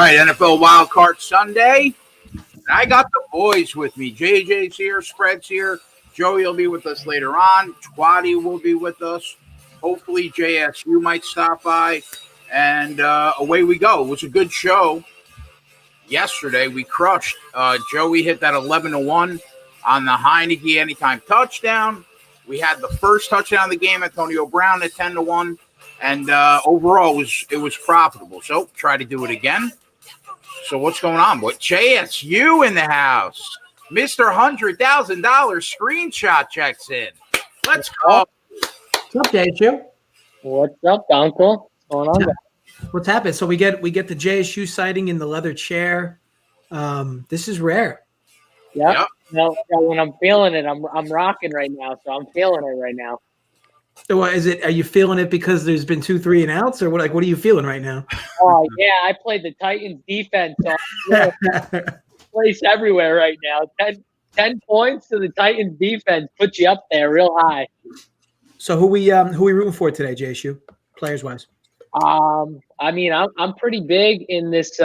right, NFL Wildcard Sunday. I got the boys with me. JJ's here, Spread's here. Joey will be with us later on. Twatty will be with us. Hopefully JSU might stop by. And away we go. It was a good show. Yesterday we crushed. Joey hit that 11-1 on the Heineke anytime touchdown. We had the first touchdown of the game, Antonio Brown at 10-1. And overall, it was profitable. So try to do it again. So what's going on? What JSU in the house? Mr. $100,000 screenshot checks in. Let's go. What's up, JSU? What's up, Uncle? What's going on? What's happened? So we get the JSU sighting in the leather chair. This is rare. Yep. No, when I'm feeling it, I'm rocking right now. So I'm feeling it right now. So is it? Are you feeling it because there's been 2 3 and outs, or what? Like, what are you feeling right now? Oh yeah, I played the Titans defense. So place everywhere right now. 10 points to the Titans defense puts you up there real high. So who we rooting for today, JSU, players wise? I mean, I'm pretty big in this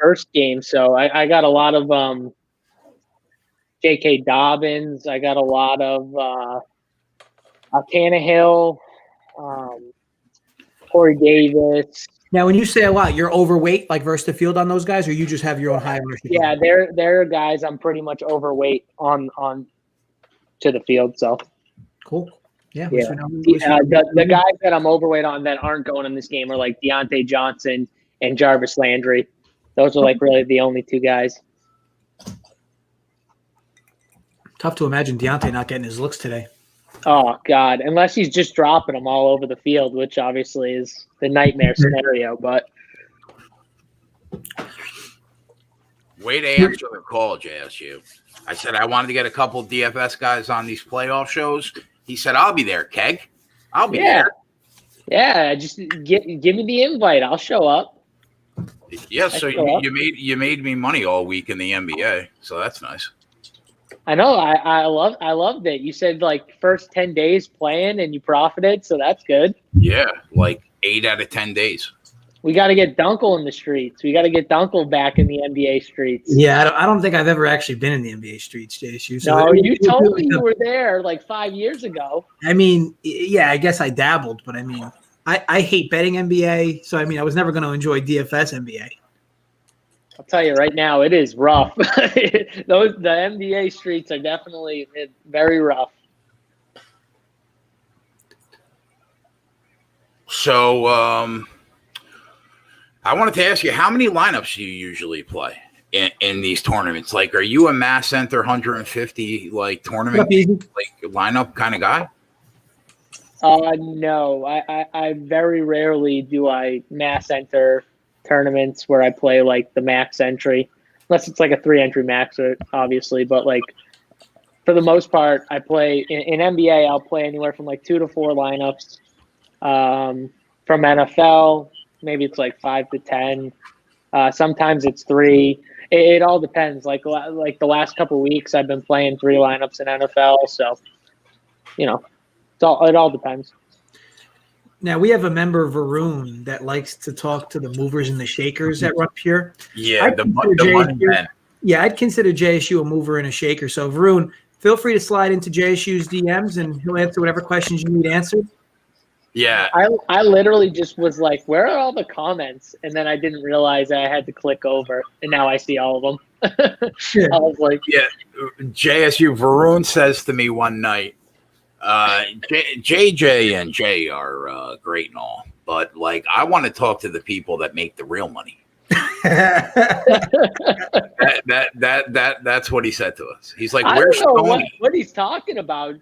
first game. So I got a lot of J.K. Dobbins. I got a lot of Tannehill, Corey Davis. Now, when you say a lot, you're overweight, like versus the field on those guys, or you just have your own high ownership? Yeah, they're guys I'm pretty much overweight on to the field. So cool. Yeah. The guys that I'm overweight on that aren't going in this game are like Deontay Johnson and Jarvis Landry. Those are like really the only 2 guys. Tough to imagine Deontay not getting his looks today. Oh, God. Unless he's just dropping them all over the field, which obviously is the nightmare scenario. But way to answer the call, JSU. I said I wanted to get a couple DFS guys on these playoff shows. He said, I'll be there, Keg. I'll be there. Yeah, just give me the invite. I'll show up. Yeah, so you made me money all week in the NBA, so that's nice. I know. I loved it. You said like first 10 days playing and you profited, so that's good. Yeah, like 8 out of 10 days. We got to get Dunkel in the streets. We got to get Dunkel back in the NBA streets. Yeah, I don't think I've ever actually been in the NBA streets, JSU. So no, you told me you were there like 5 years ago. I mean, yeah, I guess I dabbled, but I mean, I hate betting NBA, so I mean, I was never going to enjoy DFS NBA. I'll tell you right now, it is rough. The NBA streets are definitely very rough. So, I wanted to ask you, how many lineups do you usually play in these tournaments? Like, are you a mass enter 150 like tournament like lineup kind of guy? No, I very rarely do I mass enter tournaments where I play like the max entry, unless it's like a 3-entry max, obviously. But like for the most part, I play in NBA. I'll play anywhere from like 2 to 4 lineups. From NFL, maybe it's like 5 to 10. Sometimes it's 3. It all depends. Like the last couple of weeks, I've been playing 3 lineups in NFL. So, it all depends. Now, we have a member, Varun, that likes to talk to the movers and the shakers at Run Pure. Yeah, the money men. Yeah, I'd consider JSU a mover and a shaker. So, Varun, feel free to slide into JSU's DMs, and he'll answer whatever questions you need answered. Yeah. I literally just was like, where are all the comments? And then I didn't realize I had to click over, and now I see all of them. I was like, yeah, JSU, Varun says to me one night, JJ and Jay are great and all, but like I want to talk to the people that make the real money. That's what he said to us. He's like, "Where's Tony?" What he's talking about?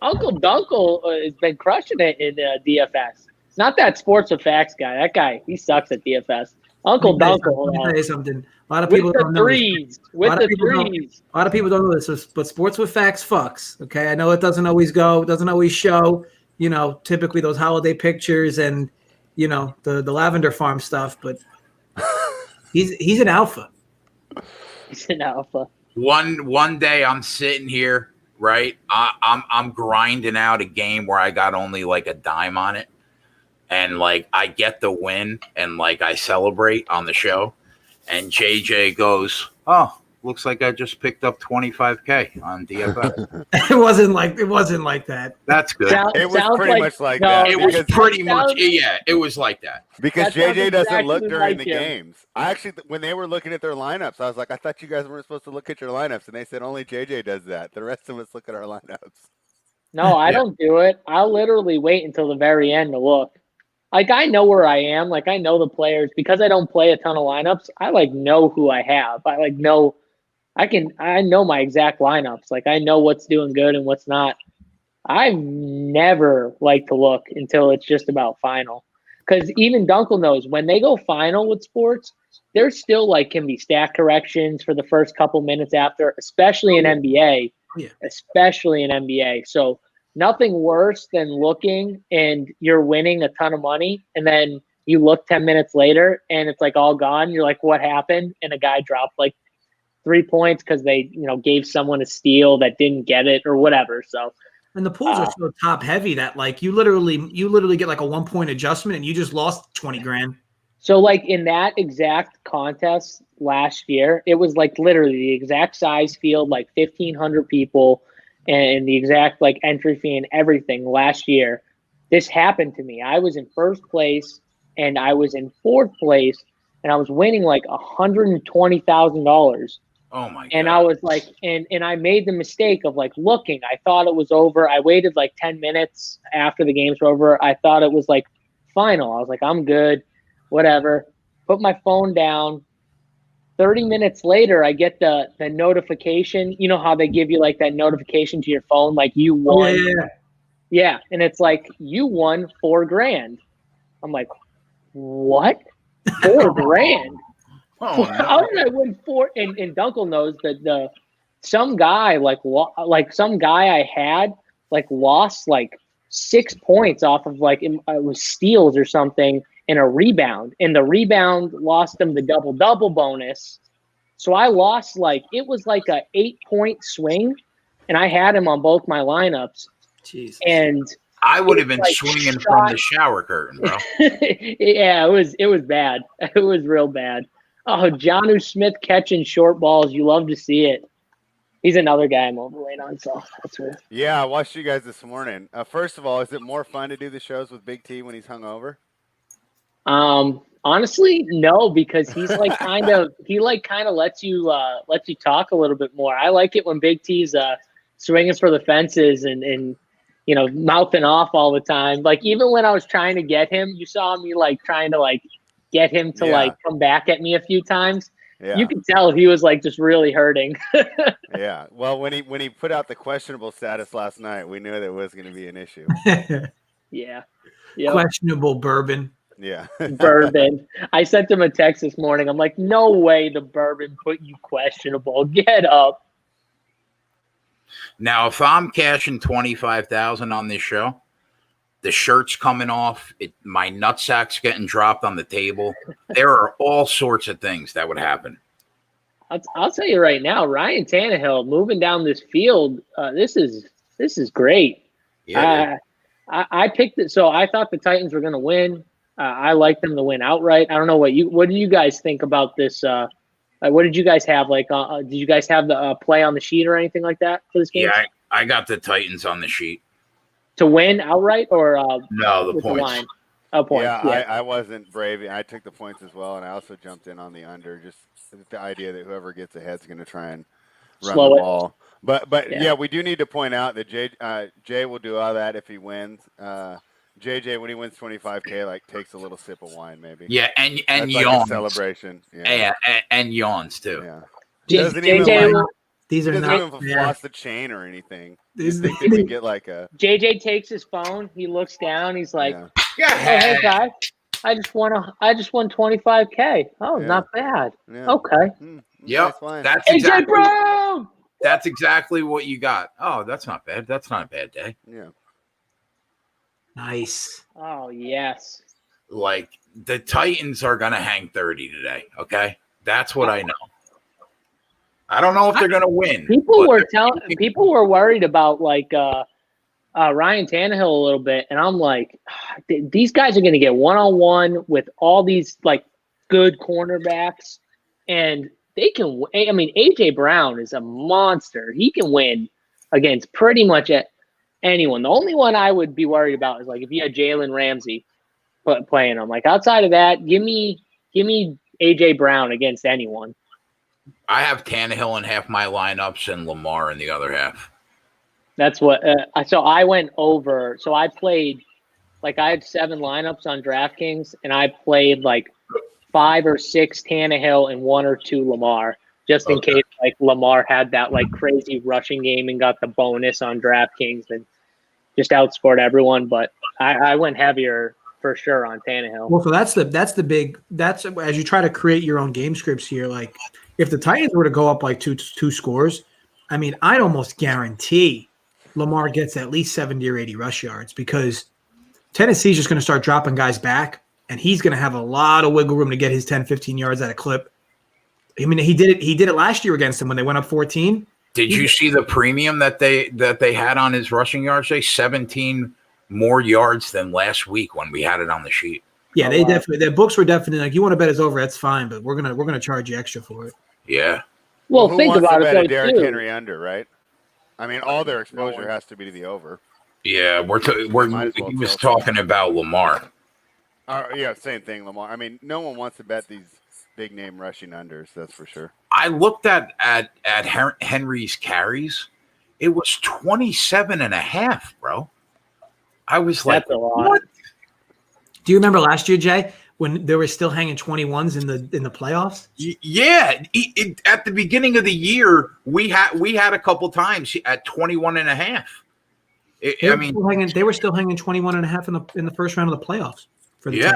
Uncle Dunkel has been crushing it in DFS. Not that Sports with Facts guy. That guy, he sucks at DFS. Uncle Dunkel. Let me tell you something. A lot of people don't know this. A lot of people don't know this, but Sports with Facts fucks. Okay, I know it doesn't always go, doesn't always show. Typically those holiday pictures and the lavender farm stuff, but he's an alpha. He's an alpha. One day I'm sitting here, right? I'm grinding out a game where I got only like a dime on it. and like I get the win and like I celebrate on the show, and JJ goes, "Oh, looks like I just picked up 25K on DFS." It wasn't like that. That's good. It was pretty much like that. It was pretty much, yeah, it was like that. Because JJ doesn't look during the games. I actually, when they were looking at their lineups, I was like, I thought you guys weren't supposed to look at your lineups. And they said only JJ does that. The rest of us look at our lineups. No, I don't do it. I'll literally wait until the very end to look. Like, I know where I am. Like, I know the players. Because I don't play a ton of lineups, I, like, know who I have. I know my exact lineups. Like, I know what's doing good and what's not. I've never liked to look until it's just about final. Because even Dunkel knows when they go final with sports, there's still, like, can be stat corrections for the first couple minutes after, especially in NBA. Yeah. Especially in NBA. So nothing worse than looking and you're winning a ton of money, and then you look 10 minutes later and it's like all gone. You're like, what happened? And a guy dropped like 3 points because they, gave someone a steal that didn't get it or whatever. So, and the pools are so top heavy that like you literally get like a 1 point adjustment and you just lost 20 grand. So like in that exact contest last year, it was like literally the exact size field, like 1,500 people, and the exact like entry fee and everything last year. This happened to me. I was in first place and I was in fourth place and I was winning like $120,000. Oh my God. And I was like, and I made the mistake of like looking. I thought it was over. I waited like 10 minutes after the games were over. I thought it was like final. I was like, I'm good. Whatever. Put my phone down. 30 minutes later, I get the notification. You know how they give you like that notification to your phone, like you won. Yeah. And it's like, you won $4 grand. I'm like, what? $4 grand? Oh, no. How did I win $4? And Dunkel knows that some guy some guy I had like lost like 6 points off of like it was steals or something. And a rebound, and the rebound lost them the double bonus. So I lost it was like a 8-point swing, and I had him on both my lineups. Jeez. And I would have been swinging from the shower curtain, bro. Yeah, it was bad. It was real bad. Oh, Jonnu Smith catching short balls. You love to see it. He's another guy I'm overweight on, so that's weird. Yeah, I watched you guys this morning. First of all, is it more fun to do the shows with Big T when he's hungover? Honestly, no, because he's like kind of lets you talk a little bit more. I like it when Big T's swinging for the fences and mouthing off all the time. Like even when I was trying to get him, you saw me like trying to like get him to like come back at me a few times. Yeah. You could tell he was like just really hurting. Yeah. Well, when he put out the questionable status last night, we knew that it was going to be an issue. Yeah. Yep. Questionable bourbon. Yeah. Bourbon. I sent him a text this morning. I'm like, no way the bourbon put you questionable. Get up. Now, if I'm cashing 25,000 on this show, the shirt's coming off, my nutsack's getting dropped on the table. There are all sorts of things that would happen. I'll tell you right now, Ryan Tannehill moving down this field. This is great. Yeah. I picked it. So I thought the Titans were going to win. I like them to win outright. I don't know what do you guys think about this? What did you guys have? Did you guys have the play on the sheet or anything like that for this game? Yeah, I got the Titans on the sheet to win outright, or no, the points. The line? Oh, points. Yeah, I wasn't brave. I took the points as well, and I also jumped in on the under. Just the idea that whoever gets ahead is going to try and run the ball. But yeah, we do need to point out that Jay will do all that if he wins. JJ, when he wins 25K, takes a little sip of wine, maybe. Yeah, and that's yawns. Like a celebration. Yeah, and yawns too. Yeah. Doesn't even floss the chain or anything. They could get like a. JJ takes his phone. He looks down. He's like, "Oh, hey guys, I just won 25K. Oh, not bad. Yeah. Okay. Yep. Nice, that's AJ exactly, Brown. That's exactly what you got. Oh, that's not bad. That's not a bad day. Yeah. Nice. Oh, yes. The Titans are going to hang 30 today, okay? That's what I know. I don't know if they're going to win. People were worried about Ryan Tannehill a little bit, and I'm like, these guys are going to get one-on-one with all these like good cornerbacks, and they can. I mean, AJ Brown is a monster. He can win against pretty much anyone. The only one I would be worried about is like if you had Jalen Ramsey playing him. Like outside of that, give me AJ Brown against anyone. I have Tannehill in half my lineups and Lamar in the other half. That's what. So I went over. So I played, like I had 7 lineups on DraftKings, and I played like 5 or 6 Tannehill and 1 or 2 Lamar, just in case like Lamar had that like crazy rushing game and got the bonus on DraftKings and just outscored everyone. But I went heavier for sure on Tannehill. Well, so that's as you try to create your own game scripts here. Like if the Titans were to go up like two scores, I mean, I'd almost guarantee Lamar gets at least 70 or 80 rush yards because Tennessee's just going to start dropping guys back, and he's going to have a lot of wiggle room to get his 10, 15 yards at a clip. I mean, he did it last year against them when they went up 14. Did you see the premium that they had on his rushing yards? 17 more yards than last week when we had it on the sheet. Yeah, definitely their books were definitely like, you want to bet us over, that's fine, but we're gonna charge you extra for it. Yeah. Well, think about it though, Derrick too. Henry under, right? I mean, all their exposure has to be to the over. Yeah, he was talking about Lamar. Yeah, same thing, Lamar. I mean, no one wants to bet these big name rushing unders, that's for sure. I looked at Henry's carries. It was 27.5, bro. I was like, what? Do you remember last year, Jay, when they were still hanging 21s in the playoffs? Yeah, at the beginning of the year, we had a couple times at 21.5. They were still hanging 21.5 in the first round of the playoffs for the team.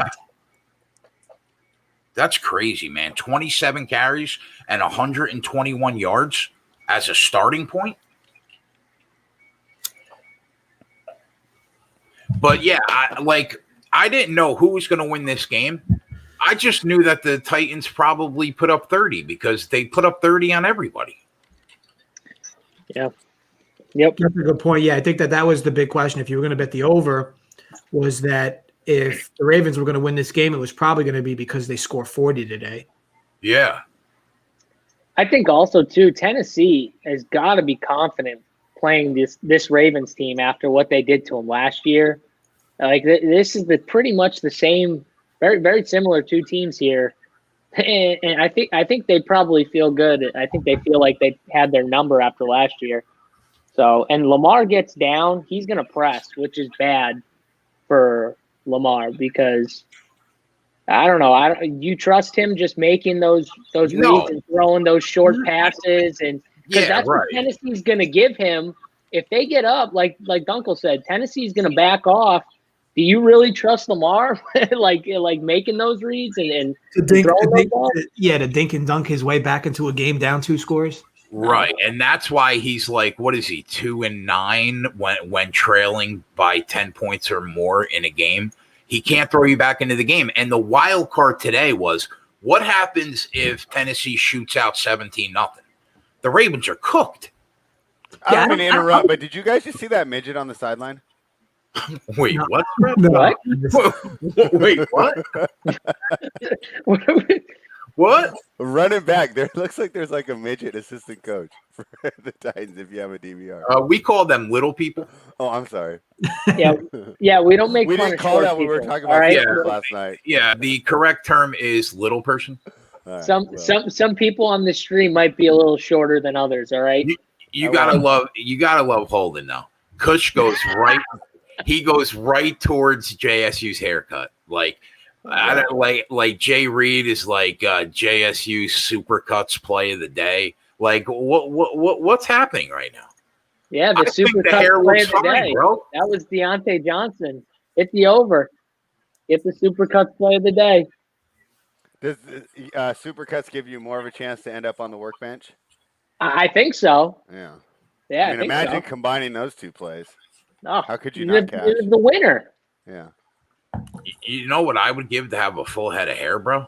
That's crazy, man. 27 carries and 121 yards as a starting point. But yeah, I didn't know who was going to win this game. I just knew that the Titans probably put up 30 because they put up 30 on everybody. Yeah. Yep. That's a good point. Yeah, I think that was the big question. If you were going to bet the over, was that if the Ravens were going to win this game, it was probably going to be because they score 40 today. Yeah. I think also, too, Tennessee has got to be confident playing this Ravens team after what they did to them last year. Like this is pretty much the same, very, very similar 2 teams here. And I think they probably feel good. I think they feel like they had their number after last year. So, and Lamar gets down, he's going to press, which is bad for Lamar because I don't know. You trust him just making those reads and throwing those short passes, and because that's what Tennessee's going to give him if they get up. Like Dunkel said, Tennessee's going to back off. Do you really trust Lamar, like making those reads and throwing those balls? Yeah, to dink and dunk his way back into a game down 2 scores. Right, and that's why he's like, what is he, 2-9 when trailing by 10 points or more in a game? He can't throw you back into the game. And the wild card today was, what happens if Tennessee shoots out 17-0? The Ravens are cooked. I don't mean to interrupt, but did you guys just see that midget on the sideline? Wait, what? No. Wait, what? What? Running back, there looks like there's like a midget assistant coach for the Titans if you have a DVR. We call them little people. Oh, I'm sorry. Yeah, we don't make we fun didn't of call that people. when we were talking about last night. Yeah, the correct term is little person. Right, some people on the stream might be a little shorter than others. All right. You gotta love Holden though. Kush goes right. He goes right towards JSU's haircut. Like Jay Reed is like JSU Supercuts play of the day. Like what's happening right now? Yeah, the Supercuts play of the day, bro. That was Deontay Johnson. Hit the over. Get the Supercuts play of the day. Does Supercuts give you more of a chance to end up on the workbench? I think so. Yeah. Yeah. I mean, imagine combining those 2 plays. Oh, how could you not catch? The winner. Yeah. You know what I would give to have a full head of hair, bro?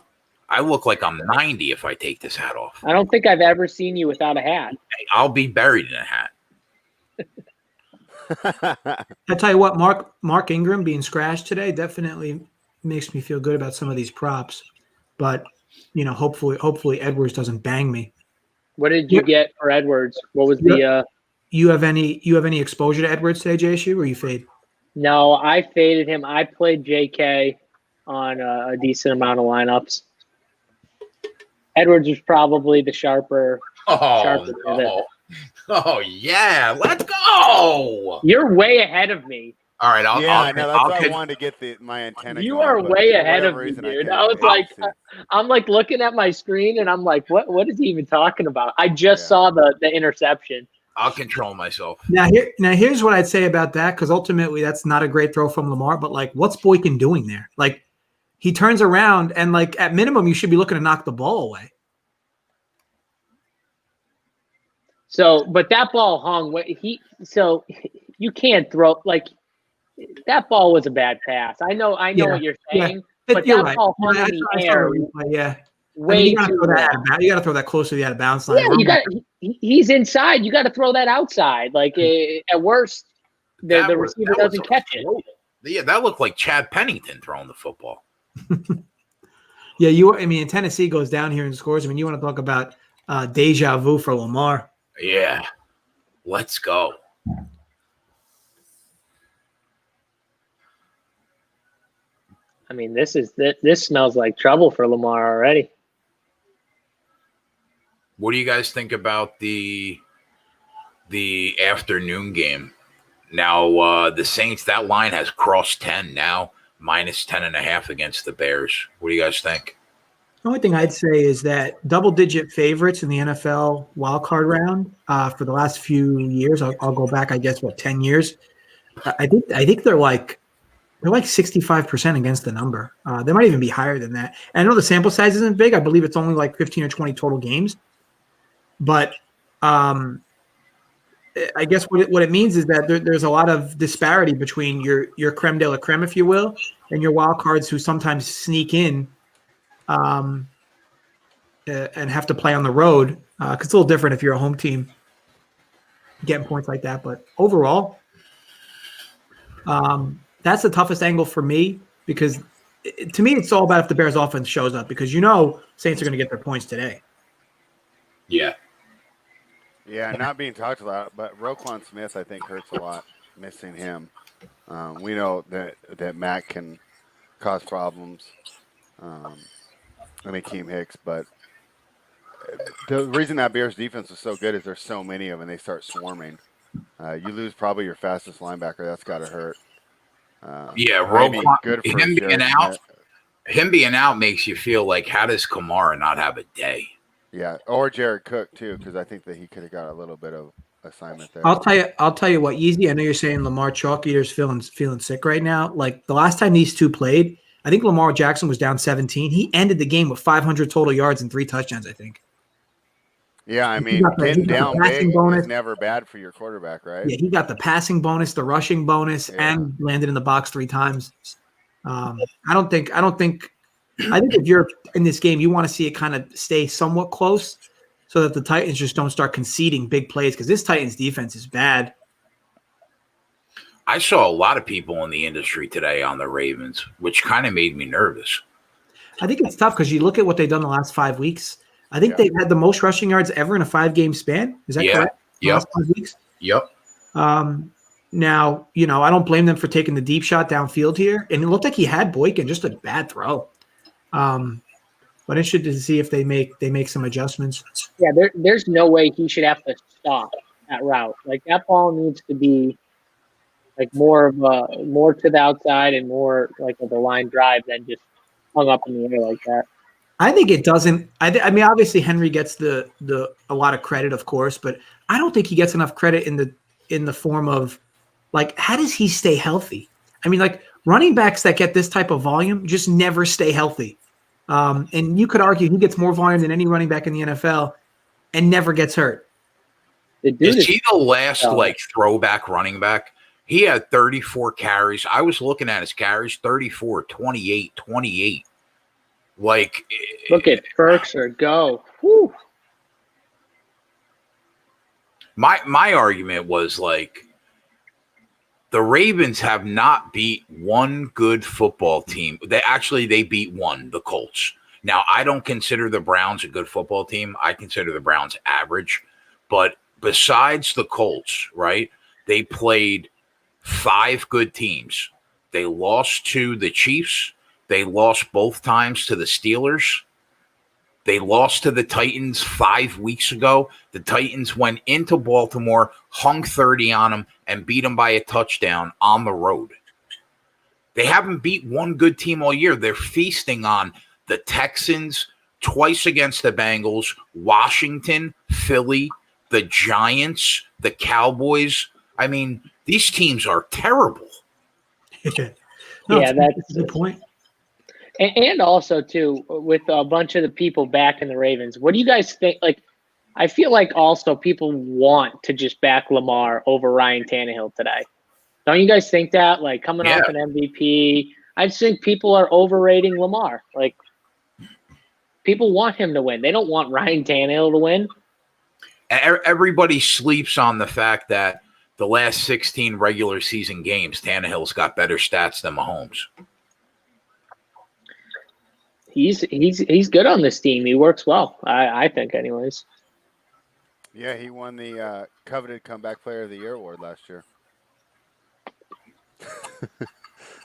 I look like I'm 90 if I take this hat off. I don't think I've ever seen you without a hat. I'll be buried in a hat. I tell you what, Mark Ingram being scratched today definitely makes me feel good about some of these props. But hopefully Edwards doesn't bang me. What did you get for Edwards? What was the? You have any exposure to Edwards today, JSU, or you fade? No, I faded him. I played JK on a decent amount of lineups. Edwards was probably the sharper. Oh yeah, let's go. You're way ahead of me. All right, I know. That's why I wanted to get my antenna. You going, are way ahead of me, dude. I'm like looking at my screen, and I'm like, what is he even talking about? I just saw the interception. I'll control myself. Now here's what I'd say about that, because ultimately that's not a great throw from Lamar. But like, what's Boykin doing there? Like, he turns around, and like at minimum, you should be looking to knock the ball away. So, but that ball hung. So you can't throw like that ball was a bad pass. I know what you're saying, but you're that ball hung in the air. You got to throw that close to the out of bounds line. Yeah, he's inside. You got to throw that outside. Like at worst, the receiver doesn't catch it. Yeah, that looked like Chad Pennington throwing the football. Tennessee goes down here and scores. You want to talk about deja vu for Lamar? Yeah, let's go. This smells like trouble for Lamar already. What do you guys think about the afternoon game? Now the Saints, that line has crossed 10 now, minus 10.5 against the Bears. What do you guys think? The only thing I'd say is that double-digit favorites in the NFL wildcard round for the last few years. I'll go back, 10 years. I think they're like 65% against the number. They might even be higher than that. And I know the sample size isn't big. I believe it's only like 15 or 20 total games. But I guess what it means is that there's a lot of disparity between your creme de la creme, if you will, and your wild cards who sometimes sneak in and have to play on the road. Because it's a little different if you're a home team getting points like that. But overall, that's the toughest angle for me, because to me, it's all about if the Bears offense shows up, because Saints are going to get their points today. Yeah. Yeah, not being talked about, but Roquan Smith, I think, hurts a lot missing him. We know that Matt can cause problems. And Akeem Hicks, but the reason that Bears defense is so good is there's so many of them, and they start swarming. You lose probably your fastest linebacker. That's got to hurt. Roquan, good for him being out makes you feel like, how does Kamara not have a day? Yeah, or Jared Cook too, because I think that he could have got a little bit of assignment there. I'll tell you what, Yeezy. I know you're saying Lamar Chalk Eater's feeling sick right now. Like the last time these two played, I think Lamar Jackson was down 17. He ended the game with 500 total yards and 3 touchdowns, I think. Yeah, getting down big is never bad for your quarterback, right? Yeah, he got the passing bonus, the rushing bonus, and landed in the box 3 times. I think if you're in this game, you want to see it kind of stay somewhat close so that the Titans just don't start conceding big plays, because this Titans defense is bad. I saw a lot of people in the industry today on the Ravens, which kind of made me nervous. I think it's tough because you look at what they've done the last 5 weeks. I think they've had the most rushing yards ever in a 5-game span. Is that correct? Yep. Last 5 weeks? Yep. Now, I don't blame them for taking the deep shot downfield here. And it looked like he had Boykin, just a bad throw. But interested to see if they make some adjustments. Yeah, there's no way he should have to stop that route. Like that ball needs to be like more to the outside and more like of a line drive than just hung up in the air like that. I think it doesn't. I mean, obviously Henry gets a lot of credit, of course, but I don't think he gets enough credit in the form of like, how does he stay healthy? I mean, like running backs that get this type of volume just never stay healthy. And you could argue he gets more volume than any running back in the NFL and never gets hurt. Is he the last throwback running back? He had 34 carries. I was looking at his carries, 34, 28, 28. Like, look at Berkshire go. Whew. My argument was like, The Ravens have not beat one good football team. They beat one, the Colts. Now, I don't consider the Browns a good football team. I consider the Browns average. But besides the Colts, right, they played 5 good teams. They lost to the Chiefs. They lost both times to the Steelers. They lost to the Titans 5 weeks ago. The Titans went into Baltimore, hung 30 on them, and beat them by a touchdown on the road. They haven't beat one good team all year. They're feasting on the Texans, twice against the Bengals, Washington, Philly, the Giants, the Cowboys. I mean, these teams are terrible. Yeah, that's a good point. And also, too, with a bunch of the people back in the Ravens, what do you guys think? Like, I feel like also people want to just back Lamar over Ryan Tannehill today. Don't you guys think that? Like, coming off an MVP, I just think people are overrating Lamar. Like, people want him to win. They don't want Ryan Tannehill to win. Everybody sleeps on the fact that the last 16 regular season games, Tannehill's got better stats than Mahomes. He's good on this team. He works well, I think, anyways. Yeah, he won the coveted comeback player of the year award last year.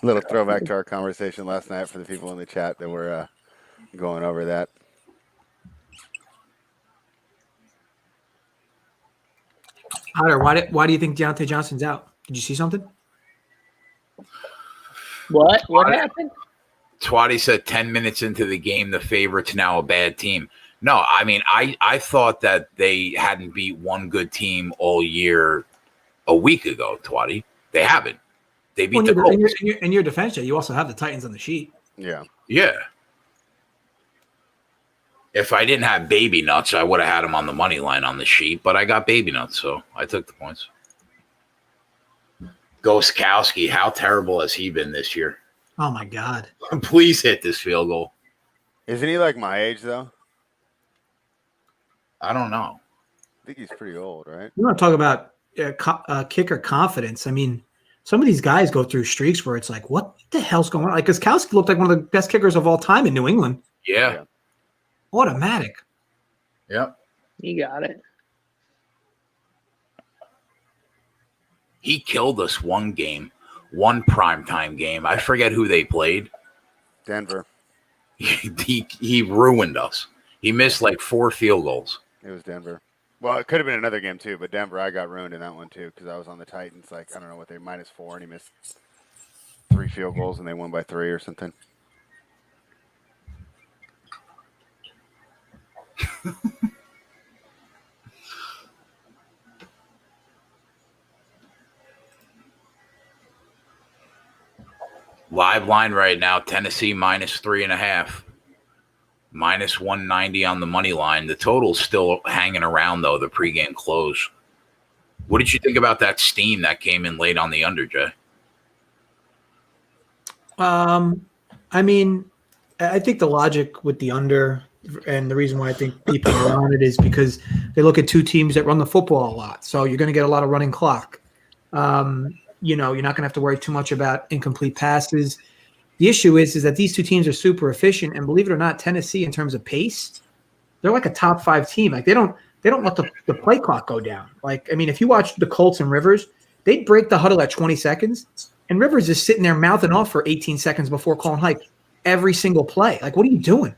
Little throwback to our conversation last night for the people in the chat that were going over that. Otter, why do you think Deontay Johnson's out? Did you see something? What happened? Twatty said 10 minutes into the game, the favorite's now a bad team. No, I mean, I thought that they hadn't beat one good team all year a week ago, Twatty. They haven't. They beat the Colts. In your defense, you also have the Titans on the sheet. Yeah. Yeah. If I didn't have baby nuts, I would have had them on the money line on the sheet, but I got baby nuts, so I took the points. Gostkowski, how terrible has he been this year? Oh, my God. Please hit this field goal. Isn't he like my age, though? I don't know. I think he's pretty old, right? You want to talk about kicker confidence. I mean, some of these guys go through streaks where it's like, what the hell's going on? Like, Gostkowski looked like one of the best kickers of all time in New England. Yeah. Automatic. Yep. You got it. He killed us one primetime game. I forget who they played. Denver. He ruined us. He missed like 4 field goals. It was Denver. Well, it could have been another game too, but Denver, I got ruined in that one too because I was on the Titans. Like, I don't know what they -4, and he missed 3 field goals, and they won by 3 or something. Live line right now, Tennessee -3.5, -190 on the money line. The total's still hanging around though. The pregame close. What did you think about that steam that came in late on the under, Jay? I mean, I think the logic with the under, and the reason why I think people are on it is because they look at 2 teams that run the football a lot. So you're going to get a lot of running clock. You're not going to have to worry too much about incomplete passes. The issue is that these 2 teams are super efficient, and believe it or not, Tennessee, in terms of pace, they're like a top 5 team. Like they don't let the play clock go down. Like, I mean, if you watch the Colts and Rivers, they break the huddle at 20 seconds, and Rivers is sitting there mouthing off for 18 seconds before calling hike every single play. Like, what are you doing?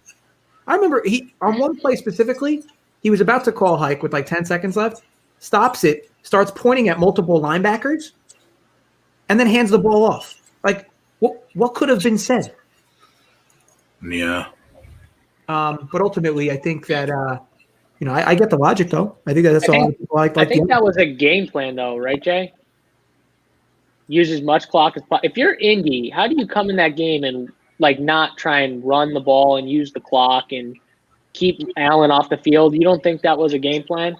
I remember on one play specifically, he was about to call hike with like 10 seconds left, stops it, starts pointing at multiple linebackers, and then hands the ball off. Like, what could have been said? Yeah. But ultimately, I think that I get the logic though. I think that's all people like. I think that was a game plan though, right, Jay? Use as much clock as possible. If you're Indy, how do you come in that game and like not try and run the ball and use the clock and keep Allen off the field? You don't think that was a game plan?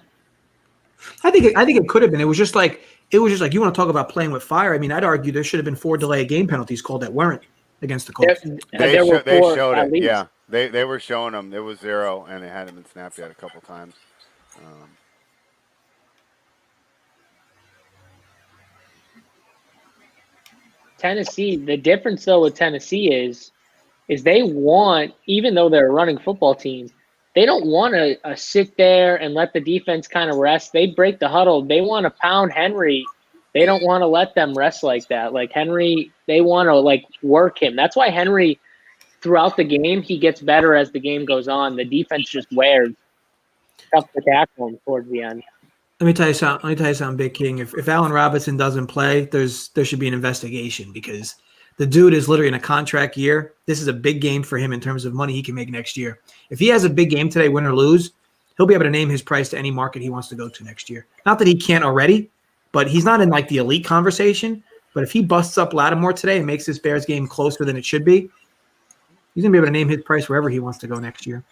I think it could have been. It was just like you want to talk about playing with fire. I mean, I'd argue there should have been 4 delay game penalties called that weren't against the Colts. They showed it. Yeah, they were showing them. There was 0, and it hadn't been snapped yet a couple times. Tennessee, the difference though with Tennessee is they want, even though they're a running football team, they don't want to sit there and let the defense kind of rest. They break the huddle. They want to pound Henry. They don't want to let them rest like that. Like Henry, they want to like work him. That's why Henry, throughout the game, he gets better as the game goes on. The defense just wears. Tough to tackle him towards the end. Let me tell you something, Big King. If Allen Robinson doesn't play, there should be an investigation because the dude is literally in a contract year. This is a big game for him in terms of money he can make next year. If he has a big game today, win or lose, he'll be able to name his price to any market he wants to go to next year. Not that he can't already, but he's not in like the elite conversation. But if he busts up Lattimore today and makes this Bears game closer than it should be, he's going to be able to name his price wherever he wants to go next year.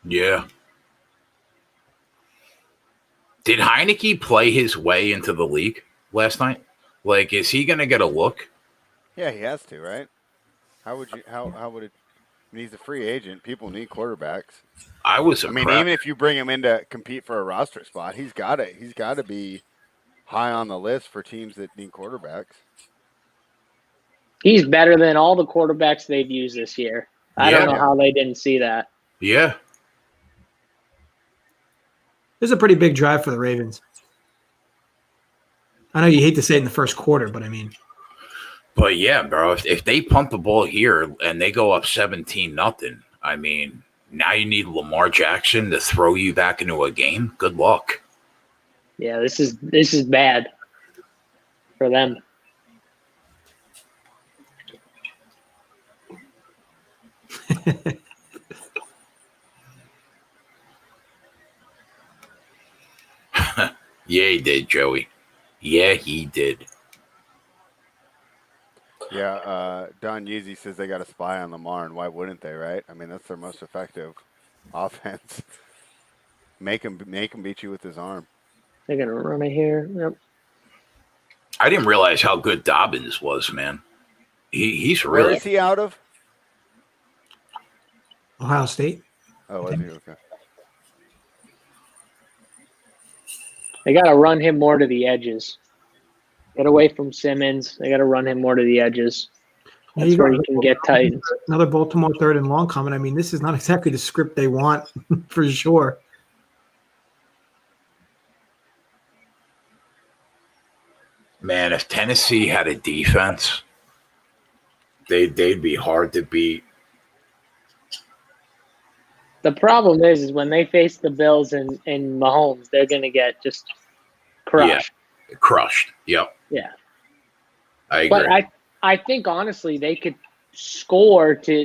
Yeah. Did Heineke play his way into the league last night? Like, is he going to get a look? Yeah, he has to, right? How would it? I mean, he's a free agent. People need quarterbacks. I mean, even if you bring him in to compete for a roster spot, he's got to be high on the list for teams that need quarterbacks. He's better than all the quarterbacks they've used this year. I don't know how they didn't see that. Yeah. This is a pretty big drive for the Ravens. I know you hate to say it in the first quarter, but I mean. But yeah, bro, if they punt the ball here and they go up 17-0, I mean, now you need Lamar Jackson to throw you back into a game. Good luck. Yeah, this is bad for them. Yeah, he did, Joey. Yeah, he did. Yeah, Don Yeezy says they got a spy on Lamar, and why wouldn't they, right? I mean, that's their most effective offense. Make him beat you with his arm. They're going to run it here. Yep. I didn't realize how good Dobbins was, man. He's really. Where is he out of? Ohio State. Oh, was he? Okay. They got to run him more to the edges. Get away from Simmons. They got to run him more to the edges. That's where he can get tight. Another Baltimore 3rd and long comment. I mean, this is not exactly the script they want for sure. Man, if Tennessee had a defense, they'd be hard to beat. The problem is when they face the Bills and Mahomes, they're going to get just crushed. Yeah, crushed. Yep. Yeah. I agree. But I think, honestly, they could score to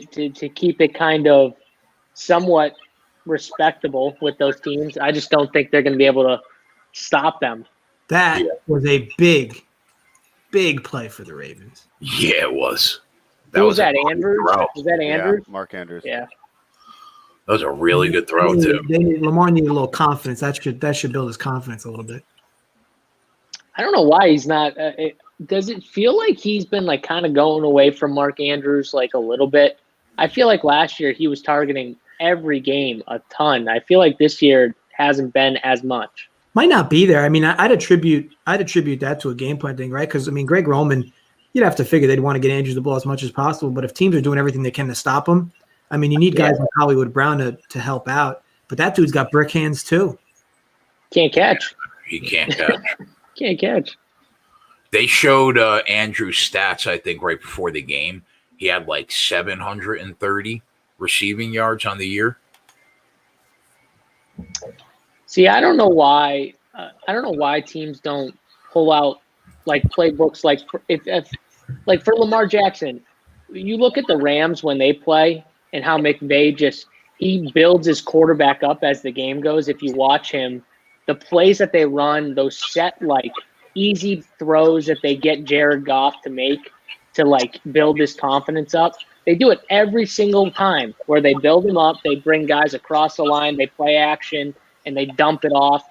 keep it kind of somewhat respectable with those teams. I just don't think they're going to be able to stop them. That was a big play for the Ravens. Yeah, it was. Who was that, Andrews? Was that Andrews? Yeah, Mark Andrews. Yeah. That was a really good throw, too. Lamar needed a little confidence. That should build his confidence a little bit. I don't know why he's not. Does it feel like he's been like kind of going away from Mark Andrews like a little bit? I feel like last year he was targeting every game a ton. I feel like this year hasn't been as much. Might not be there. I mean, I'd attribute that to a game plan thing, right? Because I mean, Greg Roman, you'd have to figure they'd want to get Andrews the ball as much as possible. But if teams are doing everything they can to stop him, I mean, you need guys like Hollywood Brown to help out. But that dude's got brick hands too. Can't catch. He can't catch. Can't catch. They showed Andrew's stats, I think, right before the game. He had like 730 receiving yards on the year. See, I don't know why. I don't know why teams don't pull out like playbooks. Like if like for Lamar Jackson, you look at the Rams when they play and how McVay he builds his quarterback up as the game goes. If you watch him, the plays that they run, those set like easy throws that they get Jared Goff to make to like build his confidence up. They do it every single time where they build him up. They bring guys across the line. They play action and they dump it off.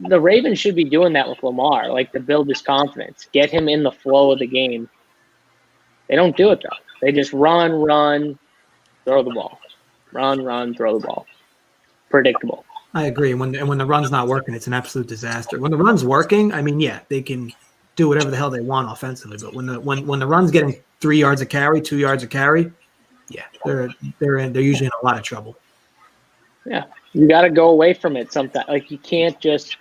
The Ravens should be doing that with Lamar, like to build his confidence, get him in the flow of the game. They don't do it though. They just run, throw the ball. Run, throw the ball. Predictable. I agree. When the run's not working, it's an absolute disaster. When the run's working, I mean, yeah, they can do whatever the hell they want offensively. But when the run's getting 3 yards a carry, 2 yards a carry, yeah, they're usually in a lot of trouble. Yeah, you got to go away from it sometimes. Like, you can't just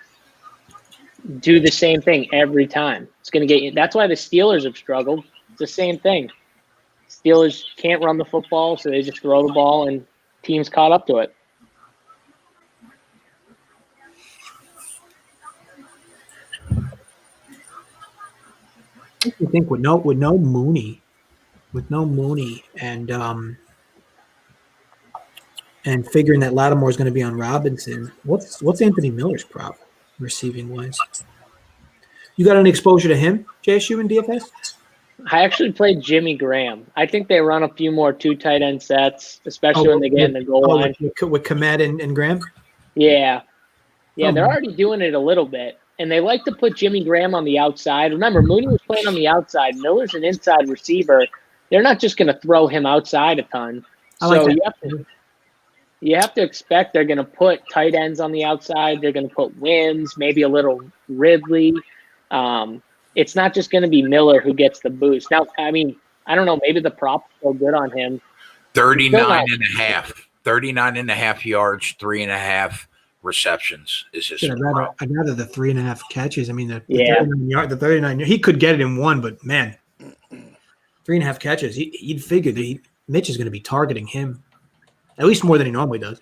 do the same thing every time. It's going to get you. That's why the Steelers have struggled. It's the same thing. Steelers can't run the football, so they just throw the ball, and teams caught up to it. I think with no Mooney, and figuring that Lattimore is going to be on Robinson, what's Anthony Miller's prop receiving wise? You got any exposure to him, JSU and DFS? I actually played Jimmy Graham. I think they run a few more 2 tight end sets, especially when they get in the goal line. With Komet and Graham? Yeah. Yeah, they're already doing it a little bit. And they like to put Jimmy Graham on the outside. Remember, Mooney was playing on the outside. Miller's an inside receiver. They're not just going to throw him outside a ton. So you have to expect they're going to put tight ends on the outside. They're going to put Wims, maybe a little Ridley. It's not just going to be Miller who gets the boost. Now, I mean, I don't know. Maybe the prop's so good on him. 39 and a half yards, 3.5 receptions is his. I'd rather the 3.5 catches. I mean, the 39 he could get it in one, but man, 3.5 catches. You'd figure that Mitch is going to be targeting him at least more than he normally does.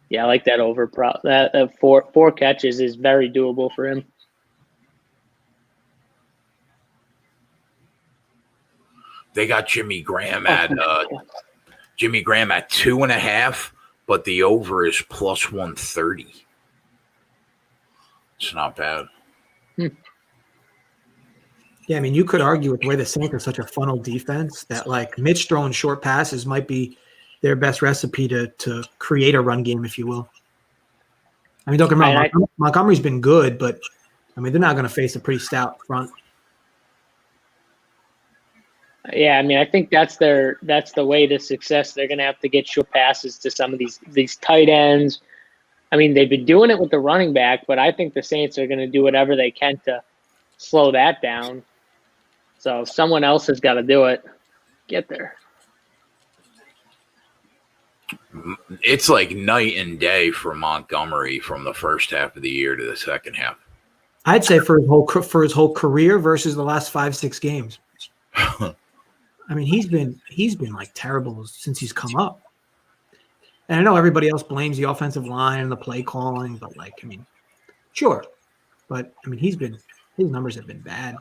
Yeah, I like that over prop. That 4 catches is very doable for him. They got Jimmy Graham at 2.5. But the over is plus 130. It's not bad. Yeah, I mean, you could argue with the way the Saints are such a funnel defense that, like, Mitch throwing short passes might be their best recipe to create a run game, if you will. I mean, don't get me wrong, Montgomery's been good, but, I mean, they're not going to face a pretty stout front. Yeah, I mean, I think that's the way to success. They're going to have to get short passes to some of these tight ends. I mean, they've been doing it with the running back, but I think the Saints are going to do whatever they can to slow that down. So someone else has got to do it. Get there. It's like night and day for Montgomery from the first half of the year to the second half. I'd say for his whole career versus the last 5-6 games. I mean, he's been like terrible since he's come up. And I know everybody else blames the offensive line and the play calling, but, like, I mean, sure. But, I mean, his numbers have been bad.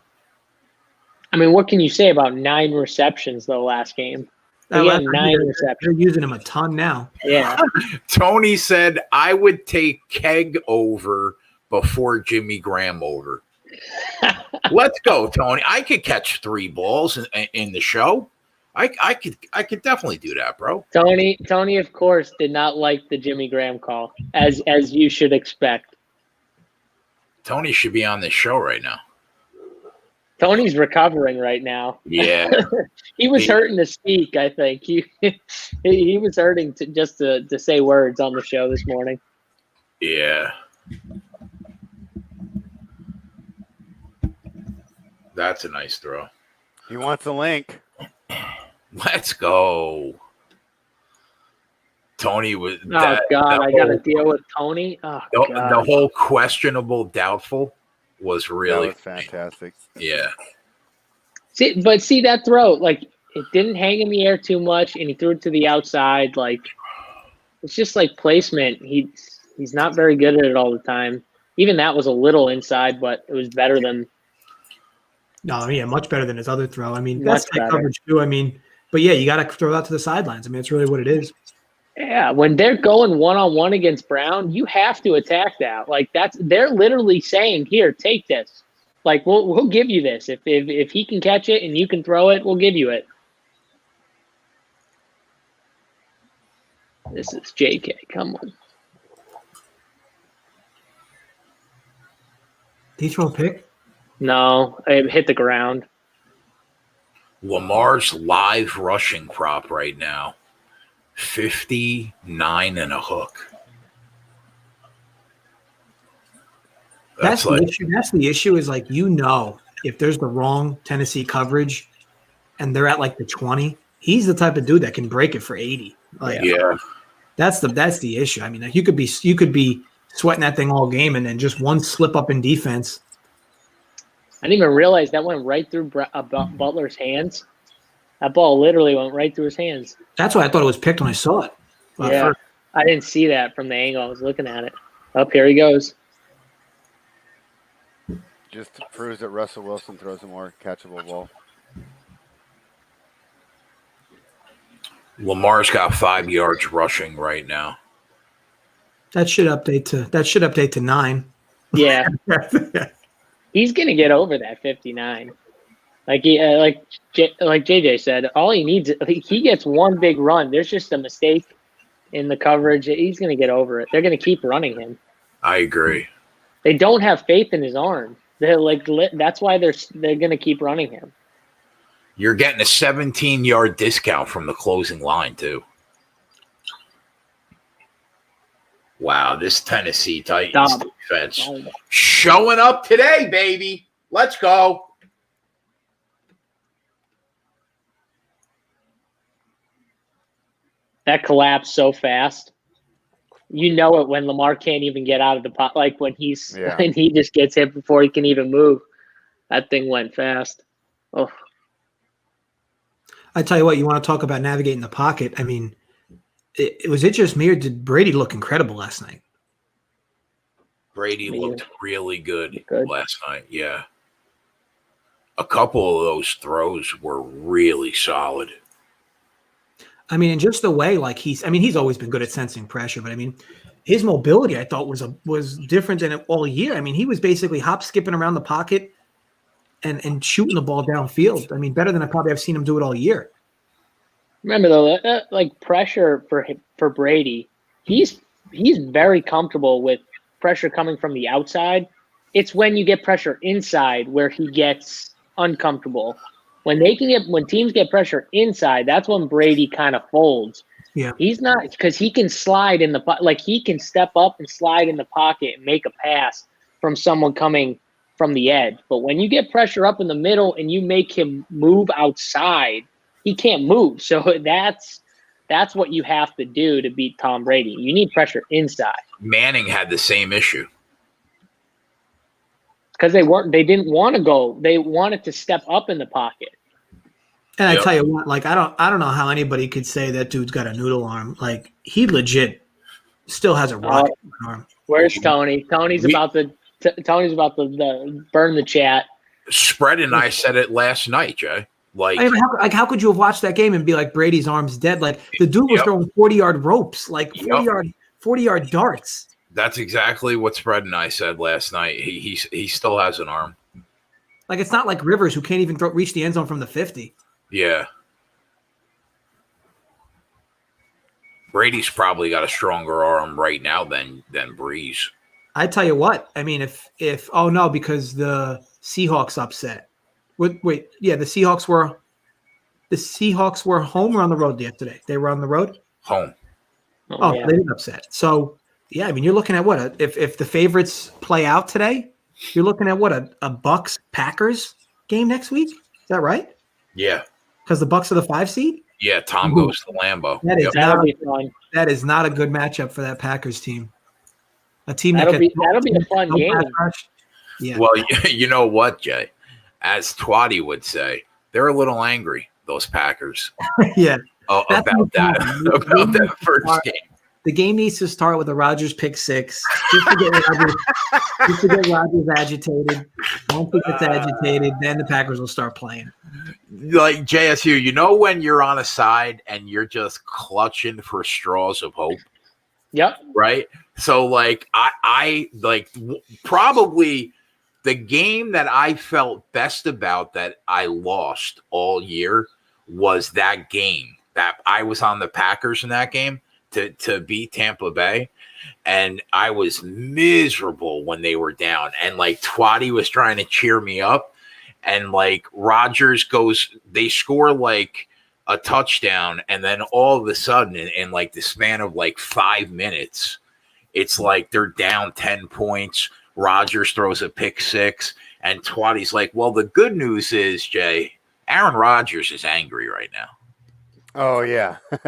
I mean, what can you say about 9 receptions, though, last game? He had 9 receptions. They're using him a ton now. Yeah. Tony said, I would take Keg over before Jimmy Graham over. Let's go, Tony. I could catch 3 balls in the show. I could definitely do that, bro. Tony, of course, did not like the Jimmy Graham call, as you should expect. Tony should be on this show right now. Tony's recovering right now. Yeah. He was hurting to speak, I think. He was hurting to say words on the show this morning. Yeah. That's a nice throw. He wants a link. Let's go. Tony was. I got to deal with Tony. Oh, the whole questionable, doubtful was really fantastic. Yeah. See that throw, like, it didn't hang in the air too much, and he threw it to the outside. Like, it's just like placement. He's not very good at it all the time. Even that was a little inside, but it was better than. No, yeah, much better than his other throw. I mean, that's tight coverage too. I mean, but yeah, you got to throw that to the sidelines. I mean, it's really what it is. Yeah, when they're going one-on-one against Brown, you have to attack that. Like, they're literally saying, "Here, take this. Like, we'll give you this. If he can catch it and you can throw it, we'll give you it." This is JK. Come on. Did he throw a pick? No, it hit the ground. Lamar's live rushing prop right now, 59 and a hook. That's the issue. That's the issue is like, if there's the wrong Tennessee coverage and they're at like the 20, he's the type of dude that can break it for 80. Like, yeah. That's the issue. I mean, like you could be sweating that thing all game and then just one slip up in defense. I didn't even realize that went right through Butler's hands. That ball literally went right through his hands. That's why I thought it was picked when I saw it. Yeah, I didn't see that from the angle. I was looking at it. Up here he goes. Just proves that Russell Wilson throws a more catchable ball. Lamar's got 5 yards rushing right now. That should update to 9. Yeah, he's gonna get over that 59. Like JJ said, all he needs, he gets one big run. There's just a mistake in the coverage. He's gonna get over it. They're gonna keep running him. I agree. They don't have faith in his arm. They're like, that's why they're gonna keep running him. You're getting a 17-yard discount from the closing line too. Wow, this Tennessee Titans defense showing up today, baby. Let's go. That collapsed so fast. You know it when Lamar can't even get out of the pot. Like when he just gets hit before he can even move. That thing went fast. Oh. I tell you what, you want to talk about navigating the pocket. I mean, was it just me or did Brady look incredible last night? Brady looked really good last night. Yeah. A couple of those throws were really solid. I mean, and just the way, like he's always been good at sensing pressure, but I mean, his mobility I thought was different than all year. I mean, he was basically hop skipping around the pocket and shooting the ball downfield. I mean, better than I probably have seen him do it all year. Remember though, like pressure for Brady, he's very comfortable with pressure coming from the outside. It's when you get pressure inside where he gets uncomfortable. When teams get pressure inside, that's when Brady kind of folds. Yeah, he's not, because he can slide in he can step up and slide in the pocket and make a pass from someone coming from the edge. But when you get pressure up in the middle and you make him move outside, he can't move. So that's what you have to do to beat Tom Brady. You need pressure inside. Manning had the same issue. Because they didn't want to go. They wanted to step up in the pocket. And I tell you what, like I don't know how anybody could say that dude's got a noodle arm. Like he legit still has a rocket arm. Where's Tony? Tony's about to burn the chat. Spread and I said it last night, Jay. Like how could you have watched that game and be like Brady's arm's dead? Like the dude was throwing 40-yard ropes, like 40-yard darts. That's exactly what Spread and I said last night. He still has an arm. Like it's not like Rivers who can't even reach the end zone from the 50. Yeah. Brady's probably got a stronger arm right now than Breeze. I tell you what, I mean, because the Seahawks upset. The Seahawks were home or on the road yesterday? They were on the road? Home. Oh, yeah. They didn't upset. So, yeah, I mean, you're looking at what? If the favorites play out today, you're looking at what? A Bucks-Packers game next week? Is that right? Yeah. Because the Bucks are the 5 seed? Yeah, Tom goes to Lambeau. That is not a good matchup for that Packers team. A team that'll be a fun game. Yeah. Well, you know what, Jay? As Twatty would say, they're a little angry, those Packers. Yeah. About that first game. The game needs to start with a Rodgers pick 6 just to get Rodgers agitated. Once he gets agitated, then the Packers will start playing. Like JSU, you know when you're on a side and you're just clutching for straws of hope? Yep. Right? So, like, I probably the game that I felt best about that I lost all year was that game. That I was on the Packers in that game to beat Tampa Bay, and I was miserable when they were down. And like Twatty was trying to cheer me up, and like Rodgers they score like a touchdown, and then all of a sudden, in like the span of like 5 minutes, it's like they're down 10 points. Rodgers throws a pick 6, and Twatty's like, well, the good news is, Jay, Aaron Rodgers is angry right now. Oh yeah. So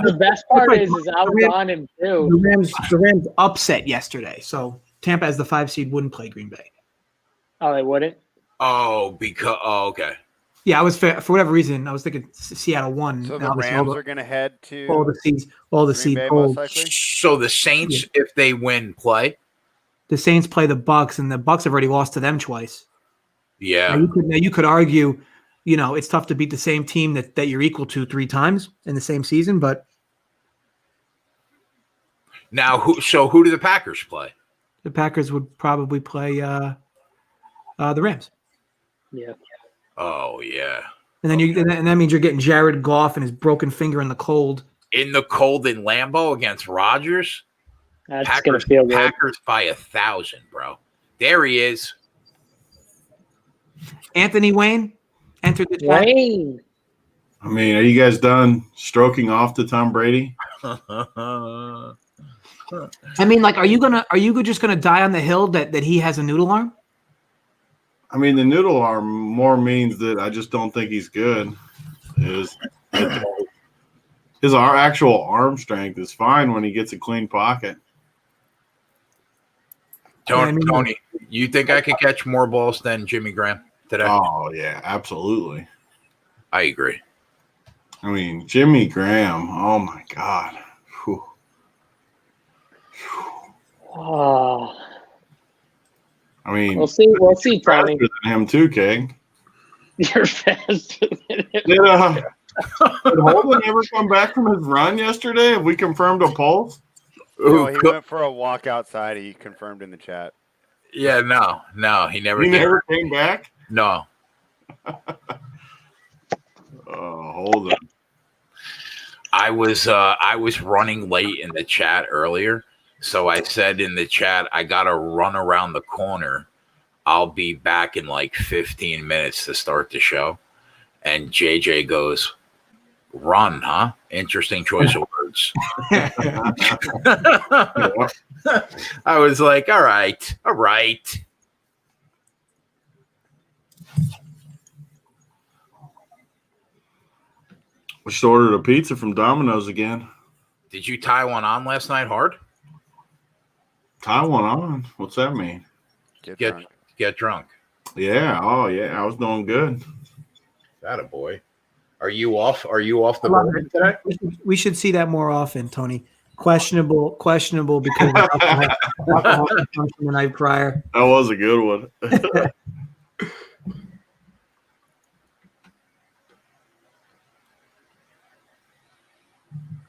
the best part is I was on him too. The Rams upset yesterday, so Tampa as the 5 seed wouldn't play Green Bay. Oh, they wouldn't? Okay. Yeah, I was for whatever reason I was thinking Seattle won. So the Rams are going to head to all the seeds Bay, most likely. So the Saints, if they win, play. The Saints play the Bucks, and the Bucks have already lost to them twice. Yeah. Now you could argue, it's tough to beat the same team that you're equal to 3 times in the same season, but now who do the Packers play? The Packers would probably play the Rams. Yeah. Oh yeah. And then and that means you're getting Jared Goff and his broken finger in the cold. In the cold in Lambeau against Rodgers. That's gonna feel good. Packers by 1,000, bro. There he is. Anthony Wayne entered the chat. Wayne. I mean, are you guys done stroking off to Tom Brady? I mean, like, are you just gonna die on the hill that he has a noodle arm? I mean, the noodle arm more means that I just don't think he's good. His actual arm strength is fine when he gets a clean pocket. Tony, you think I could catch more balls than Jimmy Graham today? Oh, yeah, absolutely. I agree. I mean, Jimmy Graham, oh, my God. Whew. Oh. I mean, we'll see, Tony. Faster than him too, King. You're faster than him. Did Holden ever come back from his run yesterday? Have we confirmed a pulse? No, he went for a walk outside. He confirmed in the chat. Yeah, no, he never. He never came back. No. Holden. I was running late in the chat earlier. So I said in the chat, I got to run around the corner. I'll be back in like 15 minutes to start the show. And JJ goes, run, huh? Interesting choice of words. I was like, all right. We just ordered a pizza from Domino's again. Did you tie one on last night hard? Tie one on? What's that mean? Get drunk. Yeah. Oh, yeah. I was doing good. That a boy. Are you off the board today? We should see that more often, Tony. Questionable because of alcohol consumption the night prior. That was a good one.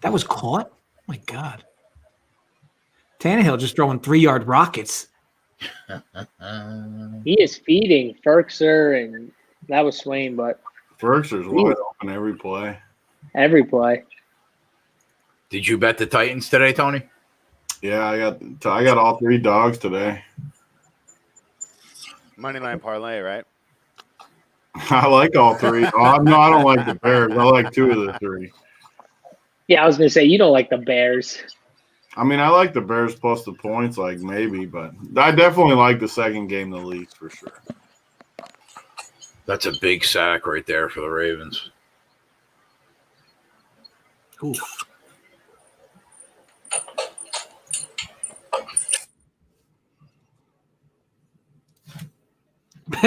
That was caught? Oh my God. Tannehill just throwing 3-yard rockets. He is feeding Ferkser, and that was Swain, but Ferkser's wide open every play. Every play. Did you bet the Titans today, Tony? Yeah, I got all 3 dogs today. Moneyline parlay, right? I like all 3. Oh, no, I don't like the Bears. I like 2 of the 3. Yeah, I was going to say, you don't like the Bears. I mean, I like the Bears plus the points, like maybe, but I definitely like the second game the least for sure. That's a big sack right there for the Ravens. Ooh.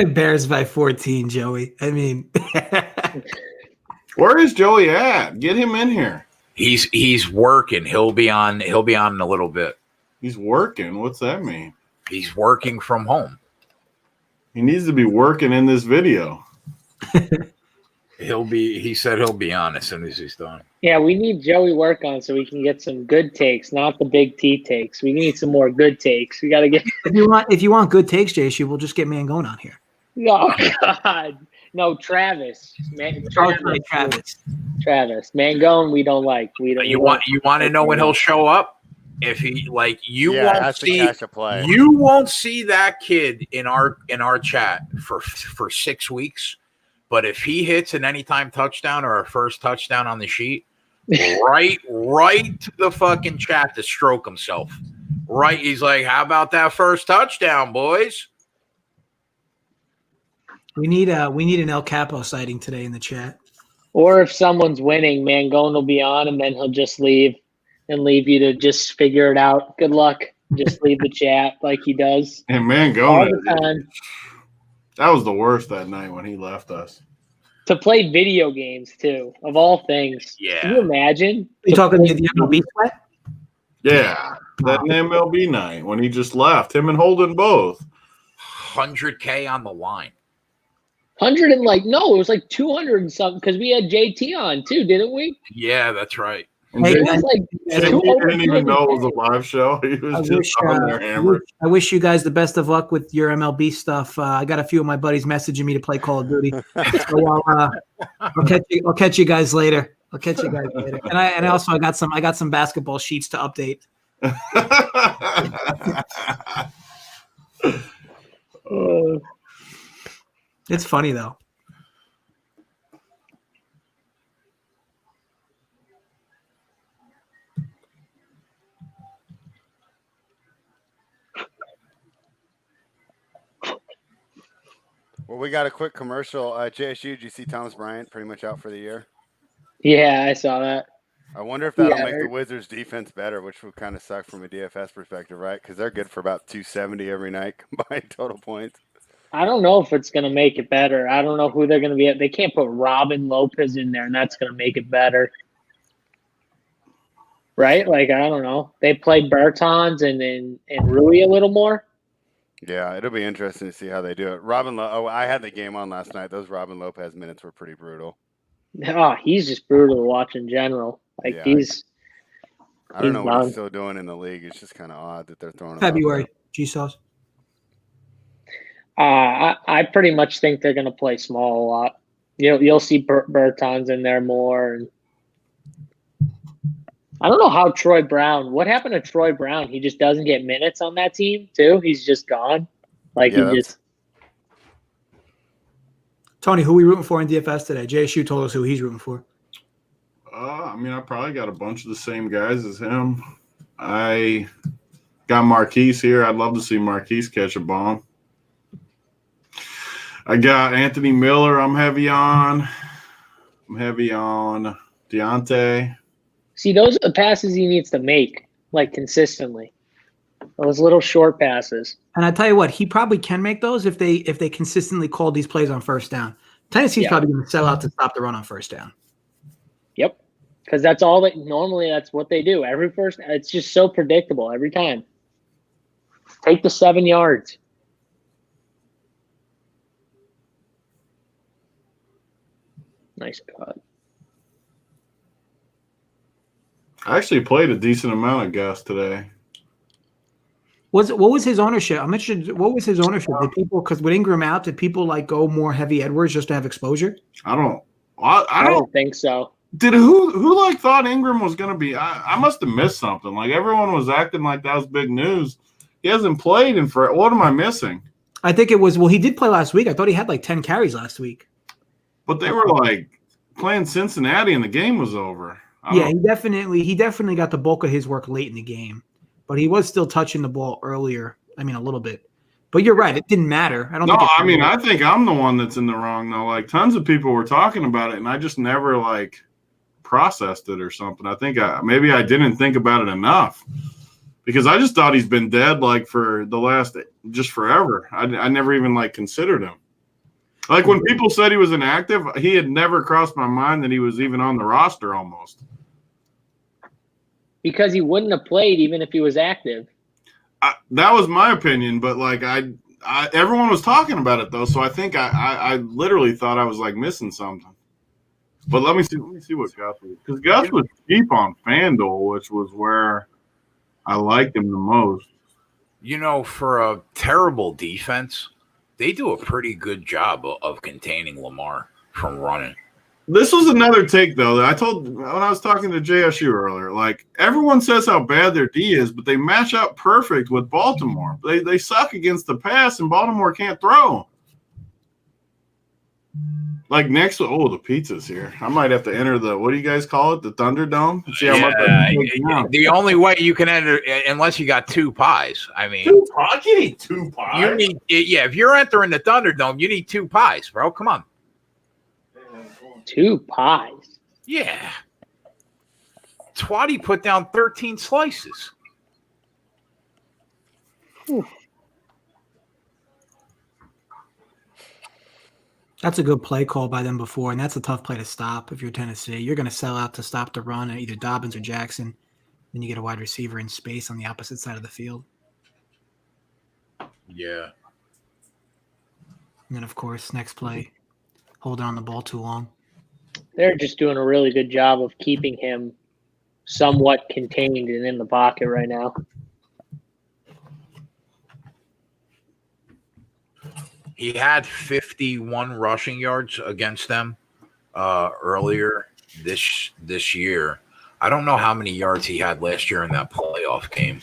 Bears by 14, Joey. I mean, where is Joey at? Get him in here. He's working. He'll be on in a little bit. He's working. What's that mean? He's working from home. He needs to be working in this video. He said he'll be on as soon as he's done. Yeah, we need Joey work on so we can get some good takes, not the big T takes. We need some more good takes. We got to get. If you want good takes, JC, we'll just get Mangone on here. Oh God, no, Travis. Travis. Mangone, we don't like. You want to know when he'll show up? If he you won't see that kid in our chat for 6 weeks. But if he hits an anytime touchdown or a first touchdown on the sheet, right to the fucking chat to stroke himself. Right. He's like, how about that first touchdown, boys? We need an El Capo sighting today in the chat. Or if someone's winning, Mangone will be on, and then he'll just leave you to just figure it out. Good luck. Just leave the chat like he does. And Mangone, all the time. That was the worst that night when he left us. To play video games too, of all things. Yeah. Can you imagine? You talking the MLB sweat? Yeah, that MLB night when he just left, him and Holden both. 100K on the line. 100 and it was like 200 and something because we had JT on too, didn't we? Yeah, that's right. And Hey, JT didn't even know it was a live show. He was on there hammered. I wish you guys the best of luck with your MLB stuff. I got a few of my buddies messaging me to play Call of Duty. So I'll catch you guys later. And I also got some basketball sheets to update. It's funny though. Well, we got a quick commercial. JSU, did you see Thomas Bryant pretty much out for the year? Yeah, I saw that. I wonder if that'll make the Wizards' defense better, which would kind of suck from a DFS perspective, right? Because they're good for about 270 every night combined total points. I don't know if it's going to make it better. I don't know who they're going to be. They can't put Robin Lopez in there, and that's going to make it better. Right? I don't know. They played Bertans and Rui a little more. Yeah, it'll be interesting to see how they do it. I had the game on last night. Those Robin Lopez minutes were pretty brutal. Oh, he's just brutal to watch in general. I don't know what he's still doing in the league. It's just kind of odd that they're throwing him February. G-Sauce. I pretty much think they're going to play small a lot. You'll see Bertans in there more. And I don't know how Troy Brown. What happened to Troy Brown? He just doesn't get minutes on that team too. He's just gone. Tony, who are we rooting for in DFS today? JSU told us who he's rooting for. I probably got a bunch of the same guys as him. I got Marquise here. I'd love to see Marquise catch a bomb. I got Anthony Miller. I'm heavy on Deontay. See, those are the passes he needs to make, consistently. Those little short passes. And I tell you what, he probably can make those if they consistently call these plays on first down. Tennessee's probably going to sell out to stop the run on first down. Yep, because that's all that normally that's what they do. It's just so predictable every time. Take the 7 yards. Nice cut. I actually played a decent amount of Gus today. What was his ownership? I'm interested. What was his ownership? Did people, because with Ingram out, did people go more heavy Edwards just to have exposure? I don't think so. Did who thought Ingram was going to be? I must have missed something. Everyone was acting like that was big news. He hasn't played in for. What am I missing? I think it was. Well, he did play last week. I thought he had 10 carries last week. But they were playing Cincinnati and the game was over. Yeah, he definitely got the bulk of his work late in the game, but he was still touching the ball earlier. I mean, a little bit. But you're right; it didn't matter. I think I'm the one that's in the wrong though. Tons of people were talking about it, and I just never processed it or something. I think maybe I didn't think about it enough because I just thought he's been dead for the last just forever. I never even considered him. When people said he was inactive, he had never crossed my mind that he was even on the roster almost. Because he wouldn't have played even if he was active. That was my opinion, but everyone was talking about it though, so I think I literally thought I was missing something. But let me see what Gus was, because Gus was cheap on FanDuel, which was where I liked him the most. For a terrible defense, they do a pretty good job of containing Lamar from running. This was another take, though, that I told when I was talking to JSU earlier. Everyone says how bad their D is, but they match up perfect with Baltimore. They suck against the pass, and Baltimore can't throw. Like next, the pizza's here. I might have to enter the, what do you guys call it? The Thunderdome? See how much the only way you can enter, unless you got 2 pies. I mean, 2 pies? You need 2 pies. You need, if you're entering the Thunderdome, you need 2 pies, bro. Come on. 2 pies? Yeah. Twatty put down 13 slices. Whew. That's a good play call by them before, and that's a tough play to stop if you're Tennessee. You're going to sell out to stop the run at either Dobbins or Jackson. Then you get a wide receiver in space on the opposite side of the field. Yeah. And then, of course, next play, holding on the ball too long. They're just doing a really good job of keeping him somewhat contained and in the pocket right now. He had 51 rushing yards against them earlier this year. I don't know how many yards he had last year in that playoff game.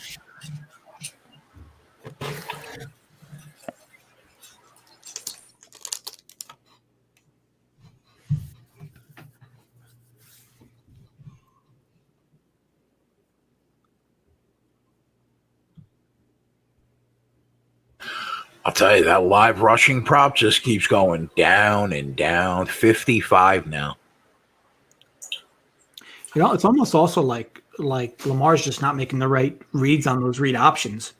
I'll tell you, that live rushing prop just keeps going down and down. 55 now. You know, it's almost also like Lamar's just not making the right reads on those read options.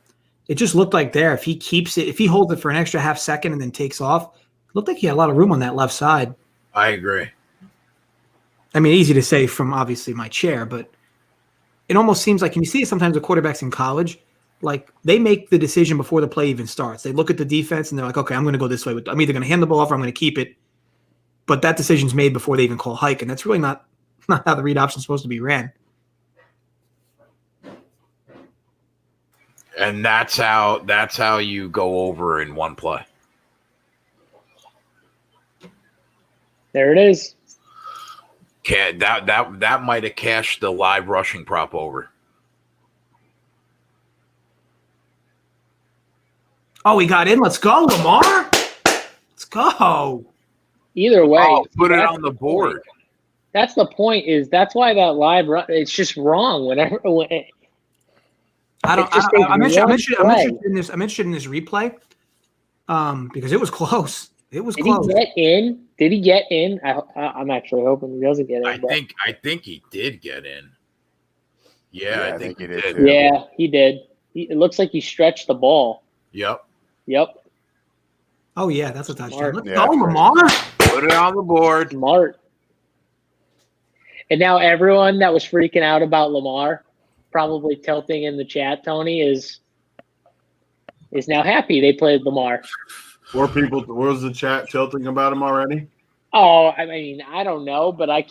It just looked like there, if he keeps it, if he holds it for an extra half second and then takes off, it looked like he had a lot of room on that left side. I agree. I mean, easy to say from obviously my chair, but it almost seems like, and you see it sometimes with quarterbacks in college, like they make the decision before the play even starts. They look at the defense and they're like, okay, I'm going to go this way. I'm either going to hand the ball off or I'm going to keep it. But that decision's made before they even call hike, and that's really not how the read option is supposed to be ran. And that's how you go over in one play. There it is. That might have cashed the live rushing prop over. Oh, he got in. Let's go, Lamar. Let's go. Either way, put it on the board. That's the point. That's why that live run. It's just wrong. I'm interested in this. I'm interested in this replay because it was close. It was close. Did he get in? Did he get in? I'm actually hoping he doesn't get in. I think he did get in. Yeah, I think he did. Too. Yeah, he did. It looks like he stretched the ball. Yep. Oh yeah, that's a touchdown. Let's go, Lamar. Put it on the board. Smart. And now everyone that was freaking out about Lamar, probably tilting in the chat, Tony, is now happy they played Lamar. More people, was the chat tilting about him already? Oh, I mean, I don't know, but I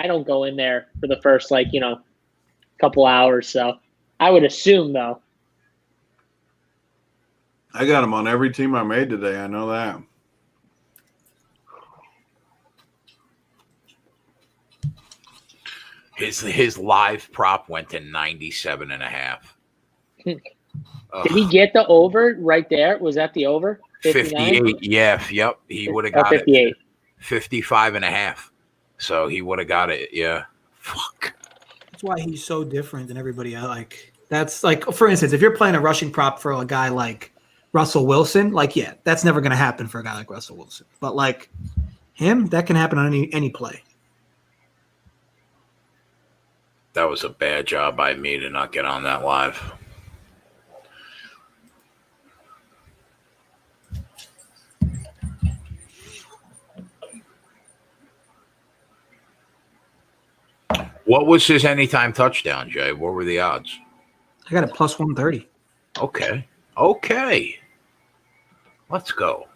don't go in there for the first, couple hours. So I would assume, though. I got him on every team I made today. I know that. His live prop went to 97.5. Did he get the over right there? Was that the over? 58. Yeah. Yep. He would have got 58. It. 55.5. So he would have got it. Yeah. Fuck. That's why he's so different than everybody else. That's for instance, if you're playing a rushing prop for a guy like Russell Wilson, that's never going to happen for a guy like Russell Wilson. But him, that can happen on any play. That was a bad job by me to not get on that live. What was his anytime touchdown, Jay? What were the odds? I got it plus 130. Okay. Let's go.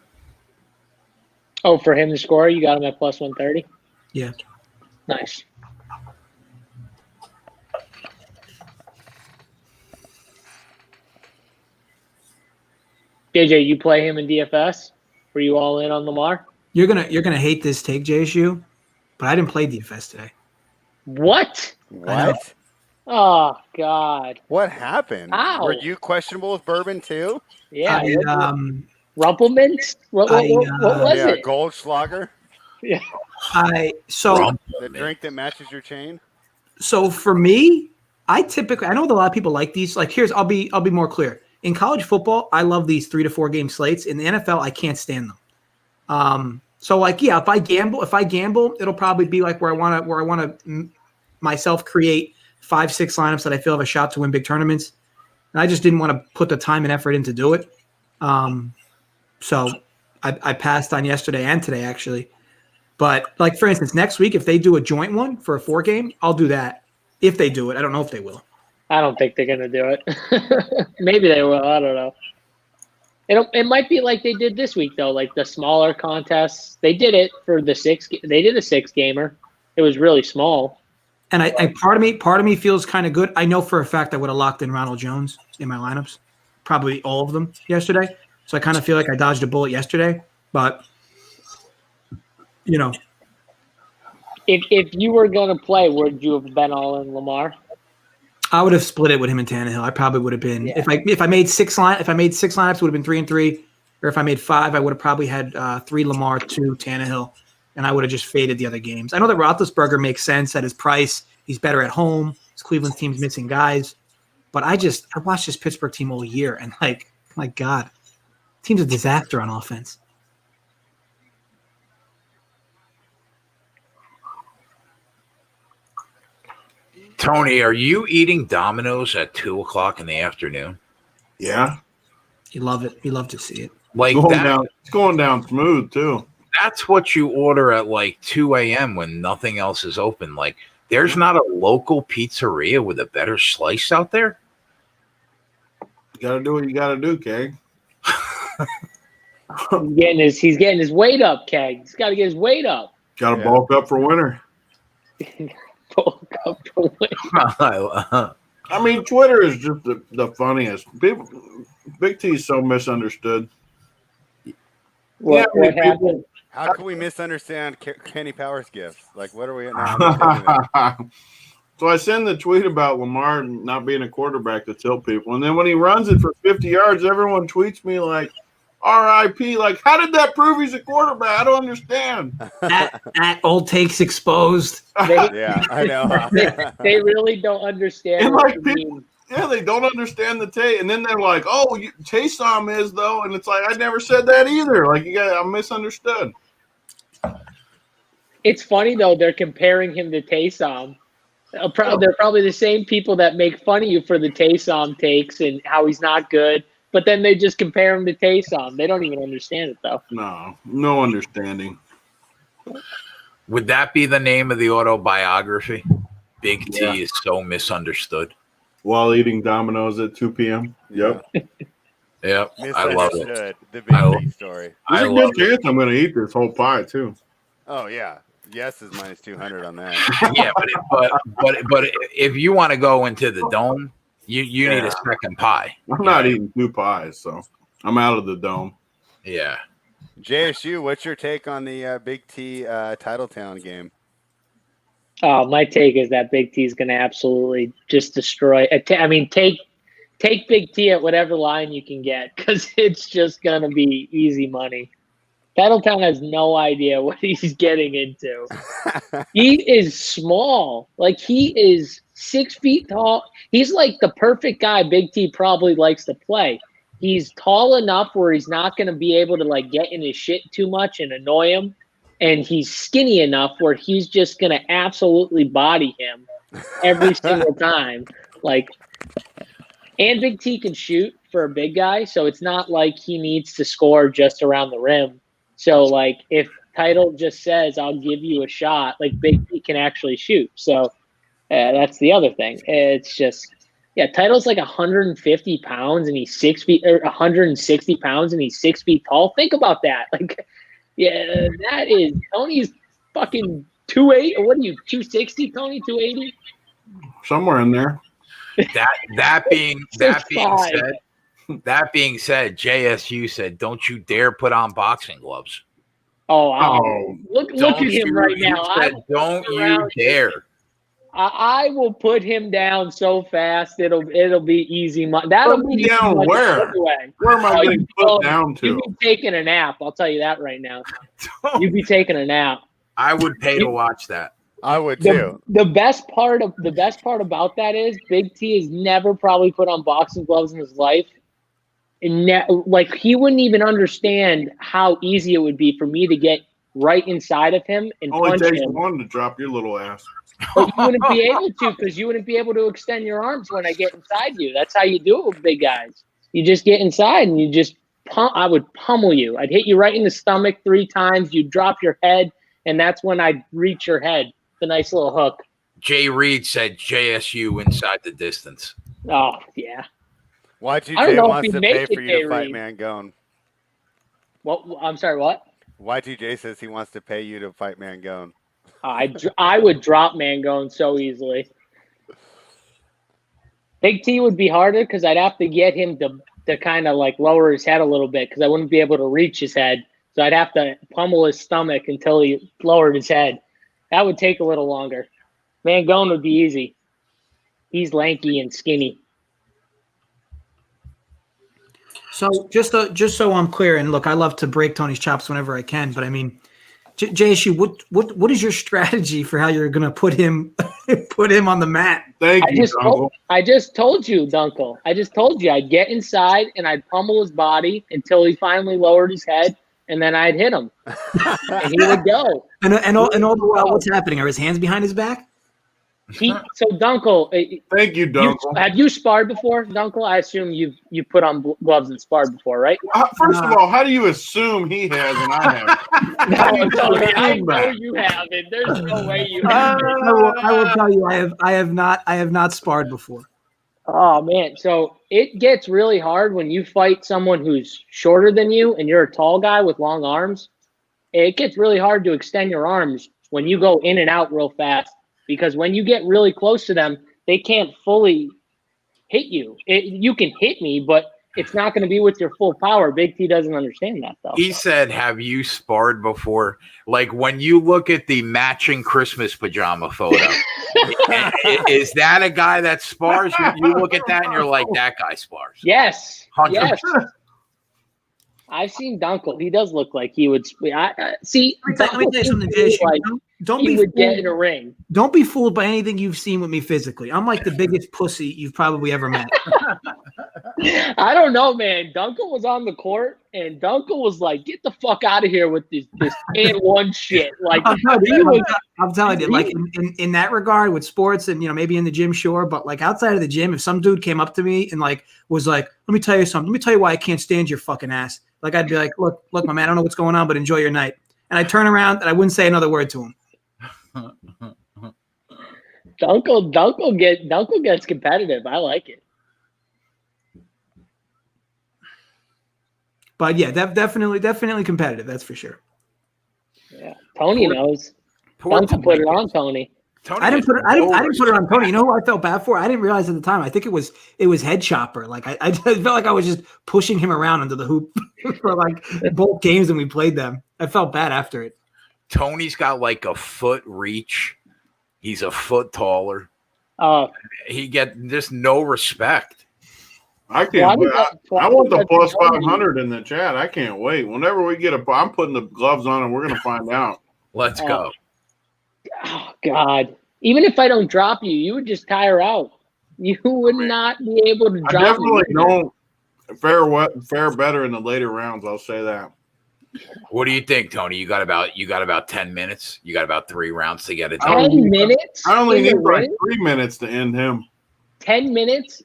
Oh, for him to score, you got him at plus 130? Yeah. Nice. JJ, you play him in DFS? Were you all in on Lamar? You're gonna hate this take, JSU, but I didn't play DFS today. What? Oh God! What happened? How? Were you questionable with bourbon too? Yeah. Rumplemans? What was it? Goldschlager. Yeah. The drink that matches your chain. So for me, I know that a lot of people like these. Like, I'll be more clear. In college football, I love these 3 to 4 game slates. In the NFL, I can't stand them. So like, yeah, if I gamble, it'll probably be like where I want to myself create 5-6 lineups that I feel have a shot to win big tournaments. And I just didn't want to put the time and effort in to do it. So I passed on yesterday and today actually. But like, for instance, next week, if they do a joint one for a 4-game, I'll do that. If they do it, I don't know if they will. I don't think they're gonna do it. Maybe they will. I don't know. It might be like they did this week though, like the smaller contests. They did it for the 6. They did a 6-gamer. It was really small. And part of me feels kind of good. I know for a fact I would have locked in Ronald Jones in my lineups, probably all of them yesterday. So I kind of feel like I dodged a bullet yesterday, but. If you were going to play, would you have been all in Lamar? I would have split it with him and Tannehill. I probably would have been if I made 6 lineups, it would have been 3 and 3. Or if I made 5, I would have probably had 3 Lamar, 2 Tannehill, and I would have just faded the other games. I know that Roethlisberger makes sense at his price. He's better at home. His Cleveland team's missing guys, but I watched this Pittsburgh team all year, and like, my God, team's a disaster on offense. Tony, are you eating Domino's at 2:00 in the afternoon? Yeah. You love it. You love to see it. Like it's going down smooth too. That's what you order at like 2 a.m. when nothing else is open. Like, there's not a local pizzeria with a better slice out there. You gotta do what you gotta do, Keg. He's getting his weight up, Keg. He's got to get his weight up. Gotta bulk up for winter. I mean, Twitter is just the funniest. People, Big T is so misunderstood. What happened? How can we misunderstand Kenny Powers' gifts? Like, what are we now? So I send the tweet about Lamar not being a quarterback to tilt people, and then when he runs it for 50 yards, everyone tweets me like, RIP, like, how did that prove he's a quarterback? I don't understand. At old takes exposed. Yeah, I know. they really don't understand. And like, they don't understand the tape. And then they're like, oh, Taysom is, though. And it's like, I never said that either. Like, I'm misunderstood. It's funny, though, they're comparing him to Taysom. They're probably the same people that make fun of you for the Taysom takes and how he's not good. But then they just compare him to Taysom. They don't even understand it, though. No understanding. Would that be the name of the autobiography? Big T is so misunderstood. While eating Domino's at 2 p.m. Yep. Yep. I love it. The Big T story. There's a good chance I'm going to eat this whole pie, too. Oh, yeah. Yes is minus 200 on that. Yeah, but if you want to go into the dome, you need a second pie. I'm not eating 2 pies, so I'm out of the dome. Yeah. JSU, what's your take on the Big T Titletown game? Oh, my take is that Big T is going to absolutely just destroy. Take Big T at whatever line you can get because it's just going to be easy money. Titletown has no idea what he's getting into. He is small. Like, he is 6 feet tall. He's like the perfect guy Big T probably likes to play. He's tall enough where he's not going to be able to, like, get in his shit too much and annoy him. And he's skinny enough where he's just going to absolutely body him every single time. Like, and Big T can shoot for a big guy, so it's not like he needs to score just around the rim. So, like, if Title just says, I'll give you a shot, like, Big T can actually shoot. So that's the other thing. It's just, Title's like 150 pounds and he's 6 feet, or 160 pounds and he's 6 feet tall. Think about that. Like, that is, Tony's fucking 280, or what are you, 260, Tony, 280? Somewhere in there. That being said, JSU said, "Don't you dare put on boxing gloves." Look at him right now. Don't you dare! I will put him down so fast it'll be easy money. That'll be down money where? Where am I getting put down to? You'd be taking a nap. I'll tell you that right now. You'd be taking a nap. I would pay to watch that. I would too. The best part about that is Big T has never probably put on boxing gloves in his life. And like he wouldn't even understand how easy it would be for me to get right inside of him and only punch takes him. one to drop your little ass. But you wouldn't be able to because you wouldn't be able to extend your arms when I get inside you. That's how you do it with big guys. You just get inside and you just I would pummel you. I'd hit you right in the stomach 3 times. You'd drop your head, and that's when I'd reach your head. The nice little hook. Jay Reed said JSU inside the distance. Oh, yeah. Y2J wants to pay for you to fight Mangone. What? I'm sorry, what? Y2J says he wants to pay you to fight Mangone. I would drop Mangone so easily. Big T would be harder because I'd have to get him to kind of like lower his head a little bit because I wouldn't be able to reach his head. So I'd have to pummel his stomach until he lowered his head. That would take a little longer. Mangone would be easy. He's lanky and skinny. So just so I'm clear, and look, I love to break Tony's chops whenever I can, but I mean, JSU, what is your strategy for how you're gonna put him on the mat? Thank you, Dunkel. I just told you, Dunkel. I just told you I'd get inside and I'd pummel his body until he finally lowered his head, and then I'd hit him, and he would go. And all the while, what's happening? Are his hands behind his back? So Dunkel, thank you, Dunkel. Have you sparred before, Dunkel? I assume you've put on gloves and sparred before, right? First of all, how do you assume he has and I haven't? I know you haven't. There's no way you haven't. I will tell you, I have not sparred before. Oh man, so it gets really hard when you fight someone who's shorter than you and you're a tall guy with long arms. It gets really hard to extend your arms when you go in and out real fast. Because when you get really close to them, they can't fully hit you. You can hit me, but it's not going to be with your full power. Big T doesn't understand that, though. He said, have you sparred before? Like when you look at the matching Christmas pajama photo, is that a guy that spars? You look at that and you're like, that guy spars. Yes. 100%. Yes. I've seen Dunkel. He does look like he would. See, let me tell you something, Jay. like, don't be fooled. Get in a ring. Don't be fooled by anything you've seen with me physically. I'm like the biggest pussy you've probably ever met. I don't know, man. Dunkel was on the court, and Dunkel was like, "Get the fuck out of here with this and one shit." Like I'm telling you, like in that regard with sports, and maybe in the gym, sure, but like outside of the gym, if some dude came up to me and like was like, "Let me tell you something. Let me tell you why I can't stand your fucking ass," like I'd be like, "Look, my man, I don't know what's going on, but enjoy your night." And I turn around and I wouldn't say another word to him. Dunkel gets competitive. I like it. But yeah, definitely competitive. That's for sure. Yeah, Tony knows. Dunkel put it on Tony. I didn't put it on Tony. You know who I felt bad for? I didn't realize at the time. I think it was Head Chopper. Like I felt like I was just pushing him around into the hoop for like both games when we played them. I felt bad after it. Tony's got like a foot reach. He's a foot taller. He get just no respect. I can't wait. I want the plus 500 in the chat. I can't wait. Whenever we get I'm putting the gloves on and we're going to find out. Let's go. Oh, God. Even if I don't drop you, you would just tire out. You would not be able to drop me. I definitely don't fare better in the later rounds. I'll say that. What do you think, Tony? You got about 10 minutes. You got about 3 rounds to get it done. 10 minutes? I only need like 3 minutes to end him. 10 minutes?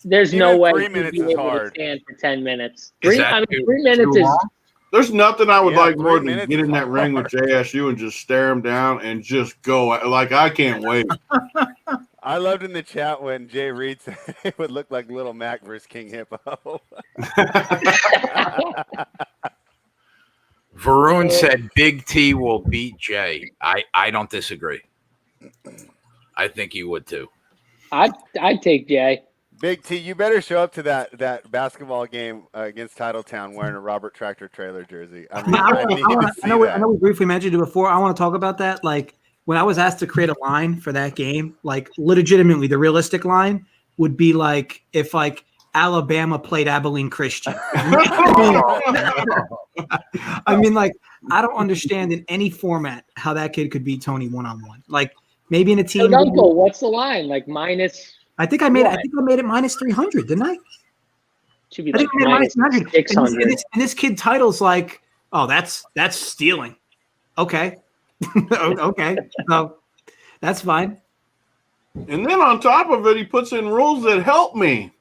There's no way 3 minutes you'd be able hard. to stand for 10 minutes. 3 minutes is. There's nothing I would like more than minutes get in that ring with JSU and just stare him down and just go. Like, I can't wait. I loved in the chat when Jay Reed said it would look like Little Mac versus King Hippo. Varun said Big T will beat Jay. I don't disagree. I think he would too. I'd take Jay. Big T, you better show up to that basketball game against Titletown wearing a Robert Tractor Trailer jersey. I know we briefly mentioned it before. I want to talk about that. Like when I was asked to create a line for that game, like legitimately the realistic line would be like if like Alabama played Abilene Christian. I mean, like, I don't understand in any format how that kid could beat Tony one-on-one. Like, maybe in a team. So Uncle, what's the line? Like minus? I think I made it minus 300, didn't I? Should be I think like I made it minus 600. 600. And this kid title's like, oh, that's stealing. Okay. Okay. So that's fine. And then on top of it, he puts in rules that help me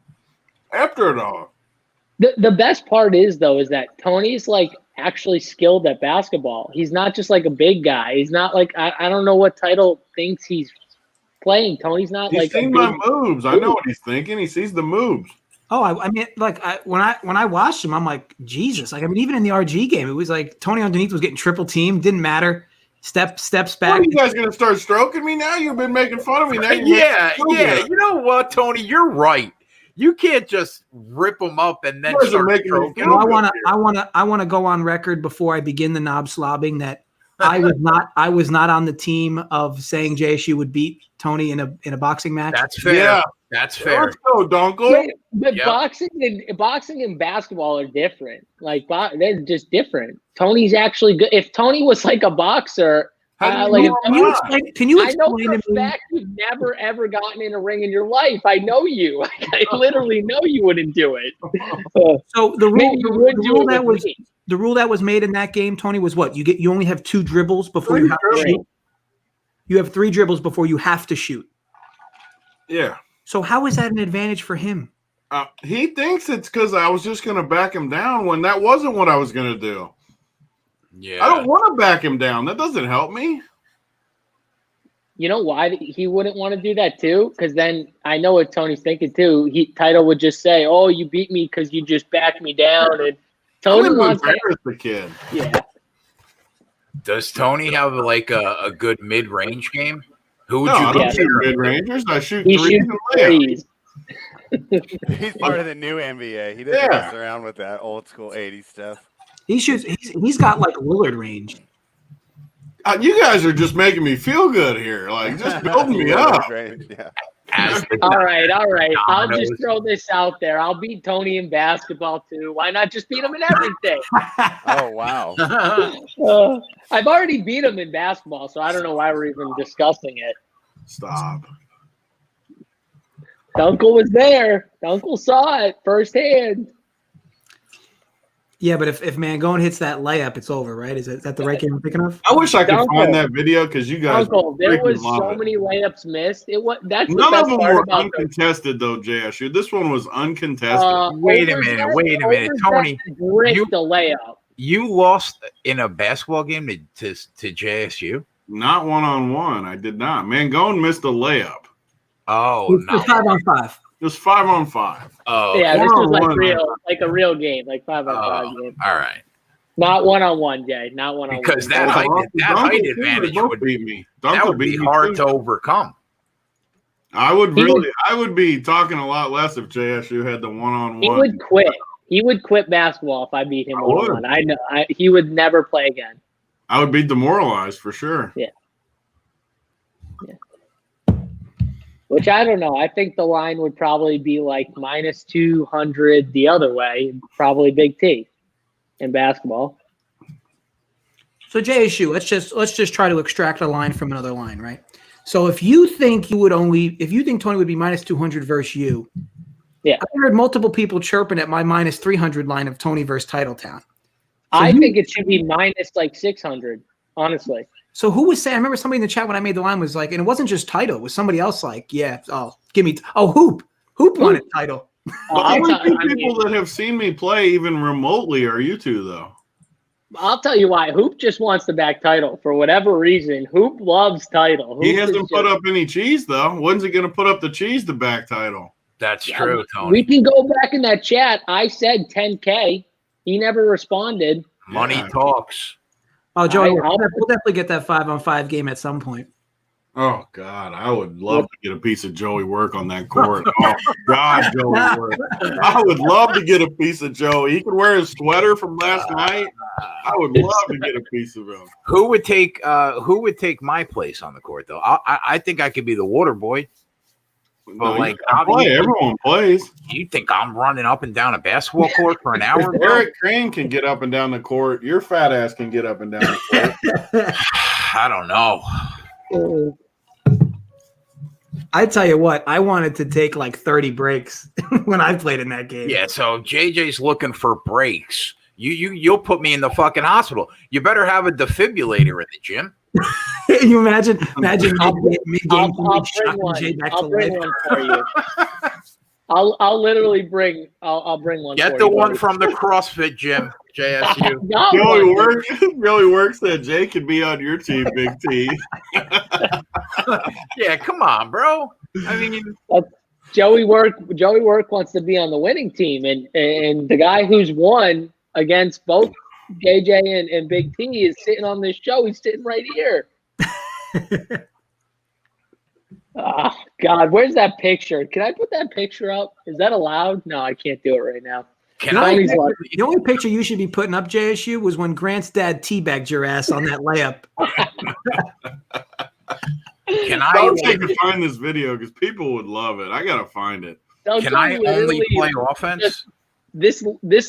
after it all. The best part is that Tony's like actually skilled at basketball. He's not just like a big guy. He's not like I don't know what title thinks he's playing. Tony's not He's like seen my moves. I know what he's thinking. He sees the moves. Oh, I mean, like when I watched him, I'm like, Jesus. Like, I mean, even in the RG game, it was like Tony underneath was getting triple team. Didn't matter. Steps back. What, are you guys gonna start stroking me now? You've been making fun of me now. Yeah. You know what, Tony? You're right. You can't just rip them up and then start stroking. I want to go on record before I begin the knob slobbing that I was not on the team of saying JSU would beat Tony in a boxing match. That's fair. Yeah. That's fair. Let's go, Dunkel. But boxing and basketball are different. Like they're just different. Tony's actually good. If Tony was like a boxer, can you explain I know for a fact you've never ever gotten in a ring in your life. I know you. I literally know you wouldn't do it. So the rule that was made in that game, Tony, was what? You only have 2 dribbles before you have to shoot. You have 3 dribbles before you have to shoot. Yeah. So how is that an advantage for him? He thinks it's because I was just going to back him down when that wasn't what I was going to do. Yeah. I don't want to back him down. That doesn't help me. You know why he wouldn't want to do that too? Because then I know what Tony's thinking too. Title would just say, "Oh, you beat me because you just backed me down." And Tony wants to embarrass the kid. Yeah. Does Tony have like a good mid-range game? Who would I you don't shoot mid-rangers. I shoot threes. He's part of the new NBA. He doesn't mess around with that old school 80s stuff. He's got like Lillard range. You guys are just making me feel good here. Like, just building me up. Yeah. All right. I'll just throw this out there. I'll beat Tony in basketball too. Why not just beat him in everything? Oh, wow. I've already beat him in basketball, so I don't know why we're even discussing it. Stop. Dunkel was there. Dunkel saw it firsthand. Yeah, but if Mangone hits that layup, it's over, right? Is that the right game I'm thinking of? I wish I could find that video because you guys. There was so many layups missed. That's none of them were uncontested though, JSU. This one was uncontested. Wait a minute, Tony. The layup. You lost in a basketball game to JSU? Not 1-on-1. I did not. Mangone missed a layup. Oh, no. 5-on-5. It was 5-on-5. Oh, yeah, this was like a real game, like 5-on-5 game. All right, not 1-on-1, Jay. Not 1-on-1. Because that height advantage would be hard to overcome. I would be talking a lot less if JSU had the 1-on-1. He would quit. He would quit basketball if I beat him 1-on-1. I know. He would never play again. I would be demoralized for sure. Yeah. Which I don't know. I think the line would probably be like minus 200 the other way. Probably Big T in basketball. So JSU, let's just try to extract a line from another line, right? So if you think Tony would be minus 200 versus you, yeah, I heard multiple people chirping at my minus 300 line of Tony versus Titletown. So I think it should be minus like 600, honestly. So who was saying? I remember somebody in the chat when I made the line was like, and it wasn't just Title. It was somebody else like, yeah, Hoop wanted Title. The only two people that have seen me play even remotely are you two, though. I'll tell you why. Hoop just wants the back Title for whatever reason. Hoop loves Title. Hoop he hasn't put up any cheese, though. When's he going to put up the cheese to back Title? That's true, Tony. We can go back in that chat. I said 10K. He never responded. Money talks. Oh, Joey, we'll definitely get that 5-on-5 game at some point. Oh, God. I would love to get a piece of Joey work on that court. Oh, God, Joey work. I would love to get a piece of Joey. He could wear his sweater from last night. I would love to get a piece of him. Who would take my place on the court, though? I think I could be the water boy. But no, like, everyone plays. You think I'm running up and down a basketball court for an hour? If Eric Crane can get up and down the court, your fat ass can get up and down the court. I don't know. I tell you what, I wanted to take like 30 breaks when I played in that game. Yeah, so JJ's looking for breaks. You'll put me in the fucking hospital. You better have a defibrillator in the gym. You imagine I'll bring one for you. I'll literally bring. I'll bring one. Get for the you, one buddy. from the CrossFit gym, JSU. Really works that Jay could be on your team, Big T. Yeah, come on, bro. I mean, Joey Work wants to be on the winning team, and the guy who's won against both JJ and Big T is sitting on this show. He's sitting right here. Oh, God, where's that picture? Can I put that picture up? Is that allowed? No, I can't do it right now. The only picture you should be putting up, JSU, was when Grant's dad teabagged your ass on that layup. I wish I could find this video because people would love it. I gotta find it. Can I only play offense? This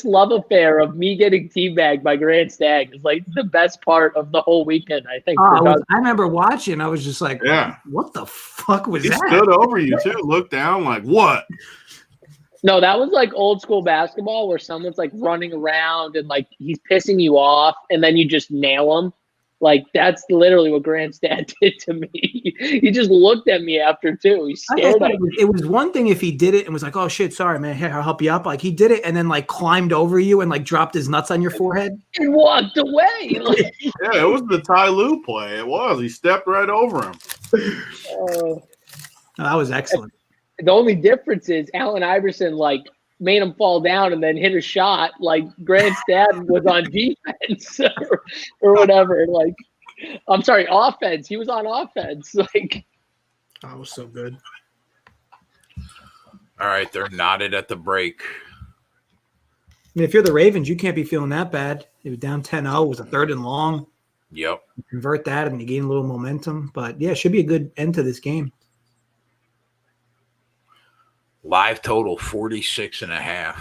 love affair of me getting teabagged by Grant's dad is like the best part of the whole weekend, I think. I remember watching. I was just like, yeah, what the fuck was that? He stood over you too, looked down like, what? No, that was like old school basketball where someone's like running around and like he's pissing you off and then you just nail him. Like that's literally what Grant's dad did to me. He just looked at me after too. He stared at me. It was one thing if he did it and was like, "Oh shit, sorry man, here I'll help you up." Like he did it and then like climbed over you and like dropped his nuts on your forehead and walked away. Like, yeah, it was the Ty Lue play. It was. He stepped right over him. That was excellent. The only difference is Allen Iverson like made him fall down and then hit a shot. Like Grant's dad was on defense or whatever. Like, I'm sorry, offense. He was on offense. Like, that was so good. All right, they're knotted at the break. I mean, if you're the Ravens, you can't be feeling that bad. It was down 10-0. It was a 3rd and long. Yep. You convert that and you gain a little momentum. But yeah, it should be a good end to this game. Live total 46.5.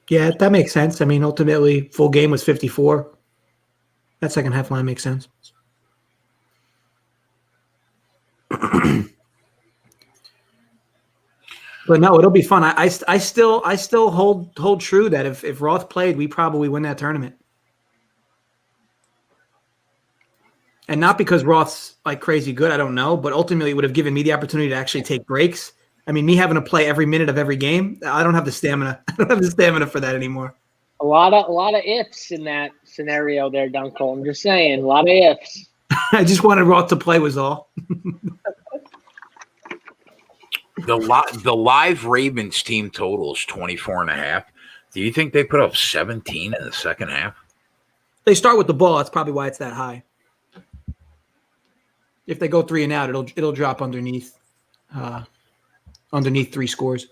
Yeah, that makes sense. I mean, ultimately, full game was 54. That second half line makes sense. But no, it'll be fun. I still hold true that if Roth played, we probably win that tournament. And not because Roth's like crazy good, I don't know, but ultimately it would have given me the opportunity to actually take breaks. I mean, me having to play every minute of every game, I don't have the stamina. I don't have the stamina for that anymore. A lot of ifs in that scenario there, Dunkel. I'm just saying, a lot of ifs. I just wanted Roth to play was all. The live Ravens team total is 24.5. Do you think they put up 17 in the second half? They start with the ball. That's probably why it's that high. If they go 3 and out, it'll drop underneath 3 scores.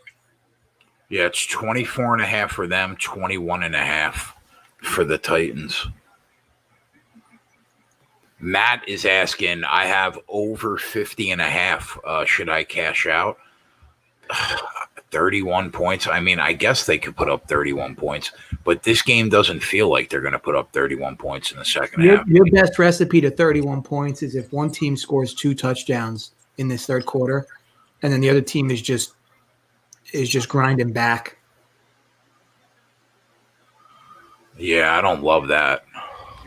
Yeah, it's 24.5 for them, 21.5 for the Titans. Matt is asking, I have over 50.5. Should I cash out? 31 points. I mean, I guess they could put up 31 points, but this game doesn't feel like they're going to put up 31 points in the second half. Your best recipe to 31 points is if one team scores 2 touchdowns in this third quarter, and then the other team is just grinding back. Yeah, I don't love that.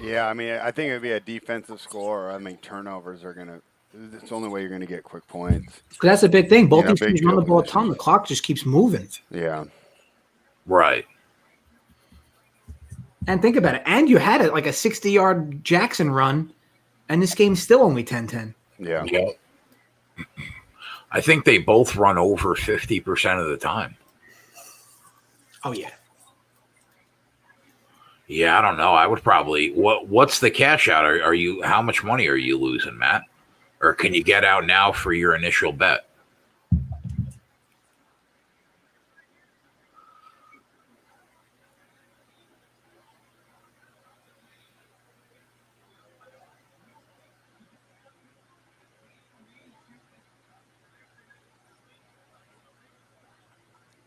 Yeah, I mean, I think it'd be a defensive score. I mean, turnovers are going to – it's the only way you're going to get quick points. That's a big thing. Both teams run the ball a ton. The clock just keeps moving. Yeah. Right. And think about it. And you had it like a 60-yard Jackson run, and this game's still only 10-10. Yeah. Yep. I think they both run over 50% of the time. Oh, yeah. Yeah, I don't know. I would probably – what's the cash out? Are you – how much money are you losing, Matt? Or can you get out now for your initial bet?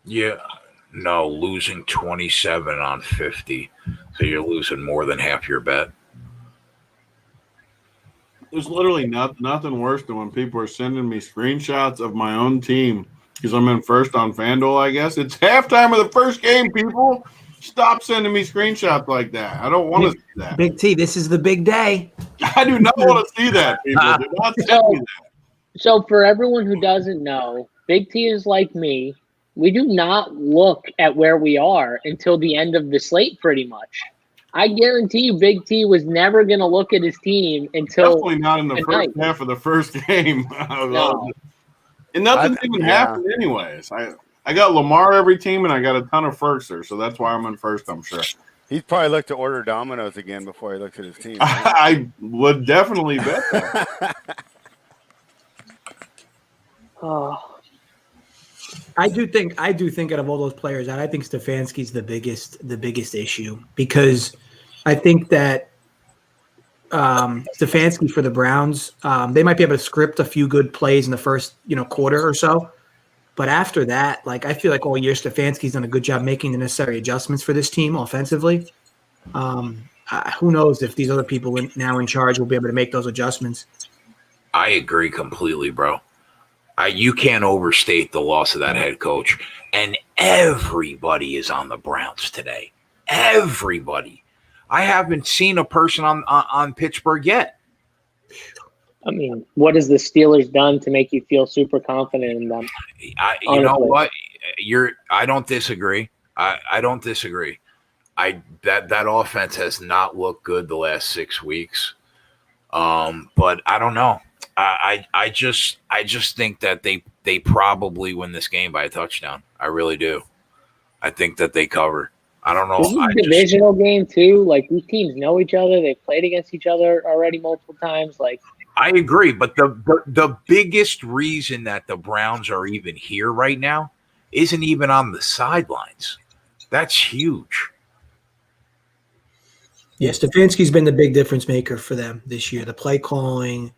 Yeah. No, losing 27 on 50. So you're losing more than half your bet. There's literally nothing worse than when people are sending me screenshots of my own team because I'm in first on FanDuel, I guess. It's halftime of the first game, people. Stop sending me screenshots like that. I don't want to see that. Big T, this is the big day. I do not want to see that, people. Do not send me that. So for everyone who doesn't know, Big T is like me. We do not look at where we are until the end of the slate, pretty much. I guarantee you Big T was never going to look at his team until definitely not in the first half of the first game. No. And nothing's even happened anyways. I got Lamar every team, and I got a ton of Ferkser, so that's why I'm in first, I'm sure. He's probably looked to order dominoes again before he looks at his team. Right? I would definitely bet that. I do think out of all those players, I think Stefanski's the biggest issue, because I think that Stefanski for the Browns, they might be able to script a few good plays in the first quarter or so, but after that, like, I feel like all year Stefanski's done a good job making the necessary adjustments for this team offensively. Who knows if these other people now in charge will be able to make those adjustments. I agree completely, bro. You can't overstate the loss of that head coach. And everybody is on the Browns today. Everybody. I haven't seen a person on Pittsburgh yet. I mean, what has the Steelers done to make you feel super confident in them? You know what? I don't disagree. I don't disagree. That offense has not looked good the last 6 weeks. But I don't know. I just think that they probably win this game by a touchdown. I really do. I think that they cover. I don't know. This is a divisional game too. Like, these teams know each other. They've played against each other already multiple times. Like, I agree, but the biggest reason that the Browns are even here right now isn't even on the sidelines. That's huge. Yeah, Stefanski's been the big difference maker for them this year. The play calling,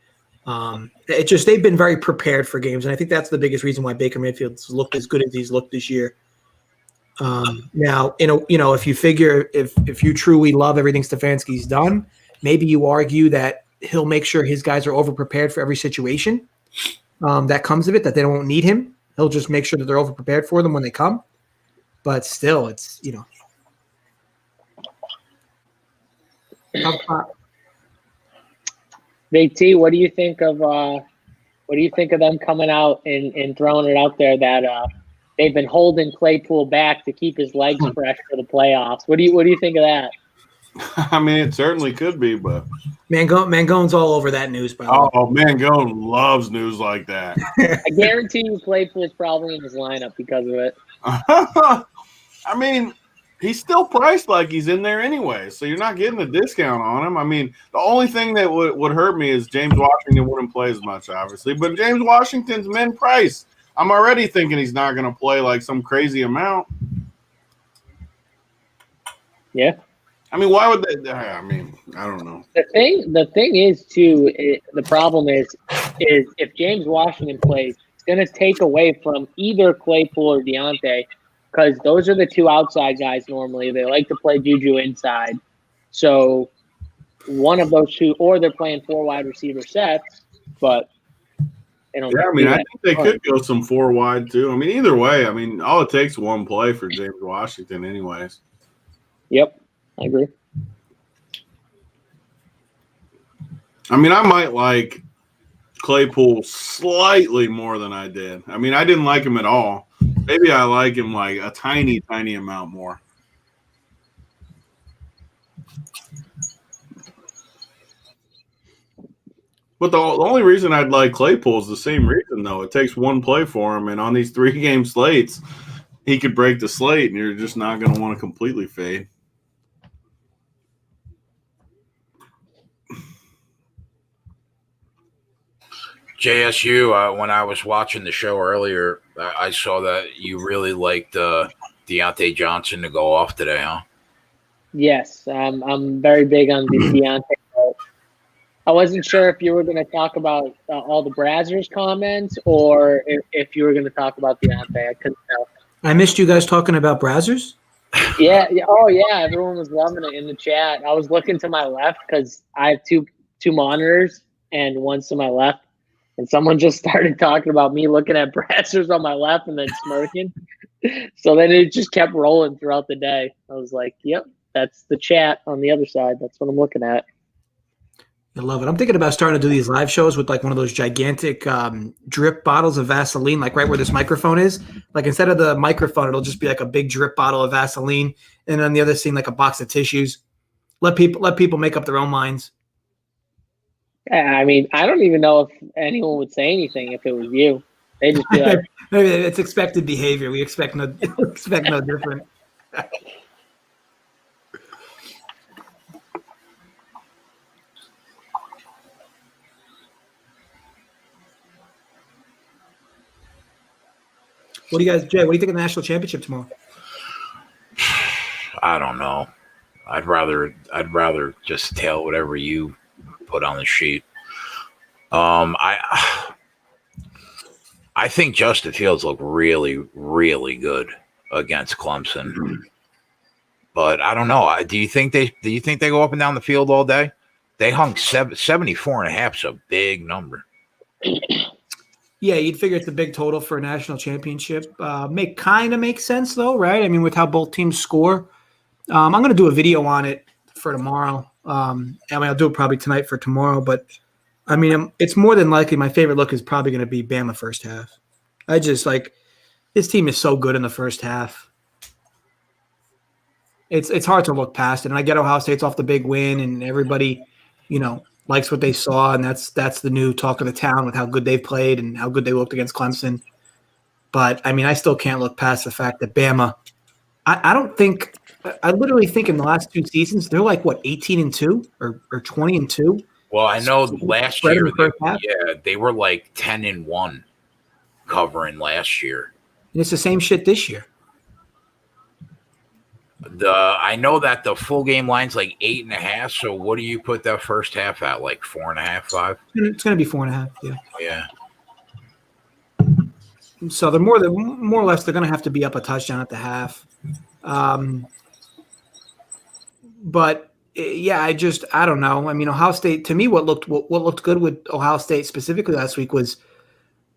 they've been very prepared for games, and I think that's the biggest reason why Baker Mayfield's looked as good as he's looked this year. Now, if you figure if you truly love everything Stefanski's done, maybe you argue that he'll make sure his guys are over prepared for every situation that comes of it, that they won't need him. He'll just make sure that they're over prepared for them when they come. But still, it's Big T, what do you think of them coming out and throwing it out there that they've been holding Claypool back to keep his legs fresh for the playoffs? What do you think of that? I mean, it certainly could be, but Mangone's all over that news. By the way. Mangone loves news like that. I guarantee you, Claypool's probably in his lineup because of it. I mean, he's still priced like he's in there anyway, so you're not getting a discount on him. I mean, the only thing that would hurt me is James Washington wouldn't play as much, obviously, but James Washington's min price. I'm already thinking he's not going to play like some crazy amount. Yeah. I mean, why would they? I mean, I don't know. The thing is, too, the problem is if James Washington plays, it's going to take away from either Claypool or Deontay, because those are the two outside guys normally. They like to play Juju inside. So one of those two, or they're playing 4 wide receiver sets, but they don't. Yeah, I mean, I think they could go some 4 wide, too. I mean, either way, I mean, all it takes one play for James Washington anyways. Yep. I agree. I mean, I might like Claypool slightly more than I did. I mean, I didn't like him at all. Maybe I like him like a tiny, tiny amount more. But the only reason I'd like Claypool is the same reason, though. It takes one play for him, and on these 3-game slates, he could break the slate, and you're just not going to want to completely fade. JSU, when I was watching the show earlier, I saw that you really liked Deontay Johnson to go off today, huh? Yes, I'm very big on the Deontay. I wasn't sure if you were going to talk about all the Brazzers comments or if you were going to talk about Deontay. I couldn't tell. I missed you guys talking about Brazzers. Yeah. Oh, yeah. Everyone was loving it in the chat. I was looking to my left because I have two monitors and one's to my left. And someone just started talking about me looking at Brazzers on my left and then smirking. So then it just kept rolling throughout the day. I was like, yep, that's the chat on the other side. That's what I'm looking at. I love it. I'm thinking about starting to do these live shows with like one of those gigantic drip bottles of Vaseline, like right where this microphone is. Like instead of the microphone, it'll just be like a big drip bottle of Vaseline, and on the other scene, like a box of tissues. Let people make up their own minds. I mean, I don't even know if anyone would say anything if it was you. They'd just be like, maybe it's expected behavior. We expect no different. What do you guys, Jay? What do you think of the national championship tomorrow? I don't know. I'd rather just tell whatever you put on the sheet. I think Justin Fields looked really, really good against Clemson, but I don't know. Do you think they go up and down the field all day? They hung 74.5 is a big number. Yeah, you'd figure it's a big total for a national championship. Makes sense though, right? I mean, with how both teams score. I'm going to do a video on it for tomorrow. I'll do it probably tonight for tomorrow, but I mean, it's more than likely my favorite look is probably going to be Bama first half. I just like this team is so good in the first half. It's hard to look past it. And I get Ohio State's off the big win and everybody, likes what they saw, and that's the new talk of the town with how good they've played and how good they looked against Clemson. But I mean, I still can't look past the fact that Bama. I literally think in the last 2 seasons they're like 18-2 or 20-2. Well, I know last year they were like 10-1 covering last year. And it's the same shit this year. I know that the full game line's like 8.5. So what do you put that first half at? Like 4.5, 5? It's going to be 4.5. Yeah. Yeah. So they're more or less they're going to have to be up a touchdown at the half. But yeah, I don't know. I mean, Ohio State to me, what looked good with Ohio State specifically last week was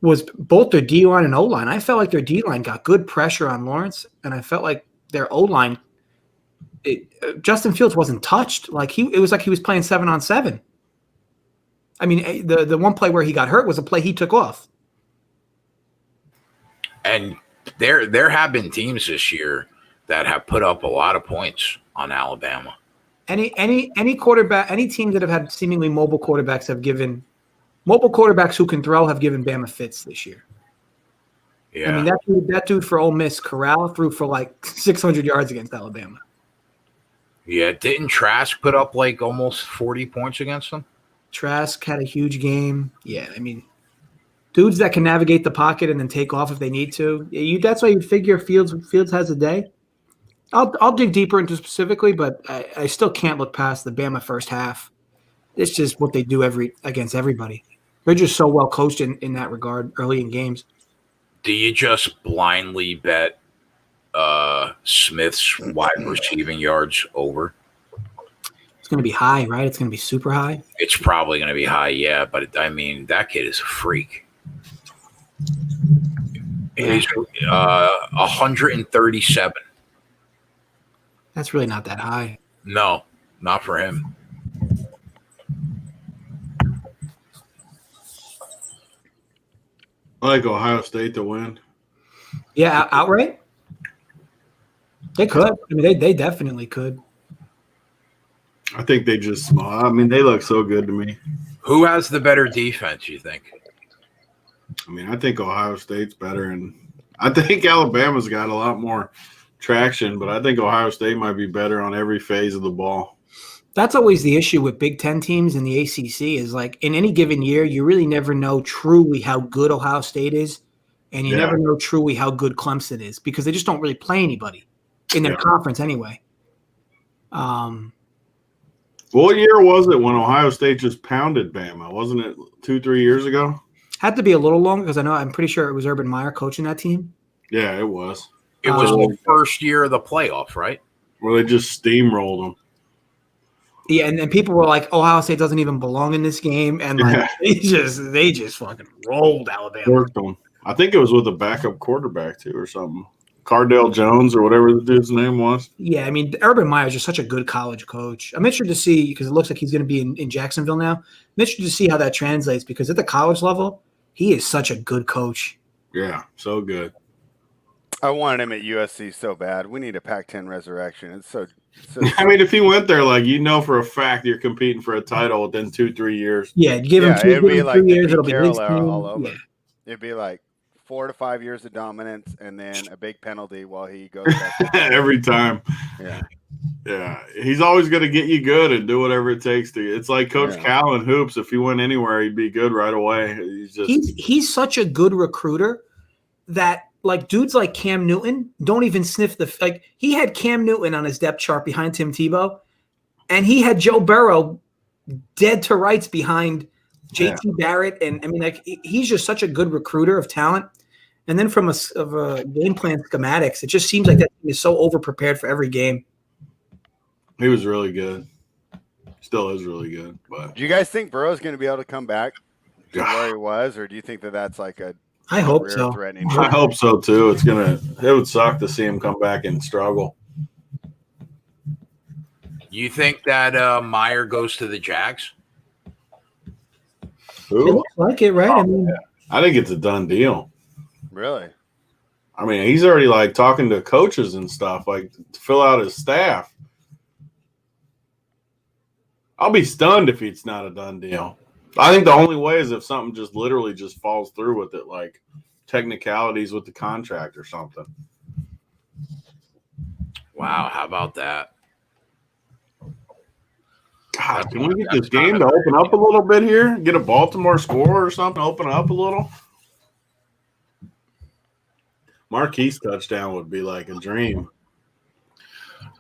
both their D line and O line. I felt like their D line got good pressure on Lawrence, and I felt like their O line. Justin Fields wasn't touched. It was like he was playing 7-on-7. I mean, the one play where he got hurt was a play he took off. And there have been teams this year that have put up a lot of points on Alabama. Any quarterback, any team that have had seemingly mobile quarterbacks who can throw have given Bama fits this year. Yeah. I mean, that dude for Ole Miss, Corral, threw for like 600 yards against Alabama. Yeah, didn't Trask put up like almost 40 points against them? Trask had a huge game. Yeah, I mean, dudes that can navigate the pocket and then take off if they need to. That's why you figure Fields has a day. I'll dig deeper into specifically, but I still can't look past the Bama first half. It's just what they do against everybody. They're just so well coached in that regard early in games. Do you just blindly bet Smith's wide receiving yards over? It's going to be high, right? It's going to be super high. It's probably going to be high, yeah. But I mean, that kid is a freak. He's 137. That's really not that high. No, not for him. I like Ohio State to win. Yeah, outright? They could. I mean, they definitely could. I think they just small. I mean, they look so good to me. Who has the better defense, you think? I mean, I think Ohio State's better, and I think Alabama's got a lot more traction, but I think Ohio State might be better on every phase of the ball. That's always the issue with Big Ten teams in the ACC is like in any given year, you really never know truly how good Ohio State is, and you never know truly how good Clemson is because they just don't really play anybody in their conference anyway. What year was it when Ohio State just pounded Bama? Wasn't it 2-3 years ago? Had to be a little longer because I'm pretty sure it was Urban Meyer coaching that team. Yeah, it was. It was the first year of the playoff, right? Where they just steamrolled them. Yeah, and then people were like, Ohio State doesn't even belong in this game, and like they just fucking rolled Alabama. Worked them. I think it was with a backup quarterback too, or something. Cardale Jones or whatever the dude's name was. Yeah, I mean, Urban Meyer's just such a good college coach. I'm interested to see, because it looks like he's going to be in Jacksonville now. I'm interested to see how that translates, because at the college level, he is such a good coach. Yeah, so good. I wanted him at USC so bad. We need a Pac-10 resurrection. It's so I mean, if he went there, like, you know for a fact you're competing for a title within 2-3 years. Yeah, give him 3 years, it'll be his team. All over. Yeah. It'd be like 4 to 5 years of dominance and then a big penalty while he goes back. Every time. Yeah. Yeah. He's always going to get you good and do whatever it takes to. It's like Coach Cal in hoops. If he went anywhere, he'd be good right away. He's such a good recruiter that, like, dudes like Cam Newton don't even sniff he had Cam Newton on his depth chart behind Tim Tebow, and he had Joe Burrow dead to rights behind JT Barrett. And I mean, like, he's just such a good recruiter of talent. And then from a game plan schematics, it just seems like that team is so over prepared for every game. He was really good. Still is really good. But do you guys think Burrow's going to be able to come back to where he was, or do you think that that's like a I hope so. I hope so too. It would suck to see him come back and struggle. You think that Meyer goes to the Jags? Who? It looks like it, right? I think it's a done deal. Really? I mean, he's already like talking to coaches and stuff, like to fill out his staff. I'll be stunned if it's not a done deal. I think the only way is if something just literally just falls through with it, like technicalities with the contract or something. Wow, how about that? God, can we get this game to open up a little bit here? Get a Baltimore score or something, open up a little? Marquise touchdown would be like a dream.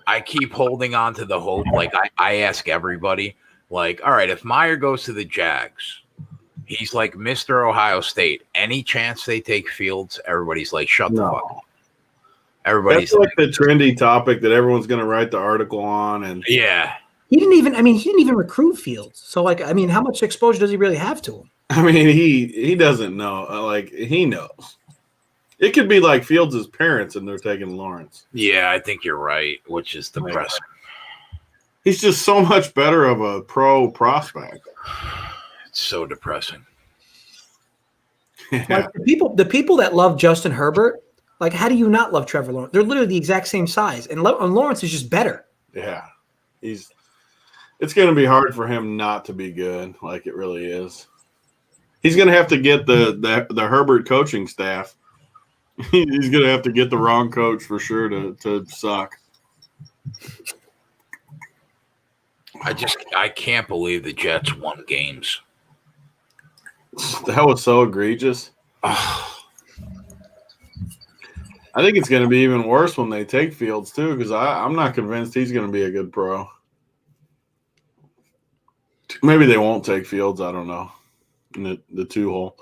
I keep holding on to the hope. Like, I ask everybody, like, all right, if Meyer goes to the Jags, he's like Mr. Ohio State. Any chance they take Fields, everybody's like, shut the fuck up. Everybody's That's like the trendy topic that everyone's going to write the article on. And yeah. He didn't even recruit Fields. So, like, I mean, how much exposure does he really have to him? I mean, he doesn't know. Like, he knows. It could be like Fields' parents and they're taking Lawrence. Yeah, I think you're right, which is depressing. He's just so much better of a pro prospect. It's so depressing. Yeah. Like the people that love Justin Herbert, like, how do you not love Trevor Lawrence? They're literally the exact same size, and Lawrence is just better. Yeah, it's going to be hard for him not to be good, like it really is. He's going to have to get the Herbert coaching staff. He's going to have to get the wrong coach for sure to suck. I can't believe the Jets won games. That was so egregious. I think it's going to be even worse when they take Fields too, because I'm not convinced he's going to be a good pro. Maybe they won't take Fields. I don't know. In the 2-hole.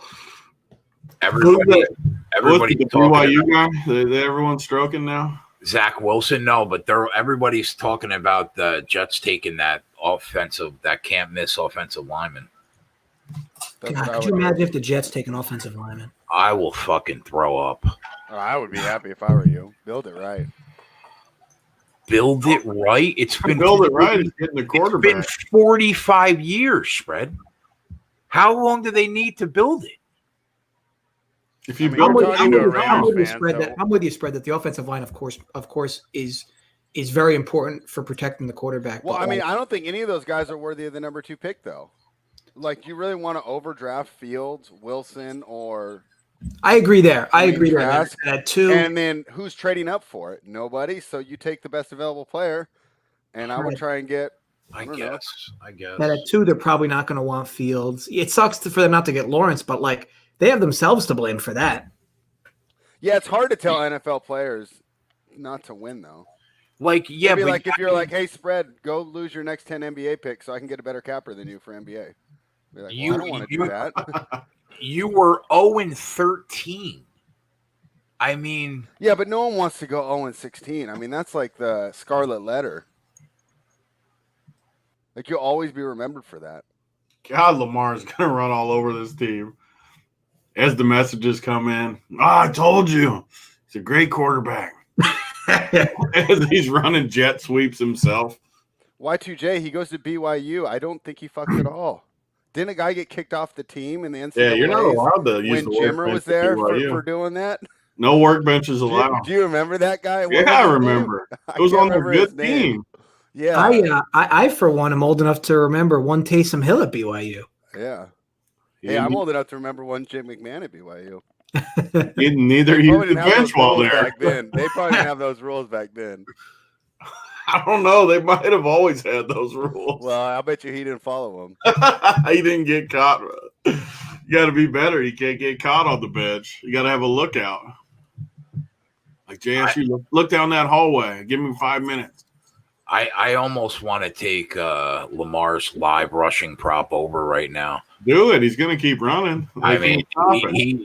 Everybody the BYU guy that everyone's stroking now. Zach Wilson, no, but everybody's talking about the Jets taking that can't miss offensive lineman. God, could you imagine if the Jets take an offensive lineman? I will fucking throw up. Oh, I would be happy if I were you. Build it right. Build it right? It's been getting the quarterback. It's been 45 years, Spread. How long do they need to build it? If you I'm with you, Spread, that the offensive line, of course, is very important for protecting the quarterback. Well, I mean, I don't think any of those guys are worthy of the number 2 pick, though. Like, you really want to overdraft Fields, Wilson, or I agree there. At 2. And then who's trading up for it? Nobody. So you take the best available player, and I would try and get. I guess. That at 2, they're probably not going to want Fields. It sucks for them not to get Lawrence, but like they have themselves to blame for that. Yeah, it's hard to tell NFL players not to win, though. Like, yeah, but like if you're like, hey, Spread, go lose your next 10 NBA picks so I can get a better capper than you for NBA. Like, I don't want to do that. You were 0-13. I mean, yeah, but no one wants to go 0-16. I mean, that's like the scarlet letter. Like you'll always be remembered for that. God, Lamar's gonna run all over this team as the messages come in. I told you, he's a great quarterback. As he's running jet sweeps himself. Y2J, he goes to BYU. I don't think he fucks at all. Didn't a guy get kicked off the team in the NCAA? Yeah, you're not allowed to use when the Jimmer was there for doing that. No workbenches allowed. Do you remember that guy? What I remember. It was on their good team. Yeah. I for one am old enough to remember one Taysom Hill at BYU. Yeah. Hey, I'm old enough to remember one Jim McMahon at BYU. Neither used the bench while there. Back then. They probably didn't have those rules back then. I don't know. They might have always had those rules. Well, I bet you he didn't follow them. He didn't get caught. You got to be better. You can't get caught on the bench. You got to have a lookout. Like JSU, look down that hallway. Give me 5 minutes. I almost want to take Lamar's live rushing prop over right now. Do it. He's going to keep running. I mean,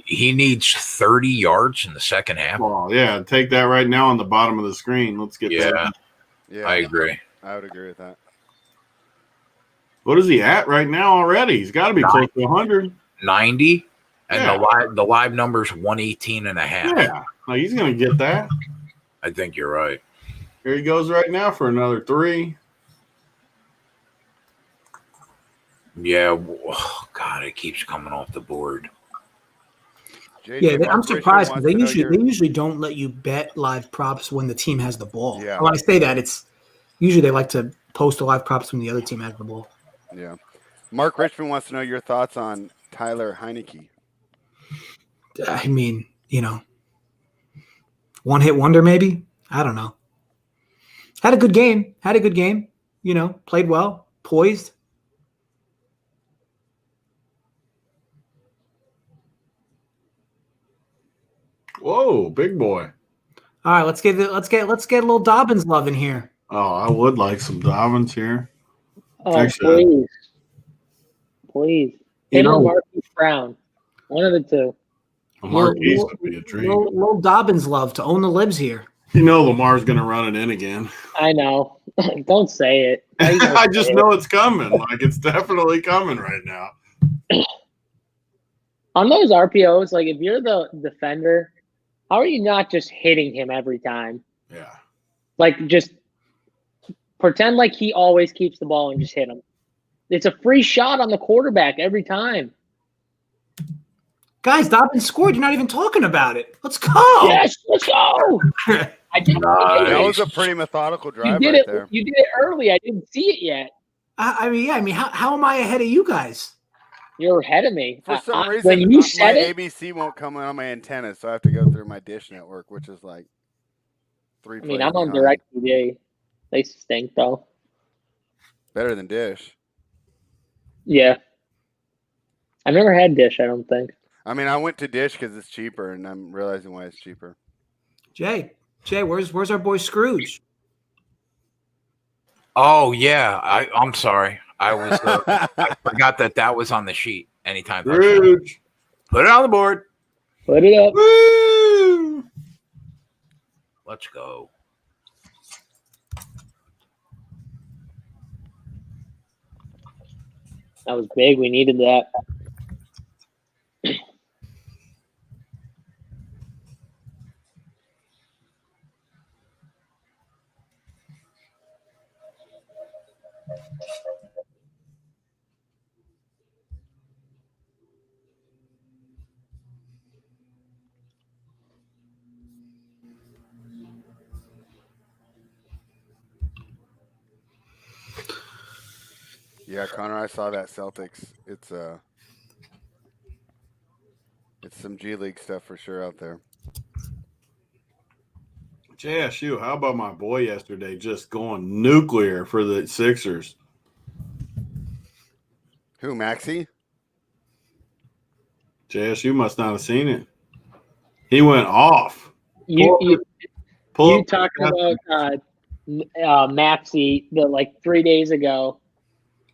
he needs 30 yards in the second half. Oh, yeah. Take that right now on the bottom of the screen. Let's get that. Yeah, I agree. I would agree with that. What is he at right now already? He's got to be close to 100. 90. And the live number's 118 and a half. Yeah. No, he's going to get that. I think you're right. Here he goes right now for another 3. Yeah. Oh, God, it keeps coming off the board. Yeah, I'm surprised because they usually don't let you bet live props when the team has the ball. Yeah. When I say that, it's usually they like to post the live props when the other team has the ball. Yeah. Mark Richmond wants to know your thoughts on Tyler Heineke. I mean, one hit wonder maybe. I don't know. Had a good game. Played well, poised. Whoa, big boy. All right, let's get a little Dobbins love in here. Oh, I would like some Dobbins here. Oh, actually, please. Him or Marquise Brown. One of the two. Marquise would be a dream. Little Dobbins love to own the libs here. Lamar's going to run it in again. I know. Don't say it. I just know it's coming. Like, it's definitely coming right now. On those RPOs, like, if you're the defender, how are you not just hitting him every time? Yeah. Like, just pretend like he always keeps the ball and just hit him. It's a free shot on the quarterback every time. Guys, Dobbins scored. You're not even talking about it. Let's go. Yes, let's go. I didn't. That was a pretty methodical drive there. You did it early. I didn't see it yet. I mean, how am I ahead of you guys? You're ahead of me. For some reason, when you said my it, ABC won't come on my antenna, so I have to go through my Dish network, which is like 3 plays I'm on behind. DirecTV. They stink, though. Better than Dish. Yeah. I've never had Dish, I don't think. I mean, I went to Dish because it's cheaper, and I'm realizing why it's cheaper. Jay, where's our boy Scrooge? Oh yeah, I'm sorry. I was I forgot that was on the sheet. Anytime. Scrooge. Put it on the board. Put it up. Woo! Let's go. That was big. We needed that. Yeah, Connor, I saw that Celtics. It's some G League stuff for sure out there. JSU, how about my boy yesterday just going nuclear for the Sixers? Who, Maxey? JSU must not have seen it. He went off. You talking about Maxey like 3 days ago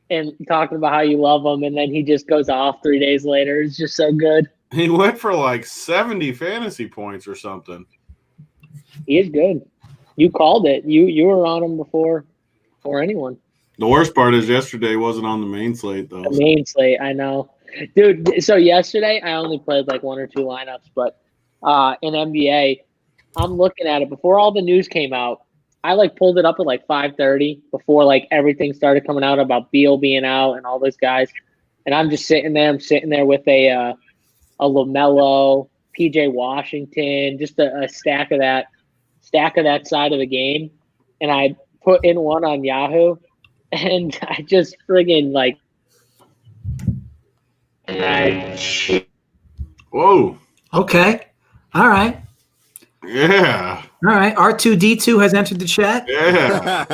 and talking about how you love him, and then he just goes off 3 days later. It's just so good. He went for like 70 fantasy points or something. He is good. You called it. You were on him before anyone. The worst part is yesterday wasn't on the main slate, though. The main slate, I know. Dude, so yesterday I only played like 1 or 2 lineups, but in NBA, I'm looking at it. Before all the news came out, I like pulled it up at like 5:30 before like everything started coming out about Beal being out and all those guys. And I'm just sitting there. I'm sitting there with a LaMelo, PJ Washington, just a stack of that side of the game. And I put in one on Yahoo, and I just friggin' like. Whoa. Okay. All right. Yeah. All right. R2D2 has entered the chat. Yeah.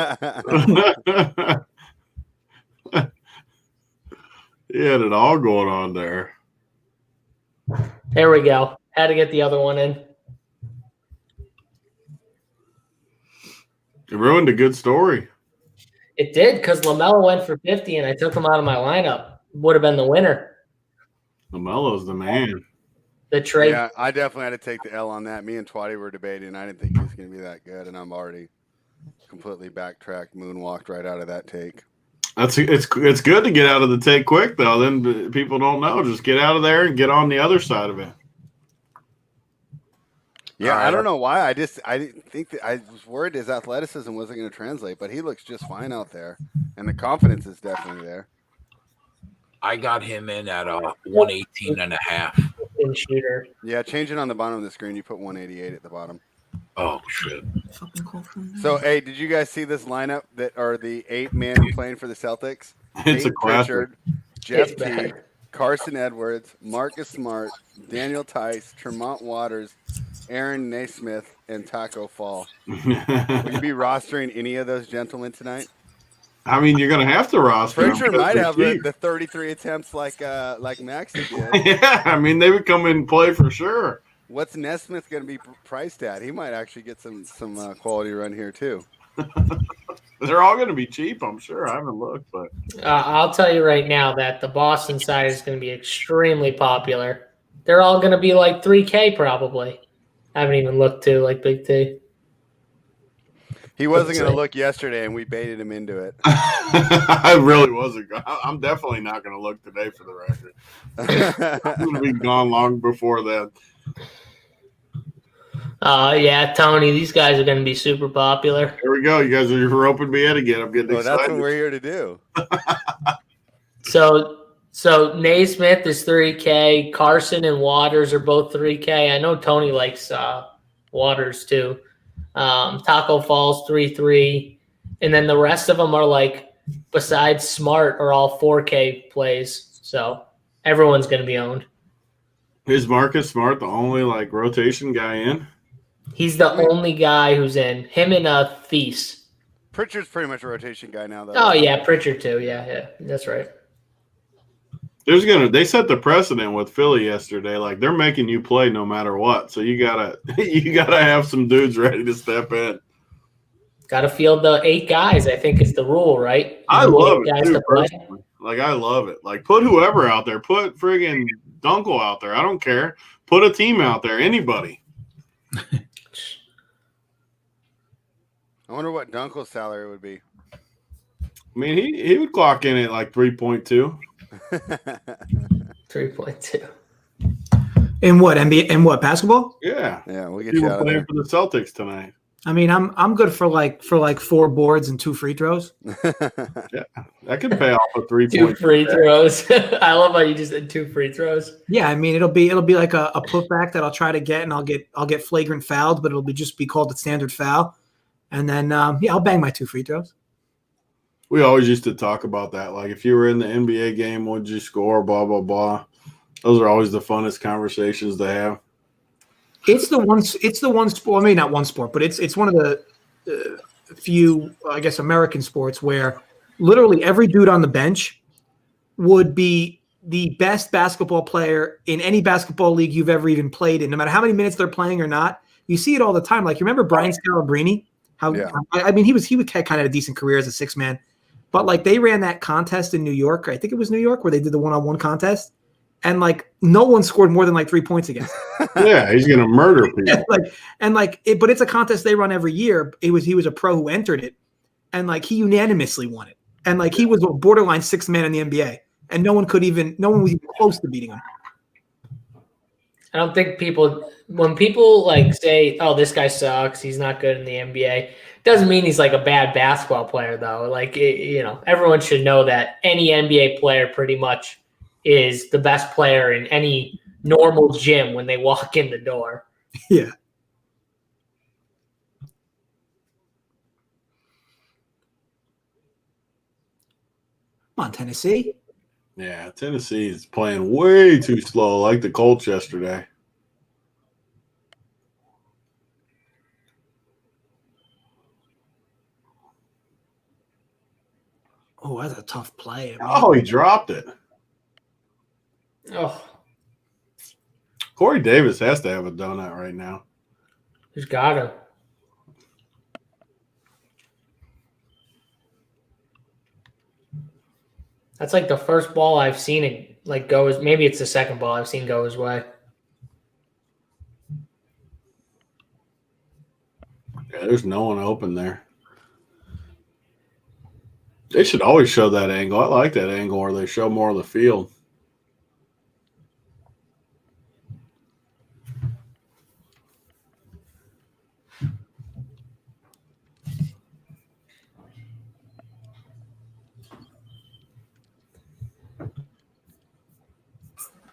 He had it all going on there. There we go. Had to get the other one in. It ruined a good story. It did because LaMelo went for 50 and I took him out of my lineup. Would have been the winner. LaMelo's the man. The trade. Yeah, I definitely had to take the L on that. Me and Twatty were debating. I didn't think he was going to be that good, and I'm already completely backtracked, moonwalked right out of that take. It's good to get out of the take quick, though. Then people don't know. Just get out of there and get on the other side of it. Yeah, I don't know why. I didn't think that. I was worried his athleticism wasn't going to translate, but he looks just fine out there, and the confidence is definitely there. I got him in at 118.5. Shooter. Yeah, change it on the bottom of the screen. You put 188 at the bottom. Oh shit! So, hey, did you guys see this lineup that are the 8 men playing for the Celtics? It's Nate a classic. Pritchard, Jeff Teague, Carson Edwards, Marcus Smart, Daniel Tice, Tremont Waters, Aaron Naismith, and Taco Fall. Would you be rostering any of those gentlemen tonight? I mean, you're going to have to roster them. Pritchard might have the 33 attempts like Max did. Yeah, I mean, they would come in and play for sure. What's Nesmith going to be priced at? He might actually get some quality run here too. They're all going to be cheap, I'm sure. I haven't looked, but I'll tell you right now that the Boston side is going to be extremely popular. They're all going to be like 3K probably. I haven't even looked to like Big T. He wasn't going to look yesterday, and we baited him into it. I really wasn't. I'm definitely not going to look today for the record. I'm going to be gone long before then. Yeah, Tony, these guys are going to be super popular. Here we go. You guys are roping me in again. I'm getting excited. That's what we're here to do. So Naismith is 3K. Carson and Waters are both 3K. I know Tony likes Waters too. Taco Falls 3-3, and then the rest of them are like, besides Smart, are all 4K plays. So everyone's going to be owned. Is Marcus Smart the only like rotation guy in? He's the only guy who's in. Him and Thies. Pritchard's pretty much a rotation guy now, though. Oh yeah, Pritchard too. Yeah, that's right. They set the precedent with Philly yesterday. Like they're making you play no matter what. So you gotta have some dudes ready to step in. Got to field the 8 guys. I think is the rule, right? I love it too, personally. Like I love it. Like put whoever out there. Put friggin' Dunkel out there. I don't care. Put a team out there. Anybody. I wonder what Dunkel's salary would be. I mean, he would clock in at like 3.2. 3.2. In what NBA? In what basketball? Yeah, we'll get you you out of there. for the Celtics tonight. I mean, I'm good for like 4 boards and 2 free throws. Yeah, that could pay off a 3 2 free throws. I love how you just did 2 free throws. Yeah, I mean, it'll be like a putback that I'll try to get, and I'll get flagrant fouled, but it'll just be called a standard foul, and then I'll bang my 2 free throws. We always used to talk about that. Like, if you were in the NBA game, what'd you score? Blah, blah, blah. Those are always the funnest conversations to have. It's the one sport. I mean, not one sport, but it's one of the few, I guess, American sports where literally every dude on the bench would be the best basketball player in any basketball league you've ever even played in, no matter how many minutes they're playing or not. You see it all the time. Like, you remember Brian Scalabrine? I mean, he had kind of a decent career as a 6-man. But, like, they ran that contest in New York. I think it was New York where they did the one-on-one contest. and like no one scored more than like 3 points against him. Yeah, he's gonna murder people. But it's a contest they run every year. He was a pro who entered it, and like he unanimously won it, and like he was a borderline sixth man in the NBA, and no one was even close to beating him. I don't think when people like say, "Oh, this guy sucks. He's not good in the NBA." Doesn't mean he's like a bad basketball player, though. Like everyone should know that any NBA player pretty much is the best player in any normal gym when they walk in the door. Yeah. Come on, Tennessee. Yeah, Tennessee is playing way too slow, like the Colts yesterday. Oh, that's a tough play. Oh, he dropped it. Oh, Corey Davis has to have a donut right now. he's got him. That's like the first ball I've seen it like go as maybe it's the second ball I've seen go his way. Yeah, there's no one open there. They should always show that angle. I like that angle where they show more of the field.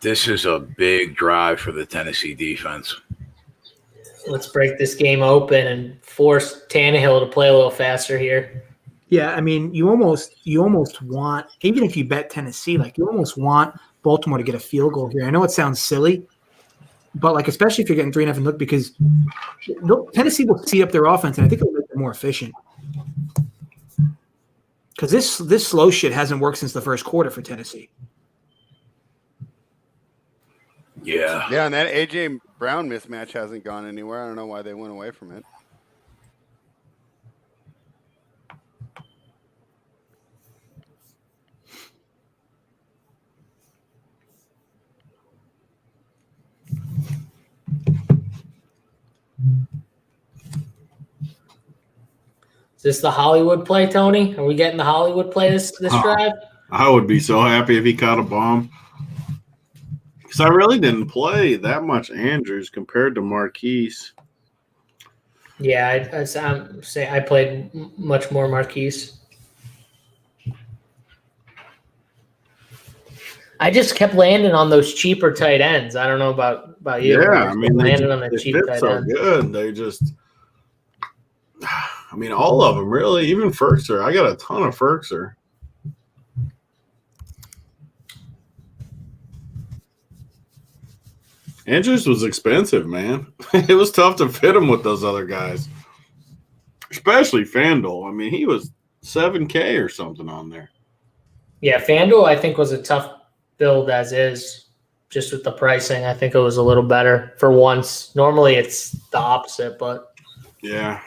This is a big drive for the Tennessee defense. Let's break this game open and force Tannehill to play a little faster here. Yeah, I mean, you almost want, even if you bet Tennessee, like you almost want Baltimore to get a field goal here. I know it sounds silly, but like especially if you're getting 3.5 look, because Tennessee will speed up their offense, and I think it'll make them more efficient. Because this slow shit hasn't worked since the first quarter for Tennessee. Yeah. Yeah, and that A.J. Brown mismatch hasn't gone anywhere. I don't know why they went away from it. Is this the Hollywood play, Tony? Are we getting the Hollywood play this drive? I would be so happy if he caught a bomb. Because I really didn't play that much Andrews compared to Marquise. Yeah, I'm saying I played much more Marquise. I just kept landing on those cheaper tight ends. I don't know about you. Yeah, I mean, landed on the cheap tight so ends. good. They just, I mean, all of them really. Even Ferkser. I got a ton of Ferkser. Andrews was expensive, man. It was tough to fit him with those other guys, especially FanDuel. I mean, he was $7K or something on there. Yeah, FanDuel I think was a tough build as is, just with the pricing. I think it was a little better for once. Normally it's the opposite, but yeah.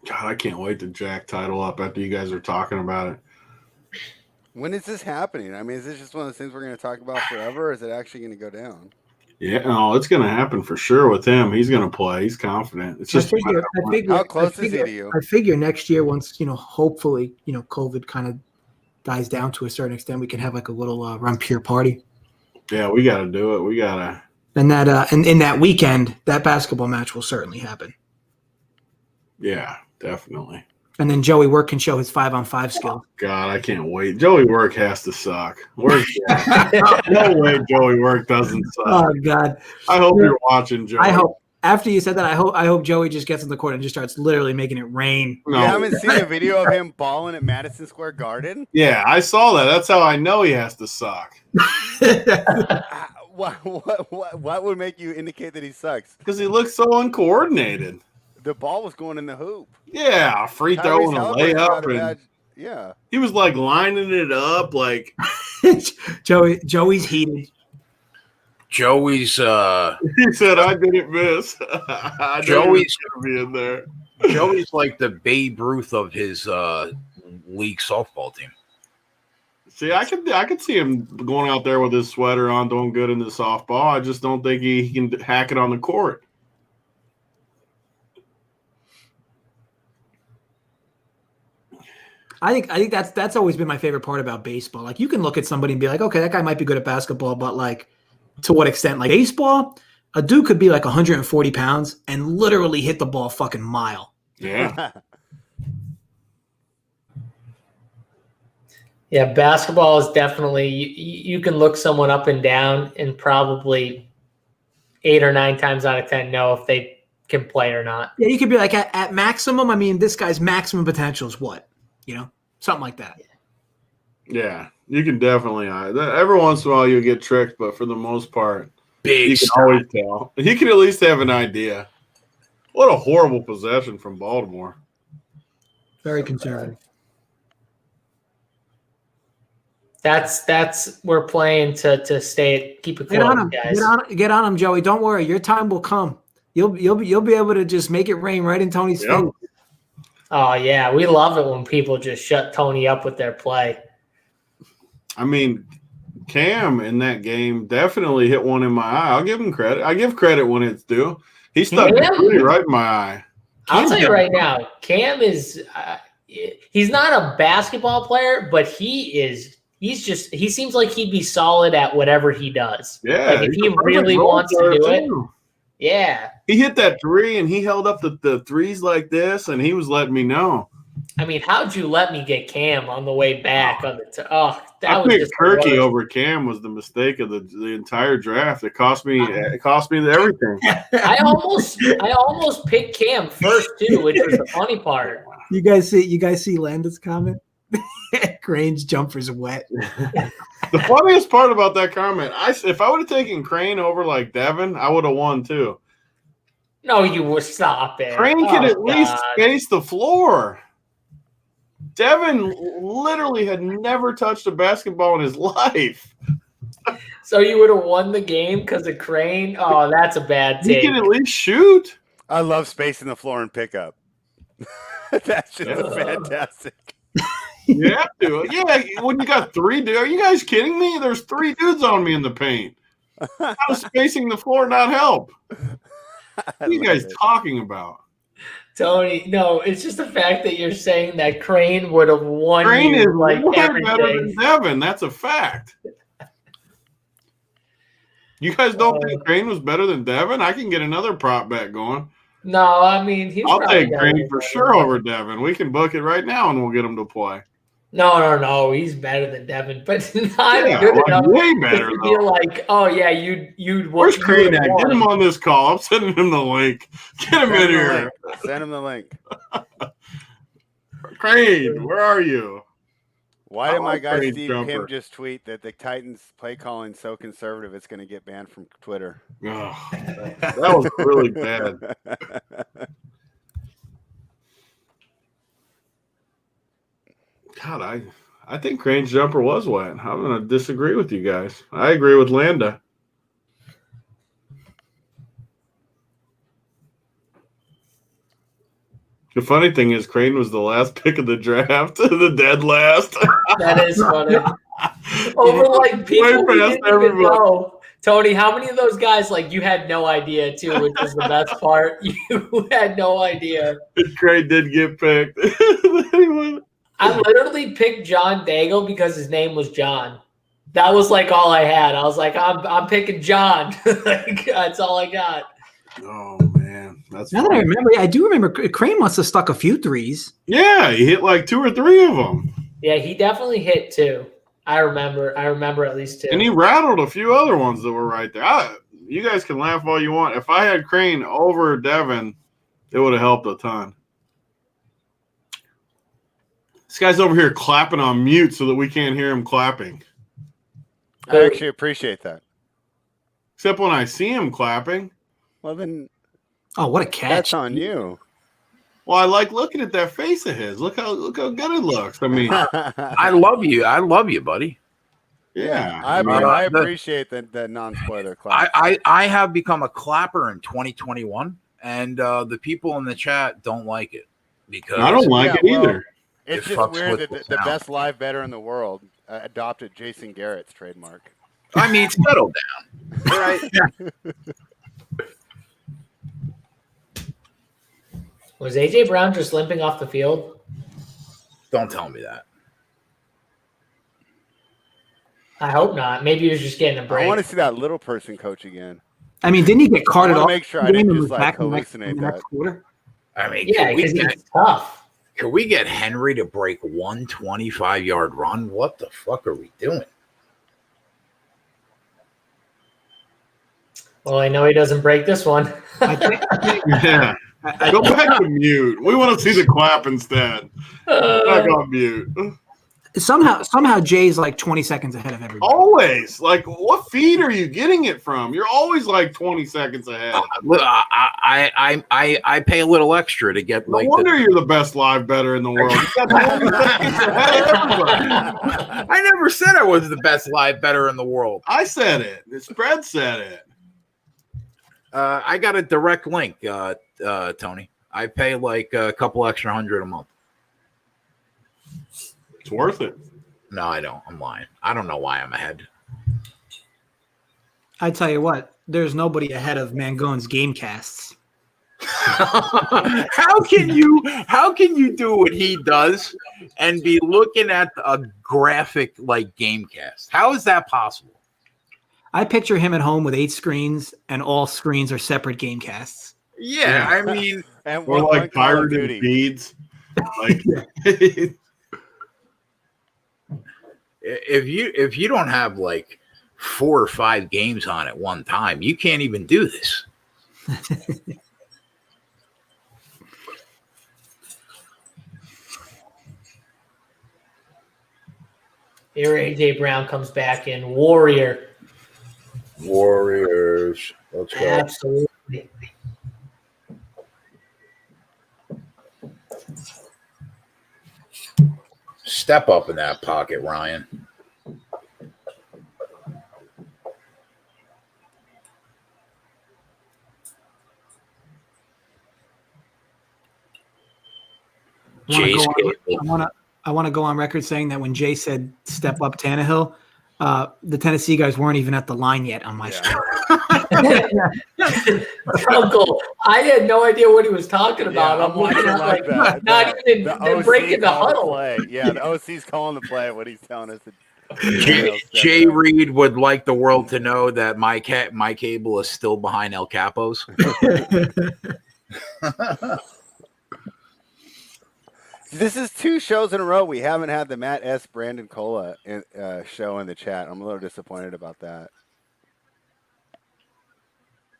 God, I can't wait to jack title up after you guys are talking about it. When is this happening? I mean, is this just one of those things we're going to talk about forever, or is it actually going to go down? Yeah, no, it's going to happen for sure with him. He's going to play. He's confident. It's just how close is he to you? I figure next year, once hopefully COVID kind of dies down to a certain extent, we can have like a little run pure party. Yeah, we got to do it. We got to. And that and in that weekend, that basketball match will certainly happen. Yeah, definitely. And then Joey Work can show his 5-on-5 skill. God, I can't wait. Joey Work has to suck. Where's no way Joey Work doesn't suck. Oh God! I hope you're watching, Joey. I hope after you said that, I hope Joey just gets in the court and just starts literally making it rain. No. You haven't seen a video of him balling at Madison Square Garden? Yeah, I saw that. That's how I know he has to suck. What would make you indicate that he sucks? Because he looks so uncoordinated. The ball was going in the hoop. Yeah, free throw and a layup. And yeah. He was like lining it up like Joey's heated. Joey's. He said, "I didn't miss." Joey's gonna be in there. Joey's like the Babe Ruth of his league softball team. See, I could see him going out there with his sweater on, doing good in the softball. I just don't think he can hack it on the court. I think that's always been my favorite part about baseball. Like, you can look at somebody and be like, okay, that guy might be good at basketball, but like, to what extent? Like baseball, a dude could be like 140 pounds and literally hit the ball a fucking mile. Yeah. Yeah, basketball is definitely you can look someone up and down and probably 8 or 9 times out of 10 know if they can play or not. Yeah, you could be like at maximum. I mean, this guy's maximum potential is what? You know, something like that. Yeah, you can definitely. Every once in a while you'll get tricked, but for the most part, Big you can always tell. He can at least have an idea. What a horrible possession from Baltimore. Very conservative. That's we're playing to stay keep it close, Get on him, guys. get on him, Joey. Don't worry, your time will come. You'll be able to just make it rain right in Tony's face. Oh yeah, we love it when people just shut Tony up with their play. I mean, Cam in that game definitely hit one in my eye. I'll give him credit. I give credit when it's due. He stuck really right in my eye. I'll tell you right now, Cam is he's not a basketball player, but he seems like he'd be solid at whatever he does. Yeah. Like if he really wants to do it. Yeah. He hit that three and he held up the threes like this and he was letting me know. I mean, how'd you let me get Cam on the way back on the I was picked just Kirky over Cam was the mistake of the entire draft. It cost me everything. I almost picked Cam first too, which was the funny part. You guys see Landon's comment? Crane's jumper's wet. The funniest part about that comment, if I would have taken Crane over like Devin, I would have won too. No, you would stop it. Crane could at least space the floor. Devin literally had never touched a basketball in his life. So you would have won the game because of Crane? Oh, that's a bad take. He can at least shoot. I love spacing the floor and pickup. That's just fantastic. You have to. Yeah, when you got 3 dudes. Are you guys kidding me? There's 3 dudes on me in the paint. How does spacing the floor not help? What are you guys talking about? Tony, no, it's just the fact that you're saying that Crane would have won. Crane is like way better than Devin. That's a fact. You guys don't think Crane was better than Devin? I can get another prop bet going. No, I mean I'll take Crane for sure over Devin. We can book it right now and we'll get him to play. No, he's better than Devin, but not good enough. Way better to be like, oh yeah, you'd. Where's Crane at? Get him on this call. I'm sending him the link. Get him in here. Send him the link. Crane, where are you? Why did my guy Steve Kim just tweet that the Titans play calling so conservative it's going to get banned from Twitter? Oh, that was really bad. God, I think Crane's jumper was wet. I'm going to disagree with you guys. I agree with Landa. The funny thing is, Crane was the last pick of the draft, the dead last. That is funny. Over like people we didn't even know. Tony, how many of those guys like you had no idea too, which is the best part? You had no idea. Crane did get picked. I literally picked John Daigle because his name was John. That was like all I had. I was like, I'm picking John. Like, that's all I got. Oh man, that's now funny. That I remember. I do remember Crane must have stuck a few threes. Yeah, he hit like 2 or 3 of them. Yeah, he definitely hit 2. I remember at least 2. And he rattled a few other ones that were right there. You guys can laugh all you want. If I had Crane over Devin, it would have helped a ton. This guy's over here clapping on mute so that we can't hear him clapping. I actually appreciate that. Except when I see him clapping. Well, then. Oh, what a catch. That's on you. Well, I like looking at that face of his. Look how good it looks. I mean. I love you. I love you, buddy. Yeah, I appreciate the non-spoiler clap. I have become a clapper in 2021, and the people in the chat don't like it because I don't like it either. It's just weird that the best live better in the world adopted Jason Garrett's trademark. I mean, settle down, right? Was AJ Brown just limping off the field? Don't tell me that. I hope not. Maybe he was just getting a break. I want to see that little person coach again. I mean, didn't he get carted off? Make sure I didn't just like hallucinate that. Next quarter? I mean, yeah, because it's tough. Can we get Henry to break one 25-yard run? What the fuck are we doing? Well, I know he doesn't break this one. Yeah. Go back to mute. We want to see the clap instead. Back on mute. Somehow Jay's like 20 seconds ahead of everybody. Always. Like, what feed are you getting it from? You're always like 20 seconds ahead. I pay a little extra to get no wonder you're the best live better in the world. You got 20 seconds ahead of everybody. I never said I was the best live better in the world. I said it. The spread said it. I got a direct link, Tony. I pay like a couple extra $100 a month. It's worth it. No, I don't. I'm lying. I don't know why I'm ahead. I tell you what, there's nobody ahead of Mangone's game casts. How can you do what he does and be looking at a graphic like game cast? How is that possible? I picture him at home with 8 screens, and all screens are separate game casts. Yeah. I mean, and or like pirated feeds. Like, if you don't have like 4 or 5 games on at one time, you can't even do this. Here AJ Brown comes back in. Warriors. Let's go. Absolutely. Step up in that pocket, Ryan. I want to go on record saying that when Jay said step up Tannehill, the Tennessee guys weren't even at the line yet on my screen. Uncle, I had no idea what he was talking about. Yeah, I'm looking at like not even breaking the huddle. Play. Yeah, the OC's calling the play. What he's telling us. Jay Reed would like the world to know that my cable is still behind El Capo's. This is 2 shows in a row we haven't had the Matt S. Brandon Cola show in the chat. I'm a little disappointed about that.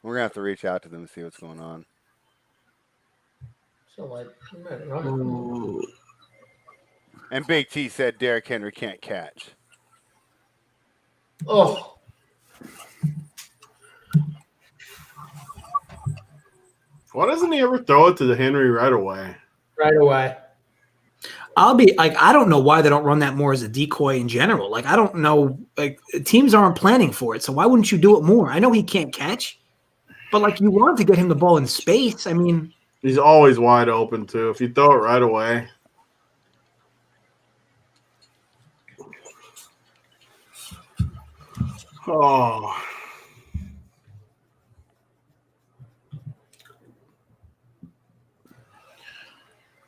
We're gonna have to reach out to them and see what's going on. So what? And Big T said Derrick Henry can't catch. Oh. Why doesn't he ever throw it to the Henry right away? Right away. I'll be like, I don't know why they don't run that more as a decoy in general. Like, I don't know, like teams aren't planning for it. So why wouldn't you do it more? I know he can't catch, but like you want to get him the ball in space. I mean, he's always wide open too. If you throw it right away. Oh.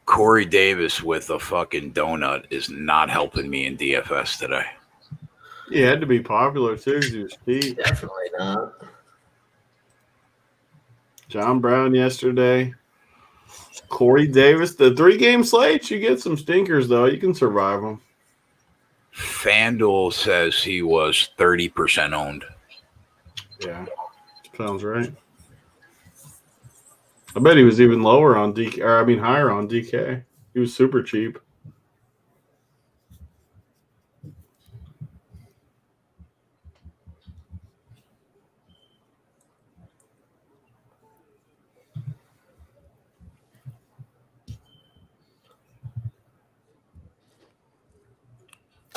Corey Davis with a fucking donut is not helping me in DFS today. He had to be popular too because he was cheap. Definitely not. John Brown yesterday. Corey Davis. The 3-game slate, you get some stinkers though. You can survive them. FanDuel says he was 30% owned. Yeah, sounds right. I bet he was even lower on DK, or I mean higher on DK. He was super cheap.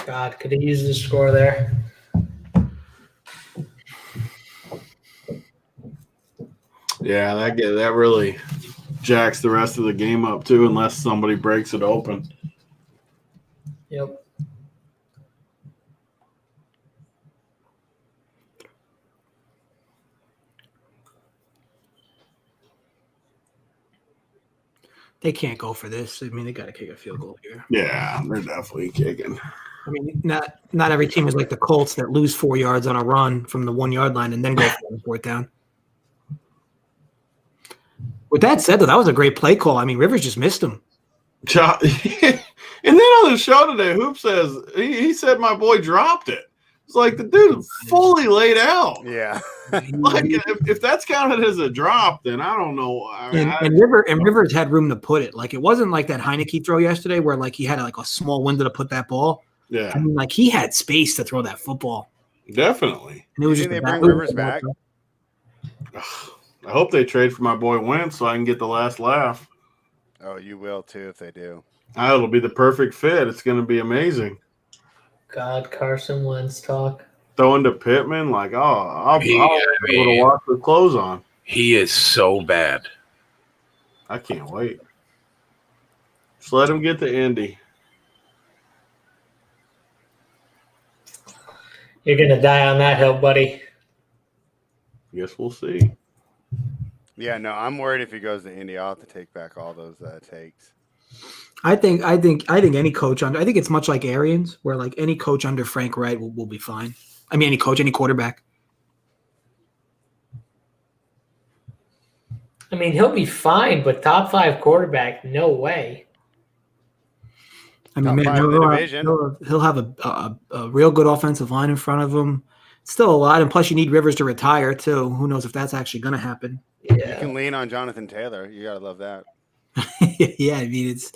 God, could he use the score there? Yeah, that really jacks the rest of the game up too, unless somebody breaks it open. Yep. They can't go for this. I mean, they got to kick a field goal here. Yeah, they're definitely kicking. I mean, not every team is like the Colts that lose 4 yards on a run from the 1 yard line and then go for a fourth down. With that said, though, that was a great play call. I mean, Rivers just missed him. And then on the show today, Hoop says he said my boy dropped it. It's like the dude fully laid out. Yeah. Like if that's counted as a drop, then I don't know. And Rivers had room to put it. Like it wasn't like that Heineke throw yesterday where like he had like a small window to put that ball. Yeah. I mean, like he had space to throw that football. Definitely. And it was You just think they bring Rivers back? I hope they trade for my boy Wentz so I can get the last laugh. Oh, you will too if they do. It'll be the perfect fit. It's going to be amazing. God, Carson Wentz talk. Throwing to Pittman, like, I'll be able to watch with clothes on. He is so bad. I can't wait. Just let him get to Indy. You're going to die on that hill, buddy. Guess we'll see. Yeah, no, I'm worried if he goes to Indy, I'll have to take back all those takes. I think any coach under, I think it's much like Arians, where like any coach under Frank Wright will be fine. I mean, any coach, any quarterback. I mean, he'll be fine, but top 5 quarterback, no way. I mean, man, he'll have a real good offensive line in front of him. Still a lot, and plus you need Rivers to retire too. Who knows if that's actually going to happen? Yeah. You can lean on Jonathan Taylor. You gotta love that. Yeah, I mean it's,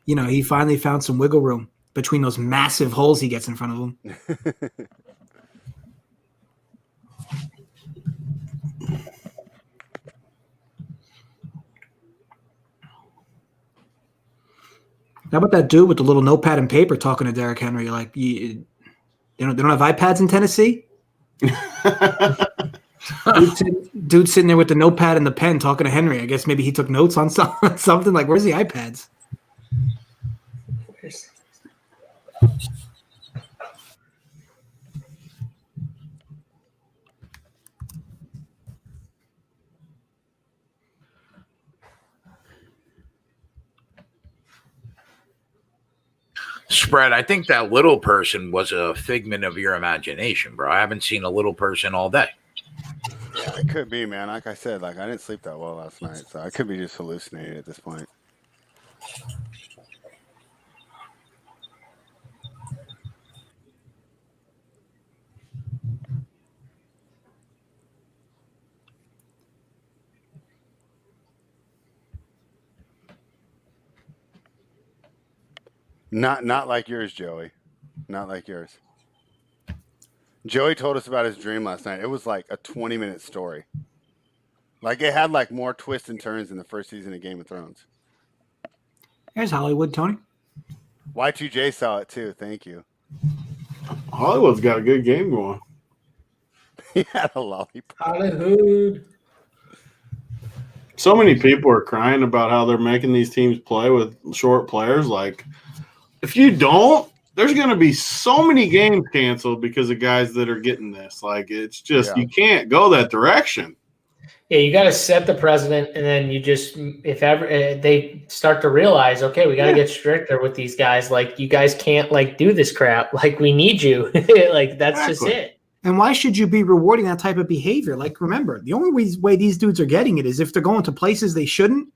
he finally found some wiggle room between those massive holes he gets in front of him. How about that dude with the little notepad and paper talking to Derrick Henry? Like, they don't have iPads in Tennessee? Dude sitting there with the notepad and the pen talking to Henry. I guess maybe he took notes on something. Like, where's the iPads? Spread, I think that little person was a figment of your imagination, bro. I haven't seen a little person all day. Yeah, it could be, man. Like I said, I didn't sleep that well last night, so I could be just hallucinating at this point. Not like yours, Joey. Not like yours. Joey told us about his dream last night. It was like a 20-minute story. Like it had like more twists and turns than the first season of Game of Thrones. There's Hollywood, Tony. Y2J saw it too. Thank you. Hollywood's got a good game going. He had a lollipop. Hollywood. So many people are crying about how they're making these teams play with short players. Like, if you don't, there's going to be so many games canceled because of guys that are getting this. Like, it's just, you can't go that direction. Yeah, you got to set the precedent, and then you just, if ever they start to realize, okay, we got to get stricter with these guys. Like, you guys can't do this crap. Like, we need you. Like, that's just it. And why should you be rewarding that type of behavior? Like, remember, the only way these dudes are getting it is if they're going to places they shouldn't,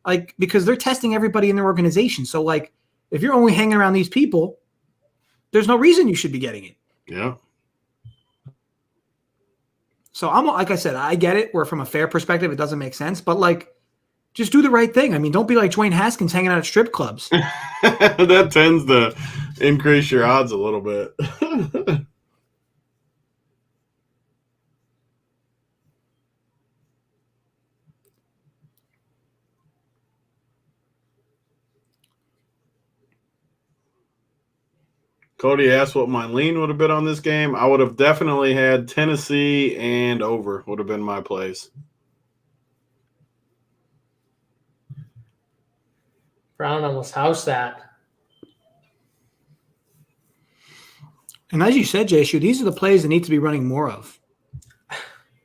like, because they're testing everybody in their organization. So, like, if you're only hanging around these people, there's no reason you should be getting it. Yeah. So I'm like I said, I get it. Where from a fair perspective, it doesn't make sense, but like, just do the right thing. I mean, don't be like Dwayne Haskins hanging out at strip clubs. That tends to increase your odds a little bit. Cody asked what my lean would have been on this game. I would have definitely had Tennessee and over would have been my plays. Brown almost housed that. And as you said, JSU, these are the plays that need to be running more of.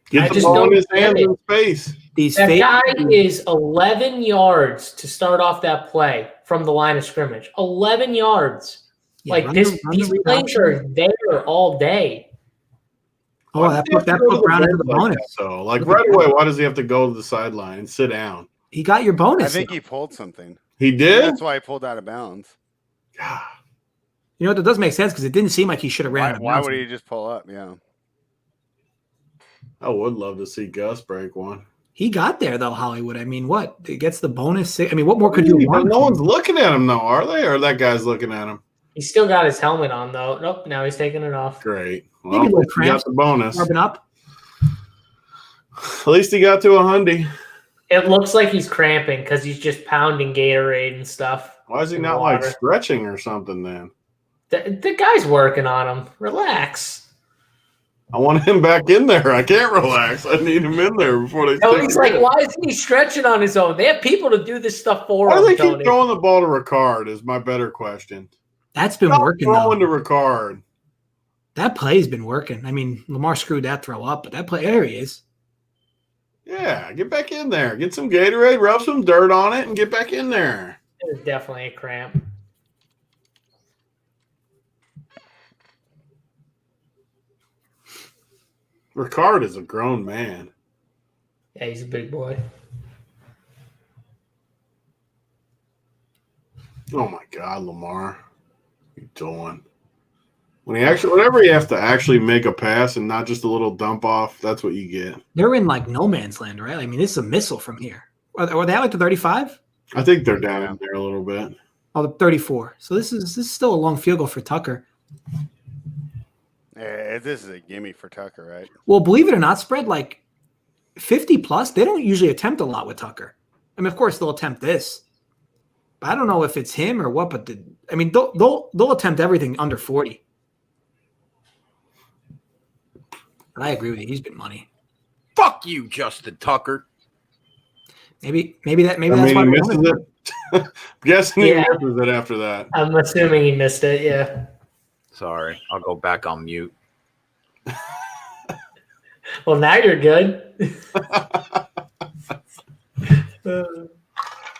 Get the ball in his hands in space. That guy is 11 yards to start off that play from the line of scrimmage. 11 yards. Yeah, these plays are there all day. Oh, that put Brown into the bonus. So, like right away, why does he have to go to the sideline and sit down? He got your bonus. I think he pulled something. He did? That's why he pulled out of bounds. God. You know what? That does make sense because it didn't seem like he should have ran. Why would he just pull up? Yeah. I would love to see Gus break one. He got there though, Hollywood. I mean, what? He gets the bonus. I mean, what more could you want? No one's looking at him though, are they? Or that guy's looking at him? He's still got his helmet on though. Nope, now he's taking it off. Great. Well, he got the bonus. Up. At least he got to a hundy. It looks like he's cramping because he's just pounding Gatorade and stuff. Why is he not like stretching or something then? The guy's working on him. Relax. I want him back in there. I can't relax. I need him in there before they. Tony's like, why isn't he stretching on his own? They have people to do this stuff for him. Why do they keep throwing the ball to Ricard? Is my better question. That's been working. Throwing to Ricard. That play's been working. I mean, Lamar screwed that throw up, but that play, there he is. Yeah, get back in there. Get some Gatorade, rub some dirt on it, and get back in there. It was definitely a cramp. Ricard is a grown man. Yeah, he's a big boy. Oh my God, Lamar. What are you doing? Whenever you have to actually make a pass and not just a little dump off, that's what you get. They're in like no man's land, right? I mean, it's a missile from here. Are they at like the 35? I think they're down in there a little bit. Oh, the 34. So this is still a long field goal for Tucker. Yeah, this is a gimme for Tucker, right? Well, believe it or not, spread like 50 plus. They don't usually attempt a lot with Tucker. I mean, of course they'll attempt this. But I don't know if it's him or what. But they'll attempt everything under 40. But I agree with you. He's been money. Fuck you, Justin Tucker. Maybe that's why he misses it. Guessing he misses it after that. I'm assuming he missed it. Yeah. Sorry, I'll go back on mute. Well, now you're good.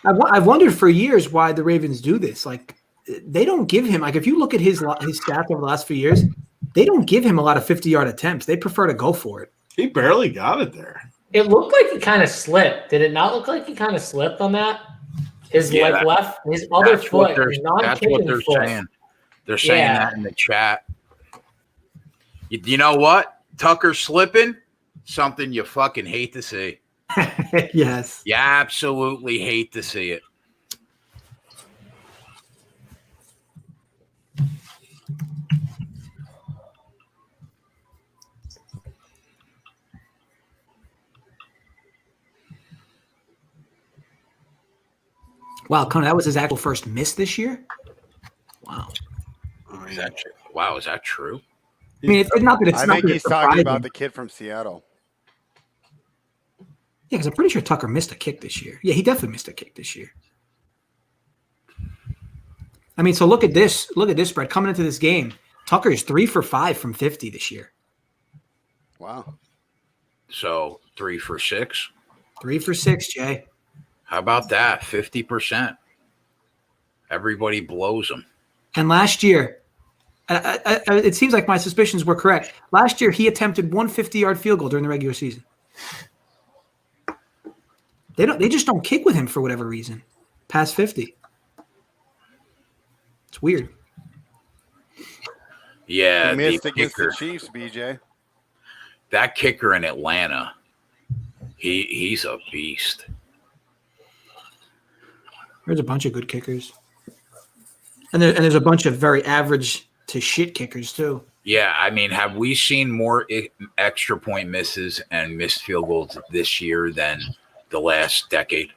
I've wondered for years why the Ravens do this. Like, they don't give him, like, if you look at his stats over the last few years, they don't give him a lot of 50-yard attempts. They prefer to go for it. He barely got it there. It looked like he kind of slipped. Did it not look like he kind of slipped on that? His his other foot, his non-kicking foot. Saying. They're saying that in the chat. You know what? Tucker slipping, something you fucking hate to see. Yes. You absolutely hate to see it. Wow, Connor, that was his actual first miss this year? Wow. Is that true? Wow, is that true? I mean, it's not that it's I not think that he's it's talking surprising. about the kid from Seattle. Yeah, because I'm pretty sure Tucker missed a kick this year. Yeah, he definitely missed a kick this year. I mean, so look at this. Look at this spread coming into this game. Tucker is 3 for 5 from 50 this year. Wow. So 3 for 6. 3 for 6, Jay. How about that? 50%. Everybody blows them. And last year, it seems like my suspicions were correct. Last year, he attempted one 50-yard field goal during the regular season. They just don't kick with him for whatever reason. Past 50. It's weird. Yeah, he missed against the Chiefs, BJ. That kicker in Atlanta, he's a beast. There's a bunch of good kickers. And there's a bunch of very average to shit kickers too. Yeah, I mean, have we seen more extra point misses and missed field goals this year than the last decade?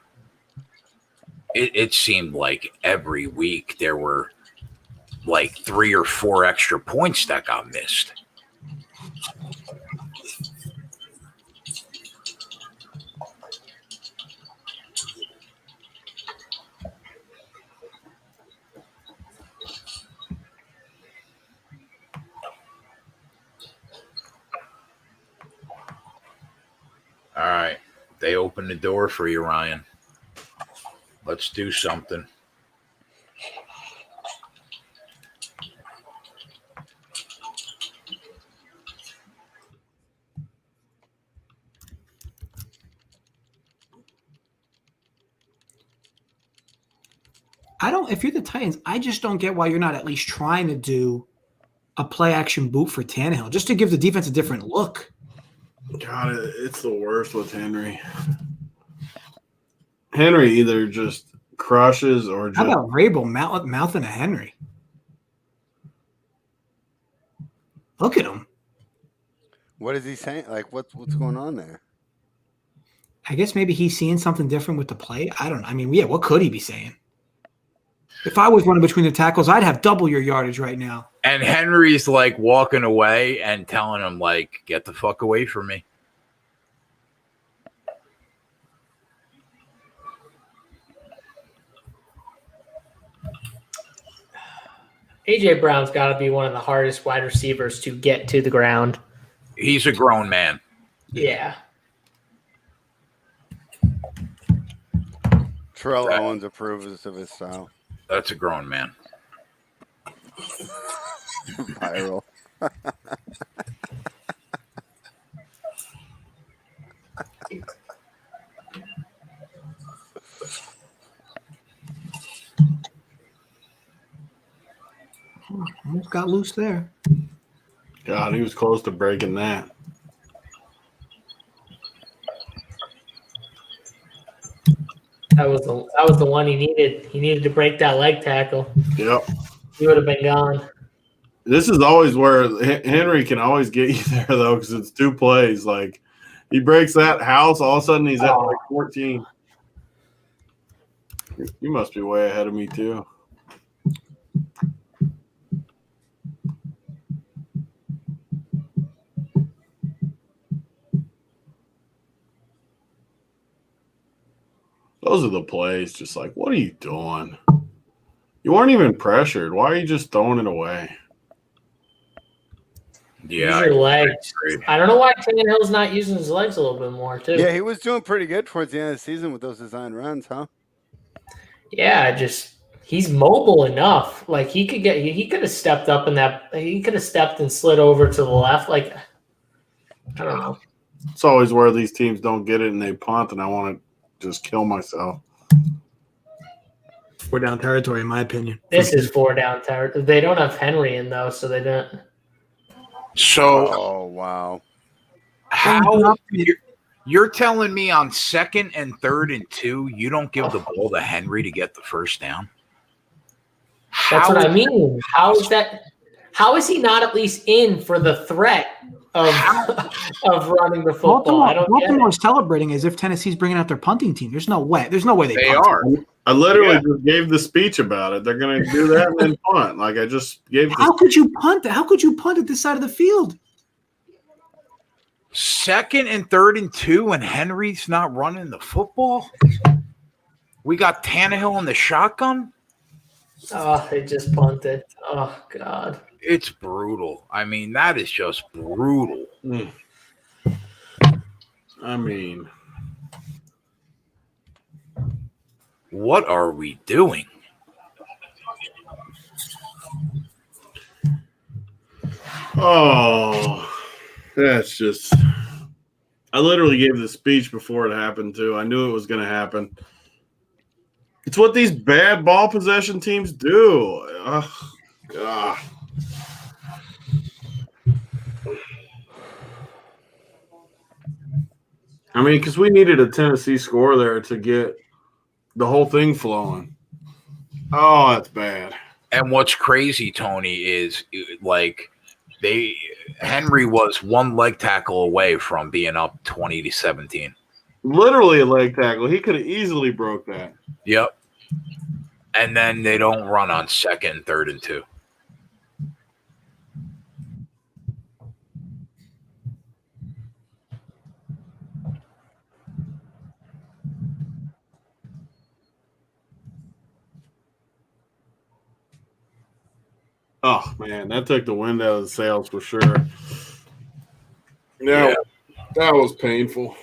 It seemed like every week there were like 3 or 4 extra points that got missed. All right. They opened the door for you, Ryan. Let's do something. If you're the Titans, I just don't get why you're not at least trying to do a play action boot for Tannehill, just to give the defense a different look. God, it's the worst with Henry. Henry either just crushes or just. How about Vrabel mouthing a Henry? Look at him. What is he saying? Like, what's going on there? I guess maybe he's seeing something different with the play. I don't know. I mean, yeah, what could he be saying? If I was running between the tackles, I'd have double your yardage right now. And Henry's like walking away and telling him, like, get the fuck away from me. A.J. Brown's got to be one of the hardest wide receivers to get to the ground. He's a grown man. Yeah. Terrell Owens approves of his style. That's a grown man. Viral. Almost got loose there. God, he was close to breaking that. That was the one he needed. He needed to break that leg tackle. Yep. He would have been gone. This is always where Henry can always get you there, though, because it's 2 plays. Like, he breaks that house, all of a sudden he's at like 14. You must be way ahead of me, too. Those are the plays. Just like, what are you doing? You weren't even pressured. Why are you just throwing it away? Yeah. Use your legs. I don't know why Tannehill's not using his legs a little bit more, too. Yeah, he was doing pretty good towards the end of the season with those design runs, huh? Yeah, he's mobile enough. Like he could have stepped up in that. He could have stepped and slid over to the left. Like, I don't know. It's always where these teams don't get it and they punt, and I want to just kill myself. 4 down territory, in my opinion. This is 4 down territory. They don't have Henry in, though, so they don't. So, oh, wow. How you're telling me on 2nd and 3rd and 2, you don't give the ball to Henry to get the first down? That's what I mean. How is that? How is he not at least in for the threat of running the football? Baltimore's celebrating as if Tennessee's bringing out their punting team. There's no way. There's no way they are. I literally just gave the speech about it. They're going to do that and then punt. Like I just gave. How could you punt? How could you punt at this side of the field? 2nd and 3rd and 2, and Henry's not running the football. We got Tannehill in the shotgun. Oh, they just punted. Oh God, it's brutal. I mean, that is just brutal. I mean, what are we doing? Oh, that's just. I literally gave the speech before it happened, too. I knew it was going to happen. It's what these bad ball possession teams do. Ugh, God. I mean, because we needed a Tennessee score there to get the whole thing flowing. Oh, that's bad. And what's crazy, Tony, is like Henry was 1 leg tackle away from being up 20-17. Literally a leg tackle. He could have easily broke that. Yep. And then they don't run on 2nd, 3rd, and 2. Oh, man, that took the wind out of the sails for sure. Yeah, that was painful.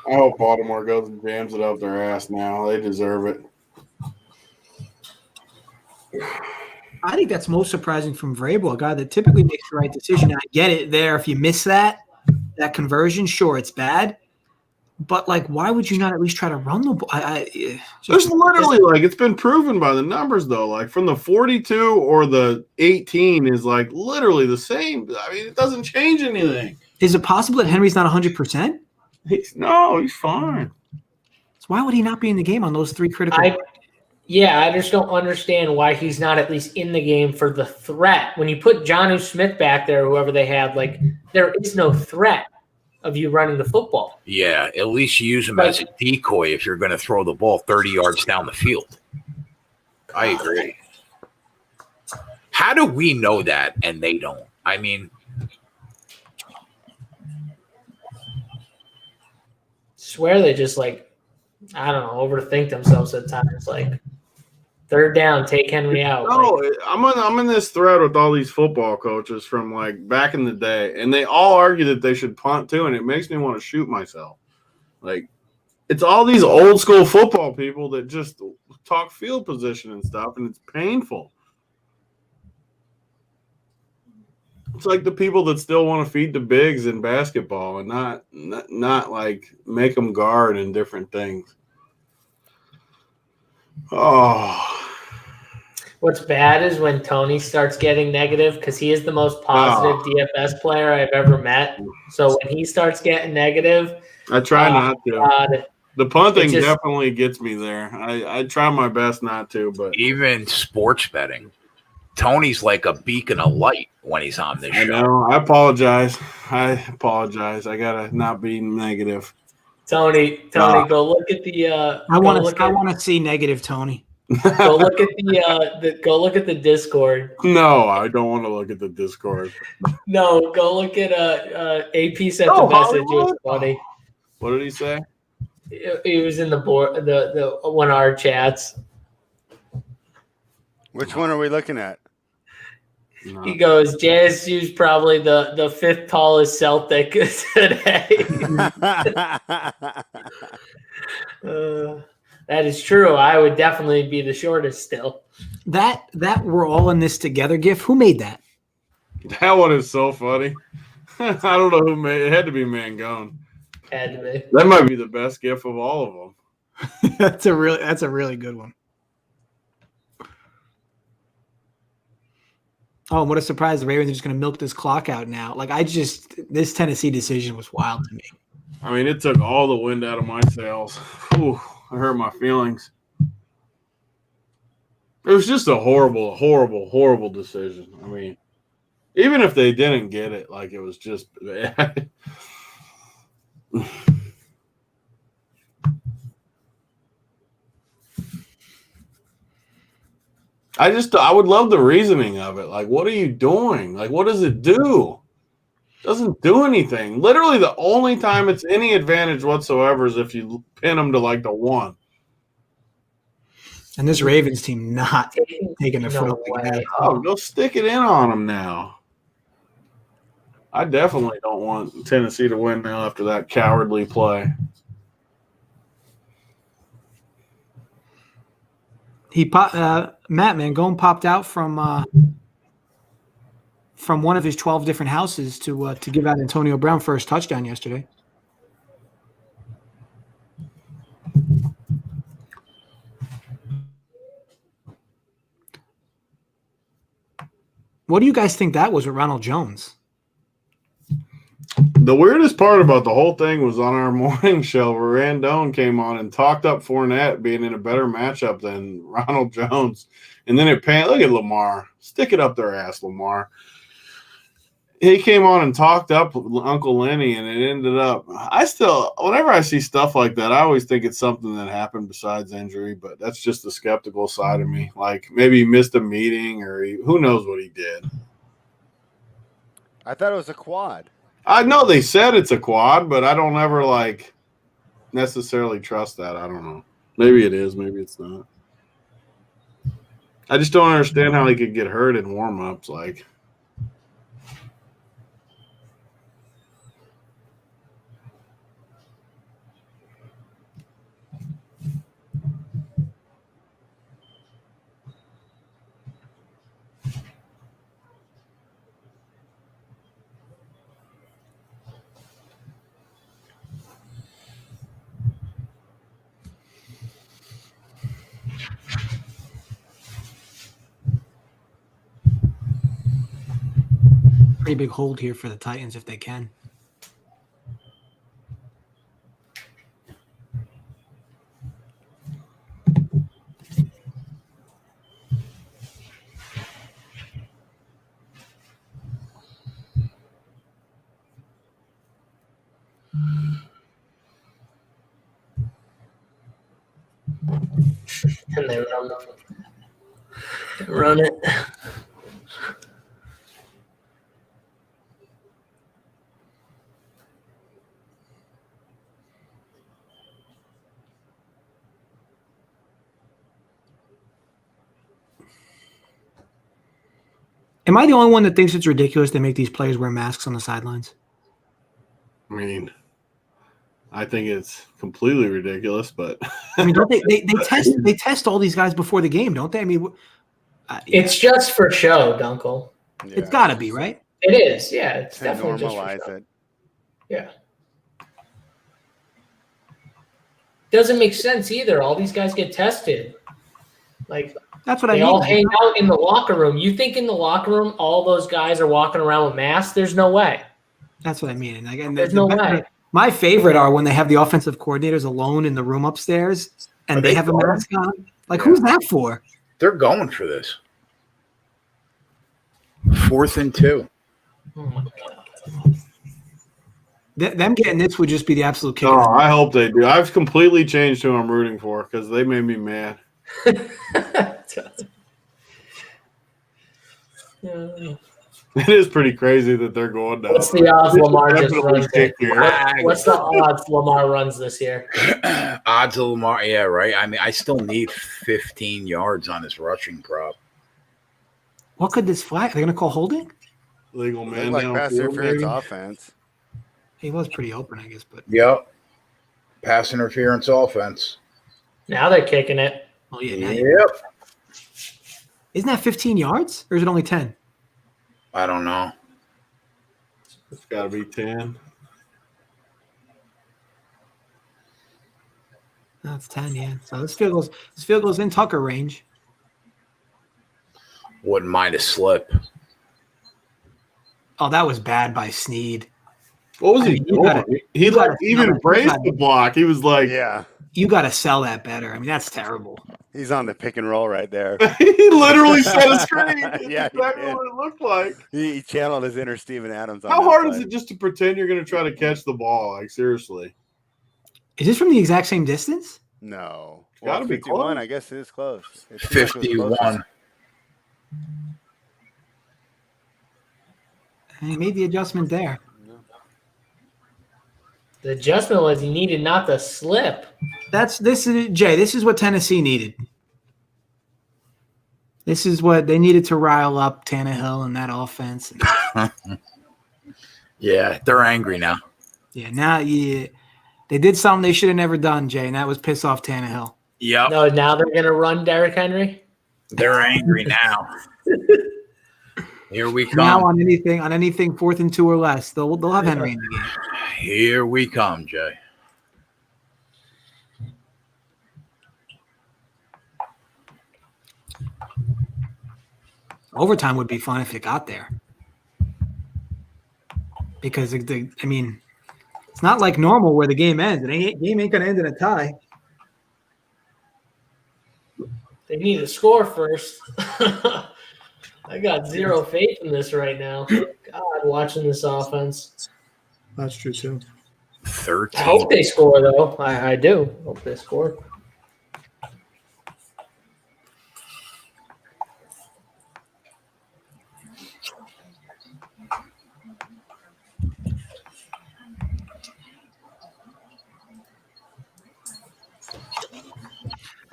I hope Baltimore goes and jams it up their ass now. They deserve it. I think that's most surprising from Vrabel, a guy that typically makes the right decision. I get it there. If you miss that conversion, sure, it's bad. But, like, why would you not at least try to run the ball? There's literally, like, it's been proven by the numbers, though. Like, from the 42 or the 18 is, like, literally the same. I mean, it doesn't change anything. Is it possible that Henry's not 100%? No, he's fine. So why would he not be in the game on those three critical I just don't understand why he's not at least in the game for the threat. When you put Jonnu Smith back there, whoever they have, like, there is no threat of you running the football. Yeah, at least you use him as a decoy if you're going to throw the ball 30 yards down the field. I agree. How do we know that and they don't? I mean, swear they just, like, I don't know, overthink themselves at times. Like, third down, take Henry out. No, like, I'm in this thread with all these football coaches from, like, back in the day, and they all argue that they should punt too, and it makes me want to shoot myself. Like, it's all these old school football people that just talk field position and stuff, and it's painful. It's like the people that still want to feed the bigs in basketball and not like make them guard and different things. Oh. What's bad is when Tony starts getting negative because he is the most positive DFS player I've ever met. So when he starts getting negative, I try not to. God, the punting definitely gets me there. I try my best not to, but even sports betting, Tony's like a beacon of light when he's on this show. I know. I apologize. I gotta not be negative. Tony, go look at the. I want to see negative Tony. Go look at go look at the Discord. No, I don't want to look at the Discord. No, go look at AP sent a message. It was funny. What did he say? He was in the board, the one of our chats. Which one are we looking at? No. He goes, JSU's probably the fifth tallest Celtic today. That is true. I would definitely be the shortest still. That we're all in this together gif. Who made that? That one is so funny. I don't know who made it. It had to be Mangone. Had to be. That might be the best gif of all of them. That's a really good one. Oh, what a surprise. The Ravens are just going to milk this clock out now. Like, this Tennessee decision was wild to me. I mean, it took all the wind out of my sails. Ooh, it hurt my feelings. It was just a horrible, horrible, horrible decision. I mean, even if they didn't get it, like, it was just bad. I would love the reasoning of it. Like, what are you doing? Like, what does it do? It doesn't do anything. Literally, the only time it's any advantage whatsoever is if you pin them to like the 1. And this Ravens team not taking the foot away. Oh, go stick it in on them now. I definitely don't want Tennessee to win now after that cowardly play. Matt Mangone popped out from one of his 12 different houses to give out Antonio Brown first touchdown yesterday. What do you guys think that was with Ronald Jones? The weirdest part about the whole thing was on our morning show where Randone came on and talked up Fournette being in a better matchup than Ronald Jones. And then look at Lamar. Stick it up their ass, Lamar. He came on and talked up Uncle Lenny, and it ended up – whenever I see stuff like that, I always think it's something that happened besides injury, but that's just the skeptical side of me. Like, maybe he missed a meeting or who knows what he did. I thought it was a quad. I know they said it's a quad, but I don't ever, like, necessarily trust that. I don't know. Maybe it is. Maybe it's not. I just don't understand how he could get hurt in warm-ups, like – pretty big hold here for the Titans if they can. And they run it. Am I the only one that thinks it's ridiculous they make these players wear masks on the sidelines? I mean, I think it's completely ridiculous, but I mean, don't they test all these guys before the game, don't they? I mean, it's just for show, Dunkel. Yeah, it's got to be, right? It is, yeah. It's to definitely just for normalize show. it. Yeah. Doesn't make sense either. All these guys get tested. Like that's what I they mean. all hang out in the locker room. You think in the locker room all those guys are walking around with masks? There's no way. That's what I mean. And again, there's no way. My favorite are when they have the offensive coordinators alone in the room upstairs and they have a mask on. Like, who's that for? They're going for this. 4th and 2. Oh my God. Them getting this would just be the absolute kick. Oh, I hope they do. I've completely changed who I'm rooting for because they made me mad. It is pretty crazy that they're going down. What's the odds Lamar just runs it? Here. What's the odds Lamar runs this year? Odds of Lamar, yeah, right. I mean, I still need 15 yards on his rushing prop. What could this flag? Are they going to call holding? Legal man Like down pass field, interference maybe? offense. He was pretty open, I guess. But Yep. Pass interference offense. Now they're kicking it. oh yeah, Yep. Isn't that 15 yards or is it only 10? I don't know. It's got to be 10. No, it's 10. Yeah. So this field goes in Tucker range. Wouldn't mind a slip. Oh, that was bad by Snead. What was he You doing? gotta- He you gotta- even embraced the block. He was like, Yeah. You got to sell that better. I mean, that's terrible. He's on the pick and roll right there. he literally set a screen. That's Yeah, he exactly did. what it looked like. He channeled his inner Steven Adams. On How that hard play. is it just to pretend you're going to try to catch the ball? Like, seriously. Is this from the exact same distance? No. It's gotta be 51, close. I guess it is close. It seems like it was 51. closest. He made the adjustment there. The adjustment was he needed not to slip. This is what Tennessee needed. This is what they needed to rile up Tannehill and that offense. Yeah, they're angry now. They did something they should have never done, Jay, and that was piss off Tannehill. Yep. No, now they're going to run Derrick Henry. They're angry now. Here we come. Now on anything 4th and 2 or less, they'll have Henry in the game. Here we come, Jay. Overtime would be fun if it got there. Because it's not like normal where the game ends. The game ain't gonna end in a tie. They need to score first. I got zero faith in this right now. God, watching this offense. That's true too. 13. I hope they score, though. I do hope they score.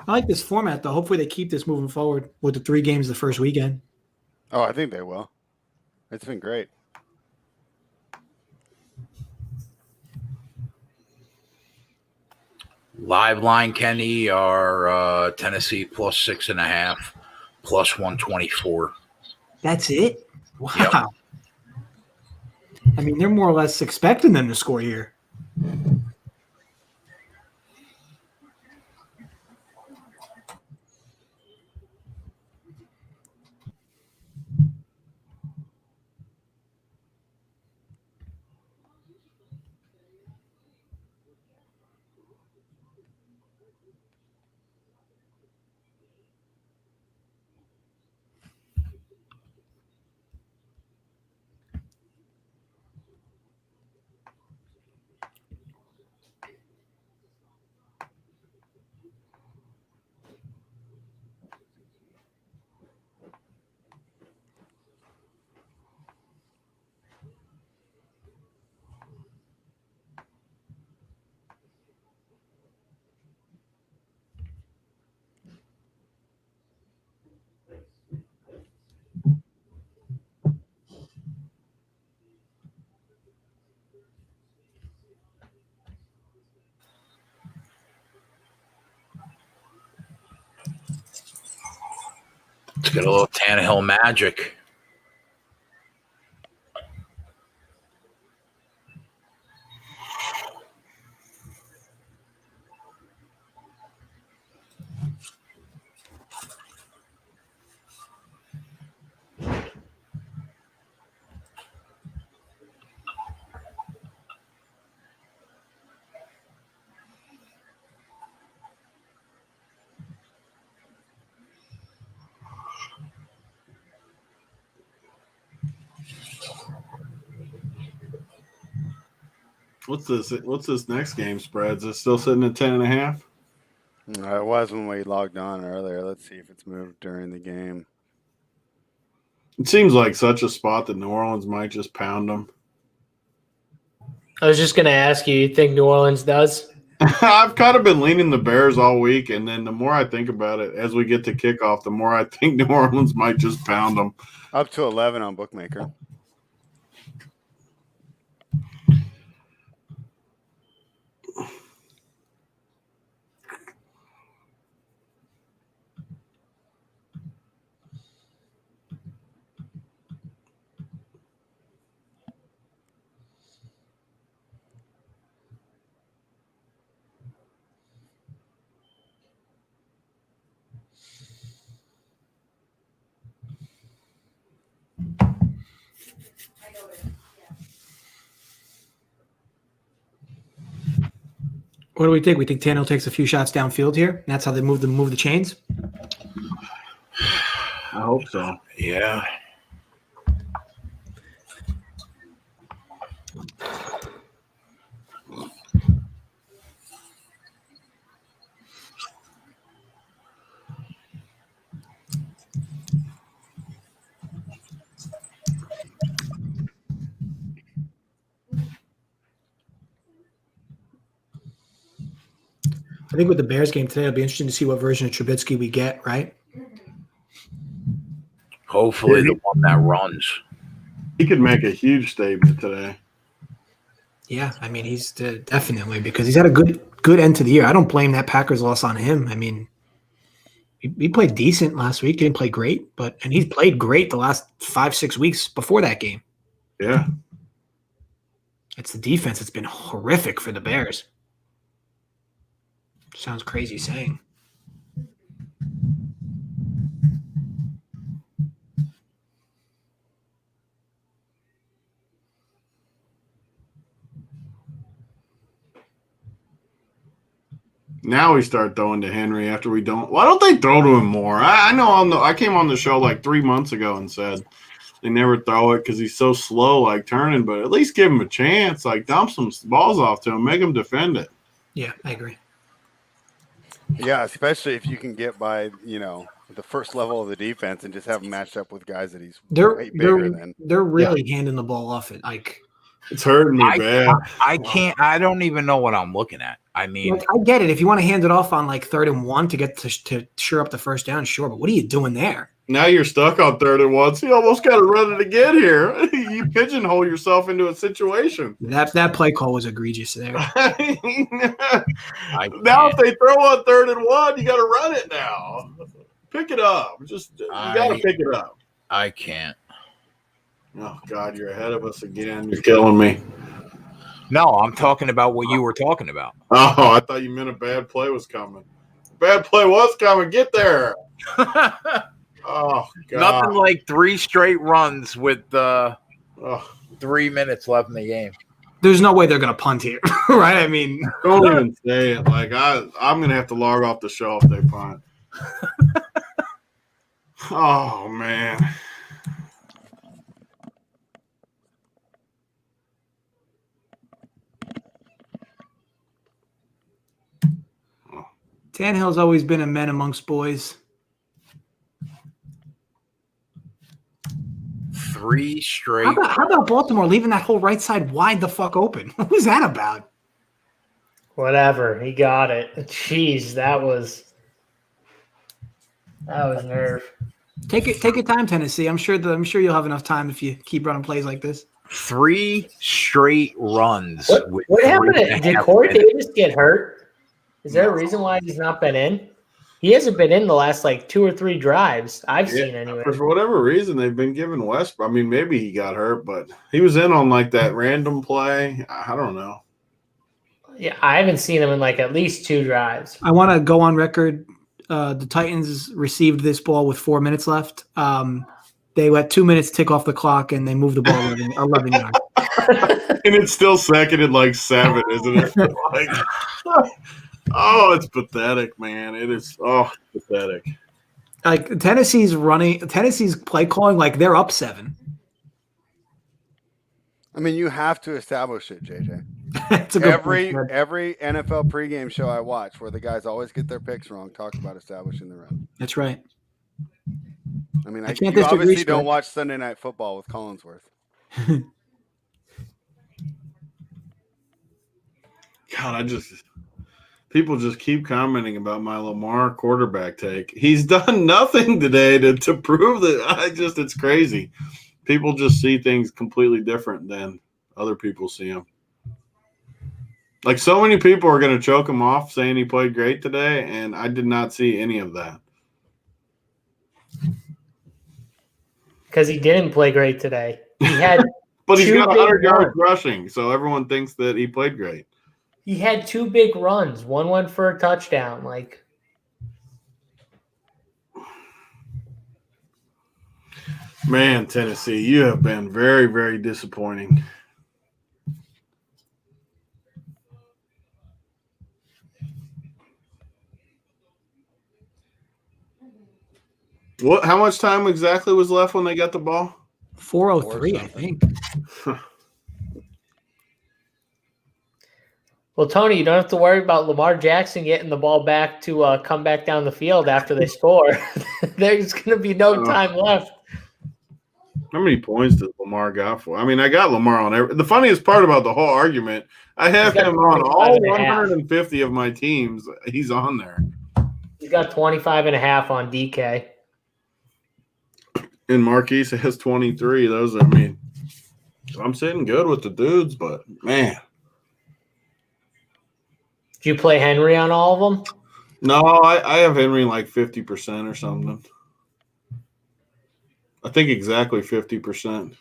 I like this format, though. Hopefully they keep this moving forward with the 3 games the first weekend. Oh, I think they will. It's been great. Live line, Kenny, are Tennessee plus 6.5, plus 124. That's it? Wow. Yep. I mean, they're more or less expecting them to score here. Let's get a little Tannehill magic. What's this next game spread? Is it still sitting at 10.5? It was when we logged on earlier. Let's see if it's moved during the game. It seems like such a spot that New Orleans might just pound them. I was just going to ask you think New Orleans does? I've kind of been leaning the Bears all week, and then the more I think about it, as we get to kickoff, the more I think New Orleans might just pound them. Up to 11 on Bookmaker. What do we think? We think Tannehill takes a few shots downfield here, and that's how they move the chains? I hope so. Yeah. I think with the Bears game today, it'll be interesting to see what version of Trubisky we get, right? Hopefully the one that runs. He could make a huge statement today. Yeah, I mean, he's definitely, because he's had a good end to the year. I don't blame that Packers loss on him. I mean, he played decent last week. Didn't play great, and he's played great the last 5-6 weeks before that game. Yeah. It's the defense that's been horrific for the Bears. Sounds crazy saying. Now we start throwing to Henry after we don't. Why don't they throw to him more? I know I came on the show like 3 months ago and said they never throw it because he's so slow, like turning, but at least give him a chance. Like dump some balls off to him, make him defend it. Yeah, I agree. Yeah, especially if you can get by, the first level of the defense and just have him matched up with guys that he's way bigger than. They're really handing the ball off it. Like it's hurting me bad. I can't. I don't even know what I'm looking at. I mean, I get it. If you want to hand it off on like 3rd and 1 to get to sure up the first down, sure. But what are you doing there? Now you're stuck on 3rd and 1. So you almost got to run it again here. You pigeonhole yourself into a situation. That play call was egregious there. Now if they throw on 3rd and 1, you got to run it now. Pick it up. You got to pick it up. I can't. Oh God, you're ahead of us again. You're killing me. No, I'm talking about what you were talking about. Oh, I thought you meant a bad play was coming. Bad play was coming. Get there. Oh, God. Nothing like 3 straight runs with 3 minutes left in the game. There's no way they're going to punt here, right? I mean, don't even say it. Like I'm going to have to log off the show if they punt. Oh, man. Tannehill's always been a man amongst boys. 3 straight. How about Baltimore leaving that whole right side wide the fuck open? What was that about? Whatever. He got it. Jeez, that was nerve. Take your time, Tennessee. I'm sure you'll have enough time if you keep running plays like this. 3 straight runs. What happened? Did Corey Davis get hurt? Is there a reason why he's not been in? He hasn't been in the last like 2 or 3 drives I've seen anyway. For whatever reason, they've been giving West. I mean, maybe he got hurt, but he was in on like that random play. I don't know. Yeah, I haven't seen him in like at least 2 drives. I want to go on record. The Titans received this ball with 4 minutes left. They let 2 minutes tick off the clock, and they moved the ball 11 yards. And it's still second and like 7, isn't it? Like, oh, it's pathetic, man. It is. Oh, pathetic. Like Tennessee's play calling, like they're up 7. I mean, you have to establish it, JJ. Every NFL pregame show I watch, where the guys always get their picks wrong, talk about establishing the run. That's right. I mean, you obviously don't watch Sunday Night Football with Collinsworth. God, people just keep commenting about my Lamar quarterback take. He's done nothing today to prove that. It's crazy. People just see things completely different than other people see them. Like, so many people are going to choke him off saying he played great today, and I did not see any of that. Because he didn't play great today. He had but he's got 100 yards rushing, so everyone thinks that he played great. He had 2 big runs. One went for a touchdown. Like, man, Tennessee, you have been very, very disappointing. How much time exactly was left when they got the ball? 4:03, I think. well, Tony, you don't have to worry about Lamar Jackson getting the ball back to come back down the field after they score. There's going to be no time left. How many points did Lamar got for? I mean, I got Lamar on the funniest part about the whole argument, I have him on all 150 of my teams. He's on there. He's got 25.5 on DK. And Marquise has 23. I'm sitting good with the dudes, but man. Do you play Henry on all of them? No, I have Henry like 50% or something. I think exactly 50%.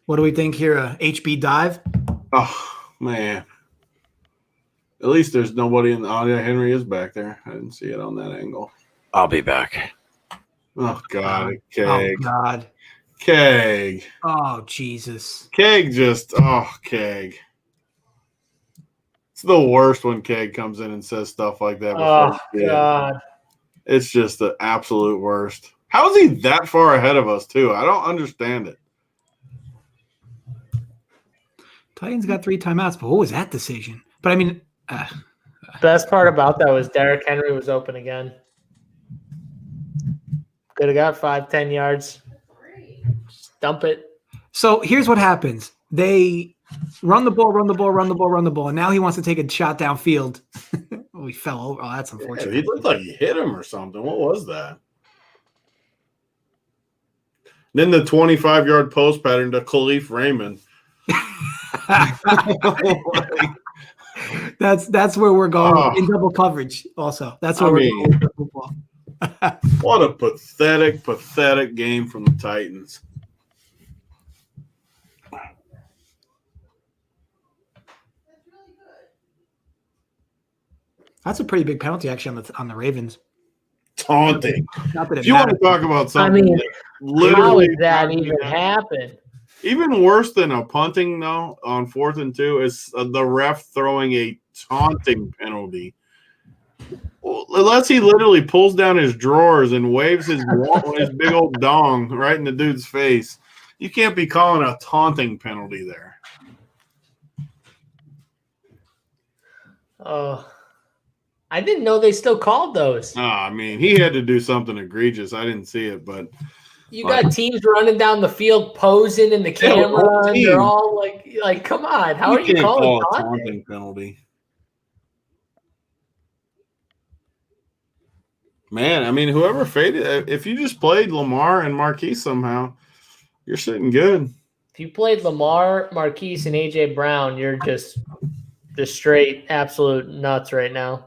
What do we think here? HB dive? Oh, man. At least there's nobody in the audio. Henry is back there. I didn't see it on that angle. I'll be back. Oh, God. Oh, Keg. God. Keg. Oh, Jesus. Keg Keg. It's the worst when Keg comes in and says stuff like that. Oh, God. It's just the absolute worst. How is he that far ahead of us, too? I don't understand it. Titans got 3 timeouts, but what was that decision? But, I mean – best part about that was Derrick Henry was open again. Could have got 5-10 yards. Just dump it. So here's what happens. They run the ball, and now he wants to take a shot downfield. Oh, he fell over. Oh, that's unfortunate. Yeah, he looked like he hit him or something. What was that? Then the 25-yard post pattern to Khalif Raymond. That's where we're going in double coverage. Also, that's where we're going with football. What a pathetic game from the Titans. That's a pretty big penalty, actually, on the Ravens. Taunting. Not that it if you want to matters. talk about something, how did that even happen? Even worse than a punting, though, on 4th and 2 is the ref throwing a taunting penalty. Unless he literally pulls down his drawers and waves his big old dong right in the dude's face. You can't be calling a taunting penalty there. Oh, I didn't know they still called those. I mean, he had to do something egregious. I didn't see it, but you got teams running down the field posing in the camera. And they're all like, come on, how are you calling a taunting penalty? Man, I mean, whoever faded, if you just played Lamar and Marquise somehow, you're sitting good. If you played Lamar, Marquise, and AJ Brown, you're just straight absolute nuts right now.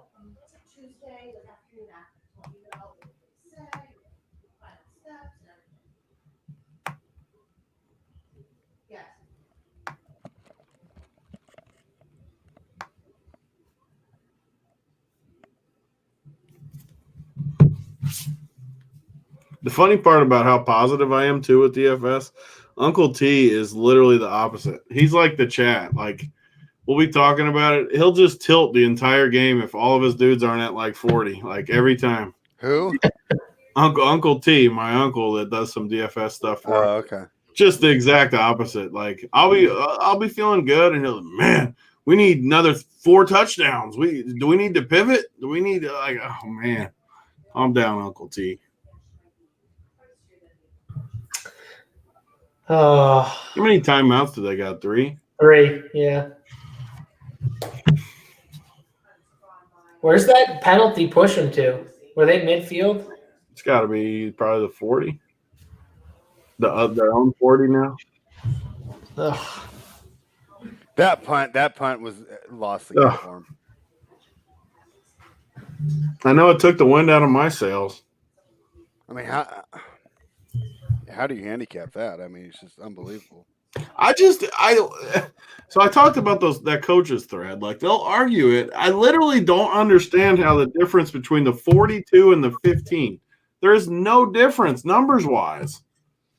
The funny part about how positive I am too with DFS, Uncle T is literally the opposite. He's like the chat. Like, we'll be talking about it. He'll just tilt the entire game if all of his dudes aren't at like 40, like every time. Who? Uncle T, my uncle that does some DFS stuff for us. Oh, okay. Just the exact opposite. Like, I'll be feeling good, and he'll, man, we need another 4 touchdowns. Do we need to pivot? Do we need to, like, oh man, calm down, Uncle T. Oh, How many timeouts do they got? 3? 3, yeah. Where's that penalty push him to? Were they midfield? It's got to be probably the 40. Their own 40 now. Ugh. That punt was lost the game for him. I know it took the wind out of my sails. I mean, how do you handicap that? I mean, it's just unbelievable. So I talked about that coaches thread. Like, they'll argue it. I literally don't understand how the difference between the 42 and the 15. There is no difference numbers wise.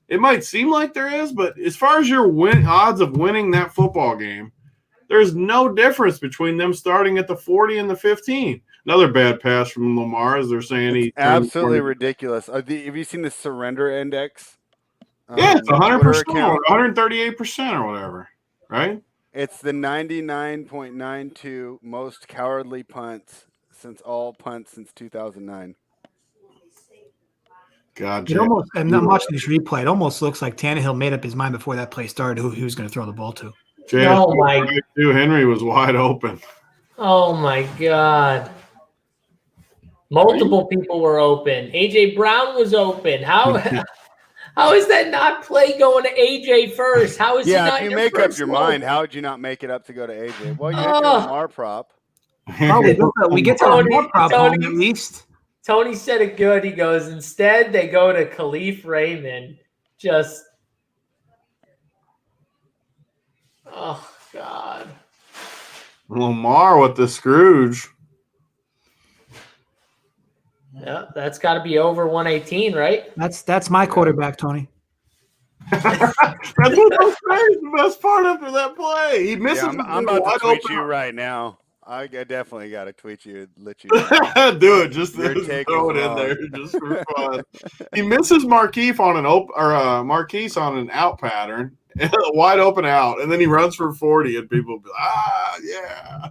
It might seem like there is, but as far as your odds of winning that football game, there's no difference between them starting at the 40 and the 15. Another bad pass from Lamar, as they're saying. He's absolutely ridiculous. Have you seen the surrender index? Yeah, it's 100% or 138% or whatever, right? It's the 99.92 most cowardly punts since 2009. Gotcha. It almost, and I'm watching this replay. It almost looks like Tannehill made up his mind before that play started who he was going to throw the ball to. Oh my! Henry was wide open. Oh my God! Multiple people were open. AJ Brown was open. How is that not play going to AJ first? How is he not? If you make up your mind, how would you not make it up to go to AJ? Well, you hit your Lamar prop. Oh, we get to Lamar prop home at least. Tony said it good. He goes, instead they go to Khalif Raymond. Just, oh God. Lamar with the Scrooge. Yeah, that's got to be over 118, right? That's my quarterback, Tony. That's what the best part after that play. He misses. Yeah, I'm about to tweet you right now. I definitely got to tweet you, let you know. Do it. Just Your take throw it in there, just for fun. He misses Marquise on Marquise on an out pattern, wide open out, and then he runs for 40, and people be like, yeah.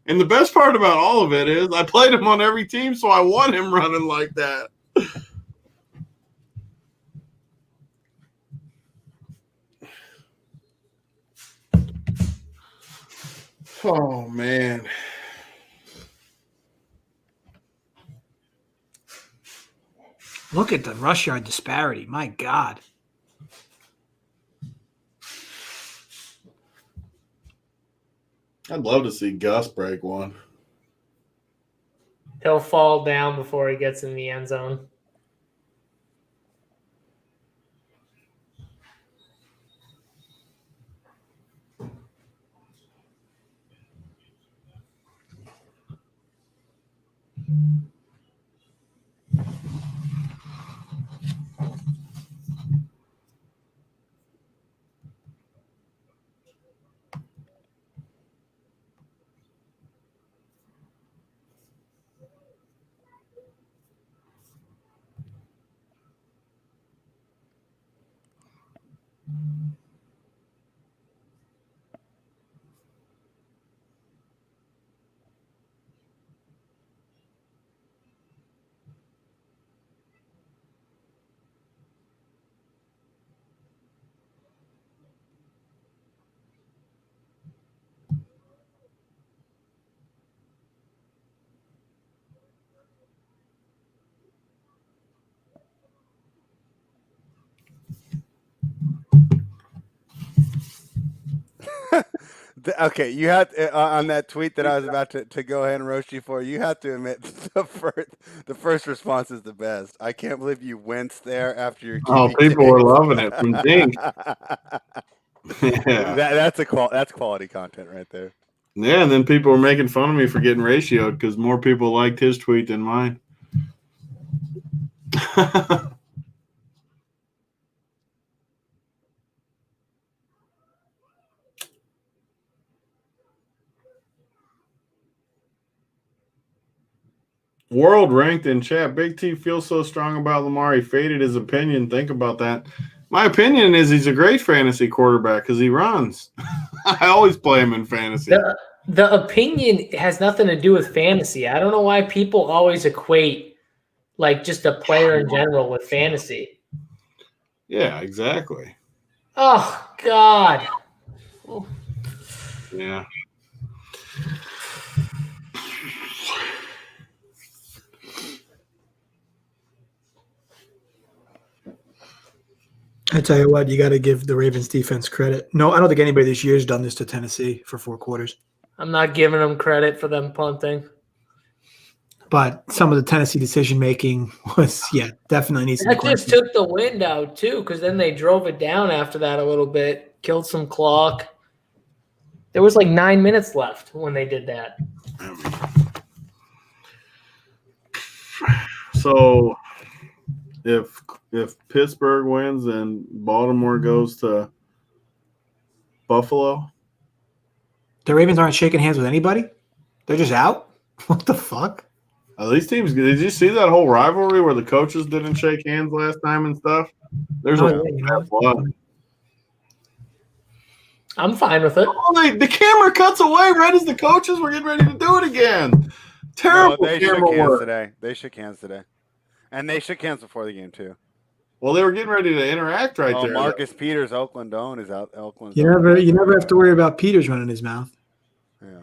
And the best part about all of it is I played him on every team, so I want him running like that. Oh, man. Look at the rush yard disparity. My God. I'd love to see Gus break one. He'll fall down before he gets in the end zone. Okay, you have on that tweet that I was about to go ahead and roast you for. You have to admit the first response is the best. I can't believe you winced there after your QB. Oh, people were loving it from Dink. Yeah, that's quality content right there. Yeah, and then people were making fun of me for getting ratioed because more people liked his tweet than mine. World ranked in chat. Big T feels so strong about Lamar. He faded his opinion. Think about that. My opinion is he's a great fantasy quarterback because he runs. I always play him in fantasy. The opinion has nothing to do with fantasy. I don't know why people always equate like just a player in general with fantasy. Yeah, exactly. Oh, God. Yeah. I tell you what, you got to give the Ravens defense credit. No, I don't think anybody this year has done this to Tennessee for 4 quarters. I'm not giving them credit for them punting. But some of the Tennessee decision making was, definitely needs to be questioned. That just took the wind out too, because then they drove it down after that a little bit, killed some clock. There was like 9 minutes left when they did that. So if Pittsburgh wins and Baltimore goes to Buffalo, the Ravens aren't shaking hands with anybody? They're just out? What the fuck? These teams, did you see that whole rivalry where the coaches didn't shake hands last time and stuff? There's blood. I'm fine with it. Oh, the camera cuts away right as the coaches were getting ready to do it again. Terrible. No, they shook hands today. They shook hands today. And they shook hands before the game, too. Well, they were getting ready to interact there. Marcus Peters, Oakland Own, is out. You never have to worry about Peters running his mouth. Yeah.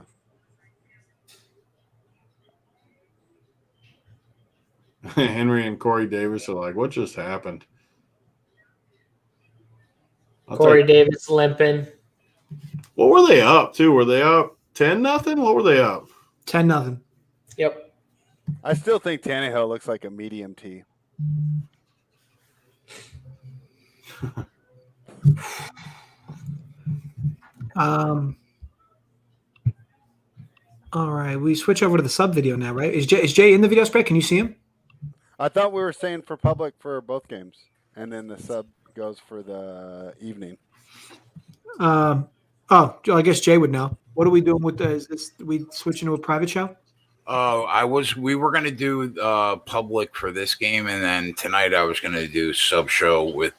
Henry and Corey Davis are like, what just happened? Corey Davis limping. What were they up to? Were they up 10-0? What were they up? 10-0. Yep. I still think Tannehill looks like a medium T. All right, we switch over to the sub video now, right? Is Jay in the video spread? Can you see him? I thought we were saying for public for both games, and then the sub goes for the evening. I guess Jay would know. What are we doing with is we switching to a private show? We were going to do public for this game, and then tonight I was going to do sub show with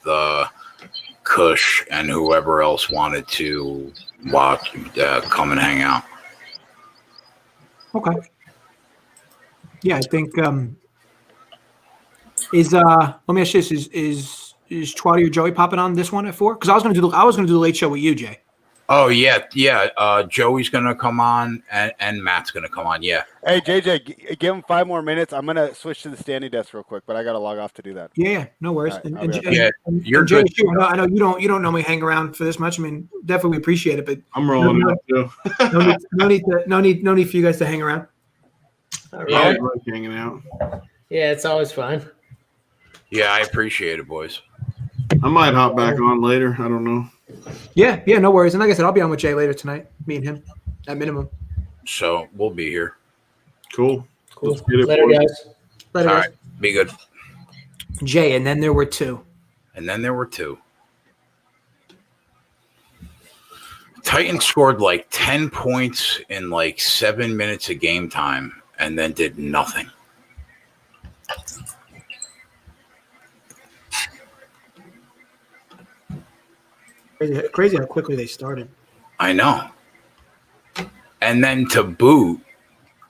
Kush and whoever else wanted to watch, come and hang out. Okay. Yeah, I think let me ask you this: is Twatty or Joey popping on this one at 4? Because I was going to do the late show with you, Jay. Oh yeah. Joey's gonna come on, and Matt's gonna come on. Yeah. Hey JJ, give him 5 more minutes. I'm gonna switch to the standing desk real quick, but I gotta log off to do that. Yeah, no worries. Right, you're good. Jay, I know you don't normally hang around for this much. I mean, definitely appreciate it, but I'm rolling up too. no need for you guys to hang around. All Yeah, right. I like hanging out. Yeah, it's always fun. Yeah, I appreciate it, boys. I might hop back on later. I don't know. Yeah, no worries. And like I said, I'll be on with Jay later tonight. Me and him, at minimum. So we'll be here. Cool. Let's get it. Later, guys. All right. Be good. Jay, and then there were 2. Titans scored like 10 points in like 7 minutes of game time and then did nothing. Crazy how quickly they started. I know. And then to boot,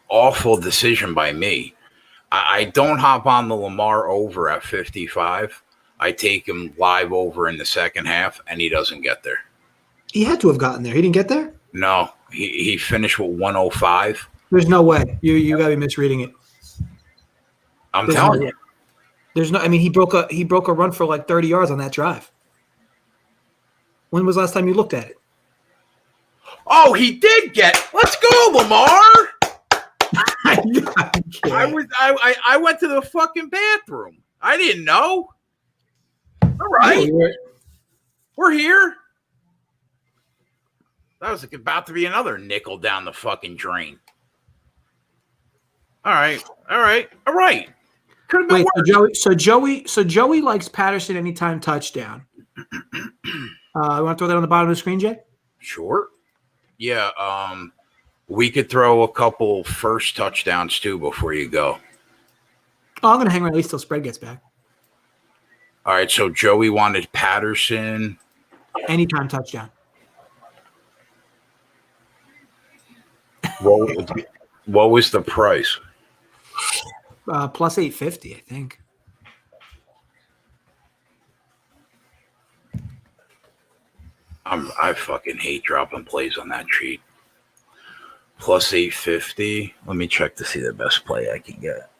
awful decision by me. I don't hop on the Lamar over at 55. I take him live over in the second half, and he doesn't get there. He had to have gotten there. He didn't get there? No. He finished with 105. There's no way. You got to be misreading it. I'm telling you. There's no. I mean, he broke a run for like 30 yards on that drive. When was the last time you looked at it? Oh, he did get. Let's go, Lamar. I went to the fucking bathroom. I didn't know. All right. We're here. That was about to be another nickel down the fucking drain. All right. Could have been worse. So Joey likes Patterson anytime touchdown. You want to throw that on the bottom of the screen, Jay? Sure. Yeah. We could throw a couple first touchdowns too before you go. Oh, I'm gonna hang around at least till spread gets back. All right. So Joey wanted Patterson anytime touchdown. What was the price? Plus 850, I think. I fucking hate dropping plays on that sheet. Plus 850. Let me check to see the best play I can get.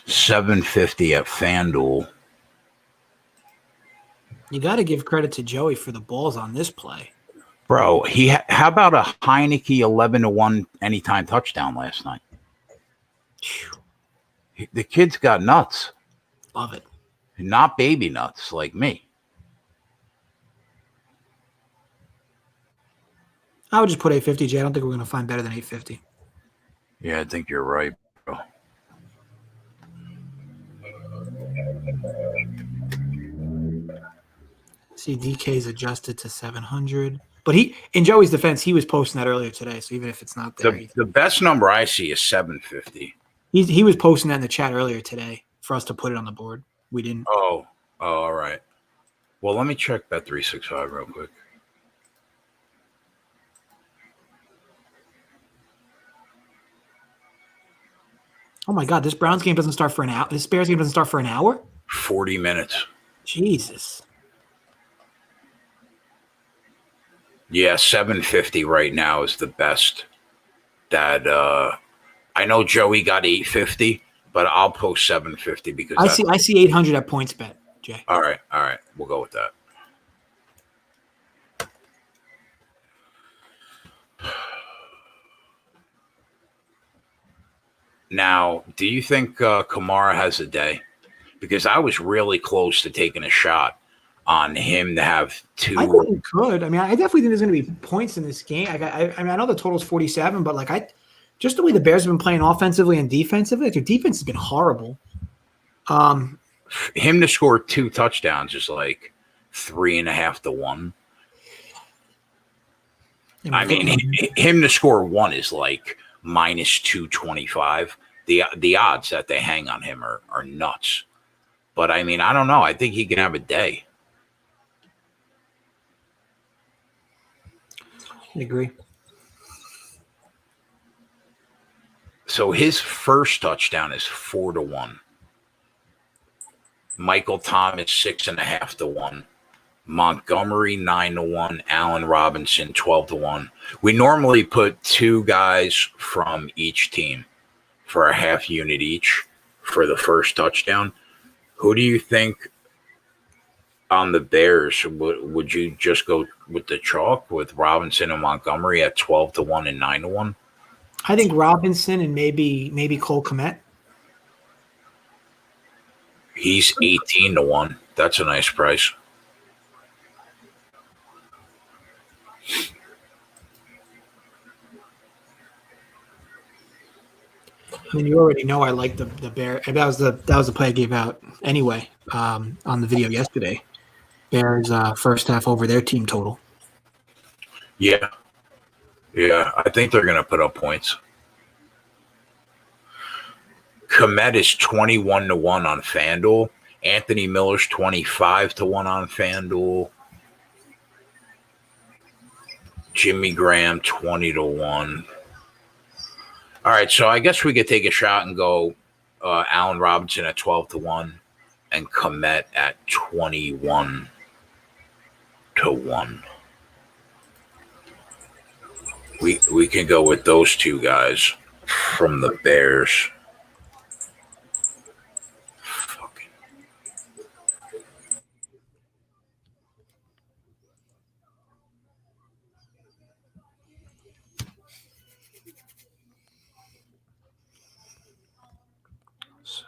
$750 at FanDuel. You got to give credit to Joey for the balls on this play, bro. How about a Heineke 11-1 anytime touchdown last night? The kid's got nuts. Love it. Not baby nuts like me. I would just put 850, Jay. I don't think we're going to find better than 850. Yeah, I think you're right, bro. See, DK's adjusted to 700. But in Joey's defense, he was posting that earlier today. So even if it's not there. The best number I see is 750. He was posting that in the chat earlier today for us to put it on the board. We didn't. Oh, all right. Well, let me check Bet365 real quick. Oh my God, this Browns game doesn't start for an hour. This Bears game doesn't start for an hour? 40 minutes. Jesus. Yeah, 750 right now is the best. That I know Joey got 850, but I'll post 750 because I see 800 at PointsBet, Jay. All right, we'll go with that. Now, do you think Kamara has a day? Because I was really close to taking a shot on him to have two. I think he could. I mean, I definitely think there's going to be points in this game. I mean, I know the total's 47, but just the way the Bears have been playing offensively and defensively, their defense has been horrible. Him to score 2 touchdowns is like 3.5 to 1. I mean, him to score 1 is like minus 225. The odds that they hang on him are nuts. But I mean, I don't know. I think he can have a day. I agree. So his first touchdown is 4 to 1. Michael Thomas 6.5 to 1. Montgomery 9 to 1. Allen Robinson 12 to 1. We normally put 2 guys from each team for a half unit each for the first touchdown. Who do you think on the Bears? Would you just go with the chalk with Robinson and Montgomery at 12 to 1 and 9 to 1? I think Robinson and maybe Cole Kmet. He's 18 to 1. That's a nice price. I mean, you already know I like the Bear. That was the play I gave out anyway on the video yesterday. Bears first half over their team total. Yeah, I think they're going to put up points. Kmet is 21 to 1 on FanDuel. Anthony Miller's 25 to 1 on FanDuel. Jimmy Graham 20 to 1. All right, so I guess we could take a shot and go Allen Robinson at 12 to 1 and Kmet at 21. to 1. We can go with those two guys from the Bears. Fucking. So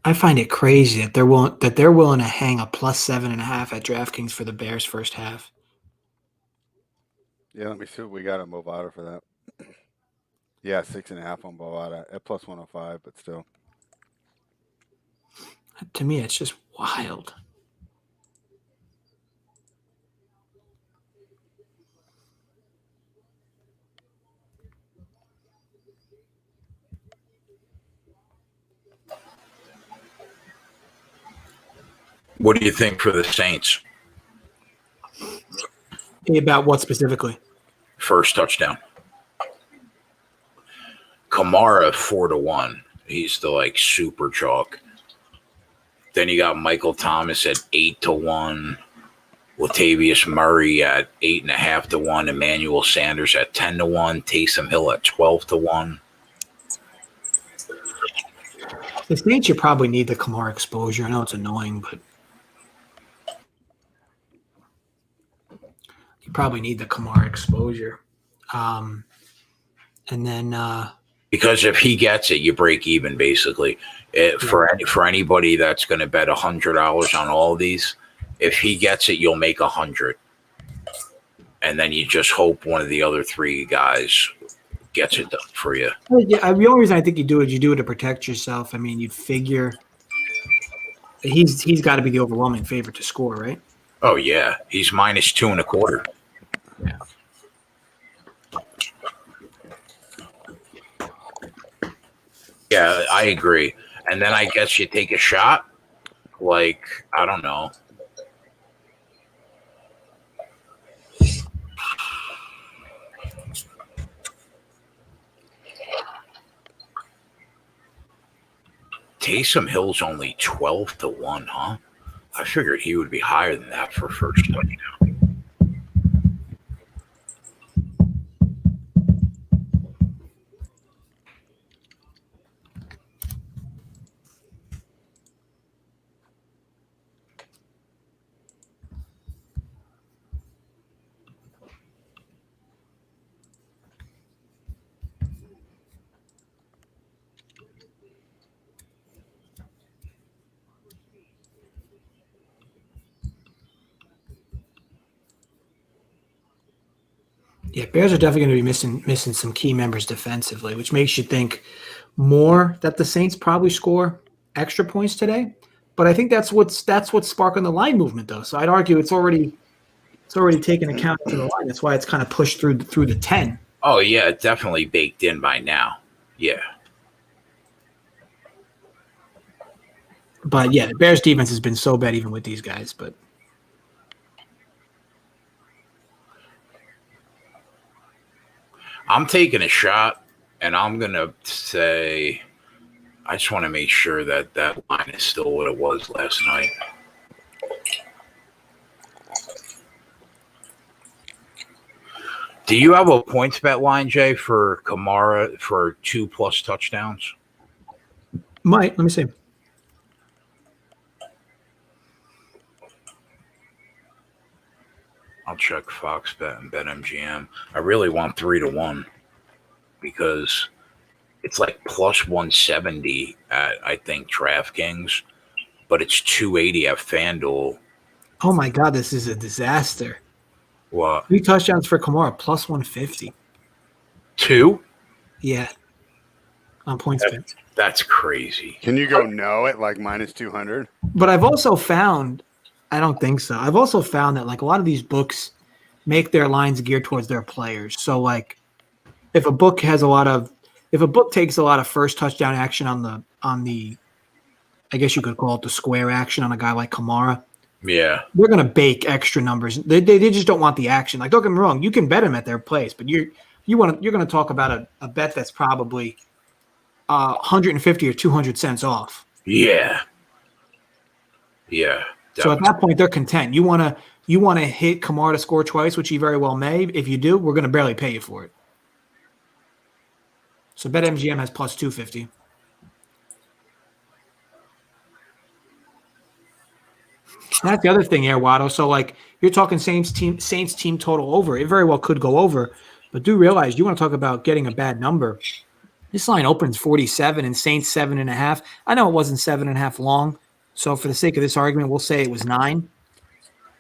I find it crazy that they're willing to hang a +7.5 at DraftKings for the Bears first half. Yeah, let me see what we got on Bovada for that. Yeah, 6.5 on Bovada at +105, but still. To me, it's just wild. What do you think for the Saints? About what specifically? First touchdown. Kamara 4 to 1. He's the like super chalk. Then you got Michael Thomas at 8 to 1. Latavius Murray at 8.5 to 1. Emmanuel Sanders at 10 to 1. Taysom Hill at 12 to 1. The Saints, you probably need the Kamara exposure. I know it's annoying, but you probably need the Kamara exposure. And then because if he gets it, you break even basically. For anybody that's going to bet $100 on all of these, if he gets it, you'll make 100, and then you just hope one of the other three guys gets it done for you. Yeah, the only reason I think you do it to protect yourself. I mean, you'd figure he's got to be the overwhelming favorite to score, right? Oh yeah, he's -2.25. Yeah. Yeah, I agree. And then I guess you take a shot. Like, I don't know. Taysom Hill's only 12 to 1, huh? I figured he would be higher than that for first touchdown. Yeah, Bears are definitely going to be missing some key members defensively, which makes you think more that the Saints probably score extra points today. But I think that's what's sparking the line movement, though. So I'd argue it's already taken account to the line. That's why it's kind of pushed through the 10. Oh yeah, definitely baked in by now. Yeah. But yeah, the Bears defense has been so bad even with these guys. But I'm taking a shot, and I'm going to say I just want to make sure that that line is still what it was last night. Do you have a points bet line, Jay, for Kamara for 2+ touchdowns? let me see. I'll check Fox Bet and BetMGM. I really want 3 to 1 because it's like +170 at, I think, DraftKings, but it's 280 at FanDuel. Oh my God, this is a disaster. What? 3 touchdowns for Kamara, +150. 2? Yeah. On points bet. That's crazy. Can you go no at like -200? But I've also found, I don't think so. I've also found that like a lot of these books make their lines geared towards their players. So like if a book takes a lot of first touchdown action on the I guess you could call it the square action on a guy like Kamara, Yeah. They're going to bake extra numbers. They just don't want the action. Like, don't get me wrong, you can bet them at their place, but you're going to talk about a bet that's probably 150 or 200 cents off. Yeah. Yeah. So Definitely. at that point, they're content. You want to hit Kamara to score twice, which he very well may. If you do, we're going to barely pay you for it. So BetMGM has plus 250. That's the other thing here, Watto. So like you're talking Saints team total over. It very well could go over, but do realize you want to talk about getting a bad number. This line opens 47 and Saints 7.5. I know it wasn't 7.5 long, so for the sake of this argument, we'll say it was 9.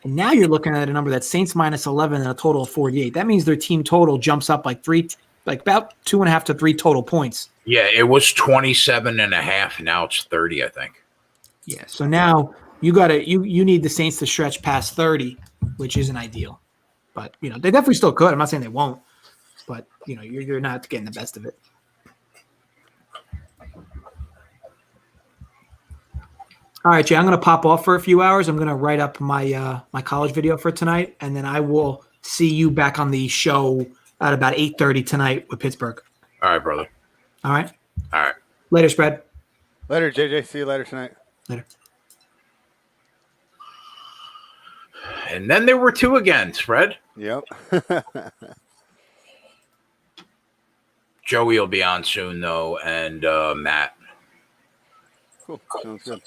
And now you're looking at a number that's Saints minus 11 and a total of 48. That means their team total jumps up like about 2.5 to 3 total points. Yeah, it was 27.5. Now it's 30, I think. Yeah. So now you need the Saints to stretch past 30, which isn't ideal. But they definitely still could. I'm not saying they won't, but you're not getting the best of it. All right, Jay, I'm going to pop off for a few hours. I'm going to write up my my college video for tonight, and then I will see you back on the show at about 8:30 tonight with Pittsburgh. All right, brother. All right? All right. Later, Spread. Later, JJ. See you later tonight. Later. And then there were 2 again, Spread. Yep. Joey will be on soon, though, and Matt. Cool. Sounds good.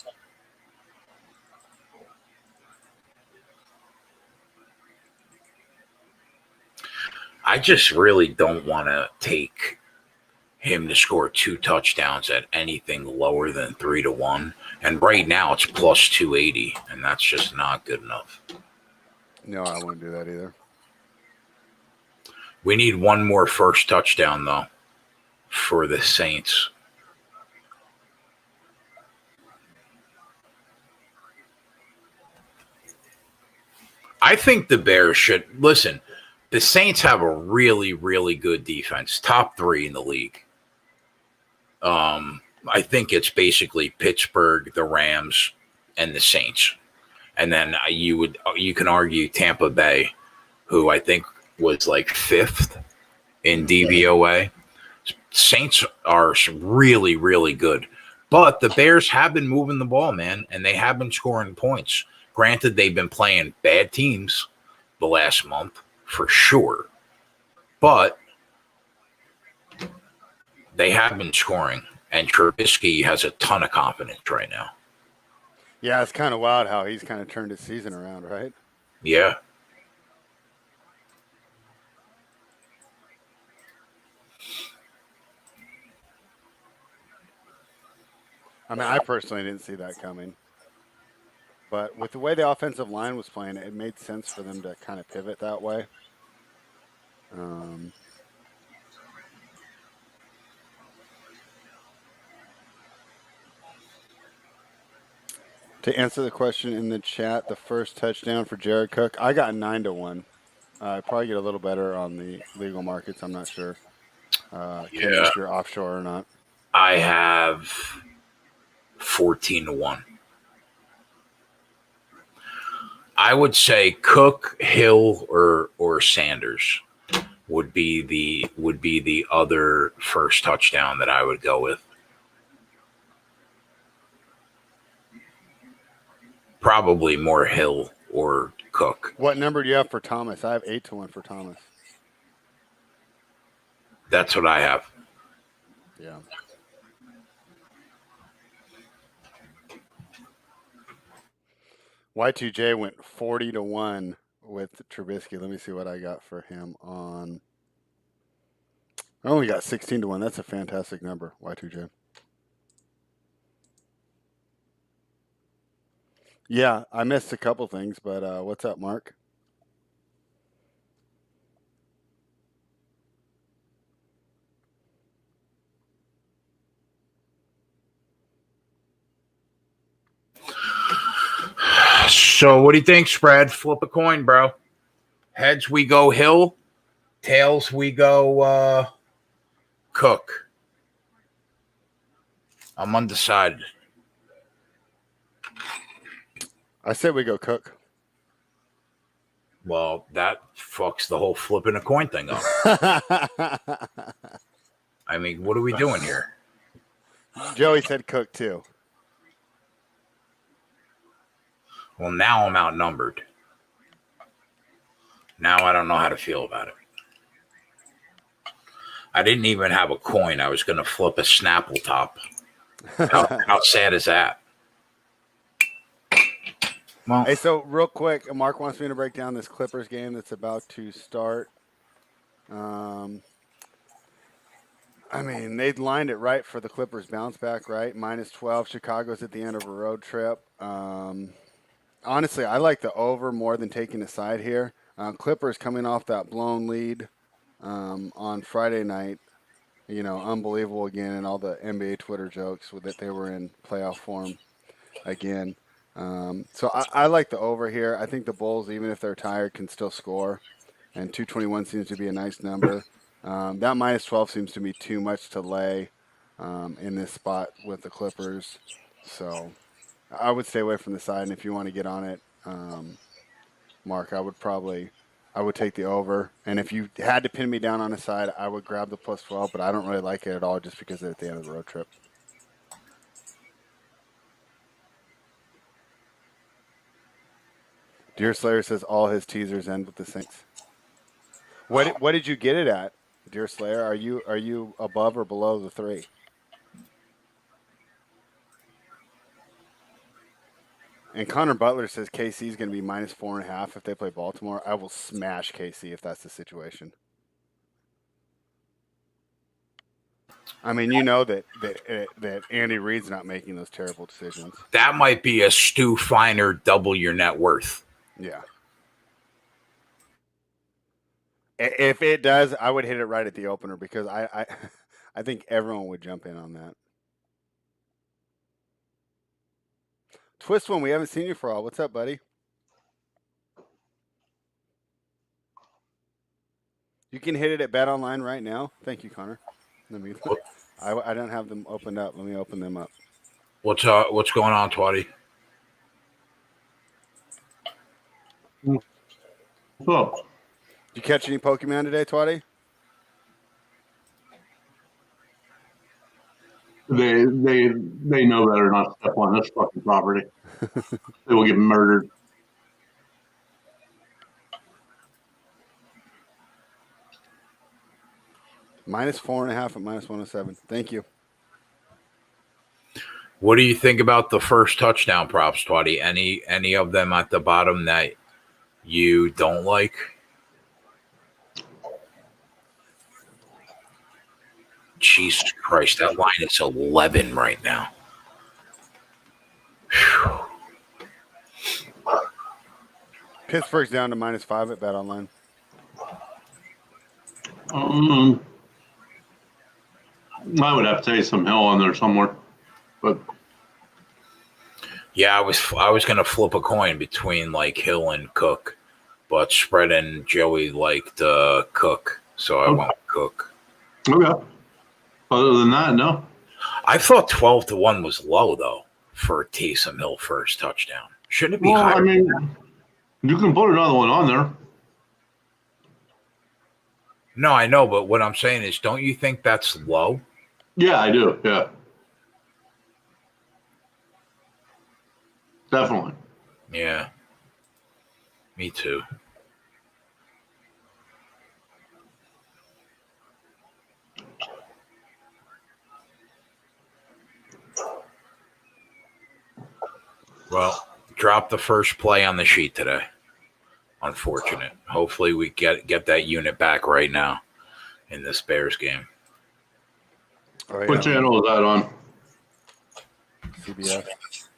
I just really don't want to take him to score 2 touchdowns at anything lower than 3-1. And right now it's plus 280, and that's just not good enough. No, I wouldn't do that either. We need one more first touchdown, though, for the Saints. I think the Bears should – listen, the Saints have a really, really good defense, top 3 in the league. I think it's basically Pittsburgh, the Rams, and the Saints. And then you can argue Tampa Bay, who I think was like 5th in DVOA. Saints are really, really good. But the Bears have been moving the ball, man, and they have been scoring points. Granted, they've been playing bad teams the last month, for sure. But they have been scoring, and Trubisky has a ton of confidence right now. Yeah, it's kind of wild how he's kind of turned his season around, right? Yeah. I mean, I personally didn't see that coming. But with the way the offensive line was playing, it made sense for them to kind of pivot that way. To answer the question in the chat, the first touchdown for Jared Cook, I got 9-1. I probably get a little better on the legal markets. I'm not sure. If you're offshore or not. I have 14-1. I would say Cook, Hill, or Sanders would be the other first touchdown that I would go with. Probably more Hill or Cook. What number do you have for Thomas? I have 8-1 for Thomas. That's what I have. Yeah. Y2J went 40-1 with Trubisky. Let me see what I got for him on. I only got 16-1. That's a fantastic number, Y2J. Yeah, I missed a couple things, but what's up, Mark? So what do you think, Spread? Flip a coin, bro. Heads, we go Hill. Tails, we go Cook. I'm undecided. I said we go Cook. Well, that fucks the whole flipping a coin thing up. I mean, what are we doing here? Joey said Cook too. Well, now I'm outnumbered. Now I don't know how to feel about it. I didn't even have a coin. I was going to flip a Snapple top. How sad is that? Well, hey, so real quick, Mark wants me to break down this Clippers game that's about to start. I mean, they lined it right for the Clippers bounce back, right? -12. Chicago's at the end of a road trip. Honestly, I like the over more than taking a side here. Clippers coming off that blown lead on Friday night. Unbelievable again, and all the NBA Twitter jokes with that they were in playoff form again. So I like the over here. I think the Bulls, even if they're tired, can still score, and 221 seems to be a nice number. That -12 seems to be too much to lay in this spot with the Clippers. So I would stay away from the side, and if you want to get on it, Mark, I would take the over. And if you had to pin me down on a side, I would grab the +12, but I don't really like it at all just because they're at the end of the road trip. Deer Slayer says all his teasers end with the Saints. What did you get it at, Deer Slayer? Are you above or below the 3? And Connor Butler says KC is going to be -4.5 if they play Baltimore. I will smash KC if that's the situation. I mean, that Andy Reid's not making those terrible decisions. That might be a Stu Feiner double your net worth. Yeah. If it does, I would hit it right at the opener because I think everyone would jump in on that. Twist one, we haven't seen you for a while. What's up, buddy? You can hit it at Bet Online right now. Thank you, Connor. I don't have them opened up. Let me open them up. What's going on, Twatty? What's up? Did you catch any Pokemon today, Twatty? They know better not to step on this fucking property. They will get murdered. -4.5 at -107. Thank you. What do you think about the first touchdown props, Twatty? Any of them at the bottom that you don't like? Jesus Christ, that line is 11 right now. Whew. Pittsburgh's down to -5 at Bet Online. I would have to take some Hill on there somewhere, but yeah, I was gonna flip a coin between like Hill and Cook, but Spread and Joey liked Cook, so I went Cook. Okay. Other than that, no. I thought 12-1 was low though for Taysom Hill first touchdown. Shouldn't it be higher? I mean, you can put another one on there. No, I know, but what I'm saying is, don't you think that's low? Yeah, I do. Yeah. Definitely. Yeah. Me too. Well, drop the first play on the sheet today. Unfortunate. Hopefully we get that unit back right now in this Bears game. Oh, yeah. What channel is that on? CBS.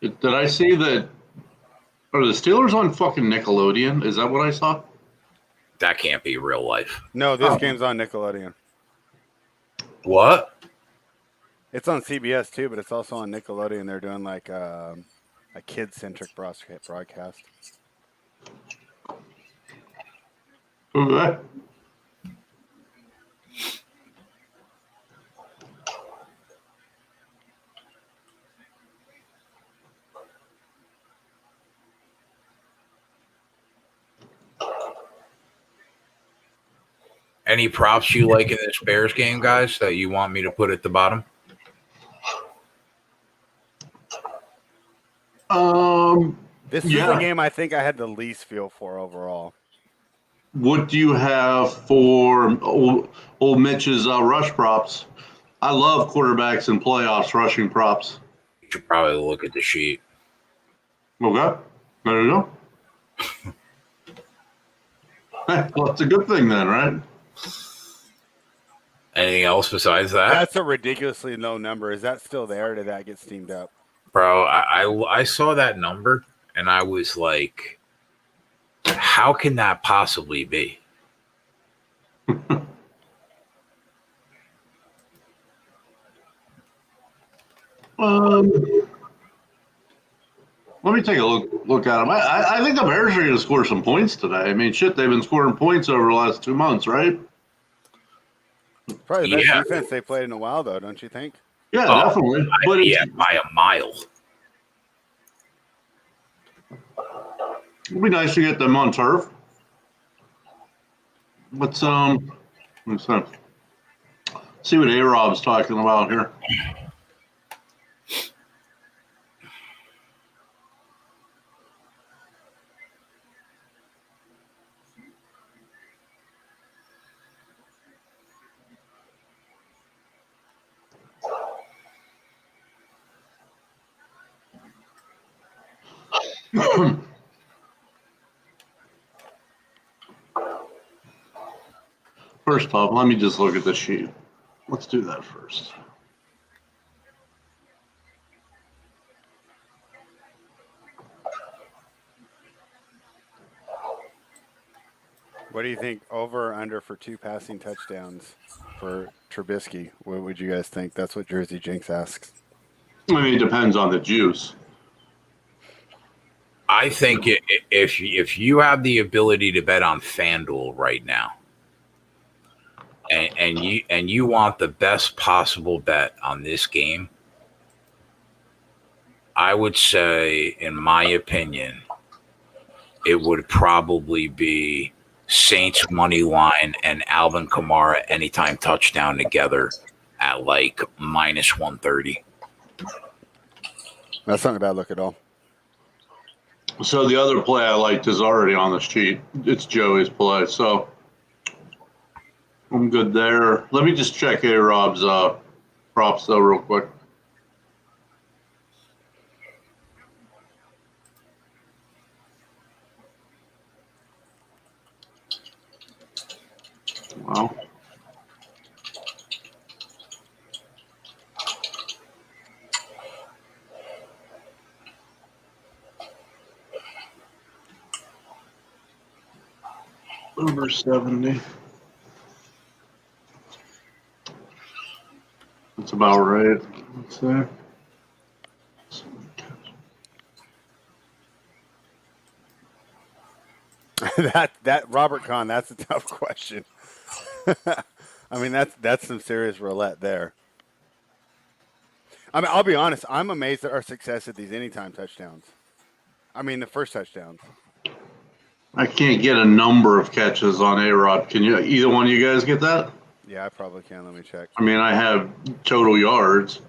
Did I see that? Are the Steelers on fucking Nickelodeon? Is that what I saw? That can't be real life. No, this game's on Nickelodeon. What? It's on CBS too, but it's also on Nickelodeon. They're doing like a kid-centric broadcast. Okay. Any props you like in this Bears game, guys, that you want me to put at the bottom? This is the game I think I had the least feel for overall. What do you have for old Mitch's rush props? I love quarterbacks in playoffs rushing props. You should probably look at the sheet. Okay, there you go. Well, it's a good thing then, right? Anything else besides that? That's a ridiculously low number. Is that still there? Or did that get steamed up? Bro, I saw that number and I was like, how can that possibly be? Let me take a look at them. I think the Bears are going to score some points today. I mean, shit, they've been scoring points over the last 2 months, right? Probably the best defense they played in a while, though, don't you think? Yeah, definitely. But by a mile. It'd be nice to get them on turf. Let's see what A-Rob's talking about here. First off, let me just look at the sheet. Let's do that first. What do you think over or under for 2 passing touchdowns for Trubisky? What would you guys think? That's what Jersey Jinx asks. I mean, it depends on the juice. I think if you have the ability to bet on FanDuel right now, and you want the best possible bet on this game, I would say, in my opinion, it would probably be Saints money line and Alvin Kamara anytime touchdown together at like minus 130. That's not a bad look at all. So the other play I liked is already on the sheet. It's Joey's play, so I'm good there. Let me just check A-Rob's props though real quick. Wow. Over 70. That's about right. Let's see. that Robert Kahn, that's a tough question. I mean, that's some serious roulette there. I mean, I'll be honest. I'm amazed at our success at these anytime touchdowns. I mean, the first touchdowns. I can't get a number of catches on A-Rod. Can you? Either one of you guys get that? Yeah, I probably can. Let me check. I mean, I have total yards.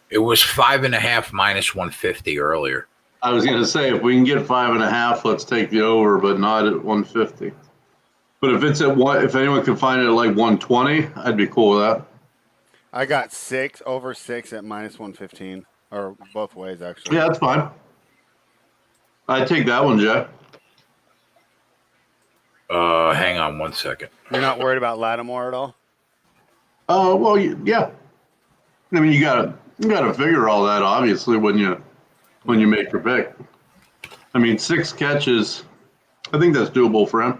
It was 5.5 minus 150 earlier. I was going to say, if we can get 5.5, let's take the over, but not at 150. But if it's at one, if anyone can find it at like 120, I'd be cool with that. I got over 6 at minus 115, or both ways actually. Yeah, that's fine. I'd take that one, Jeff. Hang on 1 second. You're not worried about Lattimore at all? Well, yeah. I mean, you gotta figure all that obviously when you make your pick. I mean, 6 catches. I think that's doable for him.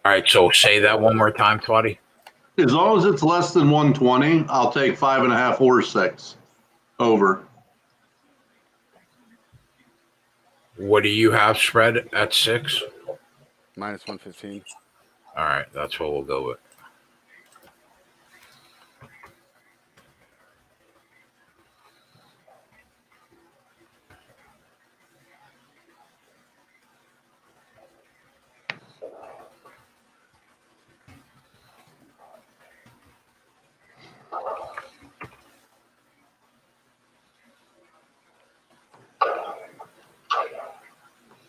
All right, so say that one more time, Twatty. As long as it's less than 120, I'll take 5.5 or 6 over. What do you have spread at 6? Minus 115. All right, that's what we'll go with.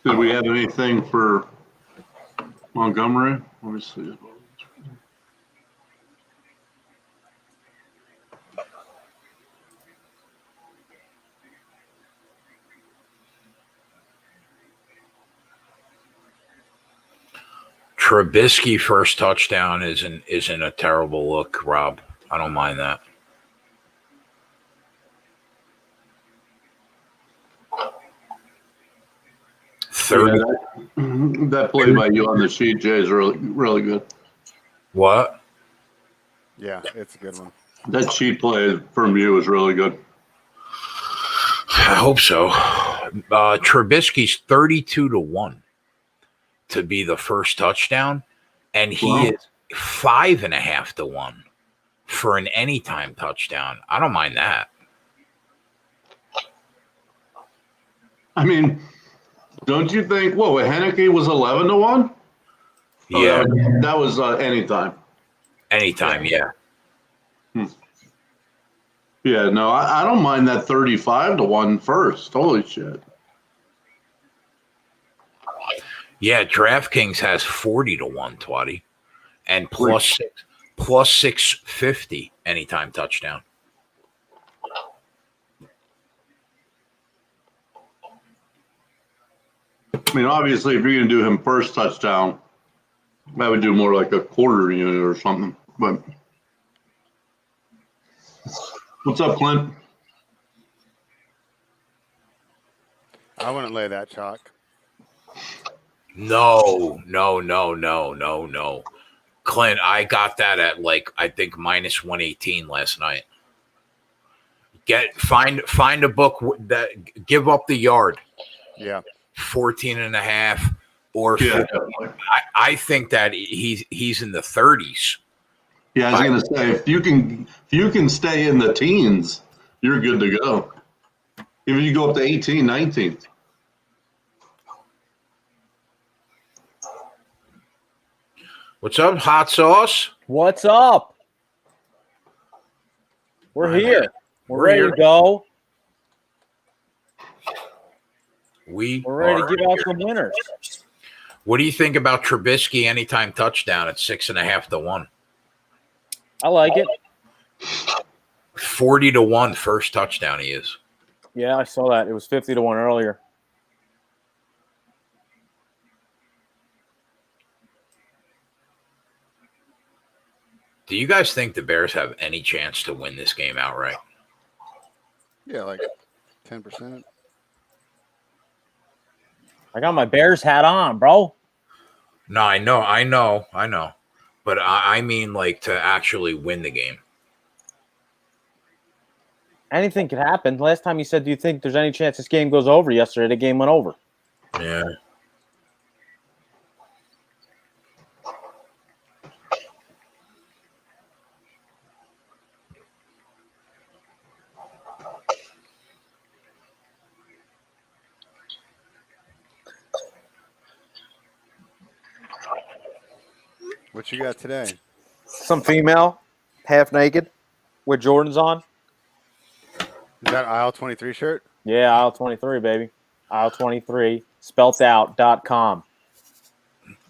Did we have anything for Montgomery? Let me see. Trubisky first touchdown isn't a terrible look, Rob. I don't mind that. Yeah, that play by you on the sheet, Jay, is really, really good. What? Yeah, it's a good one. That sheet play from you was really good. I hope so. Trubisky's 32-1 to be the first touchdown, and he is 5.5-1 for an anytime touchdown. I don't mind that. I mean, don't you think? Whoa, Henneke was 11-1. Yeah, that was anytime. Anytime, yeah. Yeah, no, I don't mind that 35-1 first. Holy shit. Yeah, DraftKings has 40-1, Twatty, and plus 650 anytime touchdown. I mean, obviously, if you're going to do him first touchdown, I would do more like a quarter unit or something. But what's up, Clint? I wouldn't lay that chalk. No. Clint, I got that at I think minus 118 last night. Find a book that give up the yard. Yeah. 14.5 or 15. I think that he's in the 30s. Yeah, I was going to say if you can stay in the teens, you're good to go. Even if you go up to 18, 19. What's up, hot sauce? What's up? We're here. We're ready to go. We're ready to give out some winners. What do you think about Trubisky anytime touchdown at 6.5-1? I like it. 40-1 first touchdown he is. Yeah, I saw that. It was 50-1 earlier. Do you guys think the Bears have any chance to win this game outright? Yeah, like 10%. I got my Bears hat on, bro. No, I know. But I mean to actually win the game. Anything could happen. Last time you said, do you think there's any chance this game goes over? Yesterday, the game went over. Yeah. What you got today? Some female, half naked, with Jordans on. Is that aisle 23 shirt? Yeah, aisle 23, baby. Aisle 23, speltout.com.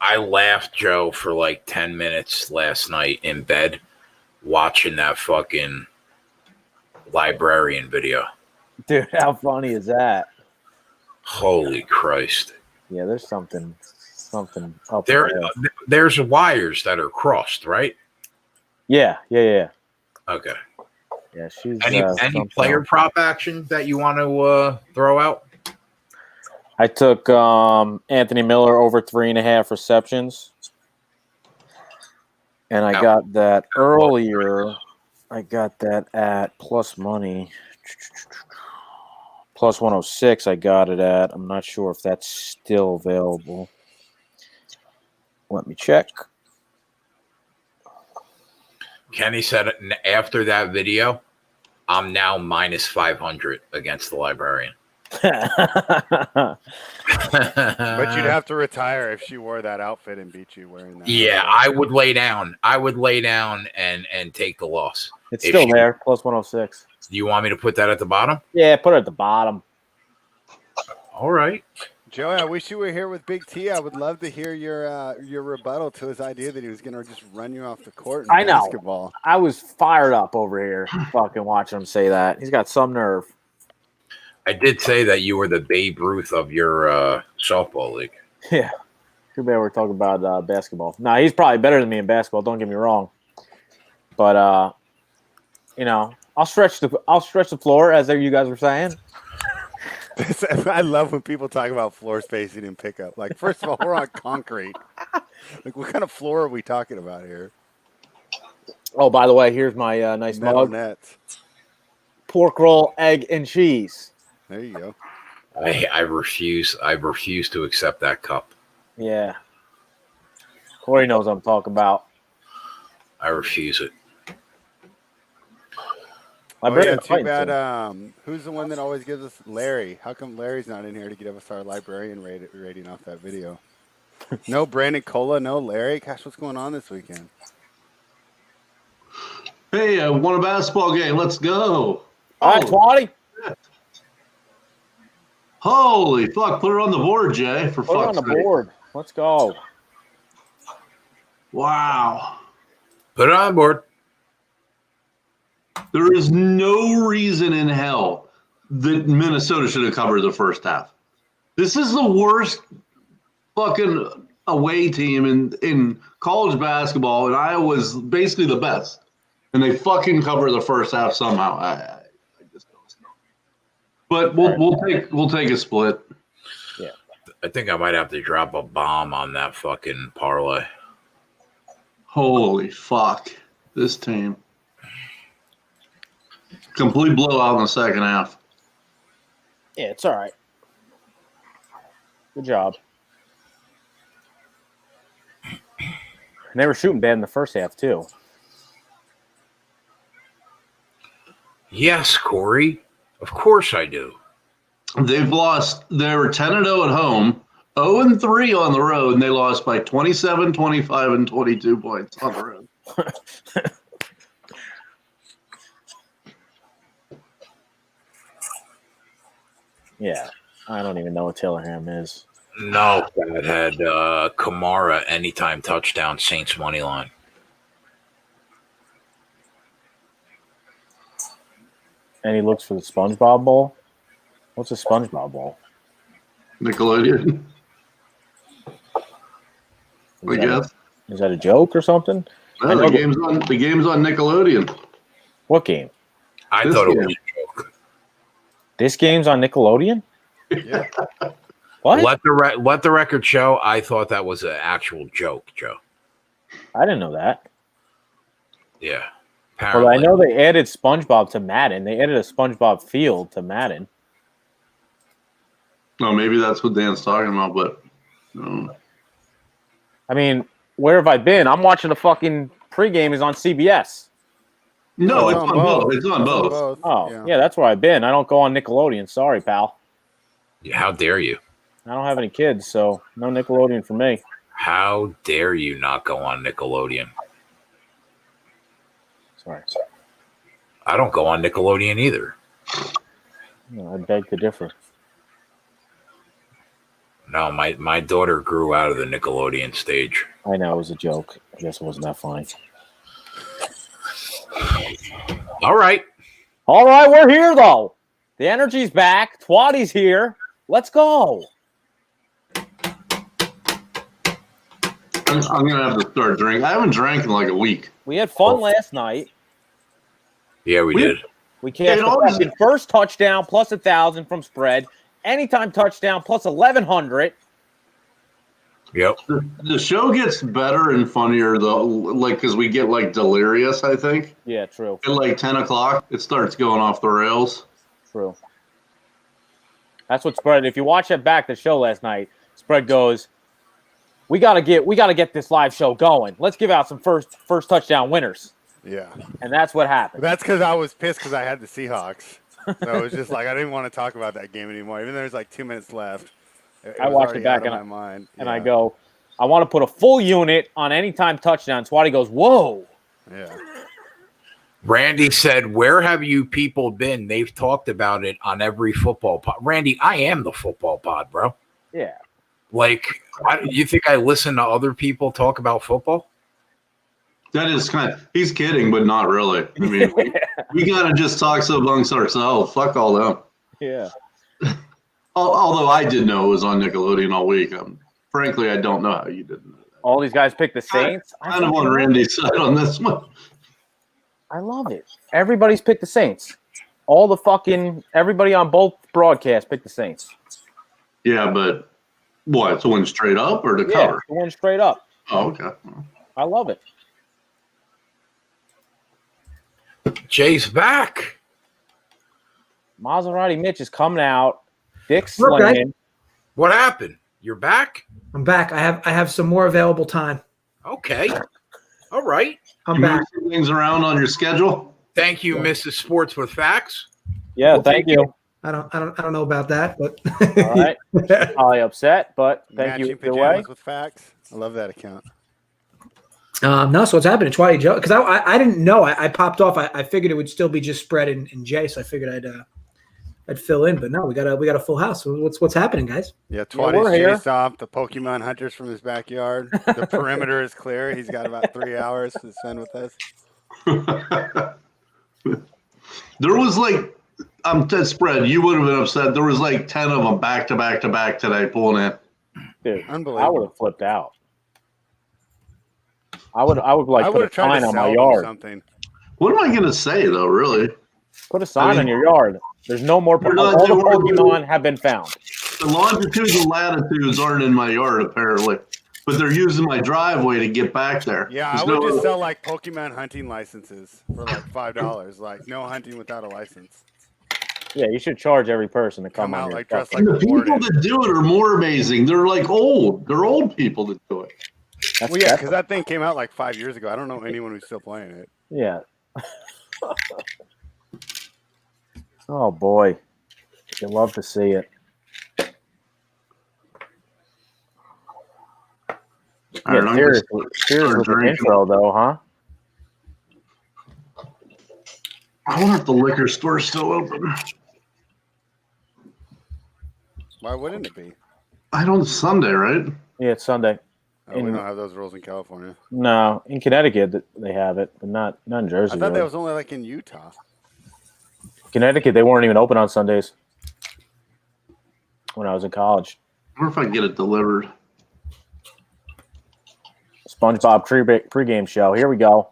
I laughed, Joe, for 10 minutes last night in bed watching that fucking librarian video. Dude, how funny is that? Holy Christ. Yeah, there's something up there. There's wires that are crossed, right? Yeah. Okay. Yeah, she's any player prop action that you want to throw out? I took Anthony Miller over 3.5 receptions, and I got that earlier. I got that at plus money, plus 106. I got it at. I'm not sure if that's still available. Let me check. Kenny said after that video, I'm now minus 500 against the librarian. But you'd have to retire if she wore that outfit and beat you wearing that. Yeah, I would lay down. And take the loss. It's still there, plus 106. Do you want me to put that at the bottom? Yeah, put it at the bottom. All right. Joey, I wish you were here with Big T. I would love to hear your rebuttal to his idea that he was going to just run you off the court in basketball. I was fired up over here fucking watching him say that. He's got some nerve. I did say that you were the Babe Ruth of your softball league. Yeah. Too bad we're talking about basketball. Nah, he's probably better than me in basketball. Don't get me wrong. But I'll stretch the floor, as you guys were saying. I love when people talk about floor spacing and pickup. Like, first of all, we're on concrete. Like, what kind of floor are we talking about here? Oh, by the way, here's my nice mug. Nets. Pork roll, egg, and cheese. There you go. I refuse to accept that cup. Yeah. Corey knows what I'm talking about. I refuse it. Too bad. Who's the one that always gives us Larry? How come Larry's not in here to give us our librarian rating off that video? No Brandon Cola, no Larry. Gosh, what's going on this weekend? Hey, I won a basketball game. Let's go. All right, Twatty. Holy fuck. Put her on the board, Jay. Put her on the board. Let's go. Wow. Put it on board. There is no reason in hell that Minnesota should have covered the first half. This is the worst fucking away team in college basketball, and Iowa's basically the best. And they fucking cover the first half somehow. I just don't know. But we'll take a split. Yeah. I think I might have to drop a bomb on that fucking parlay. Holy fuck. This team. Complete blowout in the second half. Yeah, it's all right. Good job. And they were shooting bad in the first half, too. Yes, Corey. Of course I do. They've lost. They were 10-0 at home, 0-3 on the road, and they lost by 27, 25, and 22 points on the road. Yeah, I don't even know what Tillerham is. No, that had Kamara anytime touchdown, Saints money line. And he looks for the SpongeBob Bowl. What's a SpongeBob Bowl? Nickelodeon. I guess. Is that a joke or something? No, the game's on Nickelodeon. What game? I thought it was a joke. This game's on Nickelodeon? Yeah. What? Let the record show. I thought that was an actual joke, Joe. I didn't know that. Yeah. Well, I know they added SpongeBob to Madden. They added a SpongeBob field to Madden. No, maybe that's what Dan's talking about, but I mean, where have I been? I'm watching the fucking pregame is on CBS. No, it's on both. It's on both. Oh, yeah, that's where I've been. I don't go on Nickelodeon. Sorry, pal. Yeah, how dare you? I don't have any kids, so no Nickelodeon for me. How dare you not go on Nickelodeon? Sorry. I don't go on Nickelodeon either. No, I beg to differ. No, my daughter grew out of the Nickelodeon stage. I know, it was a joke. I guess it wasn't that funny. All right, we're here, though. The energy's back. Twatty's here. Let's go. I'm going to have to start drinking. I haven't drank in like a week. We had fun last night. Yeah, we did. We cashed the first touchdown plus 1,000 from spread. Anytime touchdown plus 1,100. Yep. The show gets better and funnier though, like because we get like delirious. I think. Yeah, true. At like 10 o'clock, it starts going off the rails. True. That's what spread. If you watch it back, the show last night, spread goes. We gotta get this live show going. Let's give out some first touchdown winners. Yeah. And that's what happened. That's because I was pissed because I had the Seahawks. So it was just like I didn't want to talk about that game anymore. Even though there's like 2 minutes left. I watched it back and I go, I want to put a full unit on anytime touchdown. Swatty goes, whoa. Yeah. Randy said, "Where have you people been? They've talked about it on every football pod." Randy, I am the football pod, bro. Yeah. Like, you think I listen to other people talk about football? That is he's kidding, but not really. I mean, we gotta just talk amongst ourselves. Fuck all them. Yeah. Although I did know it was on Nickelodeon all week. Frankly, I don't know how you didn't know that. All these guys picked the Saints. Kind of on Randy's side on this one. I love it. Everybody's picked the Saints. Everybody on both broadcasts picked the Saints. Yeah, but what? To win straight up or to cover? To win straight up. Oh, okay. I love it. Jay's back. Maserati Mitch is coming out. Dick's slinging. What happened? You're back? I'm back. I have some more available time. Okay. All right. I'm back. Things around on your schedule. Thank you, Mrs. Sports with Facts. Yeah, well, thank you. I don't know about that, but all right. Probably upset, but thank you either way. With Facts. I love that account. No, so what's happening? Twatty Joe, because I didn't know. I popped off. I figured it would still be just Spread and Jay, so I figured I'd fill in. But no, we got a full house. So what's happening, guys? Yeah, Twatty's chased off the Pokemon hunters from his backyard. The perimeter is clear. He's got about 3 hours to spend with us. There was Spread. You would have been upset. There was 10 of them back to back to back today pulling in. Dude, unbelievable. I would have flipped out. I would put a sign on my yard. Something. What am I going to say though? Really? Put a sign on your yard. There's no more. All the Pokemon have been found. The longitudes and latitudes aren't in my yard apparently, but they're using my driveway to get back there. Yeah, I would just sell Pokemon hunting licenses for $5. No hunting without a license. Yeah, you should charge every person to come out dressed like the people that do it are more amazing. They're old. They're old people that do it. Well, yeah, because that thing came out 5 years ago. I don't know anyone who's still playing it. Yeah. Oh boy, you love to see it. Yeah, seriously with the intro though, huh? I wonder if the liquor store's still open. Why wouldn't it be? I don't. It's Sunday, right? Yeah, it's Sunday. We don't have those rules in California. No, in Connecticut they have it, but not in Jersey. I thought that was only in Utah. Connecticut, they weren't even open on Sundays when I was in college. I wonder if I can get it delivered. SpongeBob pregame show. Here we go.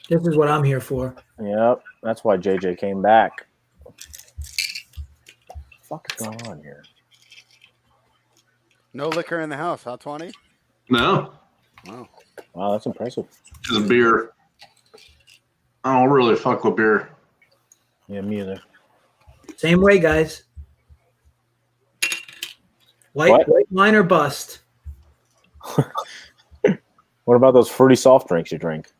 This is what I'm here for. Yep, that's why JJ came back. What the fuck is going on here? No liquor in the house, huh, 20? No. Wow, that's impressive. Just beer. I don't really fuck with beer. Yeah, me either. Same way, guys. White wine or bust. What about those fruity soft drinks you drink?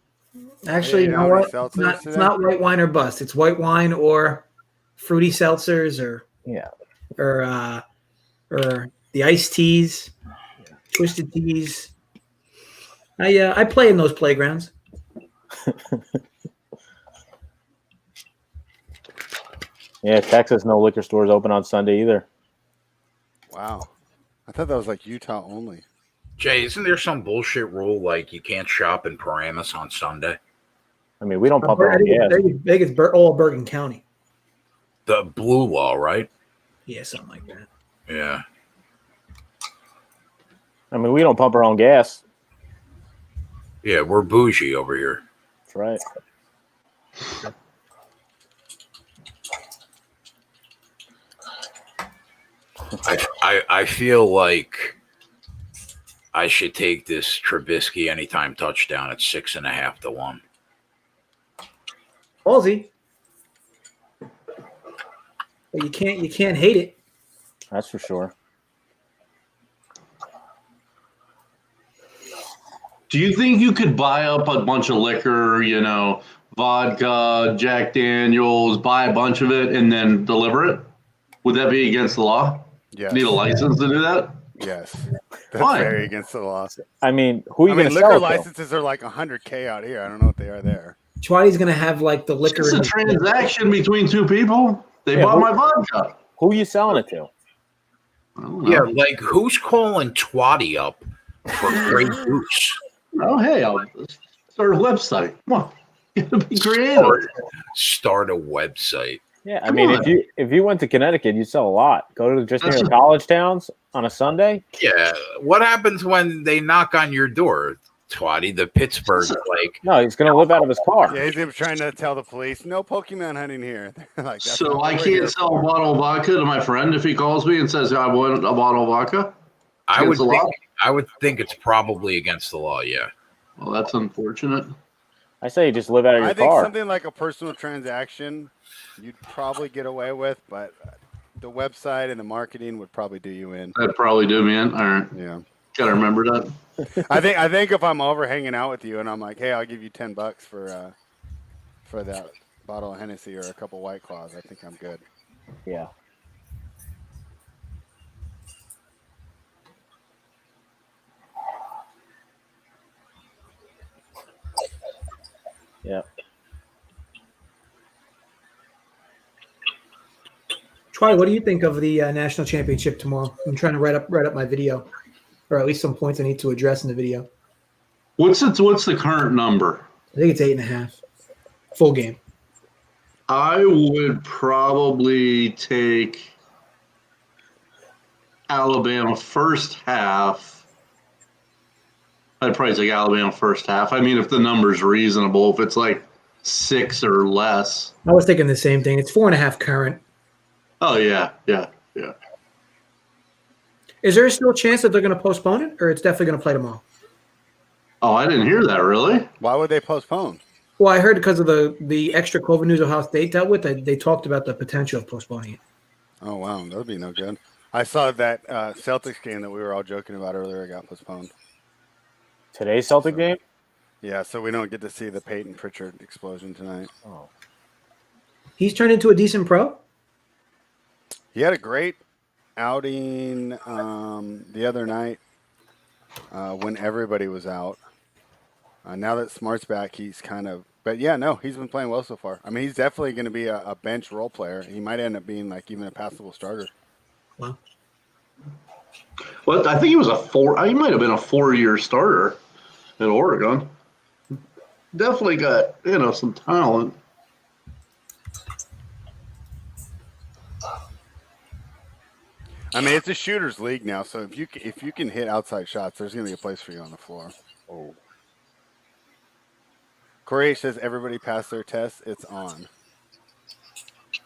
Actually, you know what? It's not white wine or bust. It's white wine or fruity seltzers or the iced teas, twisted teas. I play in those playgrounds. Yeah, Texas, no liquor stores open on Sunday either. Wow. I thought that was Utah only. Jay, isn't there some bullshit rule you can't shop in Paramus on Sunday? I mean, we don't pump our own gas. It's all Bergen County. The blue law, right? Yeah, something like that. Yeah. I mean, we don't pump our own gas. Yeah, we're bougie over here. That's right. I feel like I should take this Trubisky anytime touchdown at 6.5 to 1. Ballsy. Well, you can't hate it. That's for sure. Do you think you could buy up a bunch of liquor, vodka, Jack Daniels, buy a bunch of it and then deliver it? Would that be against the law? Yes. Need a license to do that? Yes. That's very against the law. I mean, who are you going to sell liquor it licenses are $100K out here. I don't know what they are there. Chwatty's going to have the liquor. It's a transaction between two people. They bought my vodka. Who are you selling it to? Yeah, like who's calling Twatty up for Grey Goose? Oh, hey, I'll start a website. Come on, you gotta be creative. Start a website. Yeah, I mean, if you went to Connecticut, you'd sell a lot. Go to just near the college towns on a Sunday. Yeah. What happens when they knock on your door, Twatty? The Pittsburgh, like. No, he's going to live out of his car. Yeah, he's trying to tell the police, no Pokemon hunting here. Like, that's So I can't sell a bottle of vodka to my friend if he calls me and says I want a bottle of vodka? I would think it's probably against the law, yeah. Well, that's unfortunate. I say you just live out of your I think car. something like a personal transaction you'd probably get away with, but the website and the marketing would probably do you in. That'd probably do me in. All right. Yeah. Gotta remember that. I think if I'm over hanging out with you and I'm like, hey, I'll give you $10 for that bottle of Hennessy or a couple White Claws, I think I'm good. Yeah. Yeah. Troy, what do you think of the national championship tomorrow? I'm trying to write up my video, or at least some points I need to address in the video. What's the current number? I think it's 8.5. Full game. I would probably take Alabama first half. I'd probably take Alabama first half. I mean, if the number's reasonable, if it's like 6 or less. I was thinking the same thing. It's 4.5 current. Oh, yeah. Is there still a chance that they're going to postpone it, or it's definitely going to play tomorrow? Oh, I didn't hear that, really? Why would they postpone? Well, I heard because of the extra COVID news Ohio State dealt with, they talked about the potential of postponing it. Oh, wow. That would be no good. I saw that Celtics game that we were all joking about earlier got postponed. Today's Celtic game? Yeah, so we don't get to see the Peyton Pritchard explosion tonight. Oh. He's turned into a decent pro? He had a great outing the other night when everybody was out. Now that Smart's back, he's kind of – but, yeah, no, he's been playing well so far. I mean, he's definitely going to be a bench role player. He might end up being, like, even a passable starter. Wow. Well, I think he was he might have been a 4-year starter at Oregon. Definitely got, some talent. I mean, it's a shooter's league now, so if you can hit outside shots, there's going to be a place for you on the floor. Oh. Corey says everybody passed their test. It's on.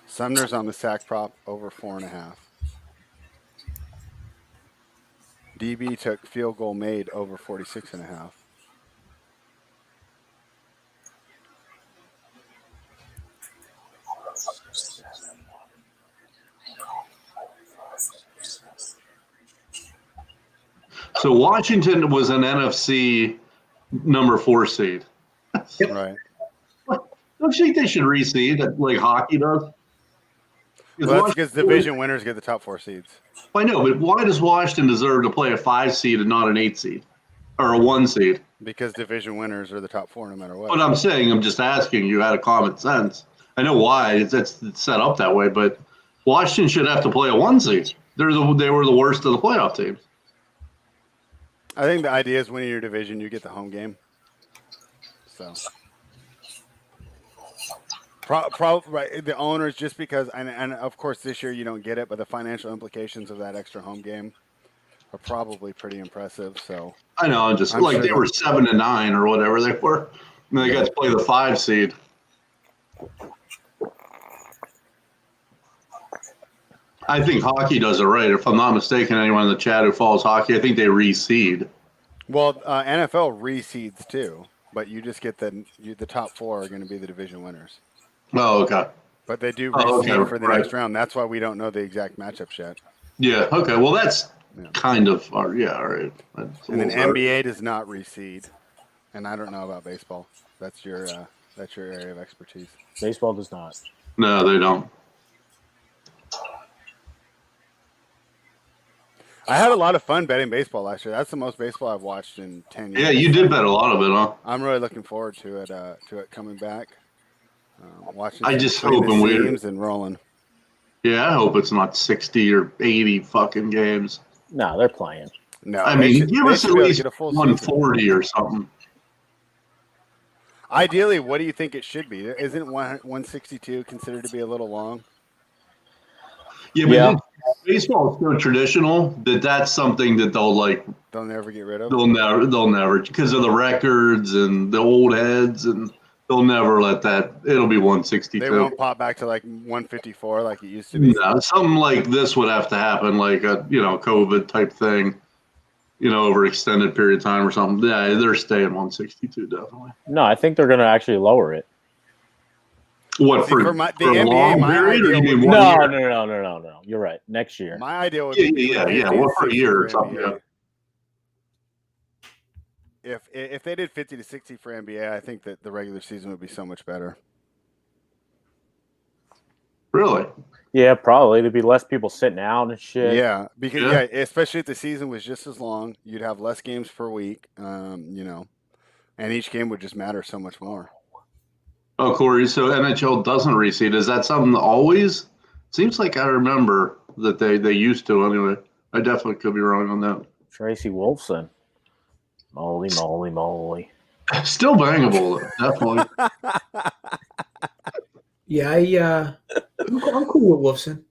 Sumner's on the sack prop over 4.5. DB took field goal made over 46.5. So Washington was an NFC number 4 seed. Right. Don't you think they should reseed like hockey does? Well, that's because division winners get the top 4 seeds. I know, but why does Washington deserve to play a 5 seed and not an 8 seed or a 1 seed? Because division winners are the top 4 no matter what. But I'm saying, I'm just asking you out of common sense. I know why it's set up that way, but Washington should have to play a 1 seed. They were the worst of the playoff teams. I think the idea is winning your division, you get the home game. So, right, the owners, just because, and of course this year you don't get it, but the financial implications of that extra home game are probably pretty impressive. So I know, I'm sure they were 7-9 or whatever they were, and they got to play the 5 seed. I think hockey does it right. If I'm not mistaken, anyone in the chat who follows hockey, I think they reseed. Well, NFL reseeds too, but you just get the top 4 are going to be the division winners. Oh, okay. But they do reseed for the next round. That's why we don't know the exact matchups yet. Yeah. Okay. Well, that's kind of all right. And then NBA does not reseed, and I don't know about baseball. That's your area of expertise. Baseball does not. No, they don't. I had a lot of fun betting baseball last year. That's the most baseball I've watched in 10 years. Yeah, you did bet a lot of it, huh? I'm really looking forward to it coming back. Watching. I just hoping teams and rolling. Yeah, I hope it's not 60 or 80 fucking games. No, they're playing. No, I mean, give us at least get a full 140 season. or something. Ideally, what do you think it should be? Isn't 162 considered to be a little long? Yeah, but baseball is so traditional that's something that they'll never get rid of. They'll never because of the records and the old heads, and they'll never let that. It'll be 162. They won't pop back to like 154 like it used to be. No, something like this would have to happen, like a COVID type thing, over extended period of time or something. Yeah, they're staying 162 definitely. No, I think they're going to actually lower it. What for the NBA? My idea would be No. You're right. Next year. My idea would be yeah. What for a year or something? Yeah. If they did 50 to 60 for NBA, I think that the regular season would be so much better. Really? Yeah, probably. There'd be less people sitting out and shit. Yeah, because especially if the season was just as long, you'd have less games per week. And each game would just matter so much more. Oh, Corey, so NHL doesn't reseed. Is that something that always? Seems like I remember that they used to anyway. I definitely could be wrong on that. Tracy Wolfson. Moly. Still bangable, definitely. Yeah, I'm cool with Wolfson.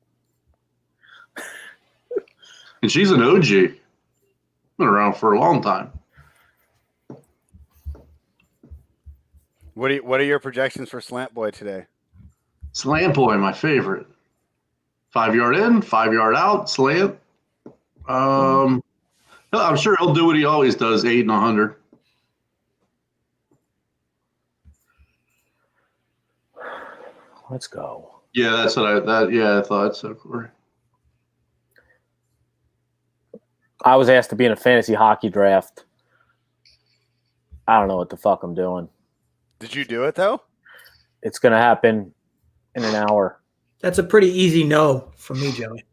And she's an OG. Been around for a long time. What are your projections for Slant Boy today? Slant Boy, my favorite. 5 yard in, 5 yard out, slant. I'm sure he'll do what he always does, 8 and 100. Let's go. Yeah, that's what I thought so, Corey. I was asked to be in a fantasy hockey draft. I don't know what the fuck I'm doing. Did you do it though? It's gonna happen in an hour. That's a pretty easy no from me, Joey.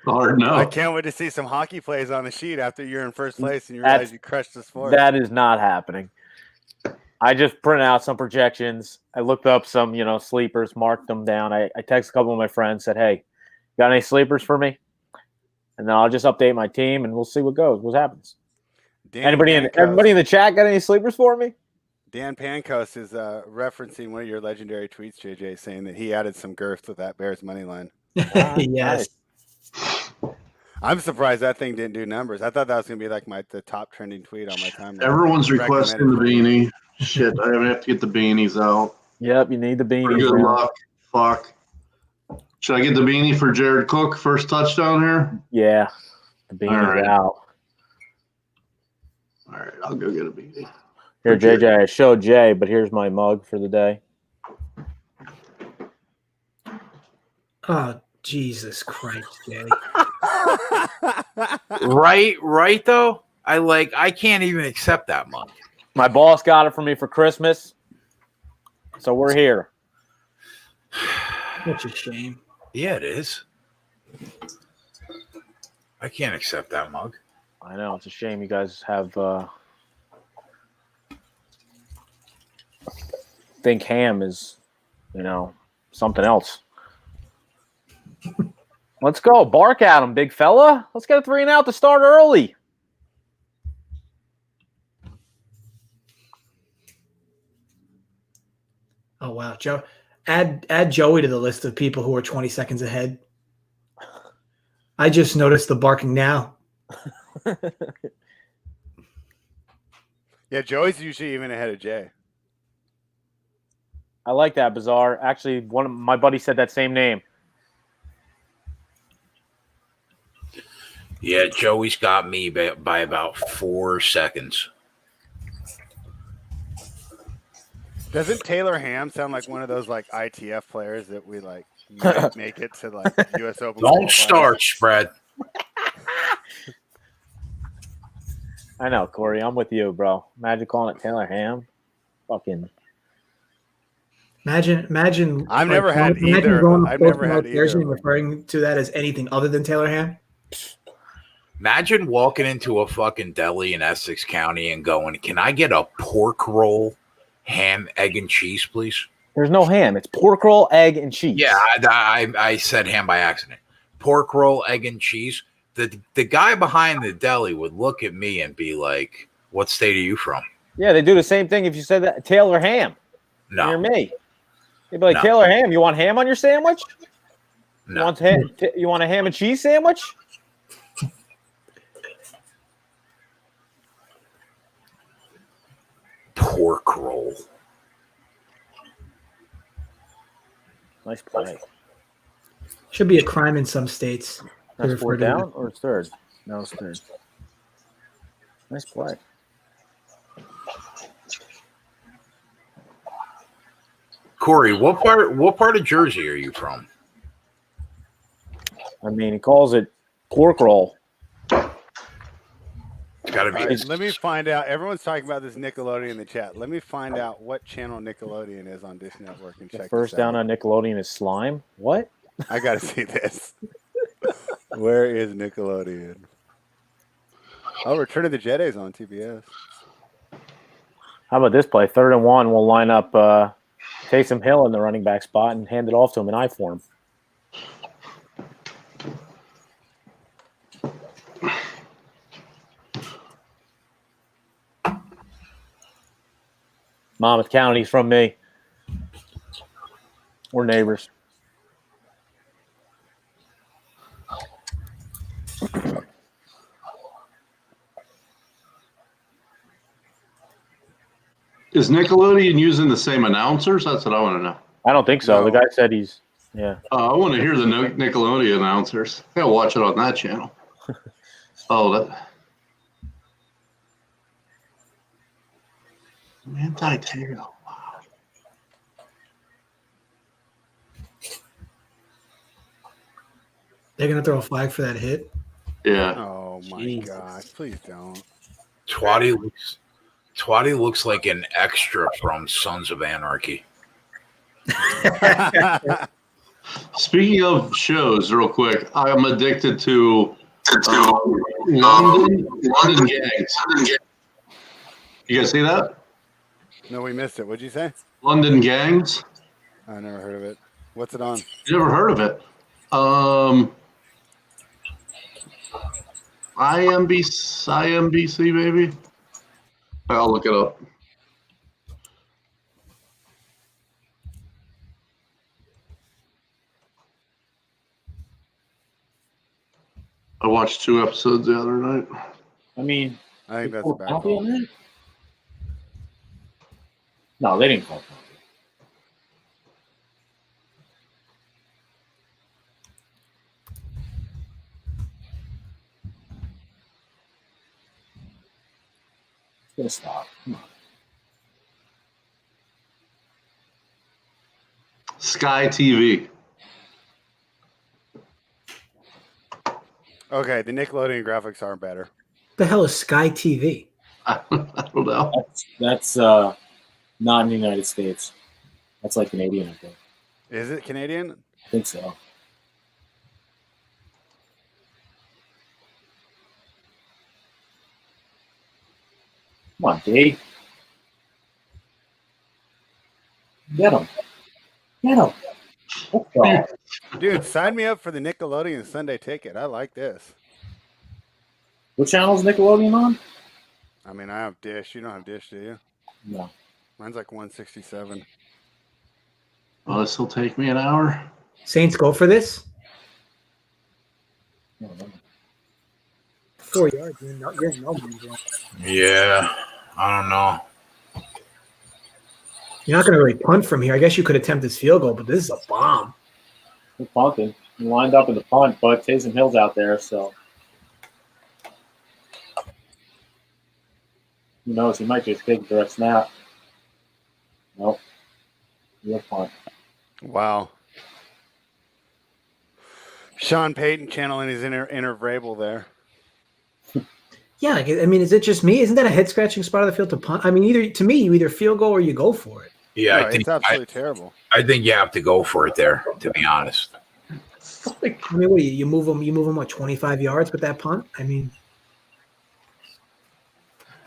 Hard no. I can't wait to see some hockey plays on the sheet after you're in first place and you realize you crushed the sport. That is not happening. I just printed out some projections. I looked up some, sleepers, marked them down. I texted a couple of my friends, said, "Hey, got any sleepers for me?" And then I'll just update my team and we'll see what happens. Anybody in the chat got any sleepers for me? Dan Pankos is referencing one of your legendary tweets, JJ, saying that he added some girth with that Bears money line. Yes. Nice. I'm surprised that thing didn't do numbers. I thought that was going to be like the top trending tweet on my timeline. Everyone's requesting the beanie. Shit, I have to get the beanies out. Yep, you need the beanie. Good luck. Fuck. Should I get the beanie for Jared Cook, first touchdown here? Yeah, the beanie's out. All right, I'll go get a beanie. Here, JJ, I showed Jay, but here's my mug for the day. Oh, Jesus Christ, Jay. Right though. I can't even accept that mug. My boss got it for me for Christmas, so we're here. Such a shame. Yeah, it is. I can't accept that mug. I know, it's a shame you guys have think ham is, something else. Let's go. Bark at him, big fella. Let's get a 3 and out to start early. Oh, wow. Joe, add Joey to the list of people who are 20 seconds ahead. I just noticed the barking now. Yeah, Joey's usually even ahead of Jay. I like that, Bizarre. Actually, one of my buddies said that same name. Yeah, Joey's got me by about 4 seconds. Doesn't Taylor Ham sound like one of those ITF players that we might make it to US Open? Don't start, spread. I know, Corey. I'm with you, bro. Imagine calling it Taylor Ham. Fucking. Imagine. I've never had either. I've never had either. Referring to that as anything other than Taylor Ham. Imagine walking into a fucking deli in Essex County and going, "Can I get a pork roll, ham, egg, and cheese, please?" There's no ham. It's pork roll, egg, and cheese. Yeah, I said ham by accident. Pork roll, egg, and cheese. The guy behind the deli would look at me and be like, "What state are you from?" Yeah, they do the same thing if you said that. Taylor ham. No. You're me. They'd be like, No. Taylor ham, you want ham on your sandwich? No. You want a ham and cheese sandwich? Pork roll. Nice play. Should be a crime in some states. That's 4 down or third? No, it's third. Nice play. Corey, what part of Jersey are you from? I mean, he calls it pork roll. It's got to be. Right, let me find out. Everyone's talking about this Nickelodeon in the chat. Let me find out what channel Nickelodeon is on Dish Network and check. First down on Nickelodeon is slime. What? I got to see this. Where is Nickelodeon? Oh, Return of the Jedi's on TBS. How about this play? 3rd and 1. We'll line up Taysom Hill in the running back spot and hand it off to him in I form. Monmouth County's from me. We're neighbors. Is Nickelodeon using the same announcers? That's what I want to know. I don't think so. No. The guy said he's, yeah. I want to hear the Nickelodeon announcers. I'll watch it on that channel. That. Anti-tail. Wow. They're gonna throw a flag for that hit. Yeah. Oh my gosh! Please don't. Twatty looks like an extra from Sons of Anarchy. Speaking of shows, real quick, I'm addicted to London Gangs. You guys see that? No, we missed it. What'd you say? London Gangs. I never heard of it. What's it on? You never heard of it? IMBC, maybe. I'll look it up. I watched 2 episodes the other night. I mean, I think that's a bad call. No, they didn't call it. It's gonna stop. Come on. Sky TV. Okay, the Nickelodeon graphics are better. The hell is Sky TV? I don't know. That's not in the United States. That's like Canadian, I think. Is it Canadian? I think so. Come on, D. Get him. Get him. Let's go. Dude, sign me up for the Nickelodeon Sunday ticket. I like this. What channel is Nickelodeon on? I mean, I have Dish. You don't have Dish, do you? No. Mine's like 167. Well, this will take me an hour. Saints go for this. 4 yards. You're no man's land. Yeah, I don't know. You're not going to really punt from here. I guess you could attempt this field goal, but this is a bomb. We're punting. We lined up in the punt, but Taysom Hill's out there, so who knows? He might just take a direct snap. Nope. Real punt. Wow. Sean Payton channeling his inner Vrabel there. Yeah, I mean, is it just me? Isn't that a head scratching spot of the field to punt? I mean, you either field goal or you go for it. Yeah, No, I think it's absolutely terrible. I think you have to go for it there. To be honest, I mean, what you move them? You move them what 25 yards with that punt? I mean,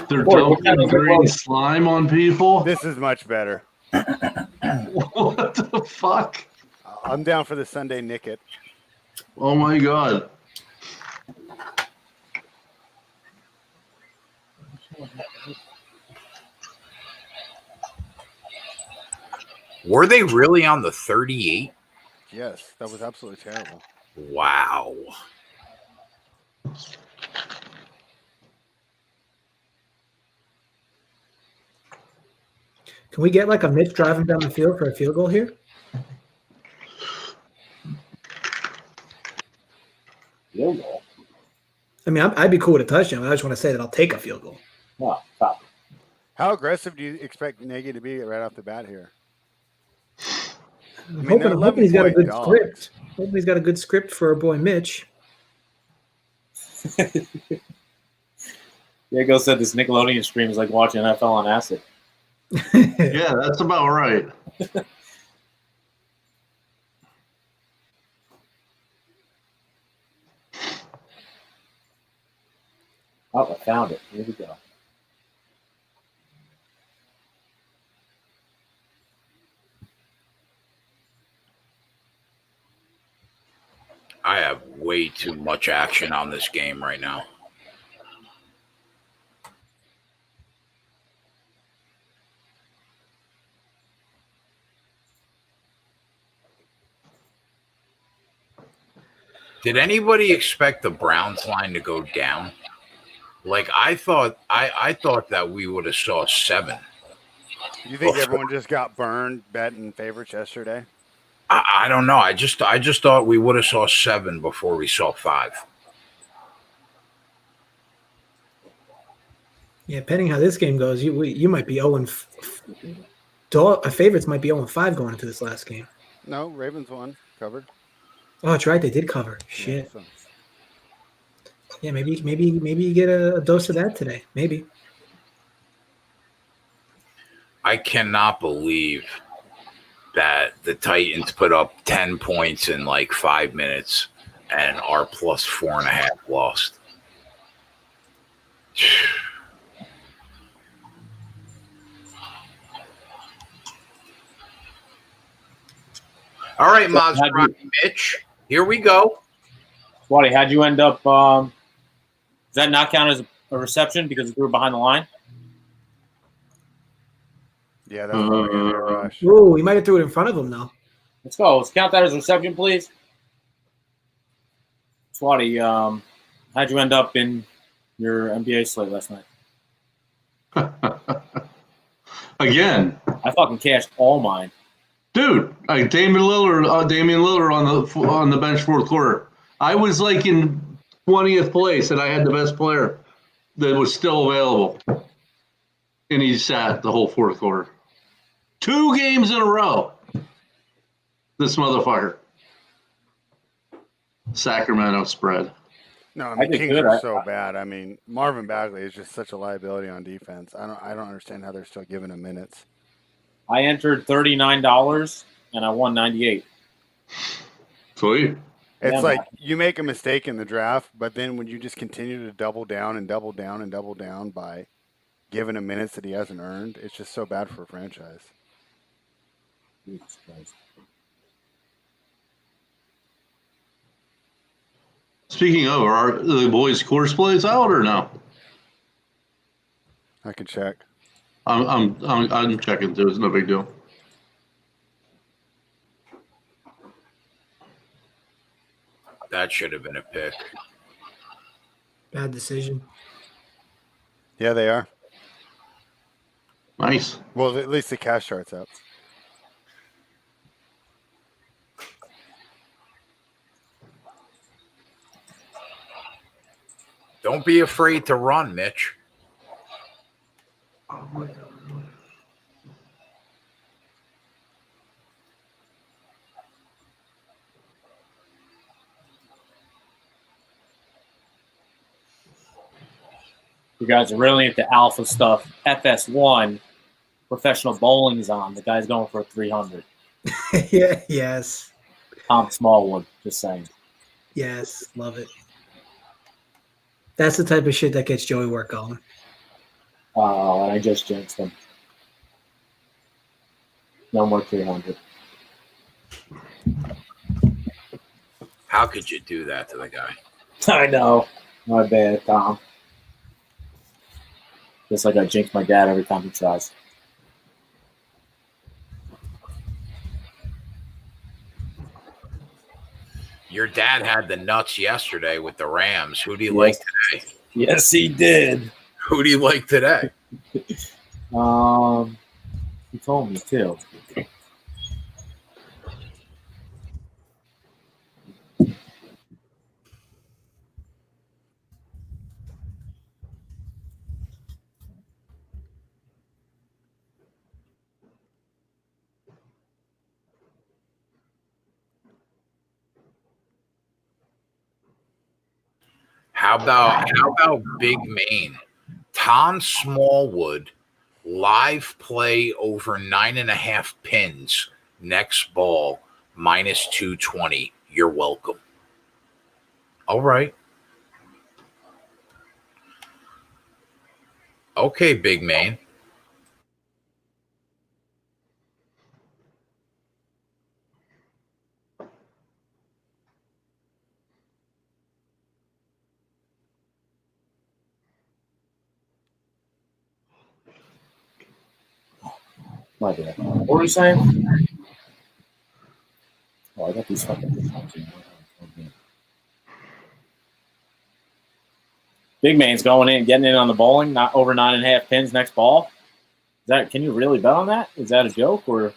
They're dumping green slime on people. This is much better. What the fuck? I'm down for the Sunday Nicket. Oh my god. Were they really on the 38? Yes, that was absolutely terrible. Wow. Can we get like a Mitch driving down the field for a field goal here? Field goal. I mean, I'd be cool with a touchdown. I just want to say that I'll take a field goal. No, stop. How aggressive do you expect Nagy to be right off the bat here? I'm hoping he's got a good script. Hoping he's got a good script for our boy Mitch. Diego said this Nickelodeon stream is like watching NFL on acid. Yeah, that's about right. Oh, I found it. Here we go. I have way too much action on this game right now. Did anybody expect the Browns line to go down? Like I thought that we would have saw 7. You think everyone just got burned betting favorites yesterday? I don't know. I just thought we would have saw 7 before we saw 5. Yeah, depending how this game goes, you might be 0 favorites might be 0-5 going into this last game. No, Ravens won, covered. Oh, that's right. They did cover. Shit. Yeah, so. Yeah, maybe you get a dose of that today. Maybe. I cannot believe that the Titans put up 10 points in like 5 minutes and our plus 4.5 lost. All right, Maserati Mitch. Here we go. Swatty, how'd you end up? Does that not count as a reception because you were behind the line? Yeah, that's probably going to be a rush. Ooh, he might have threw it in front of him, though. Let's go. Let's count that as a reception, please. Swatty, how'd you end up in your NBA slate last night? Again. I fucking cashed all mine. Dude, like Damian Lillard on the bench fourth quarter. I was like in 20th place, and I had the best player that was still available, and he sat the whole fourth quarter. 2 games in a row. This motherfucker. Sacramento spread. No, I mean Kings are so bad. I mean Marvin Bagley is just such a liability on defense. I don't understand how they're still giving him minutes. I entered $39 and I won 98. Sweet. It's like you make a mistake in the draft, but then when you just continue to double down and double down and double down by giving him minutes that he hasn't earned, it's just so bad for a franchise. Jesus Christ. Speaking of, are the boys' course plays out or no? I can check. I'm checking too. It's no big deal. That should have been a pick. Bad decision. Yeah, they are. Nice. Well, at least the cash chart's up. Don't be afraid to run, Mitch. You guys are really into alpha stuff. FS1, professional bowling's on. The guy's going for 300. Yeah. Yes. Tom Smallwood, just saying. Yes. Love it. That's the type of shit that gets Joey work going. Oh, and I just jinxed him. No more 300. How could you do that to the guy? I know. My bad, Tom. Just like I jinx my dad every time he tries. Your dad had the nuts yesterday with the Rams. Who do you like today? Yes, he did. Who do you like today? He told me too. How about Big Maine? Tom Smallwood live play over 9.5 pins. Next ball minus 220. You're welcome. All right. Okay, Big Maine. My bad. What were you saying? Oh, I got these fucking. Big man's going in, getting in on the bowling, not over 9.5 pins next ball. Is that? Can you really bet on that? Is that a joke or?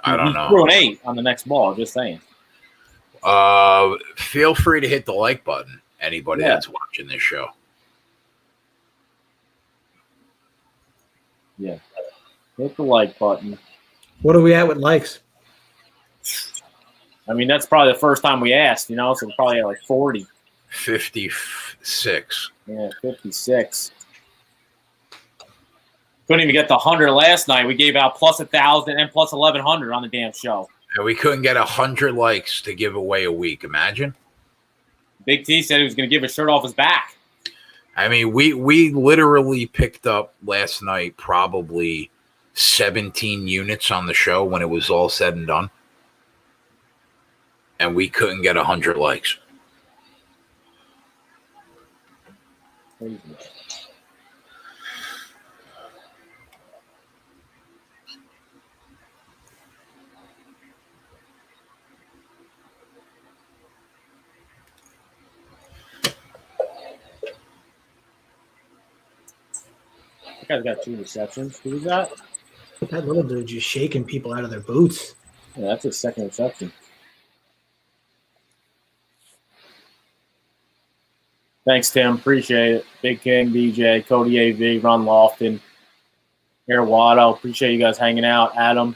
I don't know. Threw an 8 on the next ball. Just saying. Feel free to hit the like button. Anybody that's watching this show. Yeah. Hit the like button. What are we at with likes? I mean, that's probably the first time we asked, so we're probably at like 40. 56. Yeah, 56. Couldn't even get the 100 last night. We gave out plus 1,000 and plus 1,100 on the damn show. And we couldn't get 100 likes to give away a week. Imagine. Big T said he was going to give his shirt off his back. I mean, we literally picked up last night probably 17 units on the show when it was all said and done. And we couldn't get 100 likes. Crazy. That guy's got 2 receptions. Who was that? That little dude just shaking people out of their boots. Yeah, that's his second reception. Thanks, Tim. Appreciate it. Big King, DJ, Cody AV, Ron Lofton, Air Watto. Appreciate you guys hanging out. Adam.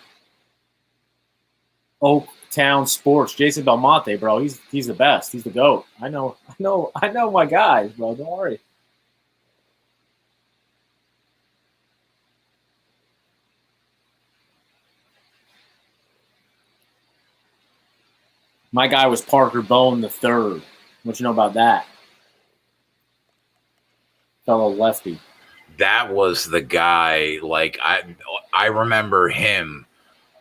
Oaktown Sports. Jason Belmonte, bro. He's the best. He's the GOAT. I know my guys, bro. Don't worry. My guy was Parker Bone the third. What you know about that? Fellow lefty. That was the guy. Like I remember him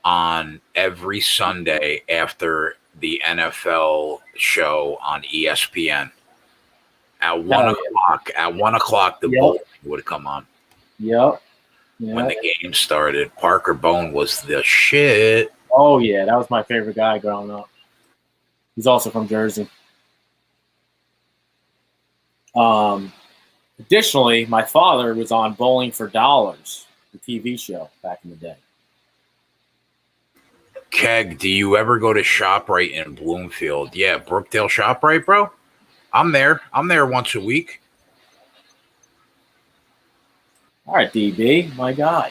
on every Sunday after the NFL show on ESPN at 1 o'clock. At 1 o'clock, the bowling would come on. Yep. When the game started, Parker Bone was the shit. Oh yeah, that was my favorite guy growing up. He's also from Jersey. Additionally, my father was on Bowling for Dollars, the TV show back in the day. Keg, do you ever go to ShopRite in Bloomfield? Yeah, Brookdale ShopRite, bro. I'm there. I'm there once a week. All right, DB, my guy.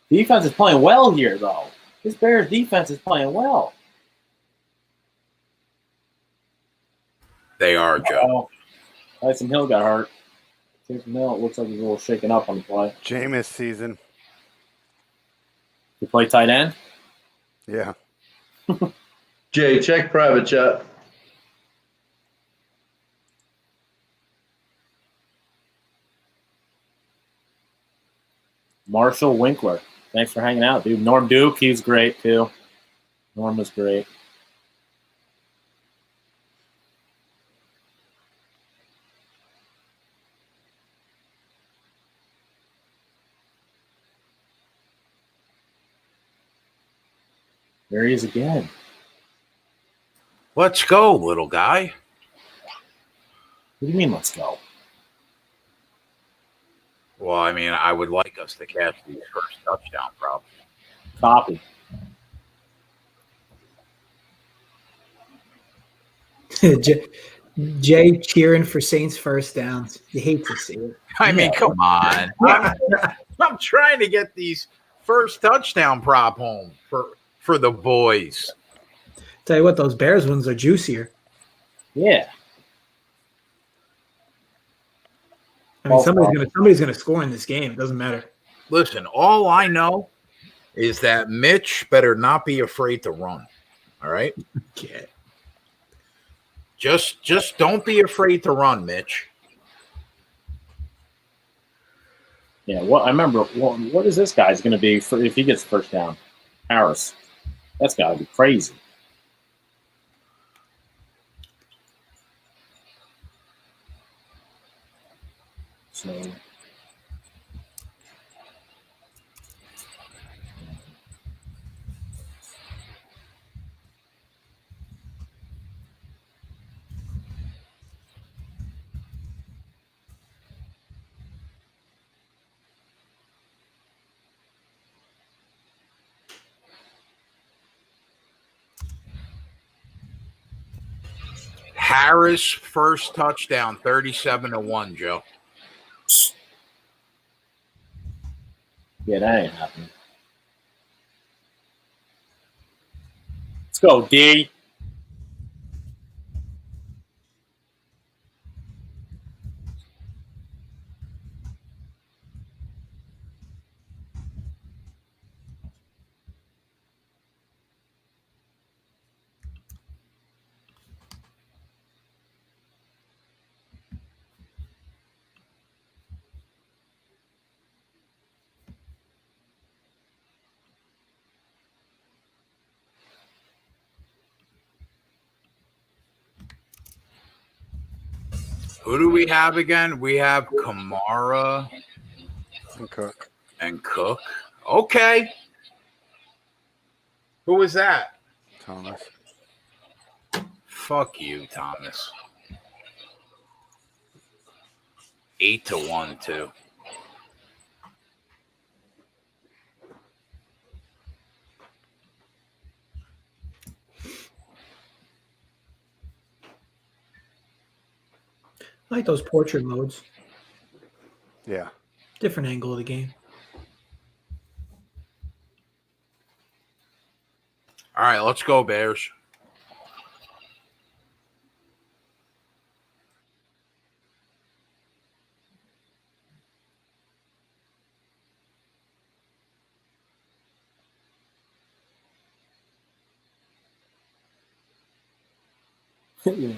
Defense is playing well here, though. This Bears defense is playing well. They are, Joe. Tyson Hill got hurt. Tyson Hill, it looks like he's a little shaken up on the play. Jameis season. You play tight end? Yeah. Jay, check private chat. Marshall Winkler. Thanks for hanging out, dude. Norm Duke, he's great too. Norm was great. There he is again. Let's go, little guy. What do you mean, let's go? Well, I mean, I would like us to catch these first touchdown props. Copy. Jay cheering for Saints first downs. You hate to see it. I mean, come on. I'm trying to get these first touchdown prop home for the boys. Tell you what, those Bears ones are juicier. Yeah. I mean, somebody's gonna score in this game. It doesn't matter. Listen, all I know is that Mitch better not be afraid to run. All right? Yeah. Just don't be afraid to run, Mitch. Yeah, I remember. What is this guy's going to be if he gets first down? Harris. That's got to be crazy. So. Harris first touchdown, 37-1, Joe. Yeah, that ain't happening. Let's go, D. Who do we have again? We have Kamara and Cook. Okay. Who was that? Thomas. Fuck you, Thomas. 8-1 too. I like those portrait modes. Yeah. Different angle of the game. All right, let's go, Bears. Yeah.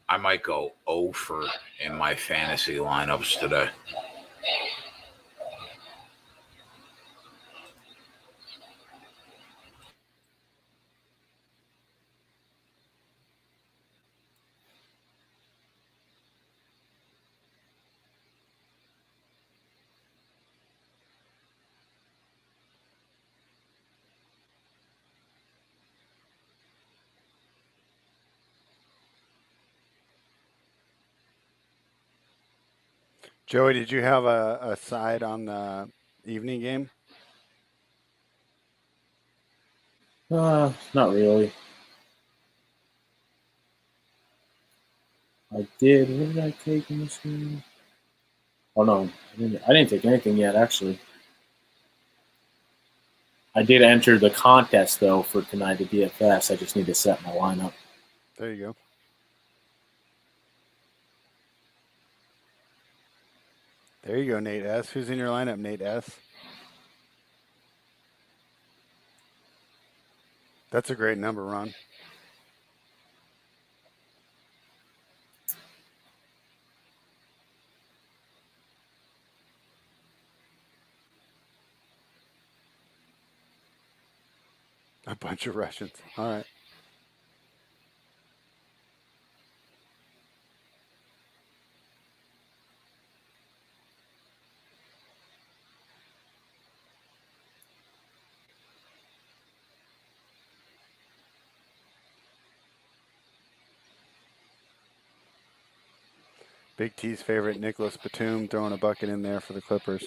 I might go 0 for in my fantasy lineups today. Joey, did you have a side on the evening game? Not really. I did. What did I take in this game? Oh no, I didn't take anything yet. Actually, I did enter the contest though for tonight at DFS. I just need to set my lineup. There you go. There you go, Nate S. Who's in your lineup, Nate S? That's a great number, Ron. A bunch of Russians. All right. Big T's favorite, Nicholas Batum, throwing a bucket in there for the Clippers.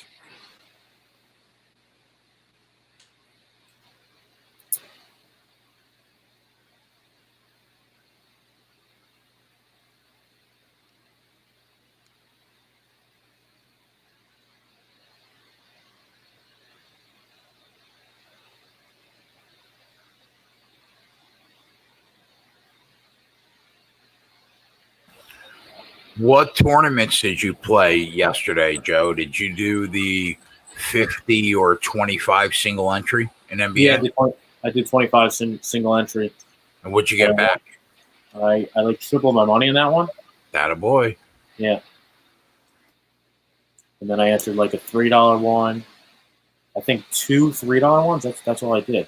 What tournaments did you play yesterday, Joe? Did you do the 50 or 25 single entry in NBA? Yeah, I did 25 single entry. And what'd you get back? I like tripled my money in that one. That a boy. Yeah. And then I entered like a $3 one. I think 2 $3 ones. That's all I did.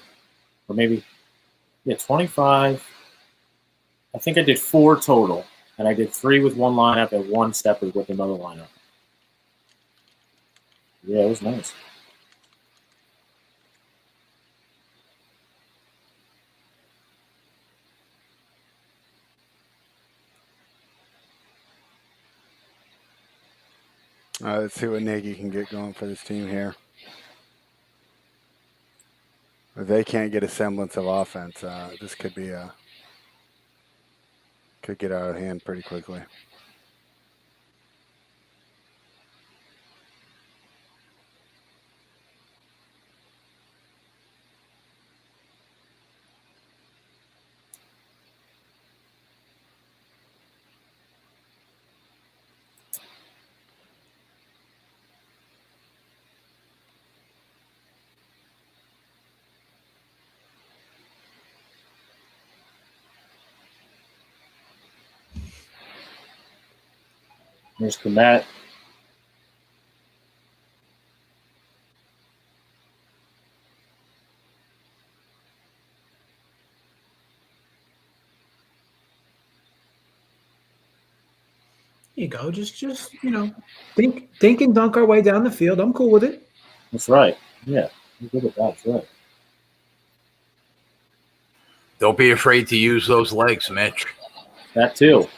Or maybe 25. I think I did 4 total. And I did 3 with one lineup and 1 separate with another lineup. Yeah, it was nice. Let's see what Nagy can get going for this team here. If they can't get a semblance of offense, this could be could get out of hand pretty quickly. There's Komet. There you go. Just think and dunk our way down the field. I'm cool with it. That's right. Yeah, I'm good with that. That's right. Don't be afraid to use those legs, Mitch. That too.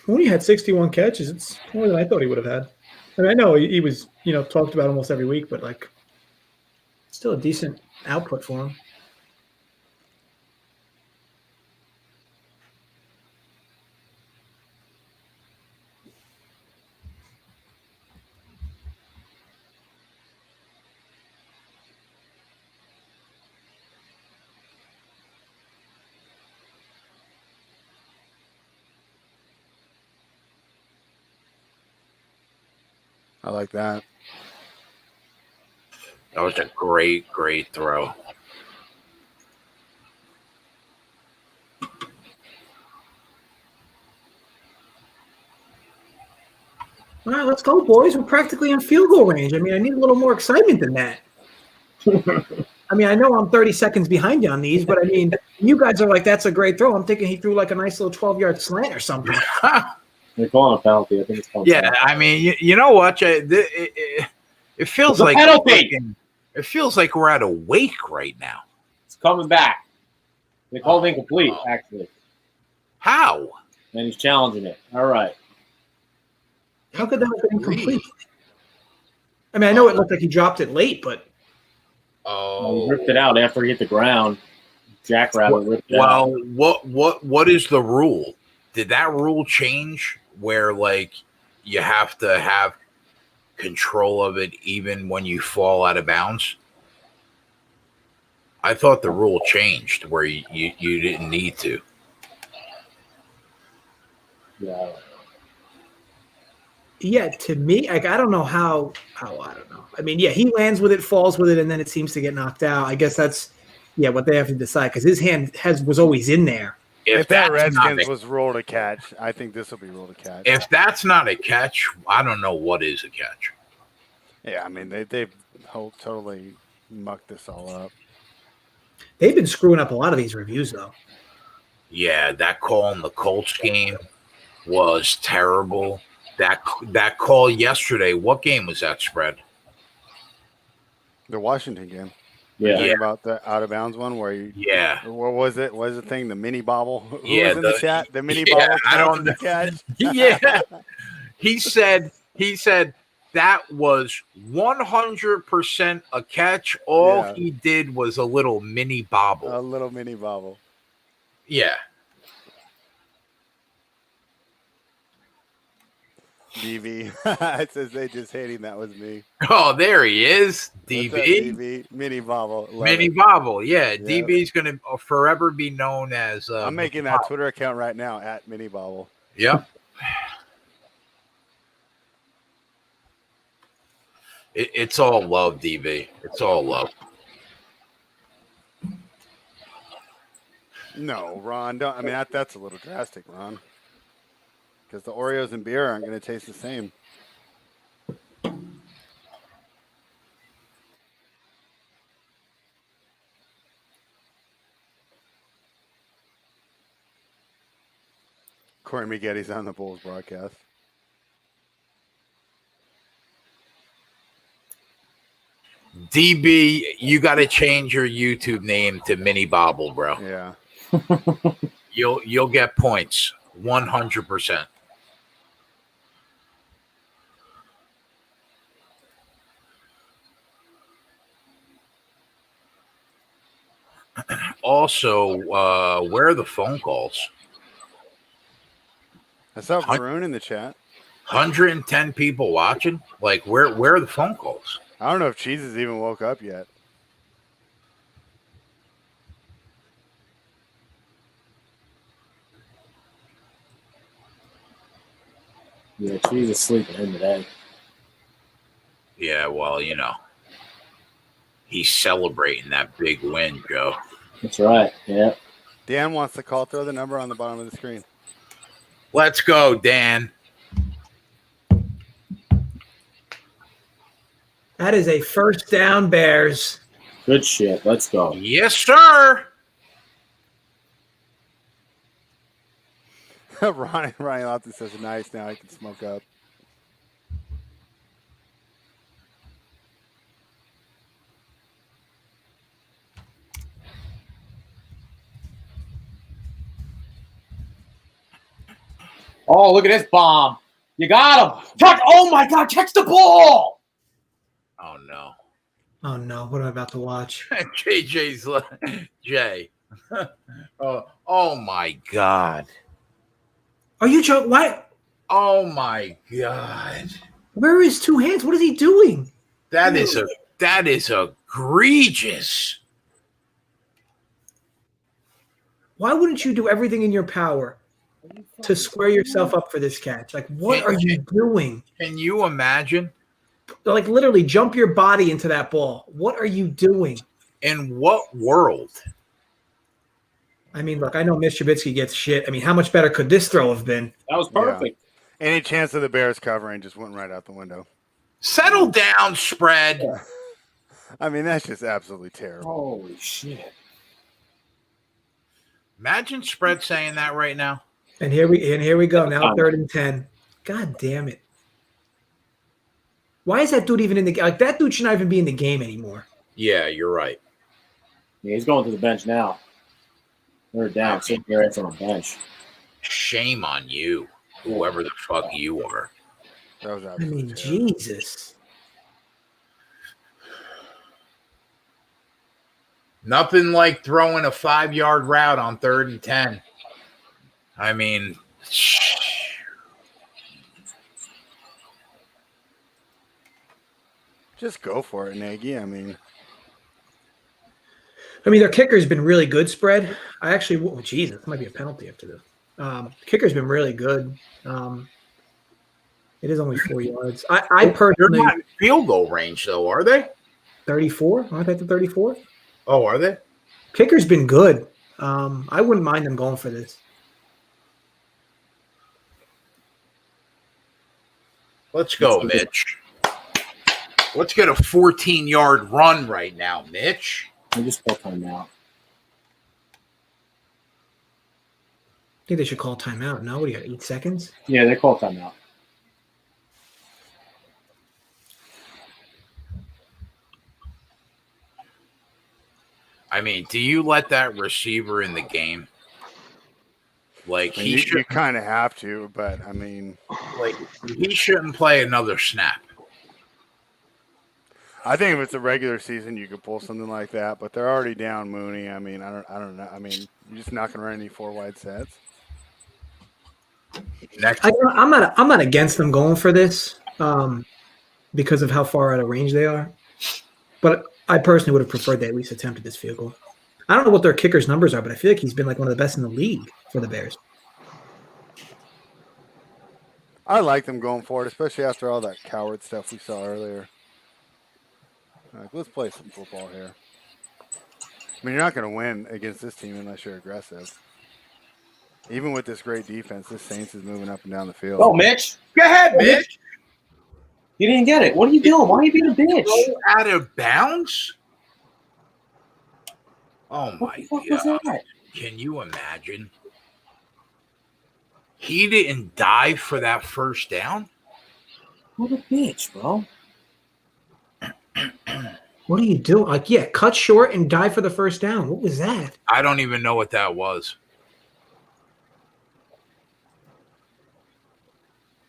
When he had 61 catches, it's more than I thought he would have had. I mean, I know he was, talked about almost every week, but like, still a decent output for him. I like that. That was a great throw. All right, let's go, boys. We're practically in field goal range. I mean, I need a little more excitement than that. I mean, I know I'm 30 seconds behind you on these, but I mean, you guys are like, that's a great throw. I'm thinking he threw like a nice little 12-yard slant or something. They're calling a penalty. I think it's called. Yeah, I mean, you know what? It feels like penalty. It feels like we're at a wake right now. It's coming back. They called incomplete, actually. How? And he's challenging it. All right. How could that have been incomplete? I mean, I know it looked like he dropped it late, but He ripped it out after he hit the ground. Jackrabbit ripped it out. Well, what is the rule? Did that rule change where like you have to have control of it even when you fall out of bounds? I thought the rule changed where you didn't need to. Yeah. Yeah, to me, like I don't know how I don't know. I mean, yeah, he lands with it, falls with it, and then it seems to get knocked out. I guess that's what they have to decide because his hand was always in there. If that Redskins was ruled a catch, I think this will be ruled a catch. If that's not a catch, I don't know what is a catch. Yeah, I mean they've totally mucked this all up. They've been screwing up a lot of these reviews though. Yeah, that call in the Colts game was terrible. That call yesterday, what game was that spread? The Washington game. Yeah. About the out of bounds one where you. Yeah. What was it? What was the thing? The mini bobble. Who was in the chat? The mini yeah, bobble. I don't know. Catch. Yeah. He said that was 100% a catch. All he did was a little mini bobble. A little mini bobble. Yeah. DV. It says they just hating. That was me. Oh, there he is. DV. DV. Mini bobble. Mini bobble. Yeah. Yep. DV is going to forever be known as. I'm making that Twitter account right now at Mini Bobble. Yep. It's all love, DV. It's all love. No, Ron. Don't. I mean, that's a little drastic, Ron. Because the Oreos and beer aren't going to taste the same. Corey Miggetti's on the Bulls broadcast. DB, you got to change your YouTube name to Mini Bobble, bro. Yeah. You'll get points, 100%. Also, where are the phone calls? I saw Varun in the chat. 110 people watching. Like, where are the phone calls? I don't know if Cheese has even woke up yet. Yeah, Cheese is sleeping in today. Yeah, well, you know, he's celebrating that big win, Joe. That's right. Yeah. Dan wants to call. Throw the number on the bottom of the screen. Let's go, Dan. That is a first down, Bears. Good shit. Let's go. Yes, sir. Ryan Loftus says, nice. Now I can smoke up. Oh, look at this bomb. You got him. Oh, my God. Catch the ball. Oh, no. Oh, no. What am I about to watch? JJ's Jay. Oh, my God. Are you joking? What? Oh, my God. Where are his two hands? What is he doing? That is egregious. Why wouldn't you do everything in your power to square yourself up for this catch? Like, what are you doing? Can you imagine? Like, literally jump your body into that ball. What are you doing? In what world? I mean, look, I know Mr. Trubisky gets shit. I mean, how much better could this throw have been? That was perfect. Yeah. Any chance of the Bears covering just went right out the window. Settle down, spread. I mean, that's just absolutely terrible. Holy shit. Imagine spread saying that right now. And here we go. Now 3rd and 10. God damn it. Why is that dude even in the game? Like, that dude should not even be in the game anymore. Yeah, you're right. Yeah, he's going to the bench now. They're down. Sitting here on the bench. Shame on you, whoever the fuck you are. That was I mean, Jesus. Nothing like throwing a 5-yard route on 3rd and 10. I mean, just go for it, Nagy. I mean, their kicker's been really good, spread. I actually, Jesus, this might be a penalty after this. Kicker's been really good. It is only 4 yards. I personally. They're not in field goal range, though, are they? 34? Aren't they at the 34? Oh, are they? Kicker's been good. I wouldn't mind them going for this. Let's go, Mitch. Let's get a 14-yard run right now, Mitch. I just call timeout. I think they should call timeout. No, what do you got, 8 seconds? Yeah, they call timeout. I mean, do you let that receiver in the game? Like you kind of have to, but I mean, like he shouldn't play another snap. I think if it's a regular season, you could pull something like that, but they're already down Mooney. I mean, I don't know. I mean, you're just not going to run any 4 wide sets. Next, I'm not against them going for this because of how far out of range they are, but I personally would have preferred they at least attempted this field goal. I don't know what their kicker's numbers are, but I feel like he's been like one of the best in the league for the Bears. I like them going for it, especially after all that coward stuff we saw earlier. Like, let's play some football here. I mean, you're not going to win against this team unless you're aggressive. Even with this great defense, this Saints is moving up and down the field. Oh, Mitch. Go ahead, Mitch. You didn't get it. What are you doing? Why are you being a bitch? Go out of bounds? Oh, my God. Can you imagine? He didn't dive for that first down? What a bitch, bro. What are you doing? Like, yeah, cut short and dive for the first down. What was that? I don't even know what that was.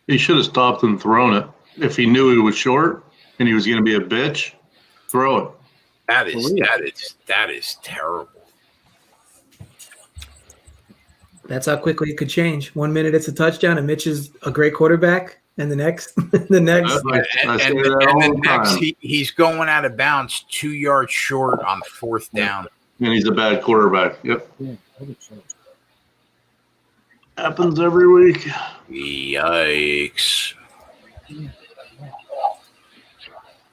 He should have stopped and thrown it. If he knew he was short and he was going to be a bitch, throw it. That is terrible. That's how quickly it could change. 1 minute it's a touchdown, and Mitch is a great quarterback, and the next, he's going out of bounds 2 yards short on 4th down. And he's a bad quarterback. Yep. Happens every week. Yikes.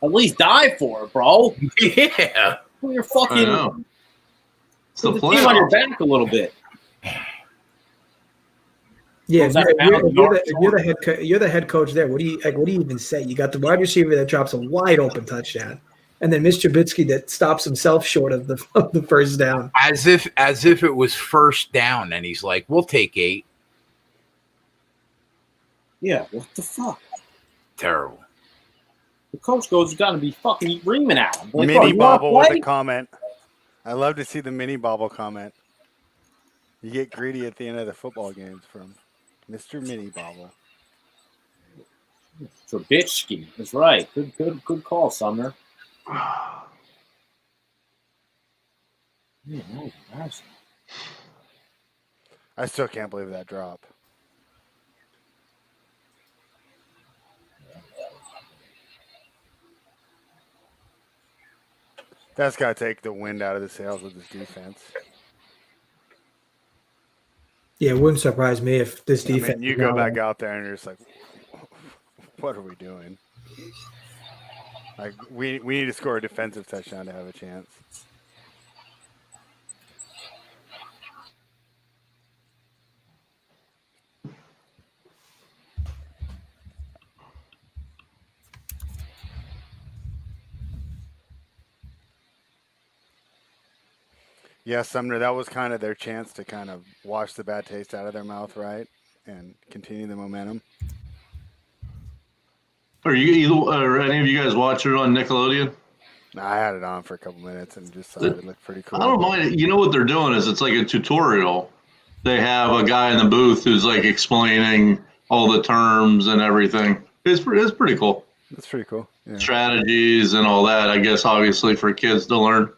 At least dive for it, bro. Yeah. Put your fucking Put the team on your back a little bit. Yeah, you're the head coach there. What do you even say? You got the wide receiver that drops a wide open touchdown, and then Mr. Trubisky that stops himself short of the first down. As if it was first down, and he's like, "We'll take 8." Yeah, what the fuck? Terrible. The coach goes, "Got to be fucking reaming at him." Like, mini bobble with a comment. I love to see the mini bobble comment. You get greedy at the end of the football games from Mr. Mini Bobble. Trubisky. That's right. Good call, Sumner. Yeah, that was embarrassing. I still can't believe that drop. That's got to take the wind out of the sails of this defense. Yeah, it wouldn't surprise me if this defense. I mean, you go back out there and you're just like, what are we doing? Like, we need to score a defensive touchdown to have a chance. Yeah, Sumner, that was kind of their chance to kind of wash the bad taste out of their mouth, right? And continue the momentum. Are any of you guys watch it on Nickelodeon? I had it on for a couple minutes and just thought it looked pretty cool. I don't mind it. You know what they're doing is it's like a tutorial. They have a guy in the booth who's like explaining all the terms and everything. It's pretty cool. That's pretty cool. Yeah. Strategies and all that, I guess, obviously for kids to learn.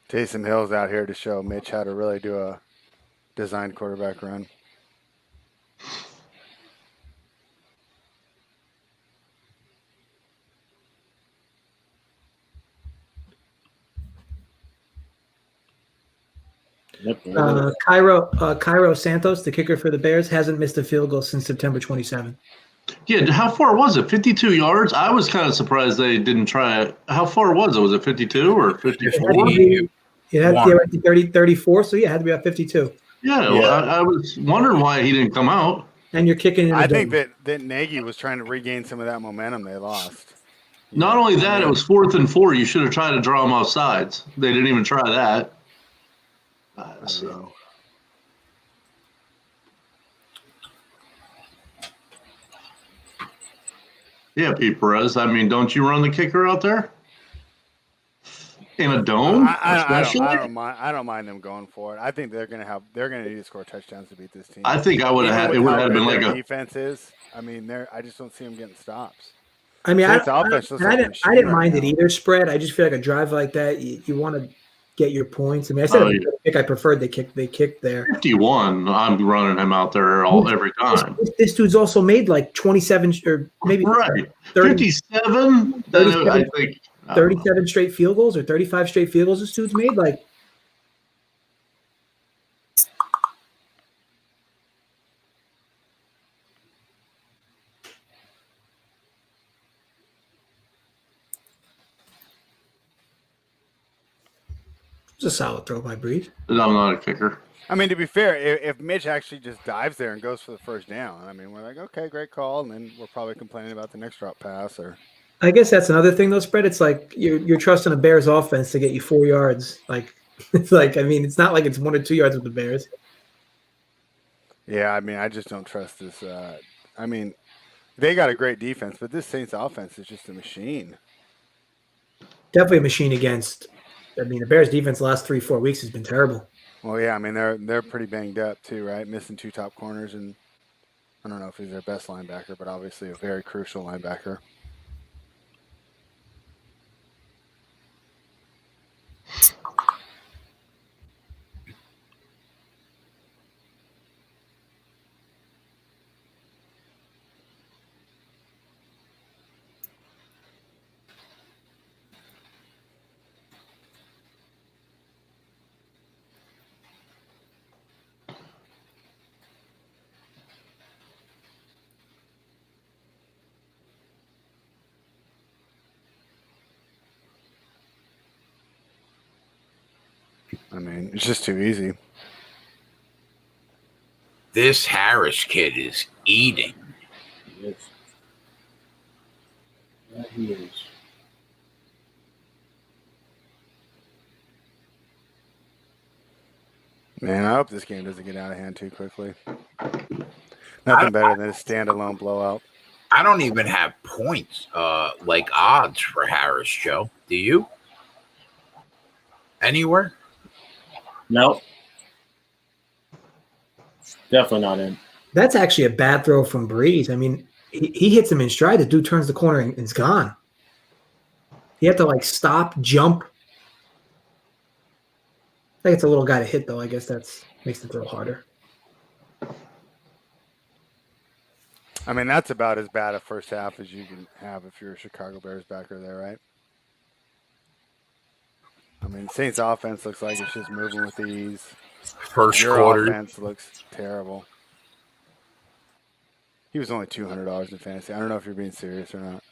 Taysom Hill's out here to show Mitch how to really do a designed quarterback run. Cairo Santos, the kicker for the Bears, hasn't missed a field goal since September 27. Yeah, how far was it? 52 yards? I was kind of surprised they didn't try it. How far was it? Was it 52 or 54? It had to be 30, 34, so yeah, it had to be about 52. Yeah, I was wondering why he didn't come out. And you're kicking in the I think dome. that Nagy was trying to regain some of that momentum they lost. Not only that, it was 4th and 4. You should have tried to draw them off sides. They didn't even try that. So. Yeah, Pete Perez. I mean, don't you run the kicker out there in a dome? I don't mind them going for it. I think they're going to need to score touchdowns to beat this team. I think I would have had. It would have been like a defense is. I mean, I just don't see them getting stops. I mean, I didn't mind it either. Spread. I just feel like a drive like that, you want to get your points. I mean, I said I preferred they kicked there. 51. I'm running him out there every time. This dude's also made like 27 or maybe 57. 37, I think 37 straight field goals or 35 straight field goals. This dude's made like. It's a solid throw by Brady. I'm not a kicker. I mean, to be fair, if Mitch actually just dives there and goes for the first down, I mean, we're like, okay, great call, and then we're probably complaining about the next drop pass. Or I guess that's another thing, though, Spread. It's like you're trusting a Bears offense to get you 4 yards. Like it's like I mean, it's not like it's 1 or 2 yards with the Bears. Yeah, I mean, I just don't trust this. I mean, they got a great defense, but this Saints offense is just a machine. Definitely a machine against. I mean, the Bears defense the last 3-4 weeks has been terrible. Well, yeah, I mean they're pretty banged up too, right? Missing 2 top corners, and I don't know if he's their best linebacker, but obviously a very crucial linebacker. I mean, it's just too easy. This Harris kid is eating. Yes. Yeah, he is. Man, I hope this game doesn't get out of hand too quickly. Nothing better than a standalone blowout. I don't even have points, like odds for Harris, Joe. Do you? Anywhere? No. Definitely not in. That's actually a bad throw from Breeze. I mean, he hits him in stride. The dude turns the corner and it's gone. You have to like stop, jump. I think it's a little guy to hit though. I guess that's makes the throw harder. I mean, that's about as bad a first half as you can have if you're a Chicago Bears backer there, right? I mean, Saints offense looks like it's just moving with ease. First Your quarter offense looks terrible. He was only $200 in fantasy. I don't know if you're being serious or not.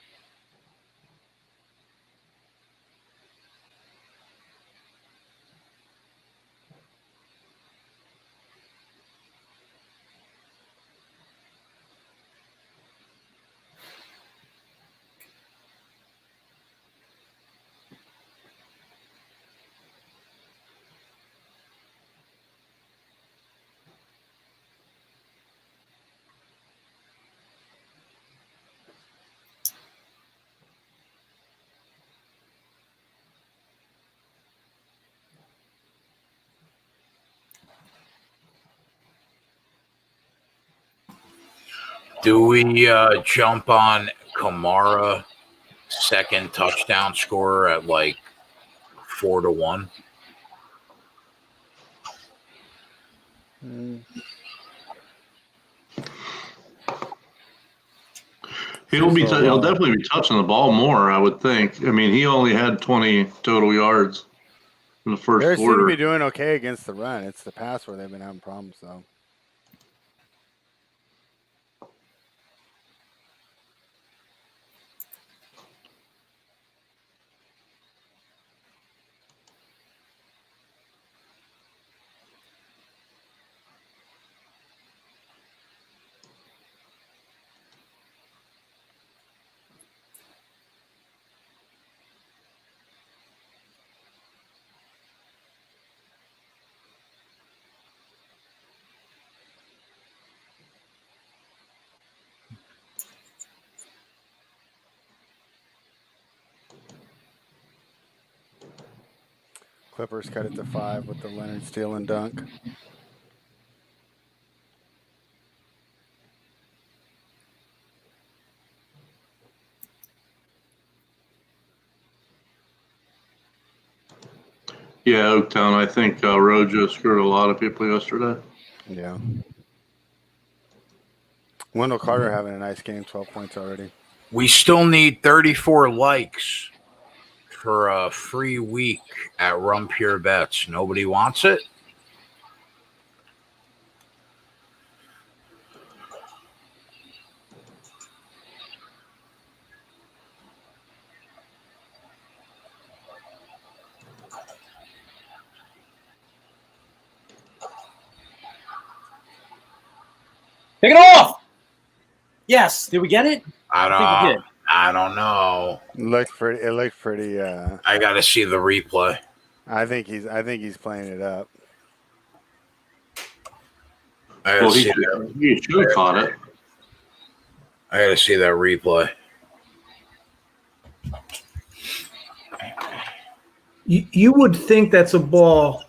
Do we jump on Kamara second touchdown scorer at like 4-1? He'll definitely be touching the ball more, I would think. I mean, he only had 20 total yards in the first quarter. They seem to be doing okay against the run. It's the pass where they've been having problems, though. Clippers cut it to 5 with the Leonard steal and dunk. Yeah, Oaktown. I think Rojo screwed a lot of people yesterday. Yeah. Wendell Carter having a nice game, 12 points already. We still need 34 likes for a free week at Rum Pure Bets. Nobody wants it? Take it off. Yes. Did we get it? I don't know. It looked pretty. I got to see the replay. I think he's playing it up. Well, he should have caught it. I got to see that replay. You would think that's a ball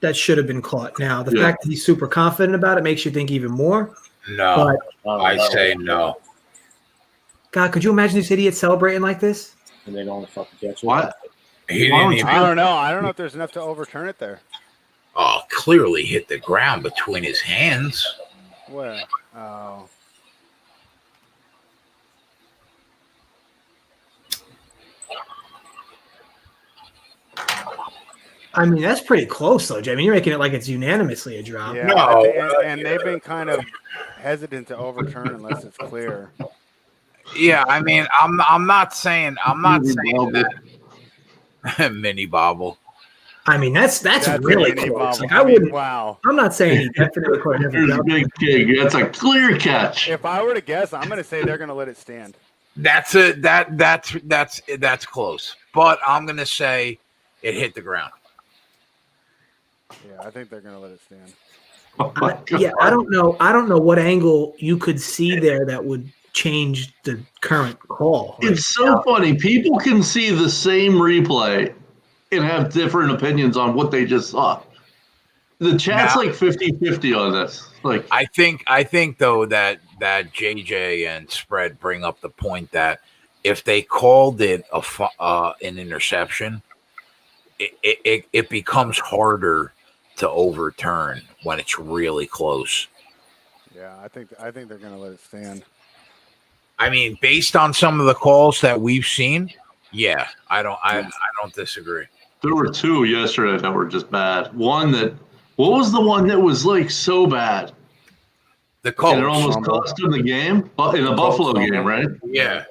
that should have been caught. Now, the fact that he's super confident about it makes you think even more. No, I say no. God, could you imagine this idiot celebrating like this? And they don't fucking catch it. What? He didn't even, I don't know. I don't know if there's enough to overturn it there. Oh, clearly hit the ground between his hands. Where? Oh. I mean, that's pretty close, though, Jay. I mean, you're making it like it's unanimously a drop. Yeah, No, and they've been kind of hesitant to overturn unless it's clear. Yeah, I mean, I'm not saying that mini bobble. I mean, that's really close. Like, I wouldn't. Wow. I'm not saying he definitely caught every There's a big kick. That's a clear catch. If I were to guess, I'm going to say they're going to let it stand. That's close. But I'm gonna say it hit the ground. Yeah, I think they're going to let it stand. I don't know. I don't know what angle you could see there that would change the current call. It's so funny. People can see the same replay and have different opinions on what they just saw. The chat's like 50-50 on this. Like, I think though that JJ and Spread bring up the point that if they called it an interception, it becomes harder to overturn when it's really close. Yeah, I think they're going to let it stand. I mean, based on some of the calls that we've seen, yeah, I don't disagree. there were two yesterday that were just bad. What was the one that was like so bad? The Colts. And it almost cost them the game in the Buffalo game, right? Yeah.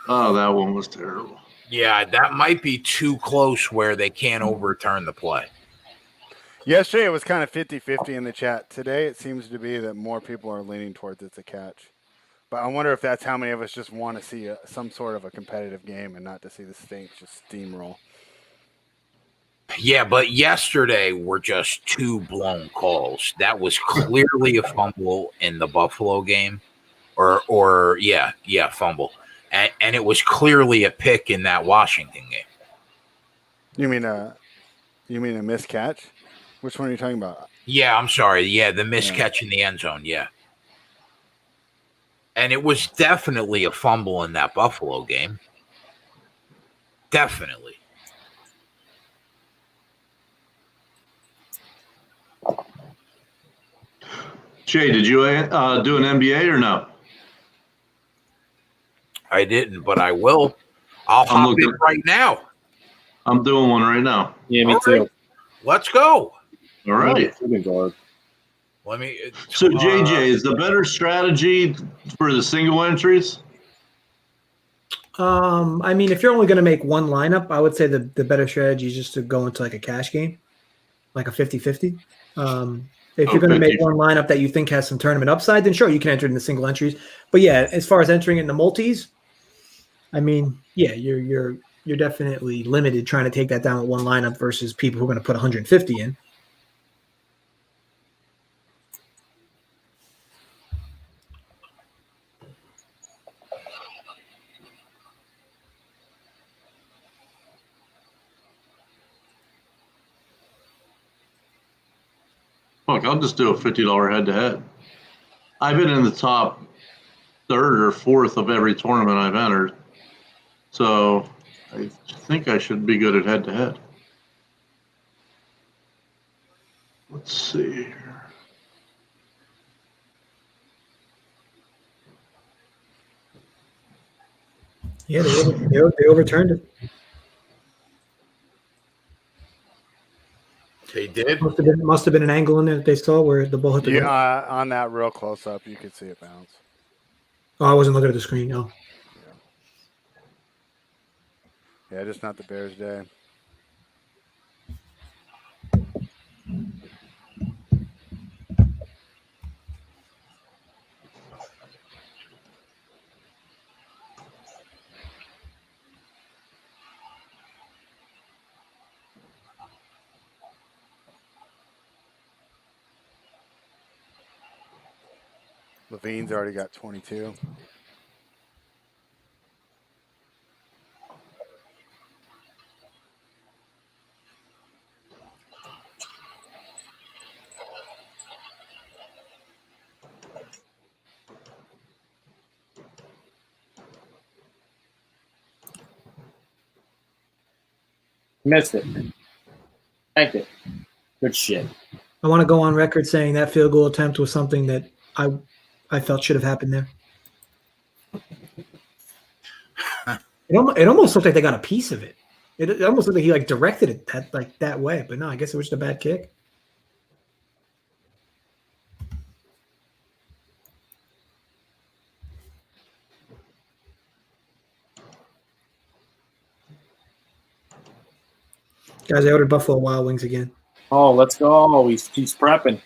Oh, that one was terrible. Yeah, that might be too close where they can't overturn the play. Yesterday, it was kind of 50-50 in the chat. Today, it seems to be that more people are leaning towards it's a catch. But I wonder if that's how many of us just want to see some sort of a competitive game and not to see the Saints just steamroll. Yeah, but yesterday were just two blown calls. That was clearly a fumble in the Buffalo game. Or fumble. And it was clearly a pick in that Washington game. You mean a missed catch? Which one are you talking about? Yeah, I'm sorry. Yeah, the missed catch in the end zone, yeah. And it was definitely a fumble in that Buffalo game. Definitely. Jay, did you do an NBA or no? I didn't, but I will. I'll hop in right now. I'm doing one right now. Yeah, me too. Let's go. All right. Let me. So, JJ, is the better strategy for the single entries? I mean, if you're only going to make one lineup, I would say the better strategy is just to go into like a cash game, like a 50-50. If you're going to make one lineup that you think has some tournament upside, then sure, you can enter it in the single entries. But yeah, as far as entering it in the multis, I mean, yeah, you're definitely limited trying to take that down with one lineup versus people who are going to put 150 in. Fuck, I'll just do a $50 head-to-head. I've been in the top third or fourth of every tournament I've entered. So I think I should be good at head-to-head. Let's see here. Yeah, they overturned it. They did. Must have been an angle in there that they saw where the ball hit the ground. Yeah, on that real close up, you could see it bounce. Oh, I wasn't looking at the screen. No. Yeah, just not the Bears' day. Levine's already got 22. Missed it. Thank you. Good shit. I want to go on record saying that field goal attempt was something that I felt should have happened there. It almost looked like they got a piece of it. It almost looked like he directed it that way, but no, I guess it was just a bad kick. Guys, I ordered Buffalo Wild Wings again. Oh, let's go. He's prepping.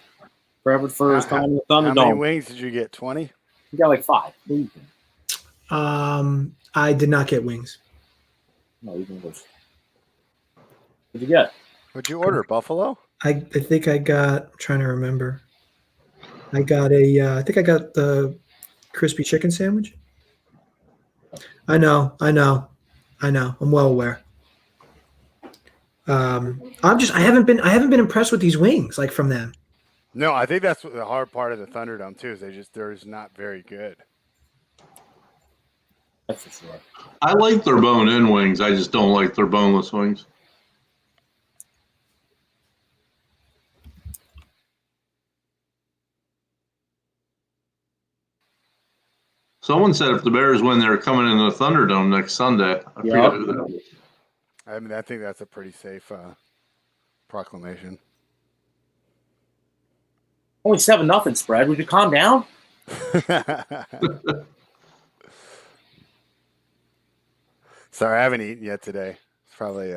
Prepping for his time in the Thunderdome. How many wings did you get? 20? You got like 5. I did not get wings. No, you can go. What'd you get? What'd you order? Buffalo? I think I got. I'm trying to remember. I got I think I got the crispy chicken sandwich. I know. I'm well aware. I haven't been impressed with these wings from them. No, I think that's the hard part of the Thunderdome too. Is they're just not very good. That's for sure. I like their bone-in wings. I just don't like their boneless wings. Someone said if the Bears win, they're coming into the Thunderdome next Sunday. I forget who that was. I mean, I think that's a pretty safe proclamation. Only 7-0 spread. Would you calm down? Sorry, I haven't eaten yet today. It's probably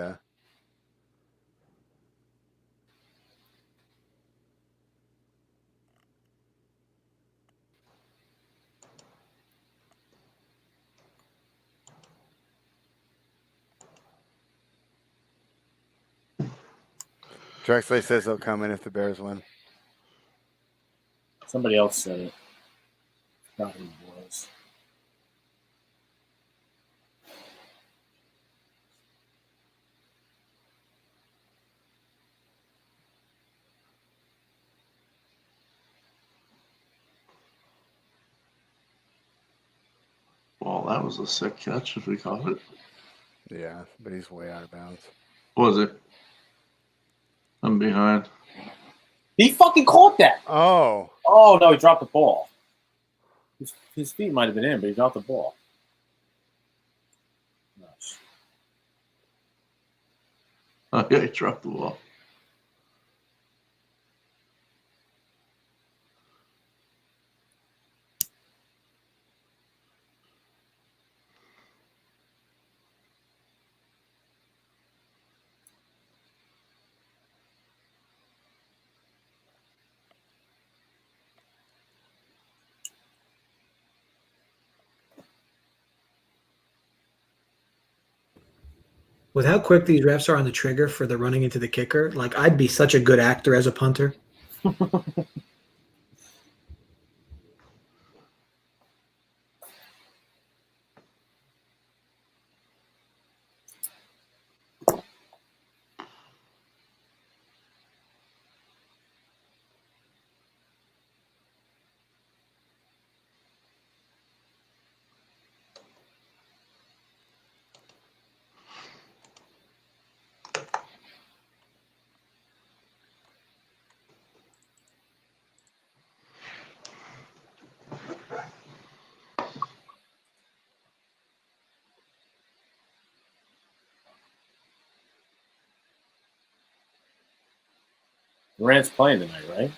Drexler says they'll come in if the Bears win. Somebody else said it. Not who it was. Well, that was a sick catch if we caught it. Yeah, but he's way out of bounds. Was it? I'm behind. He fucking caught that. Oh. Oh, no, he dropped the ball. His feet might have been in, but he dropped the ball. Nice. Oh, yeah, he dropped the ball. With how quick these refs are on the trigger for the running into the kicker, I'd be such a good actor as a punter. Durant's playing tonight, right?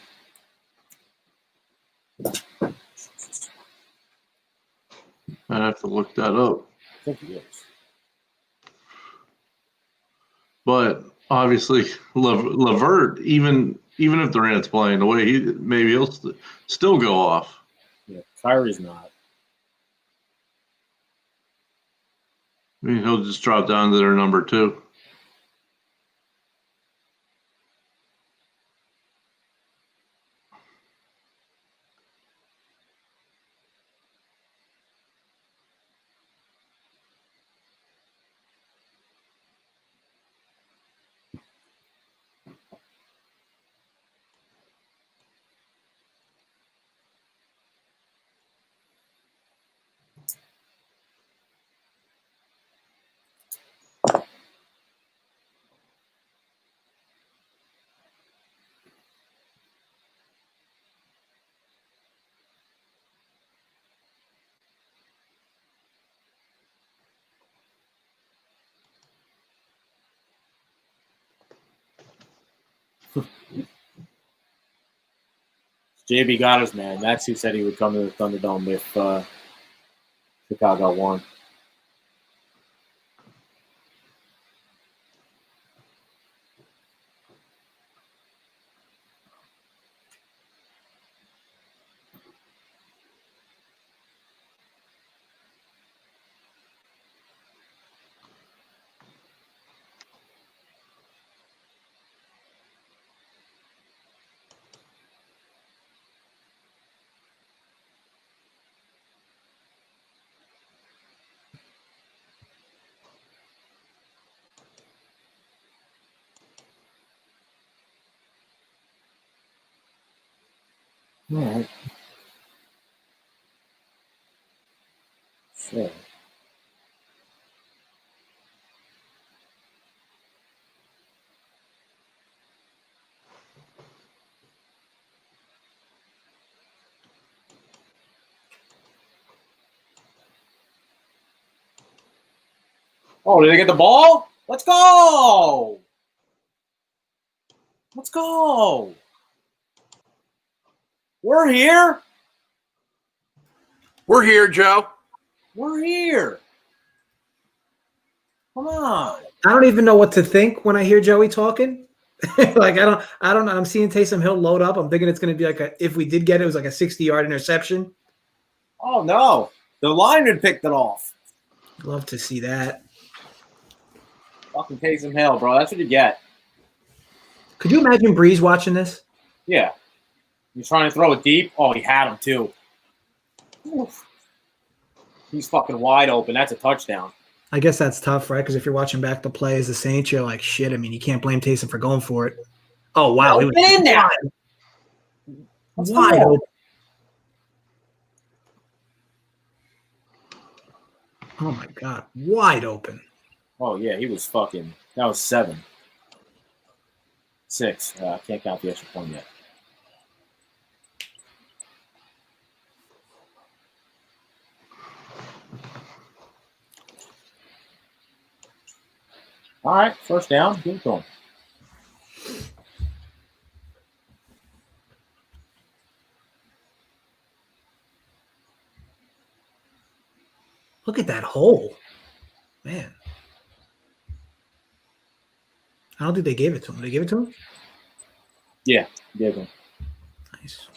I have to look that up. I think he is. But obviously, Levert, even if Durant's playing the way maybe he'll still go off. Yeah, Kyrie's not. I mean, he'll just drop down to their number 2. JB got us, man. That's who said he would come to the Thunderdome if Chicago won. All right. Sure. Oh, did they get the ball? Let's go! Let's go! We're here! We're here, Joe. We're here! Come on! I don't even know what to think when I hear Joey talking. Like I don't know. I'm seeing Taysom Hill load up. I'm thinking it's going to be like if we did get it, it was like a 60-yard interception. Oh no! The lineman picked it off. Love to see that. Fucking Taysom Hill, bro. That's what you get. Could you imagine Breeze watching this? Yeah. He's trying to throw it deep. Oh, he had him too. Oof. He's fucking wide open. That's a touchdown. I guess that's tough, right? Because if you're watching back the play as the Saints, you're like, shit. I mean, you can't blame Taysom for going for it. Oh wow, he was in there. Wide open. Oh my god, wide open. Oh yeah, he was fucking. That was 7. 6. I can't count the extra point yet. All right, first down. Give it to him. Look at that hole. Man. I don't think they gave it to him. They gave it to him? Yeah, gave him. Nice.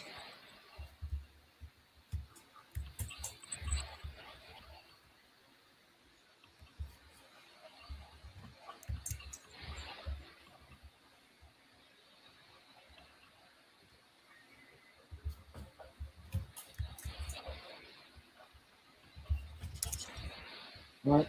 All right.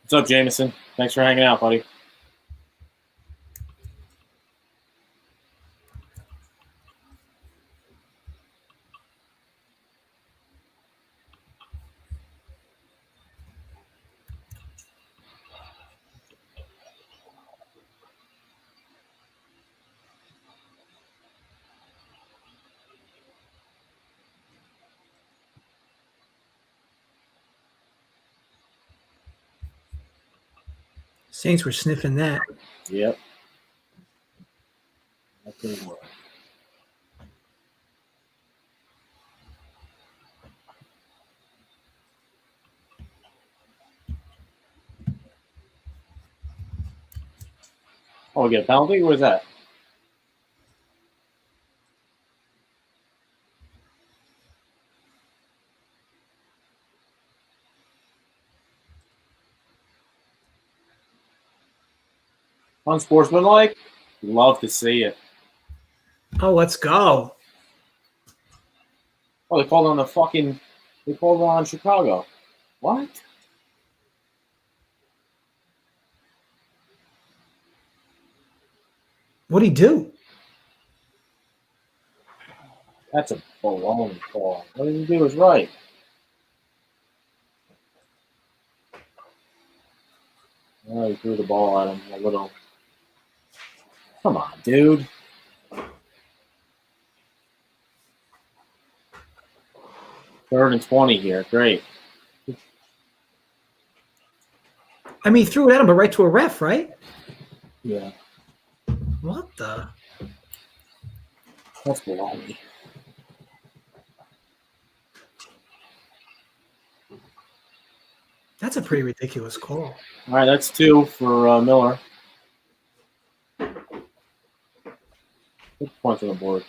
What's up, Jameson? Thanks for hanging out, buddy. Saints were sniffing that. Yep. That didn't work. Oh, we get a penalty? Where's that? Unsportsmanlike? Love to see it. Oh, let's go. Oh, they called on they called on Chicago. What? What'd he do? That's a baloney call. What did he do is right. Oh, he threw the ball at him a little. Come on, dude. Third and 20 here. Great. I mean, he threw it at him, but right to a ref, right? Yeah. What the? That's baloney. That's a pretty ridiculous call. All right, that's 2 for Miller. Put the points on the board.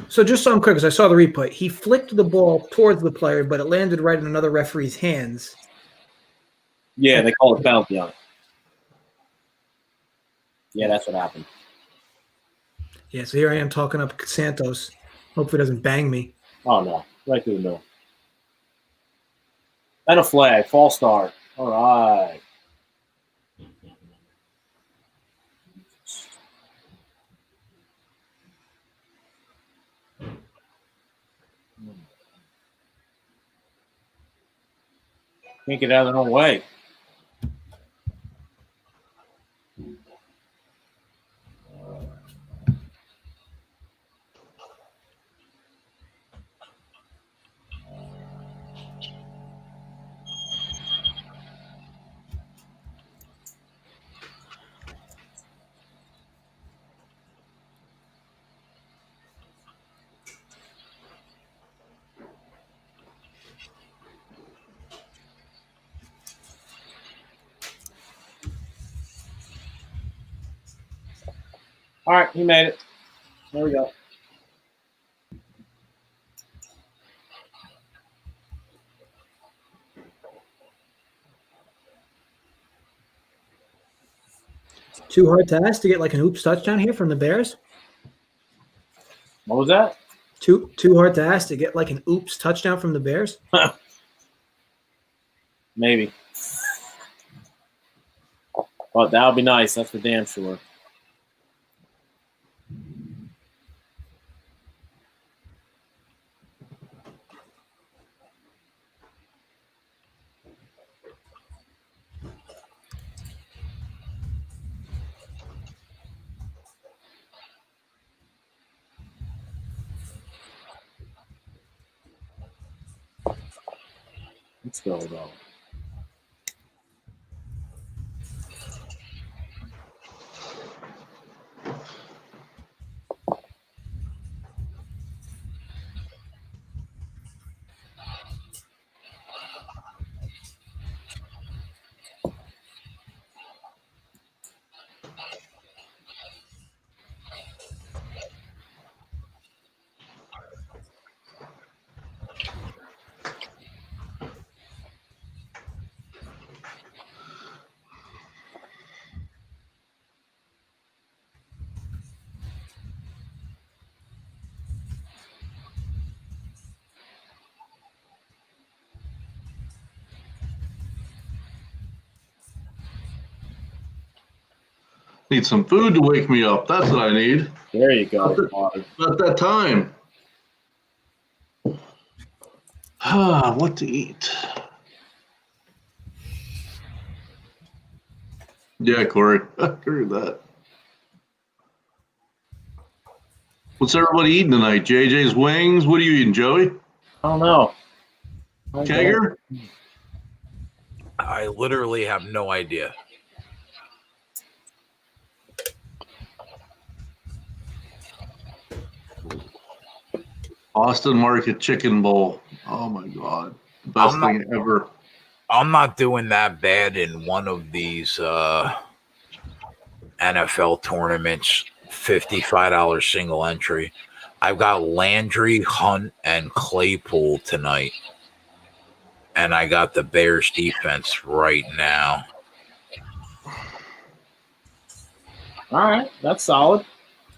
So just so I'm clear, because I saw the replay, he flicked the ball towards the player, but it landed right in another referee's hands. Yeah, they called a penalty on it. Yeah, that's what happened. Yeah, so here I am talking up Santos. Hopefully, he doesn't bang me. Oh, no. Right through the middle. And a flag. False start. All right. Can't get out of their own way. All right, he made it. There we go. Too hard to ask to get like an oops touchdown here from the Bears? What was that? Too hard to ask to get like an oops touchdown from the Bears? Maybe. But that would be nice. That's for damn sure. Let's go, though. Need some food to wake me up. That's what I need. There you go. About that time. What to eat? Yeah, Corey. I agree with that. What's everybody eating tonight? JJ's wings. What are you eating, Joey? I don't know. Kegger? I literally have no idea. Austin Market Chicken Bowl. Oh my God. The best thing ever. I'm not doing that bad in one of these NFL tournaments, $55 single entry. I've got Landry, Hunt, and Claypool tonight. And I got the Bears defense right now. All right, that's solid.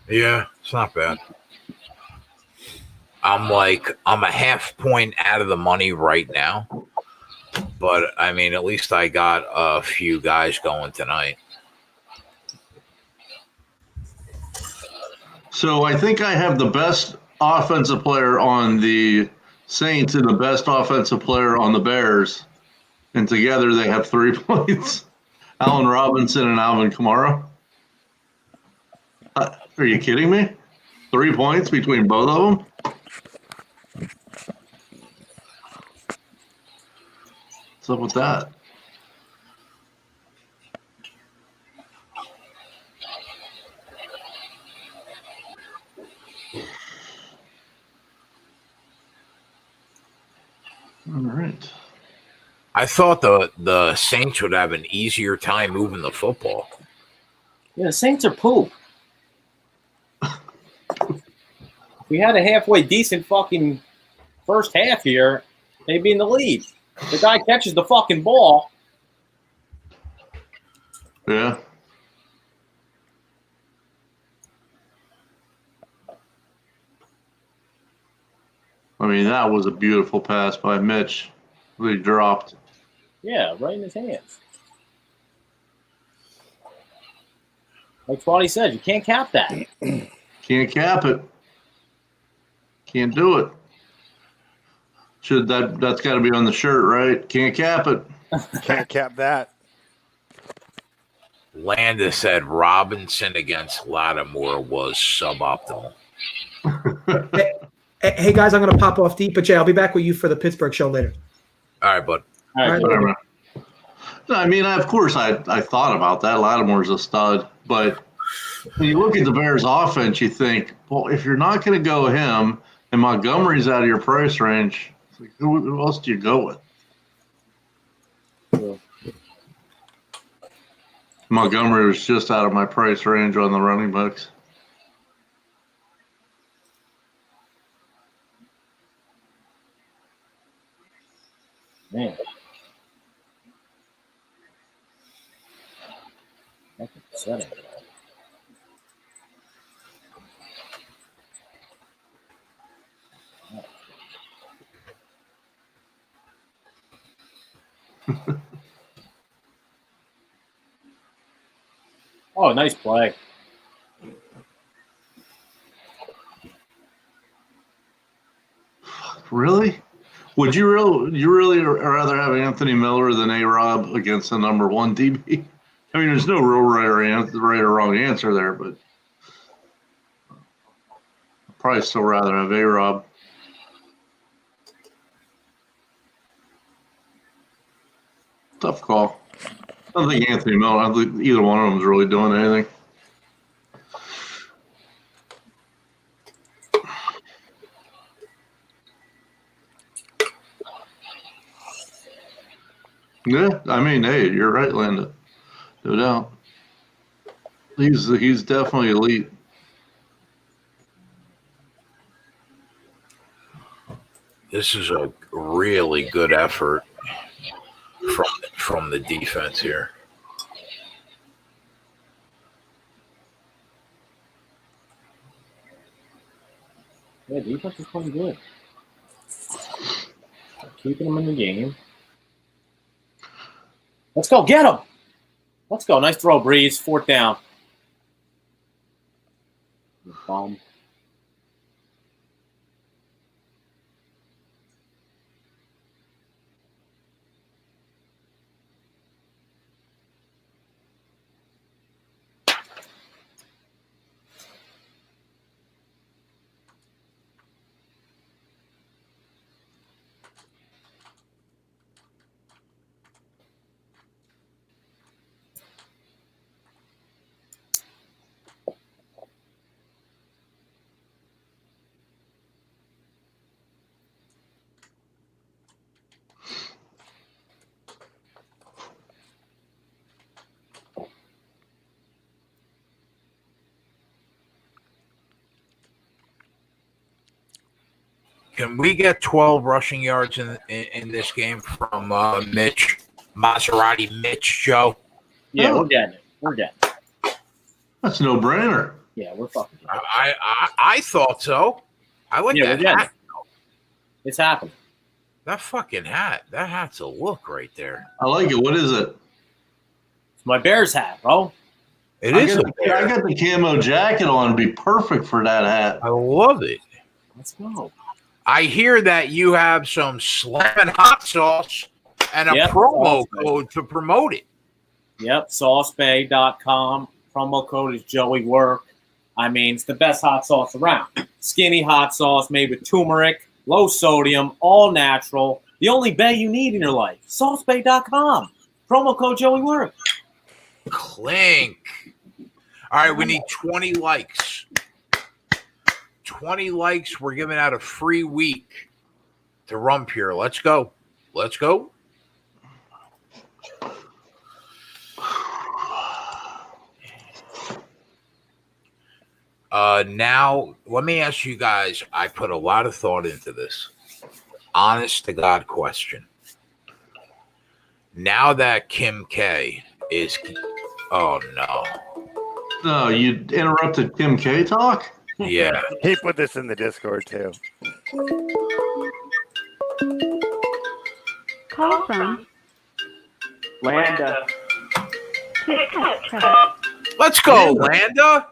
Yeah, it's not bad. I'm a half point out of the money right now. But, I mean, at least I got a few guys going tonight. So I think I have the best offensive player on the Saints and the best offensive player on the Bears. And together they have 3 points. Allen Robinson and Alvin Kamara. Are you kidding me? 3 points between both of them? What's up with that? All right. I thought the Saints would have an easier time moving the football. Yeah, the Saints are poop. We had a halfway decent fucking first half here. They'd be in the lead. The guy catches the fucking ball. Yeah. I mean, that was a beautiful pass by Mitch. He dropped. Yeah, right in his hands. Like what he said, you can't cap that. Can't cap it. Can't do it. That's got to be on the shirt, right? Can't cap it. Can't cap that. Landis said Robinson against Lattimore was suboptimal. Hey guys, I'm going to pop off deep, but Jay, I'll be back with you for the Pittsburgh show later. All right, bud. All right. I mean, of course, I thought about that. Lattimore's a stud, but when you look at the Bears' offense, you think, well, if you're not going to go him and Montgomery's out of your price range, it's like, who else do you go with? Yeah. Montgomery was just out of my price range on the running backs. Man. That's upsetting. Oh, nice play. Really? Would you really rather have Anthony Miller than A-Rob against the number 1 DB? I mean, there's no real right or wrong answer there, but I'd probably still rather have A-Rob. Tough call. I don't think Anthony Miller, I don't think either one of them is really doing anything. Yeah, I mean, hey, you're right, Linda. No doubt. He's definitely elite. This is a really good effort from the defense here. Yeah, defense is playing good. Keeping them in the game. Let's go. Get him. Let's go. Nice throw, Breeze. 4th down. Bomb. Can we get 12 rushing yards in this game from Mitch, Maserati Mitch, Joe? Yeah, we're getting it. We're getting it. That's no brainer. Yeah, we're fucking. I thought so. I like that hat. It's happening. That fucking hat. That hat's a look right there. I like it. What is it? It's my Bears hat, bro. It is. I got the camo jacket on. It'd be perfect for that hat. I love it. Let's go. I hear that you have some slamming hot sauce and a promo code to promote it. Yep, saucebay.com. Promo code is Joey Work. I mean, it's the best hot sauce around. Skinny hot sauce made with turmeric, low sodium, all natural. The only bay you need in your life. Saucebay.com. Promo code Joey Work. Clink. All right, we need 20 likes. 20 likes. We're giving out a free week to Rump here. Let's go. Let's go. Now, let me ask you guys. I put a lot of thought into this. Honest to God question. Now that Kim K is... Oh, no. No, you interrupted Kim K talk? Yeah. He put this in the Discord, too. Call from Landa. Let's go, Landa.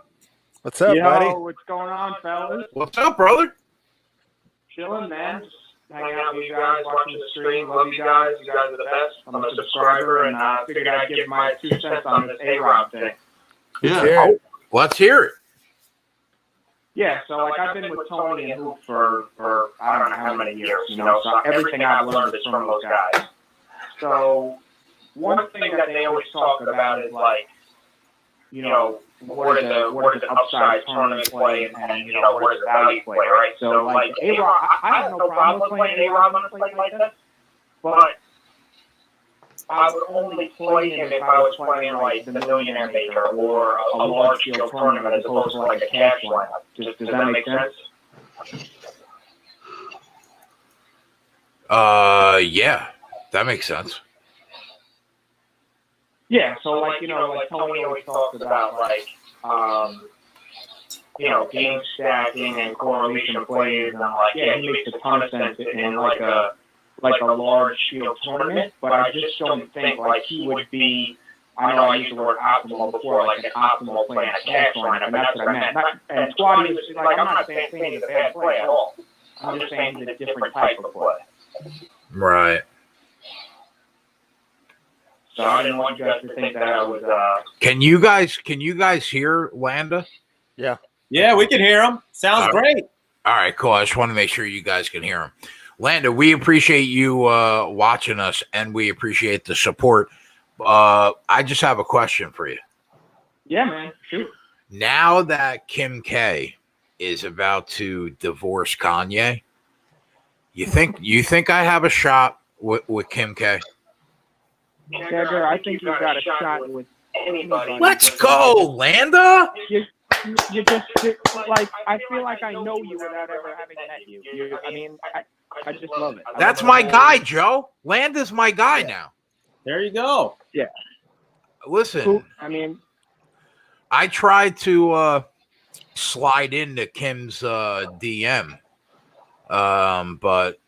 What's up, buddy? What's going on, fellas? What's up, brother? Chilling, man. Just hanging out with you guys, watching the stream. Love you guys. You guys are the best. I'm a subscriber, and I figured I'd give my 2 cents on this A-Rob thing. Yeah. Let's hear it. Yeah, so like I've been with Tony and Hoop for I don't know how many years, so everything I've learned is from those guys. So one thing that they always talk about is like, what is the upside tournament play and what is the value play, right? So like A-Rob, I have no problem with playing A-Rob on a play like this, but I would only play him if I was playing like the Millionaire Maker or a large scale tournament as opposed to like a cash lineup. Does that make sense? Yeah, that makes sense. Yeah, so like like Tony always talks about like game stacking and correlation plays, and I'm like, yeah, he makes a ton of sense in like a large field tournament, but I just don't think like he would be. I know I used the word optimal before, like an optimal play in a cash lineup, and that's what I meant. And Squatty is like, I'm not saying he's a bad play at all. I'm just saying he's a different type of play. Right. So I didn't want you guys to think that I was. Can you guys hear Landa? Yeah. Yeah, we can hear him. Sounds great. All right, cool. I just want to make sure you guys can hear him. Landa, we appreciate you watching us, and we appreciate the support. I just have a question for you. Yeah, man. Shoot. Now that Kim K is about to divorce Kanye, you think I have a shot with Kim K? Dagger, I think you've got a shot with anybody. Let's go, Landa. You just like, I feel like I know you without ever having met you. I just love it. That's my guy, Joe. Landa's my guy now. There you go. Yeah. Listen, I tried to slide into Kim's DM, but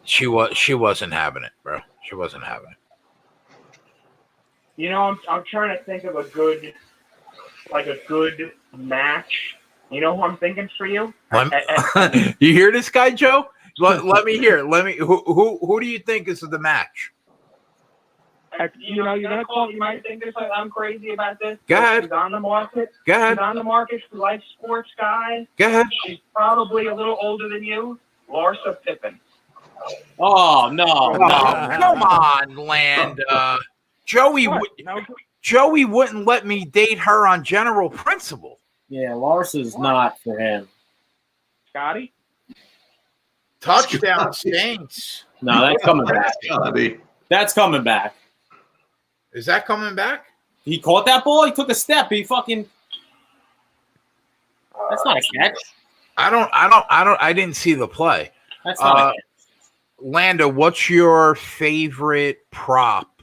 she wasn't having it, bro. She wasn't having it. I'm trying to think of a good match. You know who I'm thinking for you? You hear this guy, Joe? Let me hear. Who do you think is the match? You're gonna call. You might think I'm crazy about this. Go ahead. She's on the market. Go ahead. She's on the market. She likes sports guys. Go ahead. She's probably a little older than you. Larsa Pippen. Oh no! Come on, Landa. Joey wouldn't let me date her on general principle. Yeah, Larsa's not for him. Scotty? Touchdown Saints. No, that's coming back. That's coming back. Is that coming back? He caught that ball. He took a step. He fucking. That's not a catch. I didn't see the play. That's not Landa, what's your favorite prop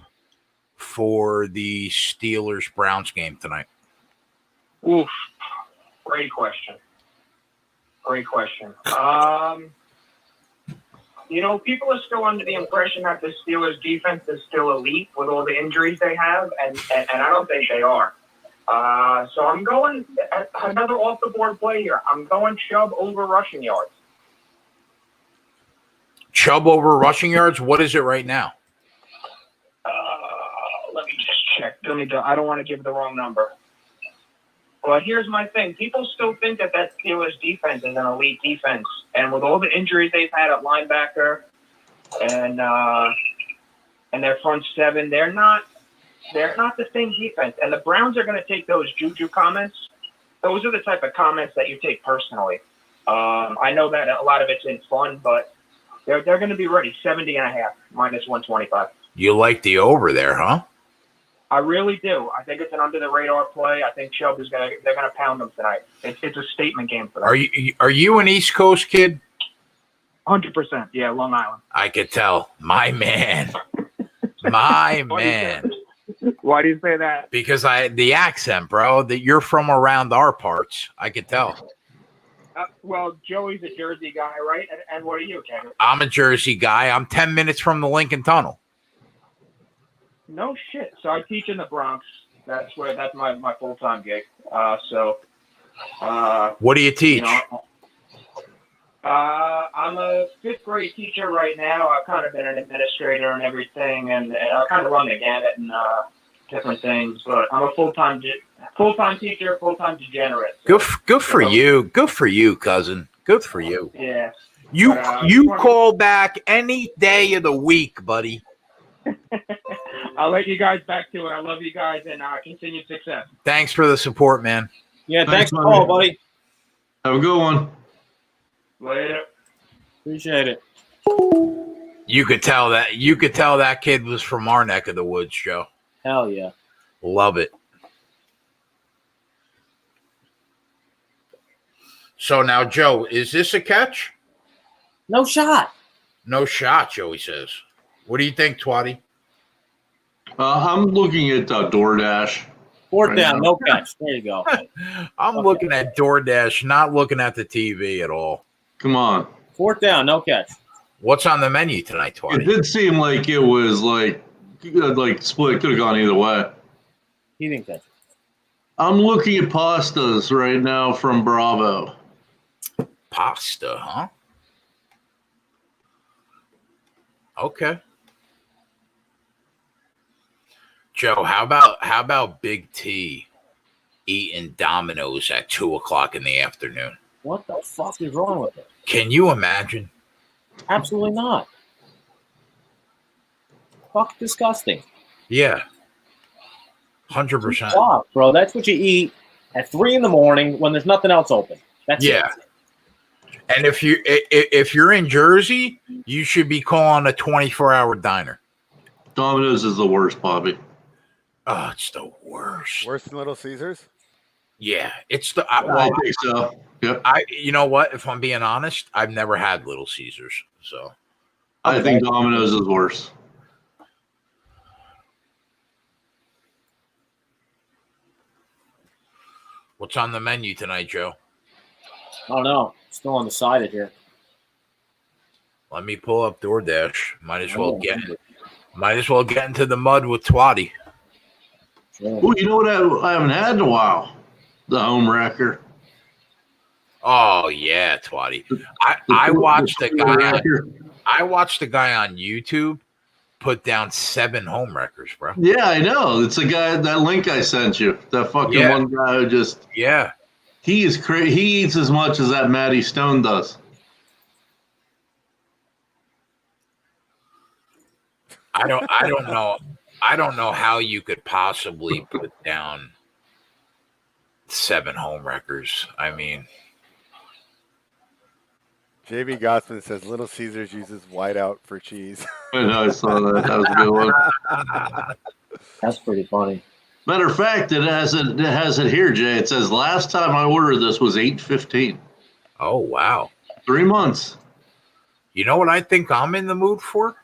for the Steelers-Browns game tonight? Oof, great question. People are still under the impression that the Steelers defense is still elite with all the injuries they have, and I don't think they are. So I'm going another off-the-board play here. I'm going Chubb over rushing yards. Chubb over rushing yards? What is it right now? Let me just check. I don't want to give the wrong number. But here's my thing. People still think that Steelers defense is an elite defense. And with all the injuries they've had at linebacker and their front seven, they're not the same defense. And the Browns are going to take those juju comments. Those are the type of comments that you take personally. I know that a lot of it's in fun, but they're going to be ready. 70.5 minus 125. You like the over there, huh? I really do. I think it's an under the radar play. I think Chubb they're gonna pound them tonight. It's a statement game for them. Are you an East Coast kid? 100%. Yeah, Long Island. I could tell. My man. My man. Why do you say that? Because the accent, bro, that you're from around our parts. I could tell. Well, Joey's a Jersey guy, right? And what are you, Kevin? I'm a Jersey guy. I'm 10 minutes from the Lincoln Tunnel. No shit. So I teach in the Bronx. That's my full-time gig. What do you teach? I'm a 5th grade teacher right now. I've kind of been an administrator and everything, and I kind of run the gamut and different things. But I'm a full-time teacher, full-time degenerate. So, good for you. Good for you, cousin. Good for you. Yeah. You call back any day of the week, buddy. I'll let you guys back to it. I love you guys and continued success. Thanks for the support, man. Yeah, thanks for the call, buddy. Have a good one. Later. Appreciate it. You could tell that kid was from our neck of the woods, Joe. Hell yeah. Love it. So now, Joe, is this a catch? No shot. No shot, Joey says. What do you think, Twatty? I'm looking at DoorDash. Fourth down, no catch. There you go. I'm looking at DoorDash, not looking at the TV at all. Come on. Fourth down, no catch. What's on the menu tonight, Twatty? It did seem like it was like split. Could have gone either way. He didn't catch it. I'm looking at pastas right now from Bravo. Pasta, huh? Okay. Joe, how about Big T eating Domino's at 2:00 in the afternoon? What the fuck is wrong with it? Can you imagine? Absolutely not. Fuck, disgusting. Yeah. 100%. Fuck, bro, that's what you eat at 3 a.m. when there's nothing else open. That's it. And if you're in Jersey, you should be calling a 24-hour diner. Domino's is the worst, Bobby. Oh, it's the worst. Worse than Little Caesars? Yeah, it's the. I think so. Yep. You know what? If I'm being honest, I've never had Little Caesars, so I think Domino's is worse. What's on the menu tonight, Joe? I don't know. Still undecided here. Let me pull up DoorDash. Might as well get into the mud with Twatty. Oh, you know what I haven't had in a while? The home wrecker. Oh yeah, Twatty. I watched a guy. I watched a guy on YouTube put down 7 home wreckers, bro. Yeah, I know. It's a guy. That link I sent you. That fucking one guy who just. Yeah. He is crazy. He eats as much as that Matty Stone does. I don't know. I don't know how you could possibly put down 7 home wreckers. I mean, JB Gossman says Little Caesars uses whiteout for cheese. I know, I saw that. That was a good one. That's pretty funny. Matter of fact, it has it here, Jay. It says last time I ordered this was 8/15. Oh wow, 3 months. You know what I think I'm in the mood for?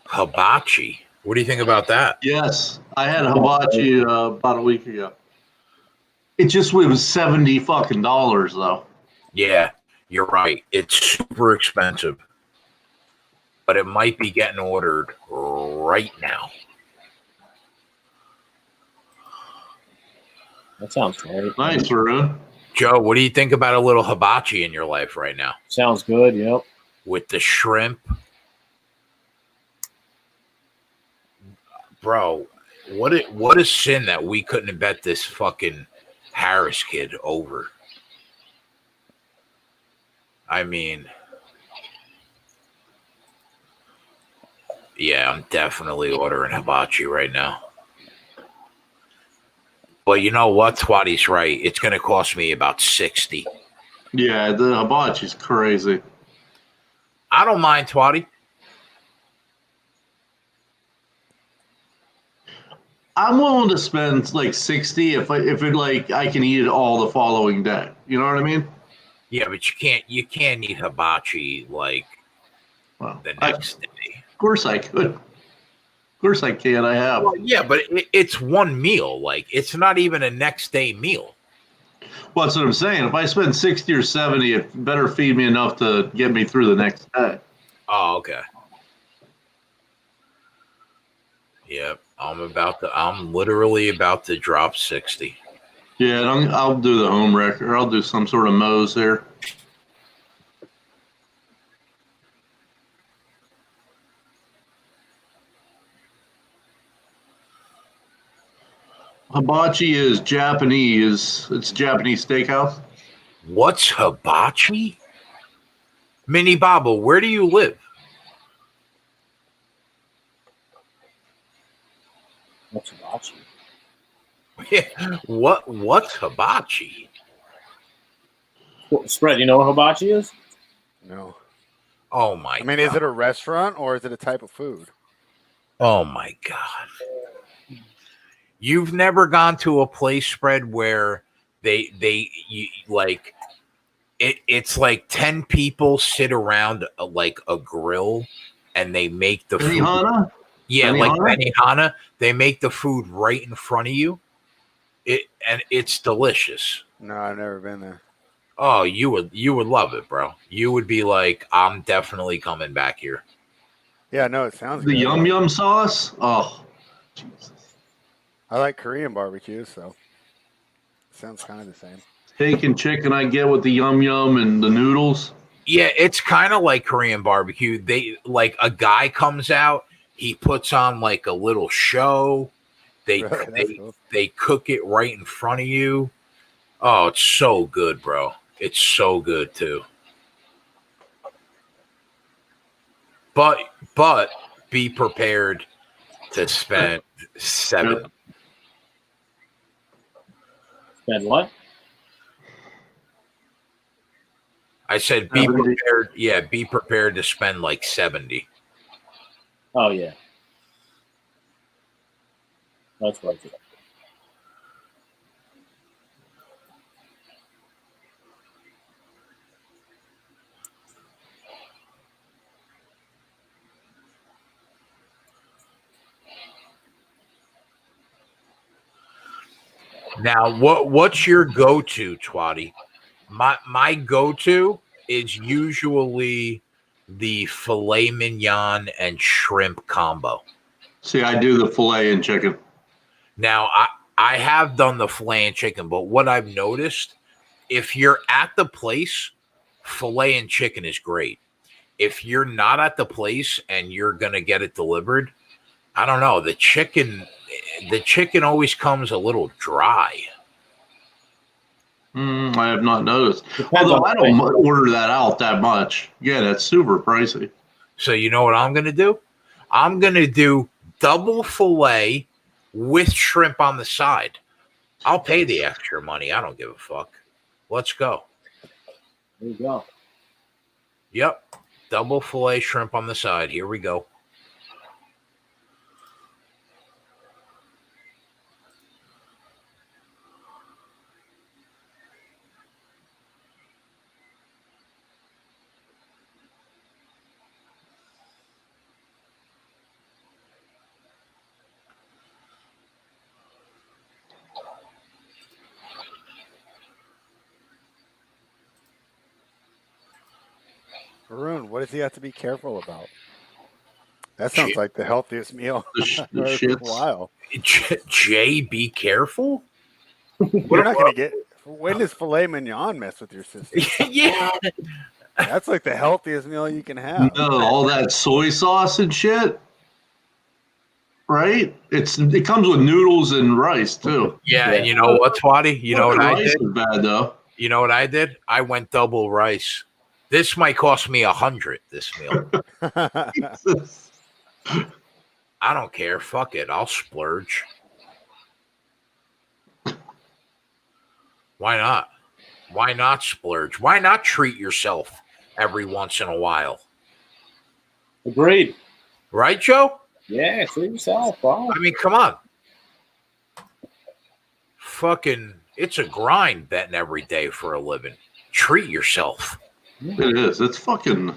Hibachi. What do you think about that? Yes, I had hibachi about a week ago. It was $70 fucking though. Yeah, you're right. It's super expensive, but it might be getting ordered right now. That sounds great. Nice, Varun. Joe, what do you think about a little hibachi in your life right now? Sounds good. Yep. With the shrimp, bro. What a sin that we couldn't bet this fucking Harris kid over. I mean, yeah, I'm definitely ordering hibachi right now. But you know what? Twatty's right. It's going to cost me about 60. Yeah, the hibachi's crazy. I don't mind, Twatty. I'm willing to spend like 60 if I can eat it all the following day. You know what I mean? Yeah, but you can't eat hibachi like the next day. Of course I could. Of course I can. I have. Well, yeah, but it's one meal. Like, it's not even a next day meal. Well, that's what I'm saying. If I spend 60 or 70, it better feed me enough to get me through the next day. Oh, okay. Yep, I'm literally about to drop 60. Yeah, I'll do the home wreck, or I'll do some sort of Moe's here. Hibachi is Japanese. It's Japanese steakhouse. What's hibachi? Mini Bobble, where do you live? What's hibachi? Yeah, what's hibachi? Spread, you know what hibachi is? No. Oh my I mean, God. is it a restaurant or is it a type of food? Oh my God. You've never gone to a place, Spread, where it's like 10 people sit around like a grill and they make the food. Yeah, like Benihana. They make the food right in front of you. It's delicious. No, I've never been there. Oh, you would love it, bro. You would be like, I'm definitely coming back here. Yeah, no, it sounds the good. yum yum sauce. Oh, Jesus. I like Korean barbecue, so it sounds kind of the same. Steak and chicken I get with the yum yum and the noodles. Yeah, it's kind of like Korean barbecue. They like a guy comes out, he puts on like a little show. They cook it right in front of you. Oh, it's so good, bro. It's so good too. But be prepared to spend $7. Spend what? I said be prepared. Yeah, be prepared to spend like 70. Oh yeah. That's worth it. Now, what's your go-to, Twatty? My go-to is usually the filet mignon and shrimp combo. See, I do the filet and chicken. Now, I have done the filet and chicken, but what I've noticed, if you're at the place, filet and chicken is great. If you're not at the place and you're gonna get it delivered, I don't know. The chicken always comes a little dry. I have not noticed. Although I don't order that out that much. Yeah, that's super pricey. So you know what I'm gonna do? I'm gonna do double filet with shrimp on the side. I'll pay the extra money. I don't give a fuck. Let's go. There you go. Yep. Double filet shrimp on the side. Here we go. Varun, what does he have to be careful about? That sounds like the healthiest meal The I've heard in a while. Jay, be careful. You're not going to get. When does filet mignon mess with your system? Yeah. That's like the healthiest meal you can have. No, all that soy sauce and shit. Right? It comes with noodles and rice too. Yeah, and you know what, Twatty? You know what I rice did? is bad though. You know what I did? I went double rice. This might cost me $100. This meal. I don't care. Fuck it. I'll splurge. Why not? Why not splurge? Why not treat yourself every once in a while? Agreed. Right, Joe? Yeah, treat yourself, bro. I mean, come on. Fucking, it's a grind betting every day for a living. Treat yourself. It is. It's fucking.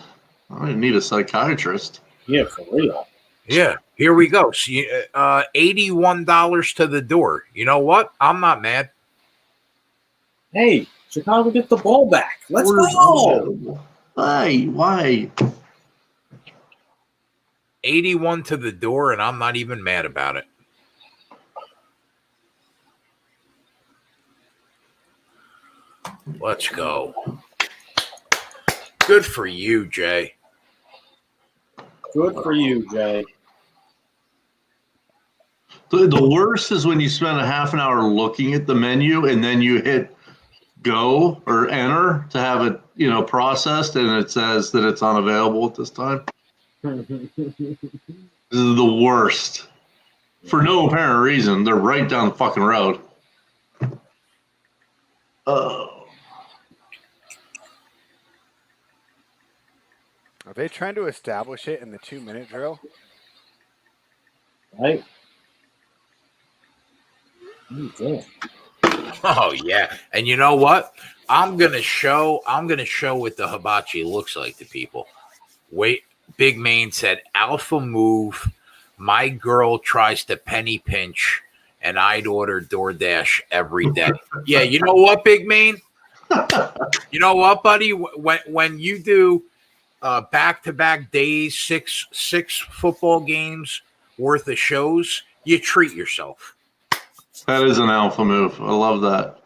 I need a psychiatrist. Yeah, for real. Yeah, here we go. So, $81 to the door. You know what? I'm not mad. Hey, Chicago get the ball back. Let's go. Why? 81 to the door, and I'm not even mad about it. Let's go. Good for you, Jay. Good for you, Jay. The worst is when you spend a half an hour looking at the menu and then you hit go or enter to have it, processed, and it says that it's unavailable at this time. This is the worst. For no apparent reason. They're right down the fucking road. Are they trying to establish it in the 2-minute drill? Right. Oh yeah. And you know what? I'm gonna show what the hibachi looks like to people. Wait, Big Main said alpha move. My girl tries to penny pinch, and I'd order DoorDash every day. Yeah, you know what, Big Main? You know what, buddy? When you do back-to-back days, six football games worth of shows, you treat yourself. That is an alpha move. I love that.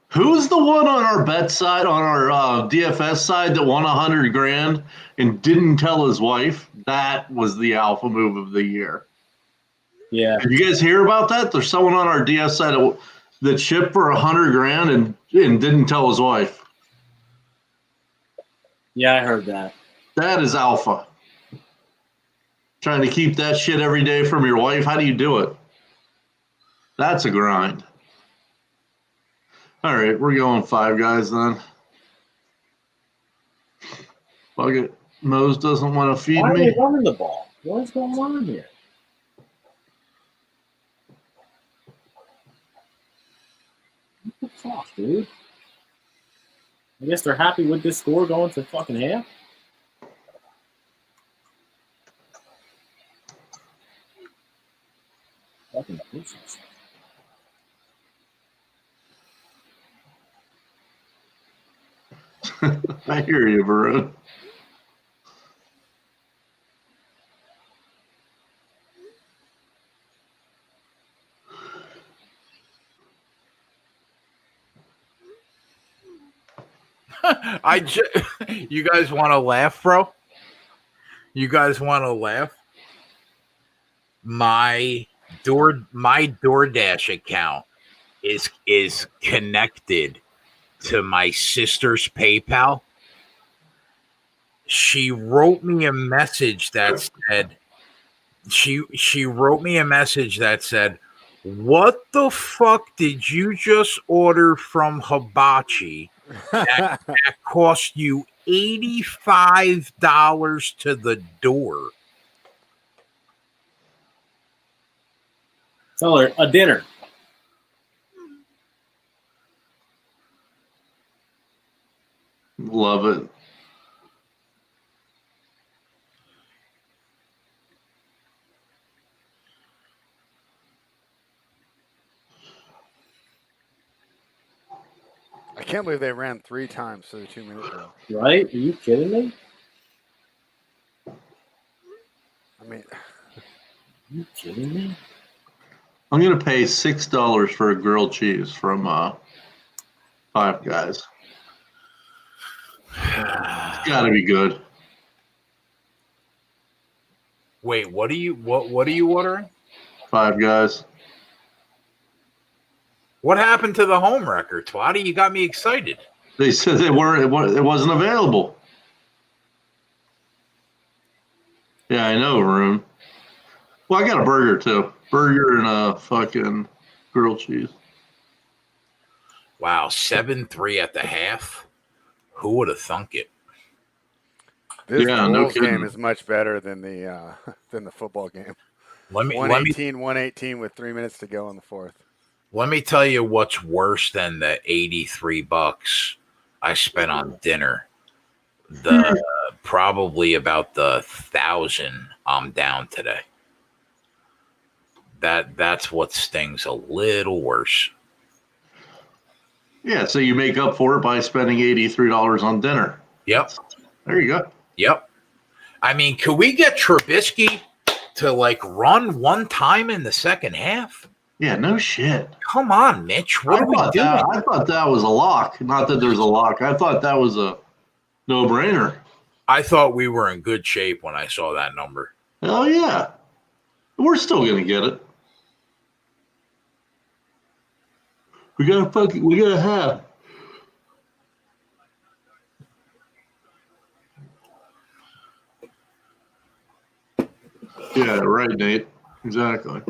Who's the one on our bet side, on our DFS side, that won $100,000 and didn't tell his wife? That was the alpha move of the year. Yeah. Did you guys hear about that? There's someone on our DS side that shipped for $100,000 and didn't tell his wife. Yeah, I heard that. That is alpha. Trying to keep that shit every day from your wife. How do you do it? That's a grind. All right, we're going 5 guys then. Fuck it. Mose doesn't want to feed Why me. are they running the ball? What's going on here? What the fuck, dude? I guess they're happy with this score going to fucking half. Fucking patience. I hear you, Varun. You guys want to laugh, bro? You guys want to laugh? My DoorDash account is connected to my sister's PayPal. She wrote me a message that said what the fuck did you just order from Hibachi that cost you $85 to the door? Tell her a dinner. Love it. can't believe they ran 3 times for the 2-minute drill. Right? Are you kidding me? I mean, are you kidding me? I'm gonna pay $6 for a grilled cheese from Five Guys. It's gotta be good. Wait, what are you ordering? Five Guys. What happened to the home wrecker, Twatty? You got me excited. They said they weren't. It wasn't available. Yeah, I know, Varun. Well, I got a burger too. Burger and a fucking grilled cheese. Wow, 7-3 at the half. Who would have thunk it? This Bulls game is much better than the football game. 118 with 3 minutes to go in the fourth. Let me tell you what's worse than the $83 I spent on dinner. Probably about the 1,000 I'm down today. That's what stings a little worse. Yeah, so you make up for it by spending $83 on dinner. Yep. There you go. Yep. I mean, could we get Trubisky to run one time in the second half? Yeah, no shit. Come on, Mitch. What are we doing? I thought that was a lock. Not that there's a lock. I thought that was a no-brainer. I thought we were in good shape when I saw that number. Hell yeah. We're still going to get it. We got to have. Yeah, right, Nate. Exactly.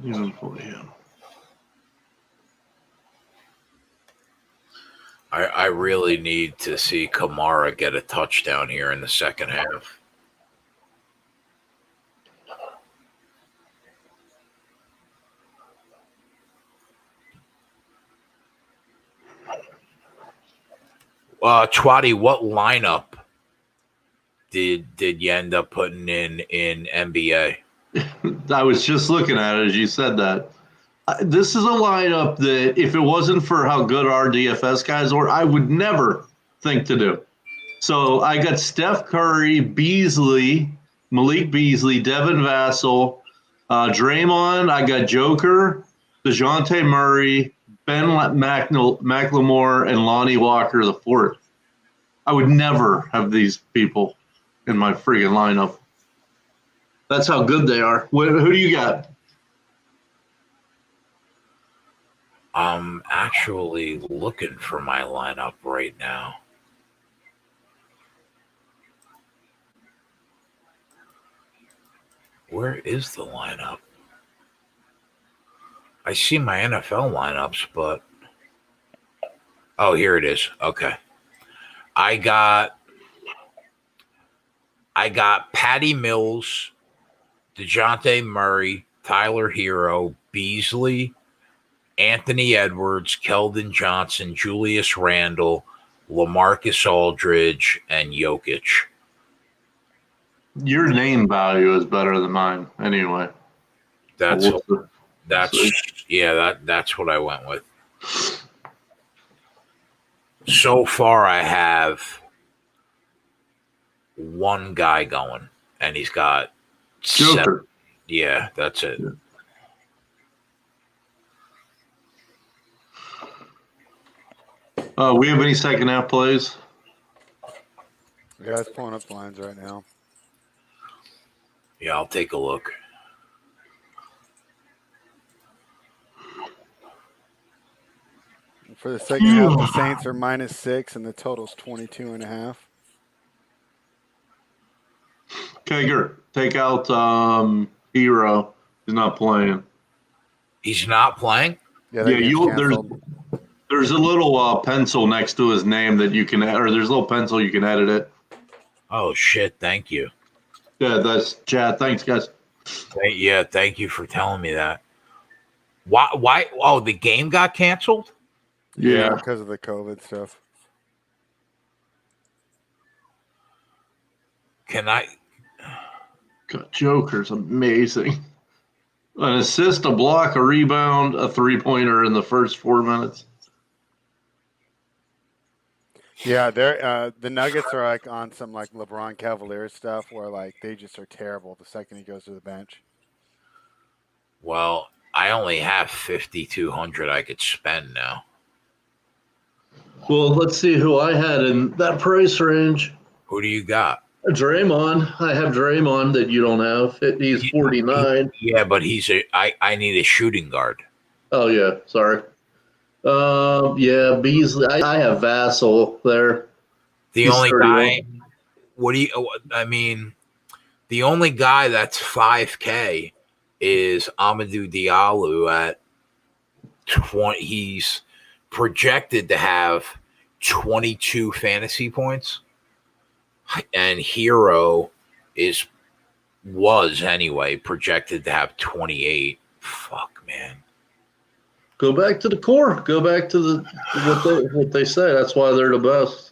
Even for him. I really need to see Kamara get a touchdown here in the second half. Twatty, what lineup did you end up putting in NBA? I was just looking at it as you said that. This is a lineup that if it wasn't for how good our DFS guys were, I would never think to do. So I got Steph Curry, Beasley, Malik Beasley, Devin Vassell, Draymond. I got Joker, DeJounte Murray, Ben McLemore, and Lonnie Walker IV. I would never have these people in my friggin' lineup. That's how good they are. Who do you got? I'm actually looking for my lineup right now. Where is the lineup? I see my NFL lineups, but oh, here it is. Okay. I got Patty Mills, DeJounte Murray, Tyler Hero, Beasley, Anthony Edwards, Keldon Johnson, Julius Randle, LaMarcus Aldridge, and Jokic. Your name value is better than mine, anyway. That's what I went with. So far, I have one guy going, and he's got Joker. 7. Yeah, that's it. Yeah. We have any second half plays? Yeah, it's pulling up the lines right now. Yeah, I'll take a look. For the second half, the Saints are -6, and the total's 22.5. Kager, take out Hero. He's not playing. He's not playing? Yeah, There's There's a little pencil next to his name that you can, or there's a little pencil you can edit it. Oh shit! Thank you. Yeah, that's Chad. Thanks, guys. Yeah, thank you for telling me that. Why? Why? Oh, the game got canceled. Yeah, because of the COVID stuff. Can I? God, Joker's amazing. An assist, a block, a rebound, a 3-pointer in the first 4 minutes. Yeah, they're the Nuggets are like on some like LeBron Cavaliers stuff where like they just are terrible the second he goes to the bench. Well, I only have 5,200 I could spend now. Well, let's see who I had in that price range. Who do you got? Draymond. I have Draymond that you don't have. He's 49. Yeah, but I need a shooting guard. Oh, yeah. Sorry. Yeah, Beasley. I have Vassell there. The He's only 31. guy. What do you? I mean, the only guy that's 5K is Amadou Diallo at 20. He's projected to have 22 fantasy points, and Hero was anyway projected to have 28. Fuck, man. Go back to the core. Go back to what they say. That's why they're the best.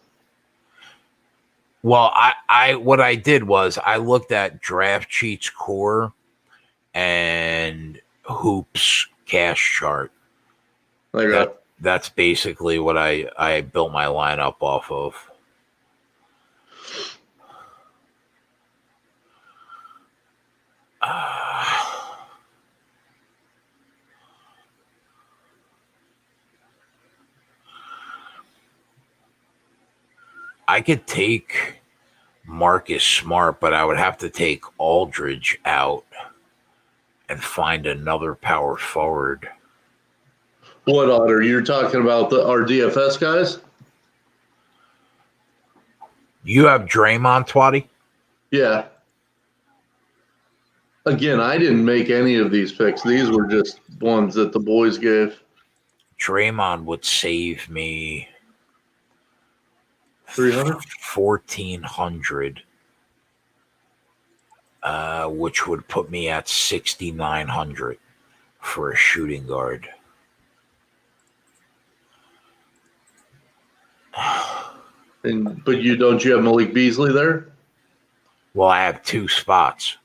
Well, I what I did was I looked at Draft Cheats Core and Hoops Cash Chart. That's basically what I built my lineup off of. I could take Marcus Smart, but I would have to take Aldridge out and find another power forward. What, Otter? You're talking about our DFS guys? You have Draymond, Twatty? Yeah. Again, I didn't make any of these picks. These were just ones that the boys gave. Draymond would save me 300? 1,400, which would put me at 6,900 for a shooting guard. But you have Malik Beasley there? Well, I have two spots.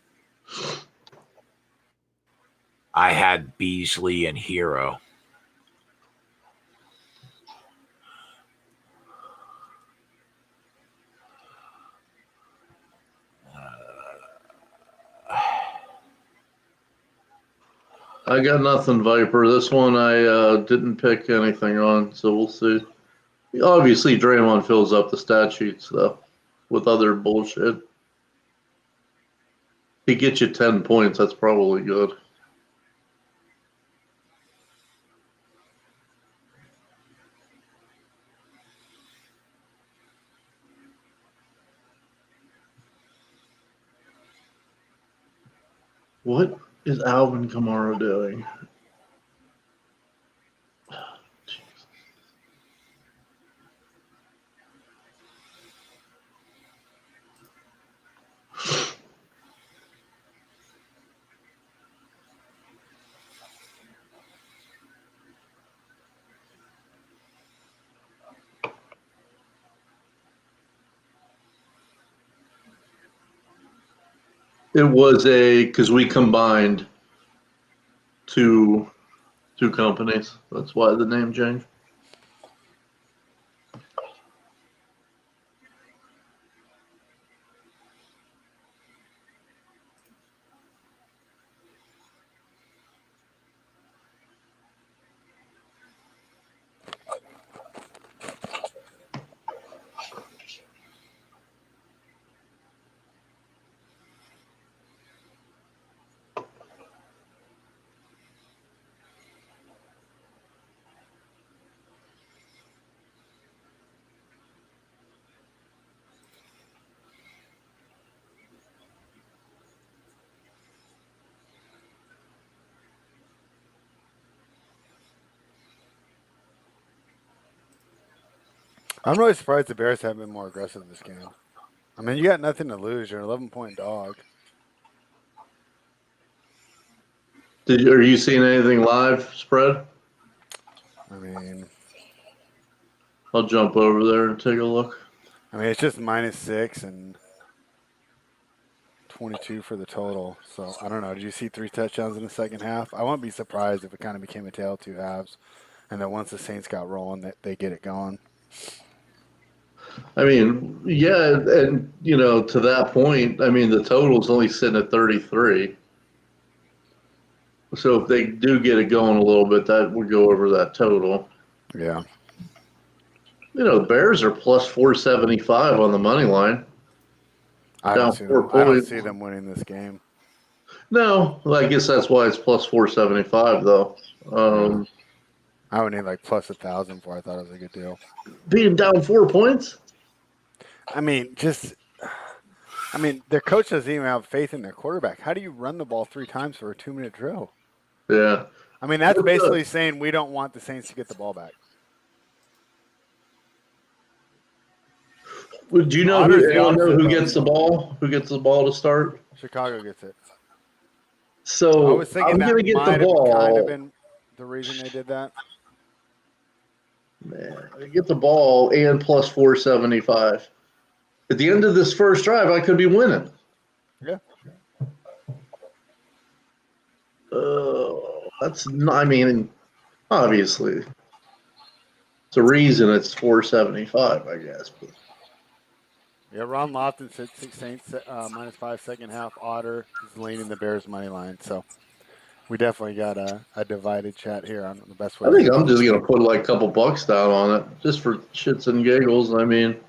I had Beasley and Hero. I got nothing, Viper. This one I didn't pick anything on, so we'll see. Obviously, Draymond fills up the stat sheets, though, with other bullshit. He gets you 10 points. That's probably good. What is Alvin Kamara doing? It was because we combined two companies. That's why the name changed. I'm really surprised the Bears haven't been more aggressive this game. I mean, you got nothing to lose. You're an 11-point dog. Are you seeing anything live spread? I mean, I'll jump over there and take a look. I mean, it's just -6 and 22 for the total. So I don't know. Did you see 3 touchdowns in the second half? I wouldn't be surprised if it kind of became a tale of two halves, and then once the Saints got rolling, that they get it going. I mean, yeah, and to that point, I mean, the total's only sitting at 33. So if they do get it going a little bit, that would go over that total. Yeah. The Bears are plus 475 on the money line. I don't see them winning this game. No, well, I guess that's why it's plus 475 though. I would need like plus 1,000 before I thought it was a good deal. Being down 4 points. I mean, their coach doesn't even have faith in their quarterback. How do you run the ball 3 times for a 2-minute drill? Yeah. I mean, that's basically saying we don't want the Saints to get the ball back. Would you know who gets the ball? Who gets the ball to start? Chicago gets it. So I was thinking I'm going to get the ball. Kind of been the reason they did that. Man, I get the ball and plus 475. At the end of this first drive, I could be winning. Yeah. That's not, I mean, obviously, it's a reason it's 475, I guess. But. Yeah, Ron Lofton said Saints -5 second half. Otter is leaning the Bears money line. So we definitely got a divided chat here on the best way. I think I'm just going to put like a couple bucks down on it just for shits and giggles. I mean,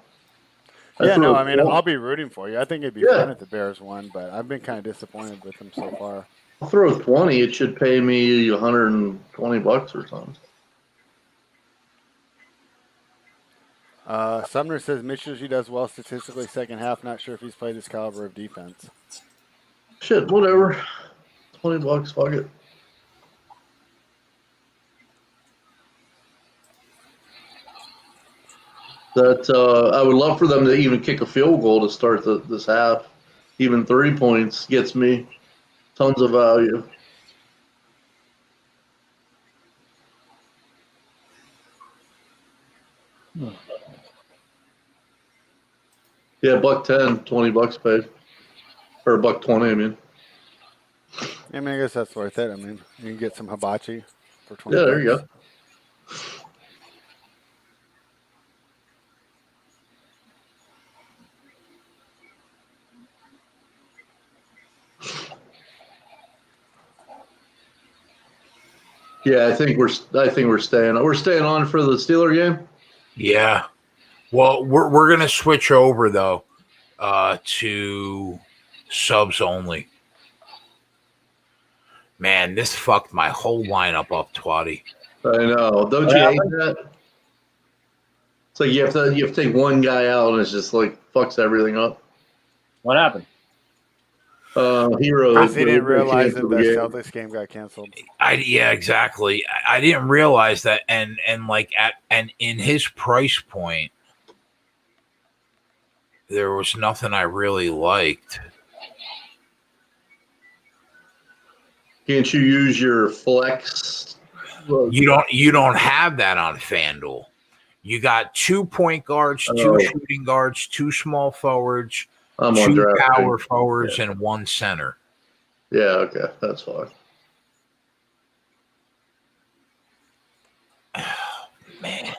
I'll be rooting for you. I think it'd be fun if the Bears won, but I've been kind of disappointed with them so far. I'll throw 20. It should pay me 120 bucks or something. Sumner says Mitchell does well statistically second half. Not sure if he's played this caliber of defense. Shit, whatever. 20 bucks, fuck it. That I would love for them to even kick a field goal to start this half. Even 3 points gets me tons of value. Yeah, $1.10, 20 bucks paid. Or $1.20, I mean. I mean, I guess that's worth it. I mean, you can get some hibachi for 20 Yeah, bucks. there you go. Yeah, I think we're staying. We're staying on for the Steeler game. Yeah. Well, we're gonna switch over though to subs only. Man, this fucked my whole lineup up, Twatty. I know. Don't you hate that? It's like you have to take one guy out, and it's just like fucks everything up. What happened? Hero. Because he didn't realize that the Celtics game got canceled. Yeah, exactly. I didn't realize that, and in his price point, there was nothing I really liked. Can't you use your flex? You don't have that on FanDuel. You got 2 point guards, 2 shooting guards, 2 small forwards, 2 power forwards, and 1 center. Yeah, okay, that's fine. Man.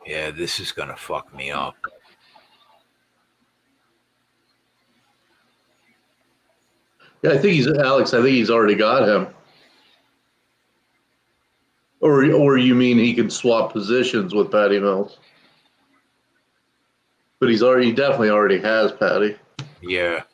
Yeah, this is gonna fuck me up. Yeah, I think he's already got him. Or you mean he can swap positions with Patty Mills? But he definitely already has Patty. Yeah.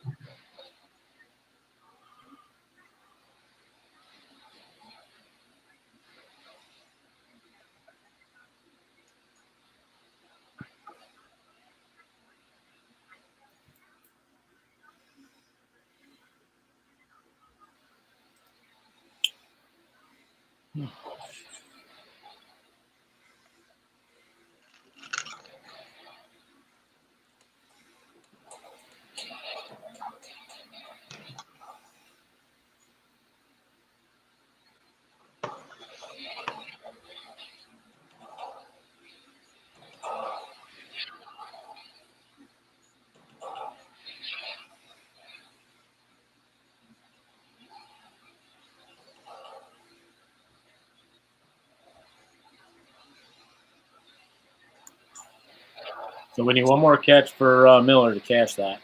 So we need one more catch for Miller to cash that.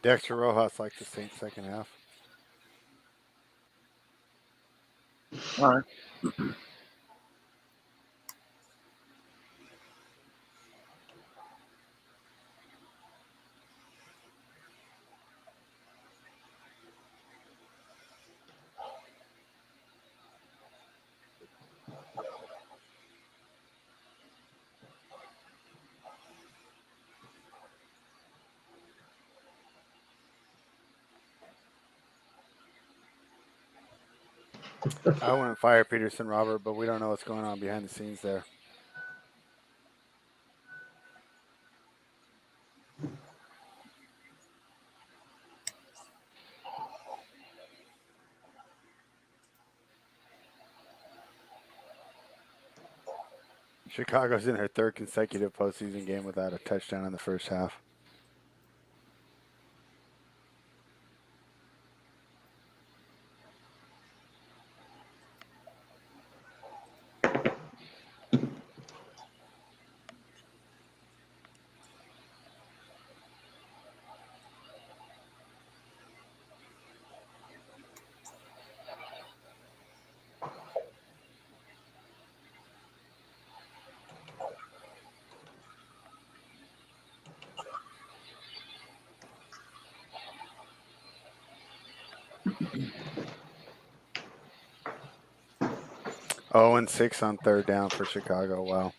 Dexter Rojas like the Saints second half. All right. I wouldn't fire Peterson, Robert, but we don't know what's going on behind the scenes there. Chicago's in her third consecutive postseason game without a touchdown in the first half. Oh, and 6 on third down for Chicago. Wow.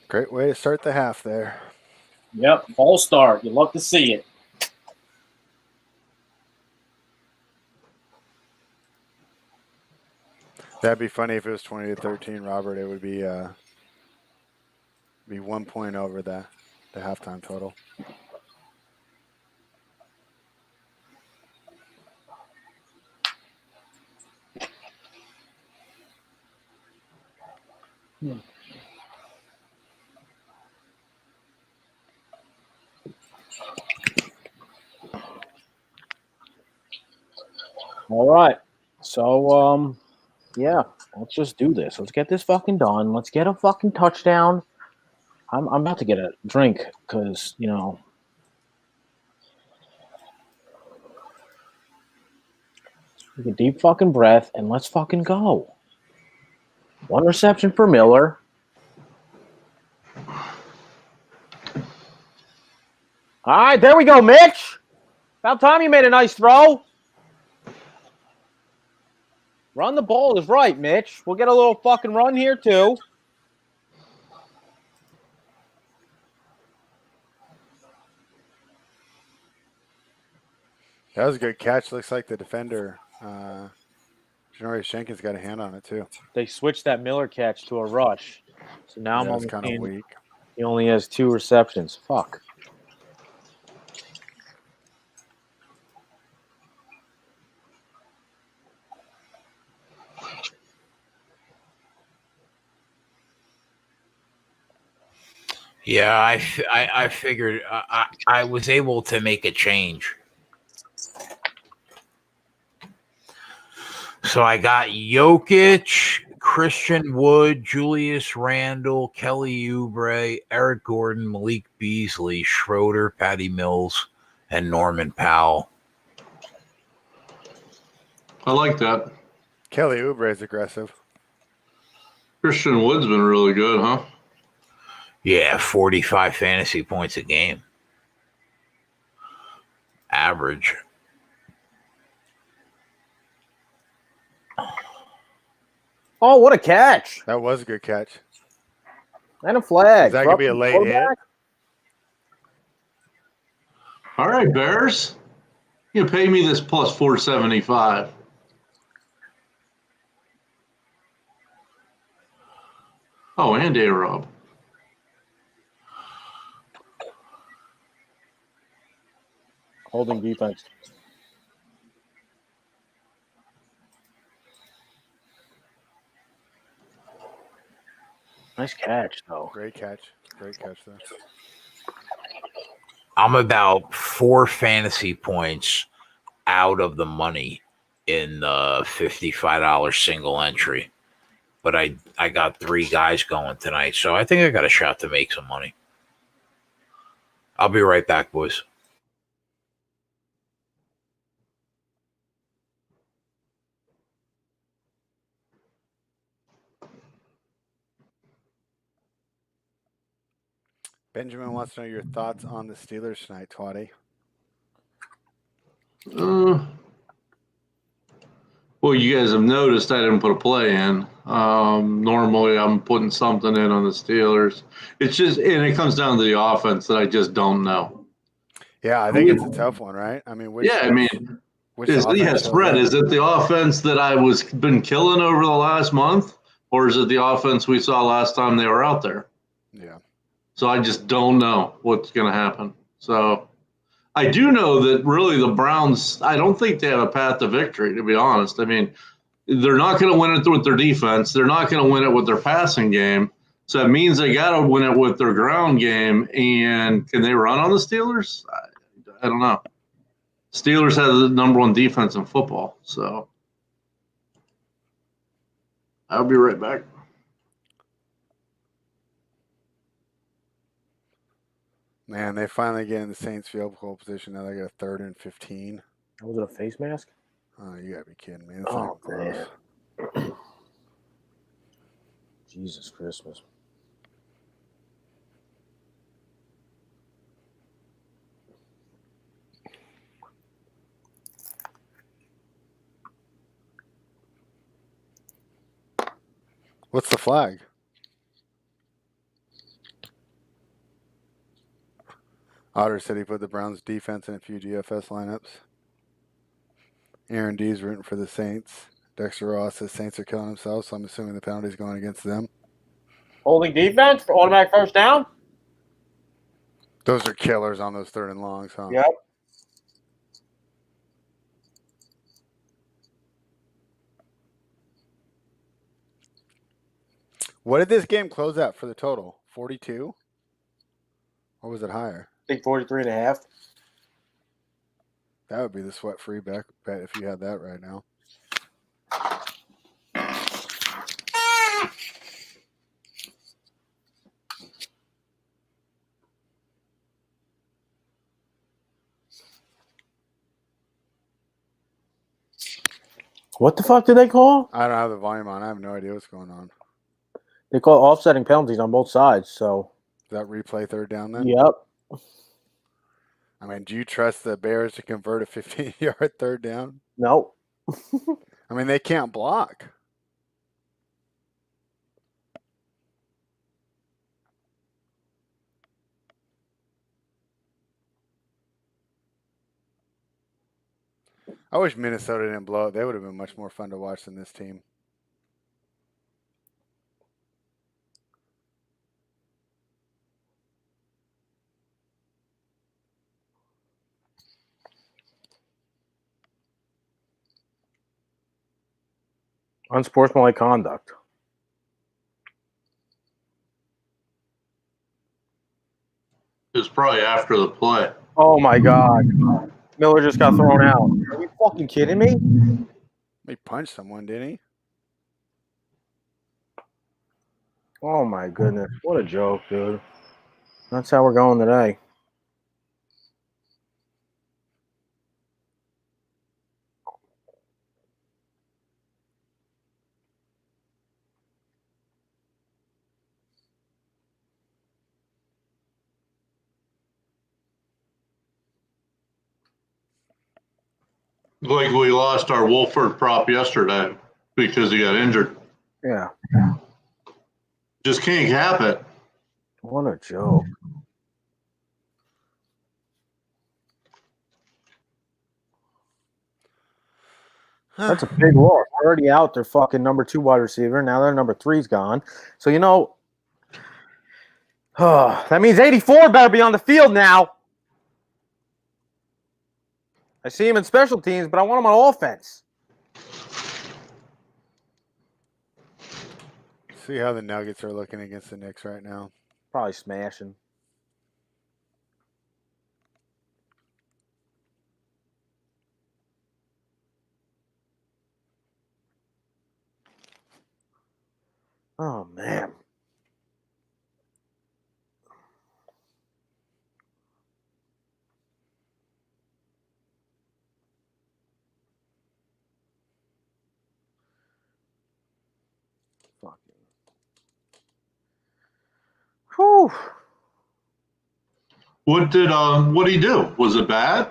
Great way to start the half there. Yep, false start. You love to see it. That'd be funny if it was 20-13, Robert. It would be 1 point over the halftime total. All right. So, yeah, let's just do this. Let's get this fucking done. Let's get a fucking touchdown. I'm about to get a drink because, take a deep fucking breath and let's fucking go. 1 reception for Miller. All right, there we go, Mitch. About time you made a nice throw. Run the ball is right, Mitch. We'll get a little fucking run here, too. That was a good catch. Looks like the defender, Janoris Jenkins, got a hand on it, too. They switched that Miller catch to a rush. So now I'm only kind of weak. He only has 2 receptions. Fuck. Yeah, I figured I was able to make a change. So I got Jokic, Christian Wood, Julius Randle, Kelly Oubre, Eric Gordon, Malik Beasley, Schroeder, Patty Mills, and Norman Powell. I like that. Kelly Oubre is aggressive. Christian Wood's been really good, huh? Yeah, 45 fantasy points a game. Average. Oh, what a catch. That was a good catch. And a flag. Is that going to be a late hit? All right, Bears. You pay me this plus 475. Oh, and A-Rob. Holding defense. Nice catch, though. Great catch. Great catch there. I'm about 4 fantasy points out of the money in the $55 single entry. But I got 3 guys going tonight, so I think I got a shot to make some money. I'll be right back, boys. Benjamin wants to know your thoughts on the Steelers tonight, Twatty. Well, you guys have noticed I didn't put a play in. Normally, I'm putting something in on the Steelers. It's just, and it comes down to the offense that I just don't know. Yeah, I think it's a tough one, right? I mean, Spread. Is it the offense that I was been killing over the last month, or is it the offense we saw last time they were out there? Yeah. So I just don't know what's going to happen. So I do know that really the Browns, I don't think they have a path to victory, to be honest. I mean, they're not going to win it with their defense. They're not going to win it with their passing game. So that means they got to win it with their ground game. And can they run on the Steelers? I don't know. Steelers have the number 1 defense in football. So I'll be right back. Man, they finally get in the Saints field goal position. Now they got a 3rd and 15. Was it a face mask? Oh, you gotta be kidding me. That's Oh, gross. man. Jesus Christmas. What's the flag? Otter said he put the Browns defense in a few DFS lineups. Aaron D's rooting for the Saints. Dexter Ross says Saints are killing themselves, so I'm assuming the penalty's going against them. Holding defense for automatic first down? Those are killers on those 3rd and longs, huh? Yep. What did this game close at for the total? 42? Or was it higher? I think 43.5. That would be the sweat-free bet if you had that right now. What the fuck did they call? I don't have the volume on. I have no idea what's going on. They call offsetting penalties on both sides, so. Is that replay 3rd down then? Yep. I mean, do you trust the Bears to convert a 15-yard 3rd down? No. I mean, they can't block. I wish Minnesota didn't blow it. They would have been much more fun to watch than this team. Unsportsmanlike conduct. It was probably after the play. Oh, my God. Miller just got thrown out. Are you fucking kidding me? He punched someone, didn't he? Oh, my goodness. What a joke, dude. That's how we're going today. Like we lost our Wolford prop yesterday because he got injured. Yeah. Just can't cap it. What a joke. That's a big loss. They're already out their fucking number 2 wide receiver. Now their number 3's gone. So, you know, that means 84 better be on the field now. I see him in special teams, but I want him on offense. See how the Nuggets are looking against the Knicks right now. Probably smashing. Oh man. Whew. What did he do? Was it bad?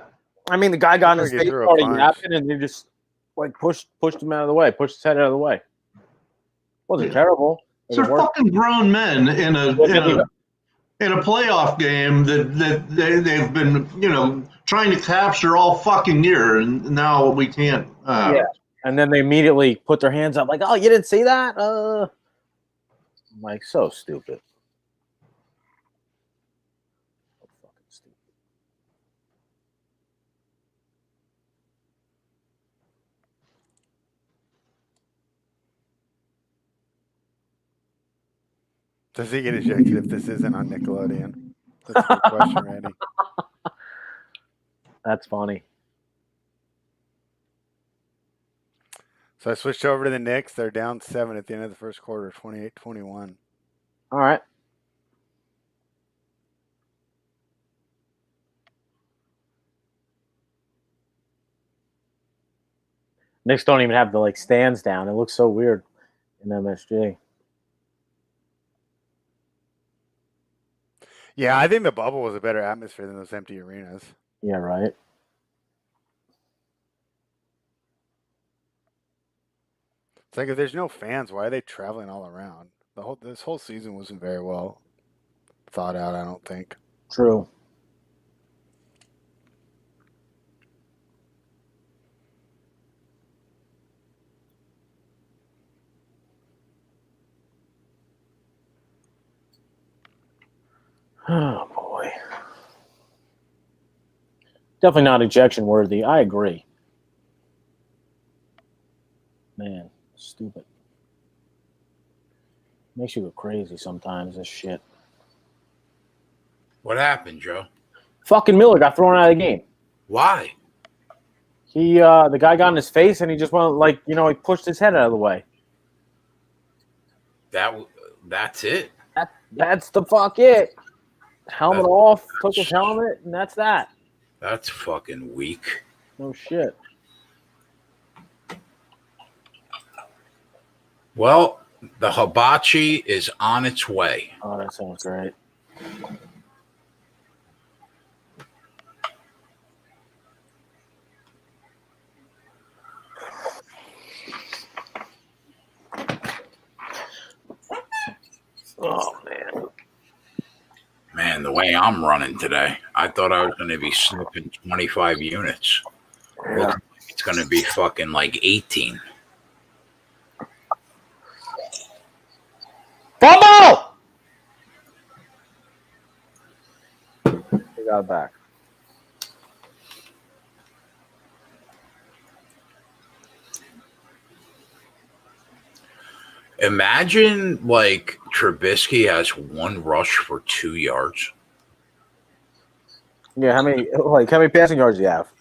I mean, the guy got in his face, started yapping, and they just like pushed him out of the way, pushed his head out of the way. Wasn't terrible. They're fucking grown men in a playoff game that they've been trying to capture all fucking year, and now we can't. Yeah, and then they immediately put their hands up, like, "Oh, you didn't see that?" I'm like, so stupid. Does he get ejected if this isn't on Nickelodeon? That's a good question, Randy. That's funny. So I switched over to the Knicks. They're down 7 at the end of the first quarter, 28-21. All right. Knicks don't even have the stands down. It looks so weird in MSG. Yeah, I think the bubble was a better atmosphere than those empty arenas. Yeah, right. It's like if there's no fans, why are they traveling all around? This whole season wasn't very well thought out, I don't think. True. Oh boy. Definitely not ejection worthy. I agree. Man, stupid. Makes you go crazy sometimes, this shit. What happened, Joe? Fucking Miller got thrown out of the game. Why? The guy got in his face and he just went he pushed his head out of the way. That's it? That's the fuck it. Helmet off, took his helmet, and that's that. That's fucking weak. No shit. Well, the hibachi is on its way. Oh, that sounds great. Oh, man. Man, the way I'm running today, I thought I was going to be snipping 25 units. Yeah. It's going to be fucking like 18. Fumble! They got it back. Imagine Trubisky has one rush for 2 yards. Yeah, how many passing yards do you have?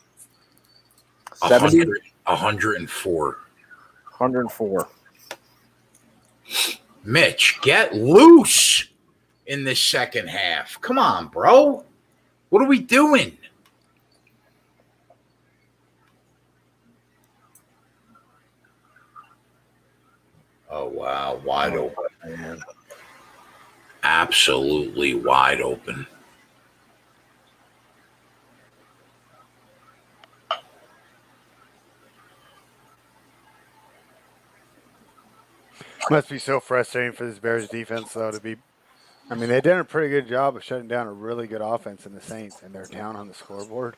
70? 104. 104. Mitch, get loose in the second half. Come on, bro. What are we doing? Oh, wow. Wide open. Man. Absolutely wide open. Must be so frustrating for this Bears defense, though, to be. I mean, they did a pretty good job of shutting down a really good offense in the Saints, and they're down on the scoreboard.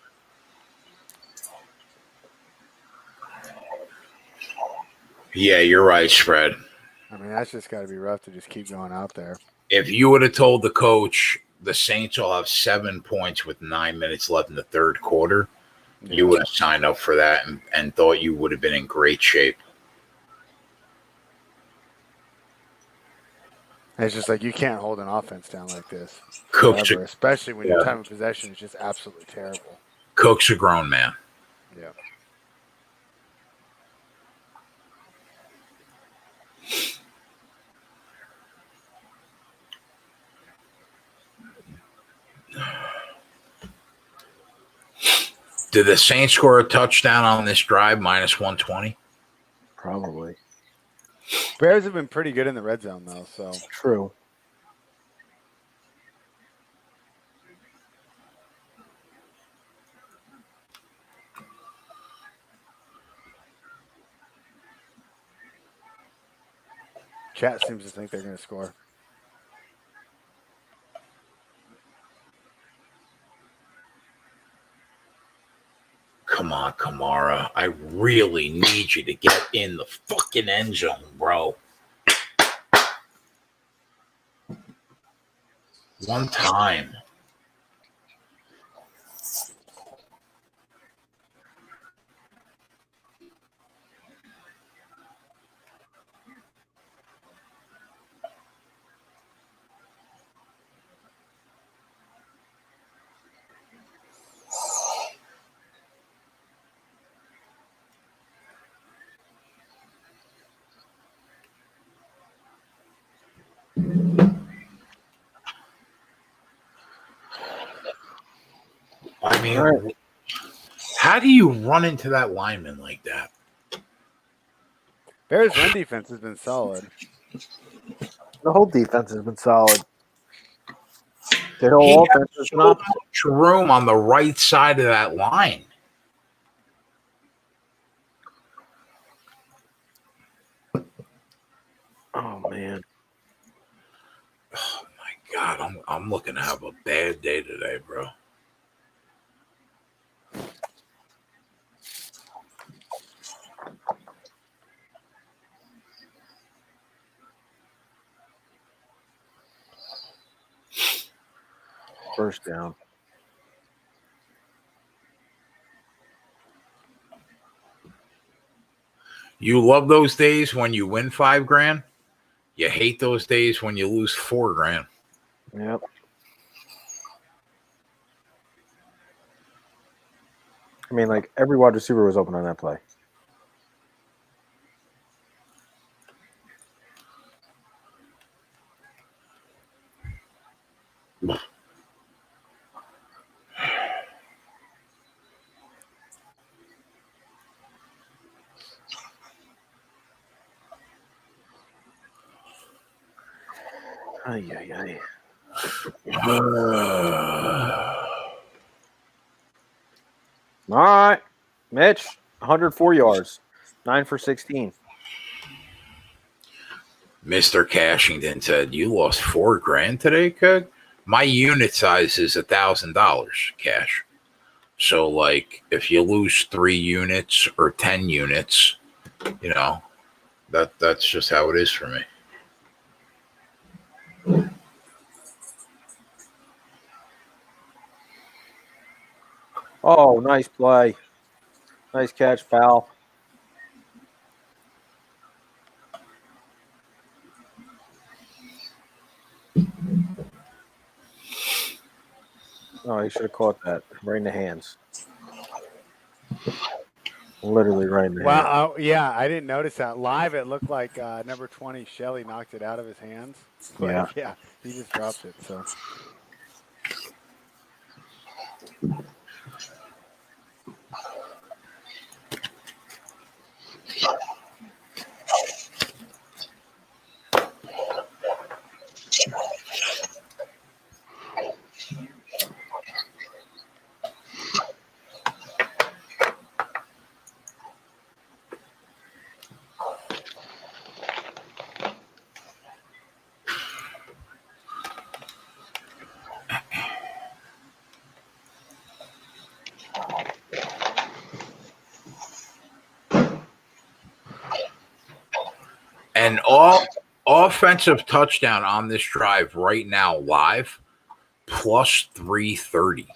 Yeah, you're right, Fred. I mean, that's just got to be rough to just keep going out there. If you would have told the coach the Saints will have 7 points with 9 minutes left in the third quarter, you would have signed up for that and thought you would have been in great shape. It's just like you can't hold an offense down like this Cook's forever, especially when your time of possession is just absolutely terrible. Cook's a grown man. Yeah. Did the Saints score a touchdown on this drive? -120. Probably. Bears have been pretty good in the red zone, though. So true. Chat seems to think they're going to score. Come on, Kamara. I really need you to get in the fucking end zone, bro. One time. I mean, how do you run into that lineman like that? Bears' run defense has been solid. The whole defense has been solid. The whole offense has been up. Much room on the right side of that line. Oh man. Oh my God, I'm looking to have a bad day today, bro. First down. You love those days when you win $5,000. You hate those days when you lose $4,000. Yep. I mean, like every wide receiver was open on that play. Ay, ay, ay. All right. Mitch, 104 yards, 9 for 16. Mr. Cashington said, "You lost $4,000 today, Cook? My unit size is $1,000 cash. So, like, if you lose 3 units or 10 units, you know, that's just how it is for me." Oh, nice play. Nice catch, pal. Oh, he should have caught that right in the hands. Literally right in the hands. Wow. Yeah, I didn't notice that. Live, it looked like number 20, Shelley, knocked it out of his hands. But yeah, he just dropped it. So. And all offensive touchdown on this drive right now live plus 330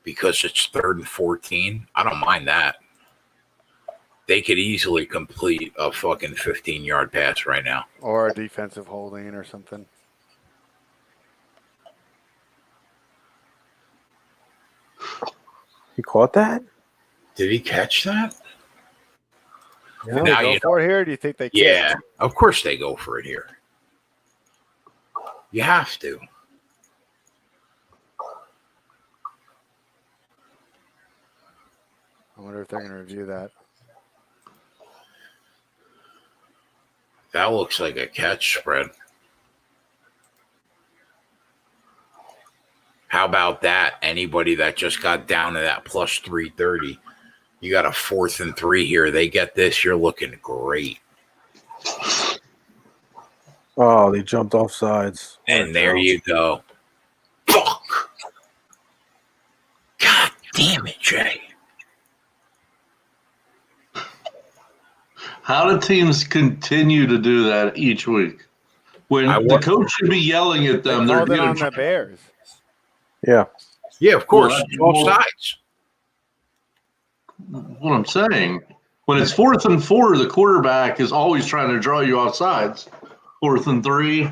because it's 3rd and 14. I don't mind that. They could easily complete a fucking 15-yard pass right now. Or a defensive holding or something. He caught that? Did he catch that? Yeah. Did they go for it here? Or do you think they? Yeah, of course they go for it here. You have to. I wonder if they're going to review that. That looks like a catch spread. How about that? Anybody that just got down to that plus 330, you got a 4th and 3 here. They get this, you're looking great. Oh, they jumped off sides. And there you go. Fuck. God damn it, Jay. How do teams continue to do that each week? When the coach should be yelling at them, they called it on the Bears. Yeah. Yeah, of course. Both sides. What I'm saying, when it's 4th and 4, the quarterback is always trying to draw you off sides. 4th and 3.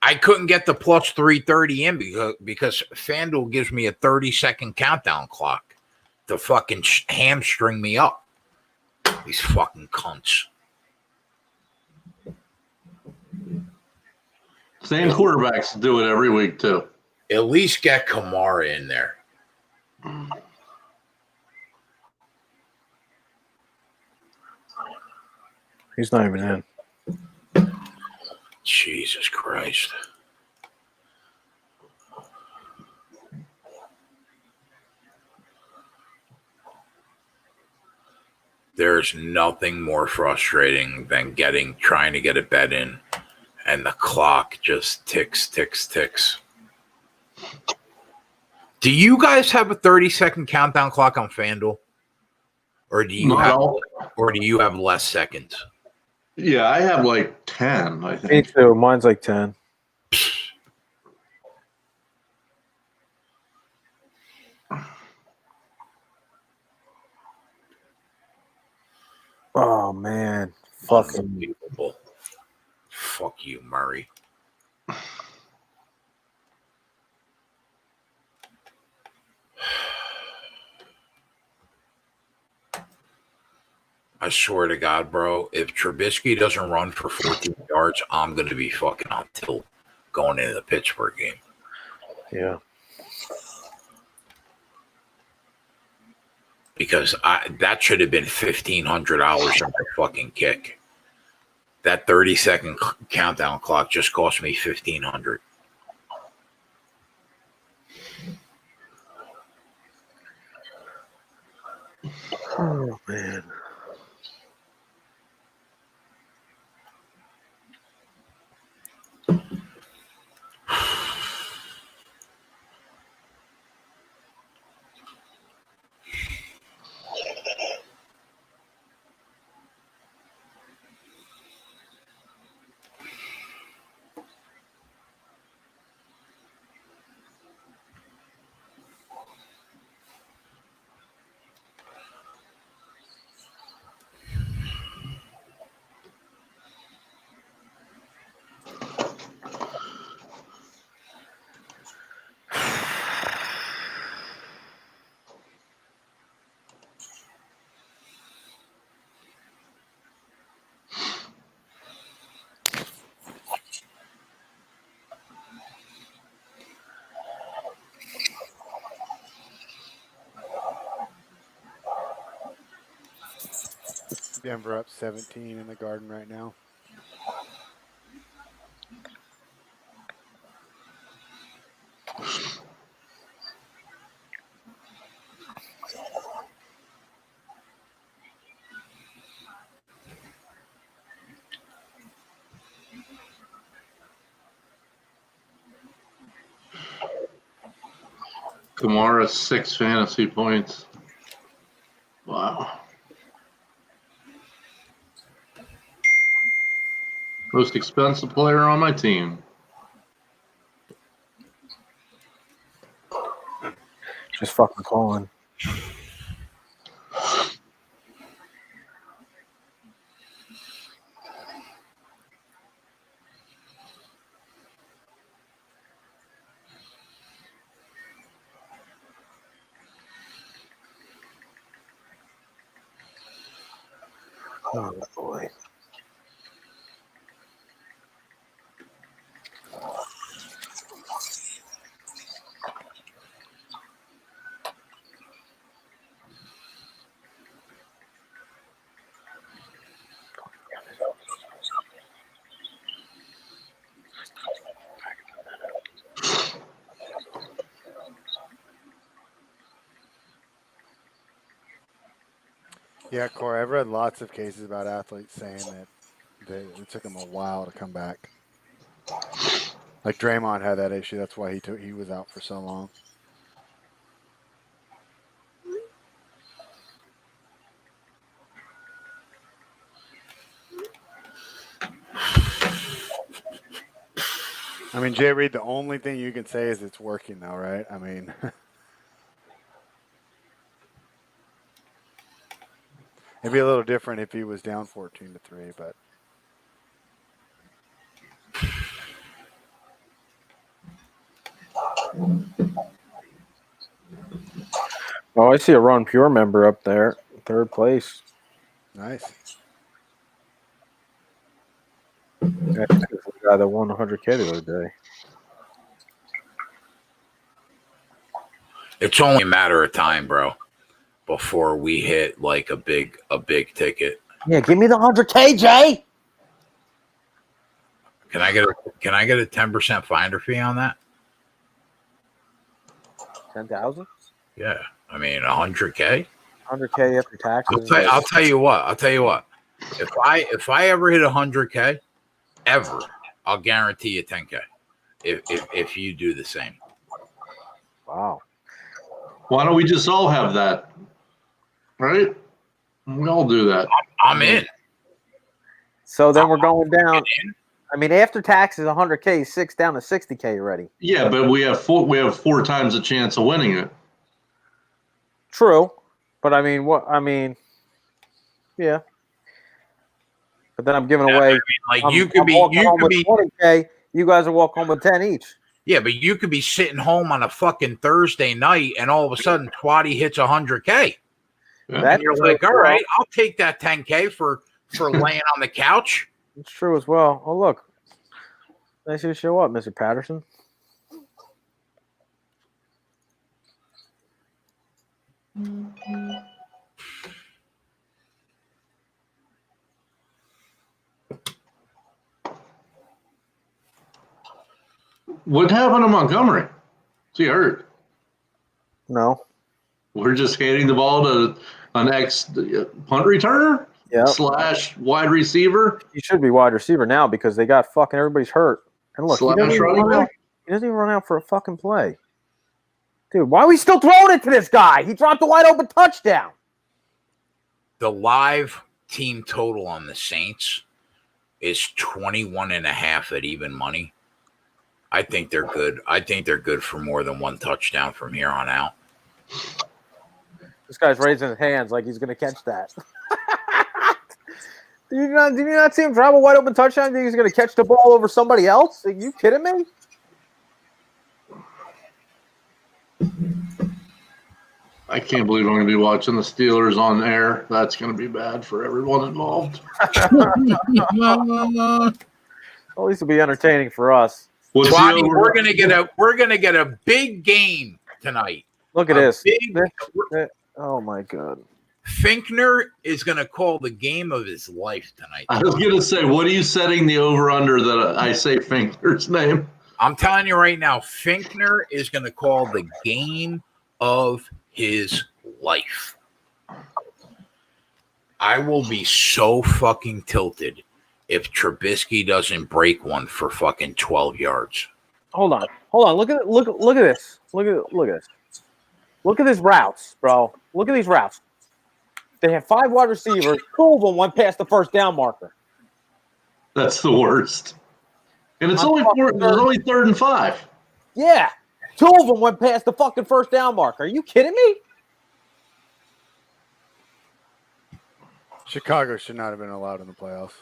I couldn't get the plus 330 in because FanDuel gives me a 30-second countdown clock to fucking hamstring me up. These fucking cunts. Same quarterbacks do it every week, too. At least get Kamara in there. He's not even in. Jesus Christ. There's nothing more frustrating than trying to get a bet in and the clock just ticks. Do you guys have a 30-second countdown clock on FanDuel? Or do you have less seconds? Yeah, I have like 10, I think. Me too. Mine's like 10. Oh, man. Fucking unbelievable. Fuck you, Murray. I swear to God, bro, if Trubisky doesn't run for 14 yards, I'm going to be fucking on tilt going into the Pittsburgh game. Yeah. Because that should have been $1,500 on my fucking kick. That 30-second countdown clock just cost me $1,500. Oh, man. Denver up 17 in the Garden right now. Kamara, 6 fantasy points. Wow. Most expensive player on my team. Just fucking calling. Oh boy. Yeah, Corey, I've read lots of cases about athletes saying that it took them a while to come back. Like Draymond had that issue. That's why he was out for so long. I mean, Jay Reed, the only thing you can say is it's working though, right? I mean, it'd be a little different if he was down 14-3, but. Oh, I see a Ron Pure member up there, third place. Nice. That's the guy that won 100K the other day. It's only a matter of time, bro, before we hit like a big ticket. Yeah, give me the 100K, Jay. Can I get a 10% finder fee on that? 10,000? Yeah, I mean 100K. 100K after taxes. I'll tell you what. If I ever hit 100K, ever, I'll guarantee you 10K. If you do the same. Wow. Why don't we just all have that? Right? We all do that. I'm in. So then we're going down. I mean, after taxes, 100K is 6 down to 60K already. Yeah, but we have four times a chance of winning it. True, but I mean, yeah. But then I'm giving away. I mean, you could be 20K. You guys are walking home with 10 each. Yeah, but you could be sitting home on a fucking Thursday night, and all of a sudden, Twatty hits 100K. Yeah. And you're like, all right, I'll take that 10K for laying on the couch. It's true as well. Oh, look. Nice to show up, Mr. Patterson. What happened to Montgomery? Is he hurt? No. We're just handing the ball to an ex-punt returner? Yep. / wide receiver? He should be wide receiver now because they got fucking everybody's hurt. And look, he doesn't even run out for a fucking play. Dude, why are we still throwing it to this guy? He dropped a wide open touchdown. The live team total on the Saints is 21.5 at even money. I think they're good. I think they're good for more than one touchdown from here on out. This guy's raising his hands like he's going to catch that. Did you not see him drop a wide open touchdown? Think he's going to catch the ball over somebody else? Are you kidding me? I can't believe I'm going to be watching the Steelers on air. That's going to be bad for everyone involved. At least it'll be entertaining for us. Twatty, we're gonna get a big game tonight. Look at this. Oh my God. Finkner is gonna call the game of his life tonight. I was going to say, what are you setting the over-under that I say Finkner's name? I'm telling you right now, Finkner is gonna call the game of his life. I will be so fucking tilted if Trubisky doesn't break one for fucking 12 yards. Hold on. Look at this. Look at this. Look at these routes, bro. Look at these routes. They have 5 wide receivers. 2 of them went past the first down marker. That's the worst. And it's only 3rd and 5. Yeah. 2 of them went past the fucking first down marker. Are you kidding me? Chicago should not have been allowed in the playoffs.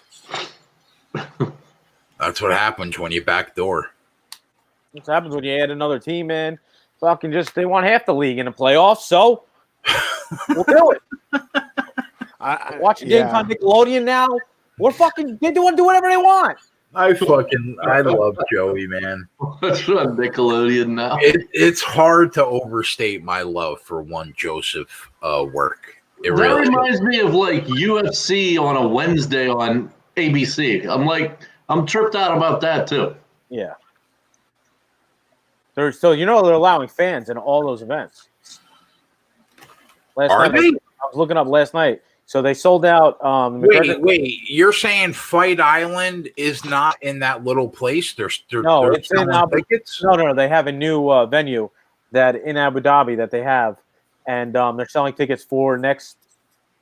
That's what happens when you backdoor. What happens when you add another team in? Fucking they want half the league in the playoffs, so we'll do it. Watching games on Nickelodeon now. What fucking they do whatever they want. I love Joey, man. What's on Nickelodeon now? It's hard to overstate my love for one Joseph work. That reminds me of like UFC on a Wednesday on ABC. I'm tripped out about that too. Yeah. They're allowing fans in all those events. Are they? I was looking up last night. So they sold out. Wait! You're saying Fight Island is not in that little place? It's in tickets. No. They have a new venue that in Abu Dhabi that they have, and they're selling tickets for next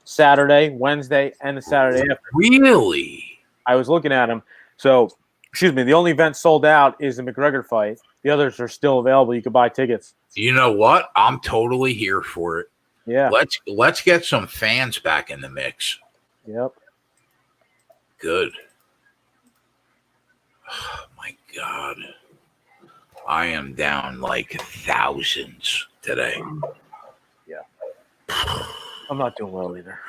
Saturday, Wednesday, and the Saturday after. Really? I was looking at them. So, excuse me. The only event sold out is the McGregor fight. The others are still available. You can buy tickets. You know what? I'm totally here for it. Yeah. Let's get some fans back in the mix. Yep. Good. Oh my God. I am down like thousands today. Yeah. I'm not doing well either.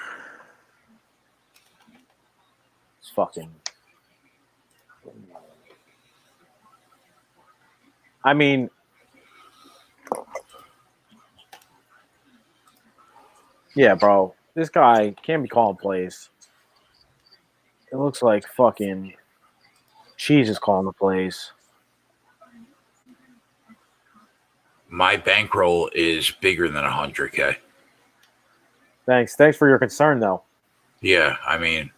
It's fucking. I mean, yeah, bro. This guy can't be calling plays. It looks like fucking Cheese is calling the plays. My bankroll is bigger than 100K. Thanks for your concern, though. Yeah, I mean,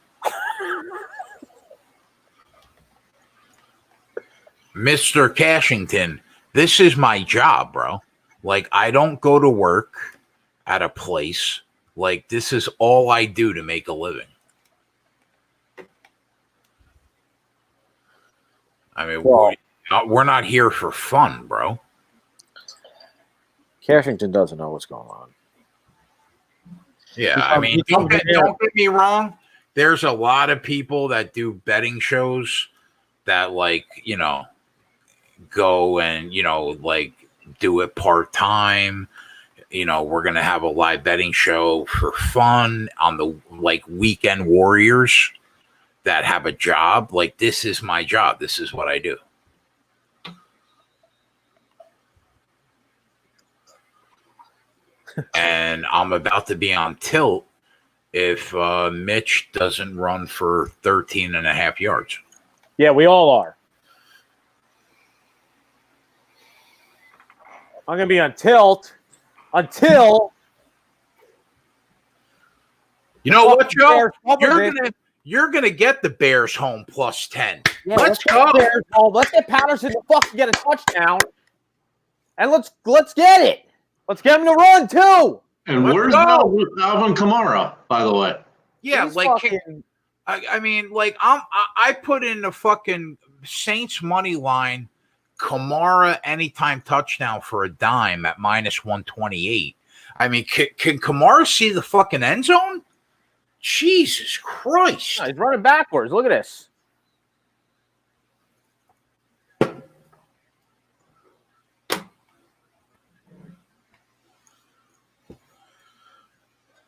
Mr. Cashington, this is my job, bro. Like, I don't go to work at a place. Like, this is all I do to make a living. I mean, we're not here for fun, bro. Cashington doesn't know what's going on. Yeah, I mean, don't get me wrong. There's a lot of people that do betting shows that, like, go and, like, do it part-time. We're going to have a live betting show for fun on the, like, weekend warriors that have a job. Like, this is my job. This is what I do. And I'm about to be on tilt if Mitch doesn't run for 13 and a half yards. Yeah, we all are. I'm going to be on tilt until you know what, Joe? You're gonna get the Bears home plus 10. Yeah, let's go. Bears home. Let's get Patterson to fucking get a touchdown, and let's get it. Let's get him to run too. And where's Alvin Kamara, by the way? Yeah, he's like fucking, I mean, like I put in the fucking Saints money line. Kamara anytime touchdown for a dime at -128. I mean, can Kamara see the fucking end zone? Jesus Christ. No, he's running backwards. Look at this.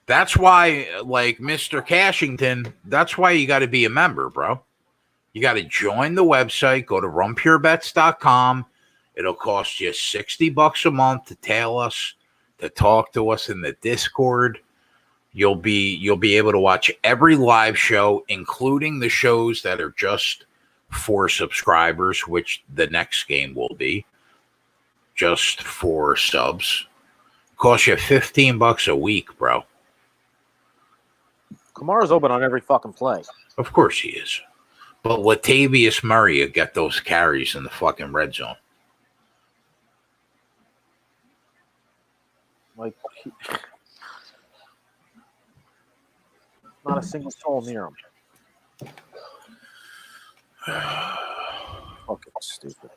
That's why, like Mr. Cashington, that's why you got to be a member, bro. You got to join the website. Go to runpurebets.com. It'll cost you $60 a month to tail us, to talk to us in the Discord. You'll be able to watch every live show, including the shows that are just for subscribers, which the next game will be just for subs. Cost you $15 a week, bro. Kamara's open on every fucking play. Of course he is. But Latavius Murray will get those carries in the fucking red zone. Like, not a single soul near him. Fucking stupid.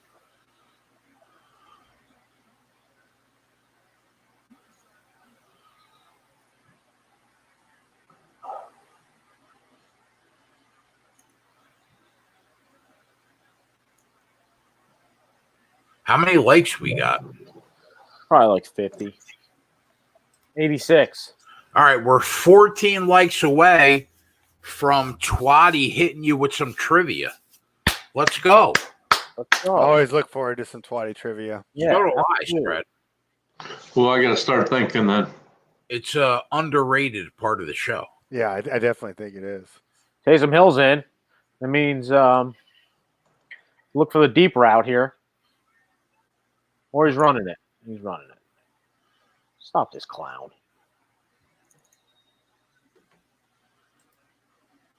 How many likes we got? Probably like 50. 86. All right, we're 14 likes away from Twatty hitting you with some trivia. Let's go. Let's go. I always look forward to some Twatty trivia. Yeah, so do I, Spread. Well, I got to start thinking then. It's a underrated part of the show. Yeah, I definitely think it is. Taysom Hill's in. That means look for the deep route here. Or he's running it. He's running it. Stop this clown.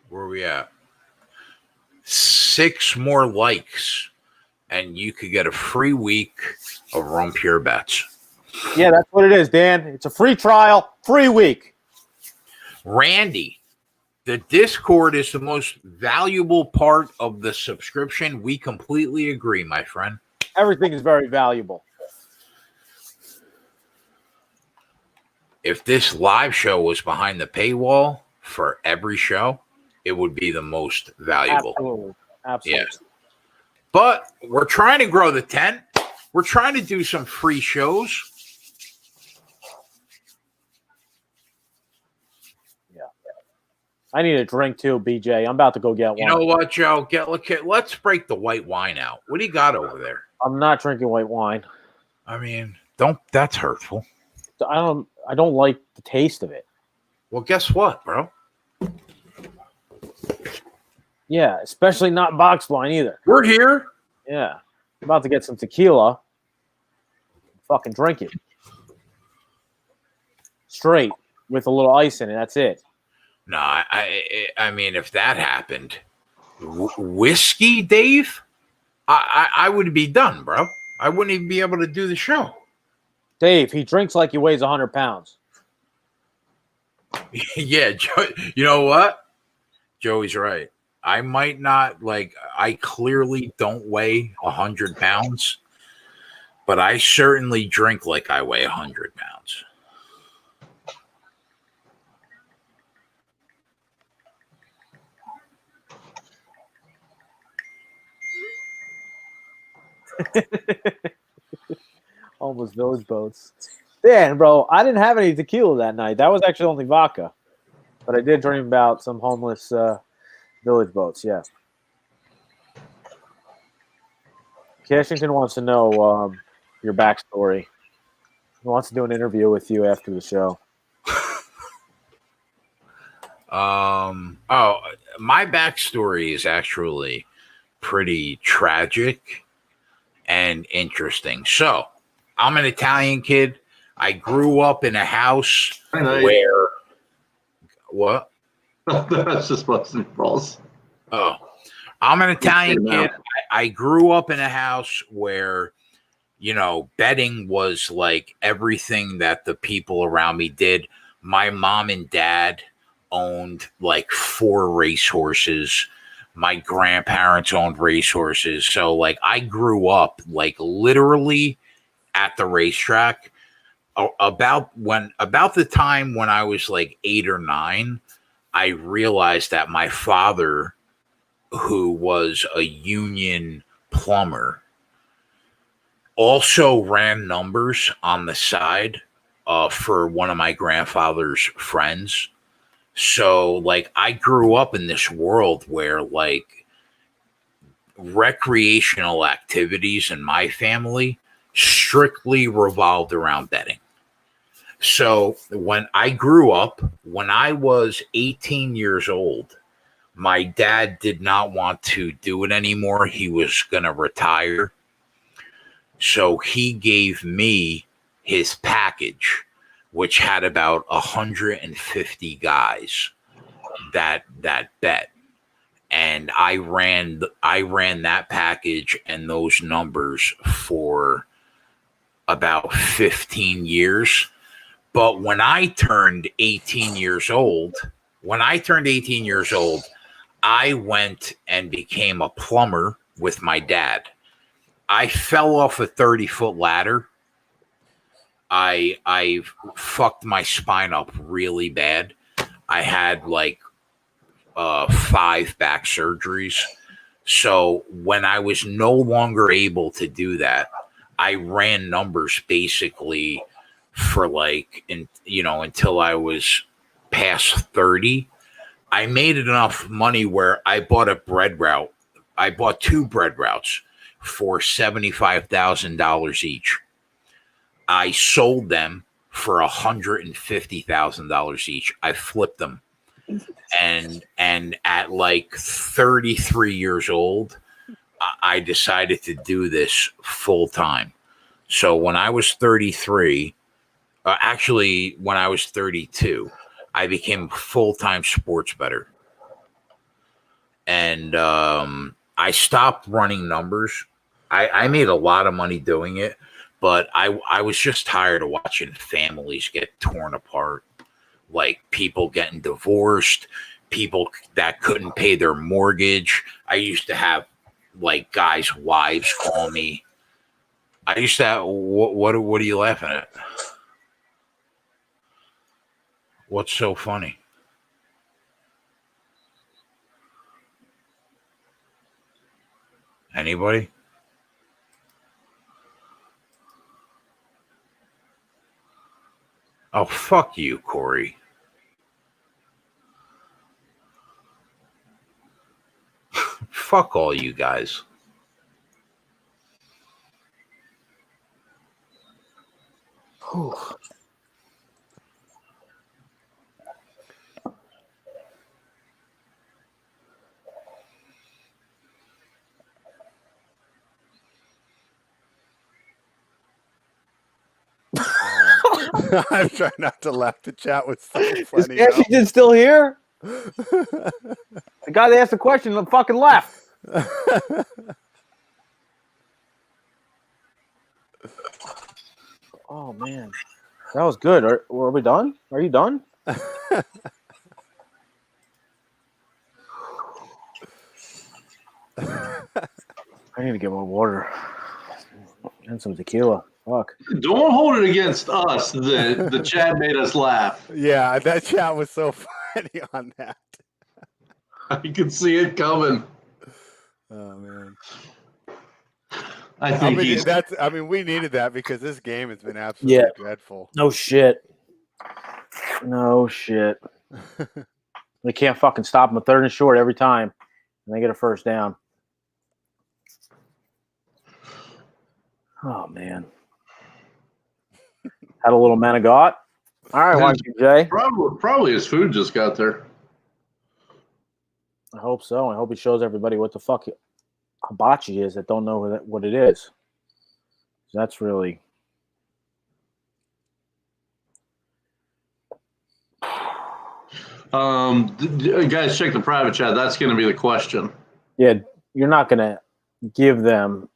Where are we at? 6 more likes, and you could get a free week of Rum Pure Bets. Yeah, that's what it is, Dan. It's a free trial, free week. Randy, the Discord is the most valuable part of the subscription. We completely agree, my friend. Everything is very valuable. If this live show was behind the paywall for every show, it would be the most valuable. Absolutely. Absolutely. Yeah. But we're trying to grow the tent. We're trying to do some free shows. Yeah. I need a drink too, BJ. I'm about to go get one. You know what, Joe? Let's break the white wine out. What do you got over there? I'm not drinking white wine. I mean, that's hurtful. I don't like the taste of it. Well, guess what, bro? Yeah, especially not box wine either. We're here. Yeah. I'm about to get some tequila. Fucking drink it. Straight with a little ice in it. That's it. No, I mean, if that happened, whiskey, Dave, I would be done, bro. I wouldn't even be able to do the show. Dave, he drinks like he weighs 100 pounds. Yeah, you know what? Joey's right. I might not, I clearly don't weigh 100 pounds, but I certainly drink like I weigh 100 pounds. Almost village boats. Dan, bro, I didn't have any tequila that night. That was actually only vodka. But I did dream about some homeless village boats, yeah. Cashington wants to know your backstory. He wants to do an interview with you after the show. My backstory is actually pretty tragic and interesting. So, I'm an Italian kid. I grew up in a house where... What? That's just busting balls. Oh, I'm an Italian kid. I grew up in a house where, betting was like everything that the people around me did. My mom and dad owned like 4 racehorses. My grandparents owned racehorses. So I grew up literally at the racetrack. About the time when I was 8 or 9, I realized that my father, who was a union plumber, also ran numbers on the side for one of my grandfather's friends. So I grew up in this world where recreational activities in my family strictly revolved around betting. So when I grew up, when I was 18 years old, my dad did not want to do it anymore. He was going to retire. So he gave me his package, which had about 150 guys that bet. And I ran that package and those numbers for about 15 years. But when I turned 18 years old, I went and became a plumber with my dad. I fell off a 30-foot ladder. I fucked my spine up really bad. I had 5 back surgeries. So when I was no longer able to do that, I ran numbers basically for until I was past 30. I made enough money where I bought a bread route. I bought 2 bread routes for $75,000 each. I sold them for $150,000 each. I flipped them. And at like 33 years old, I decided to do this full time. So when I was 33, actually when I was 32, I became full-time sports bettor. And I stopped running numbers. I made a lot of money doing it, but I was just tired of watching families get torn apart, like people getting divorced, people that couldn't pay their mortgage. I used to have like guys' wives call me. I used to have, what are you laughing at? What's so funny? Anybody? Oh, fuck you, Corey. Fuck all you guys. Whew. I'm trying not to laugh. The chat was so Is funny. Cashington still here? The guy that asked the question fucking left. Oh man, that was good. Are we done? Are you done? I need to get more water and some tequila. Fuck. Don't hold it against us. The chat made us laugh. Yeah, that chat was so funny on that. I could see it coming. Oh man. I think we needed that because this game has been absolutely dreadful. No shit. No shit. They can't fucking stop them a 3rd and short every time, and they get a first down. Oh man. Had a little man of God. All right, why don't you, Jay? Probably his food just got there. I hope so. I hope he shows everybody what the fuck hibachi is that don't know what it is. That's really. Guys, check the private chat. That's going to be the question. Yeah, you're not going to give them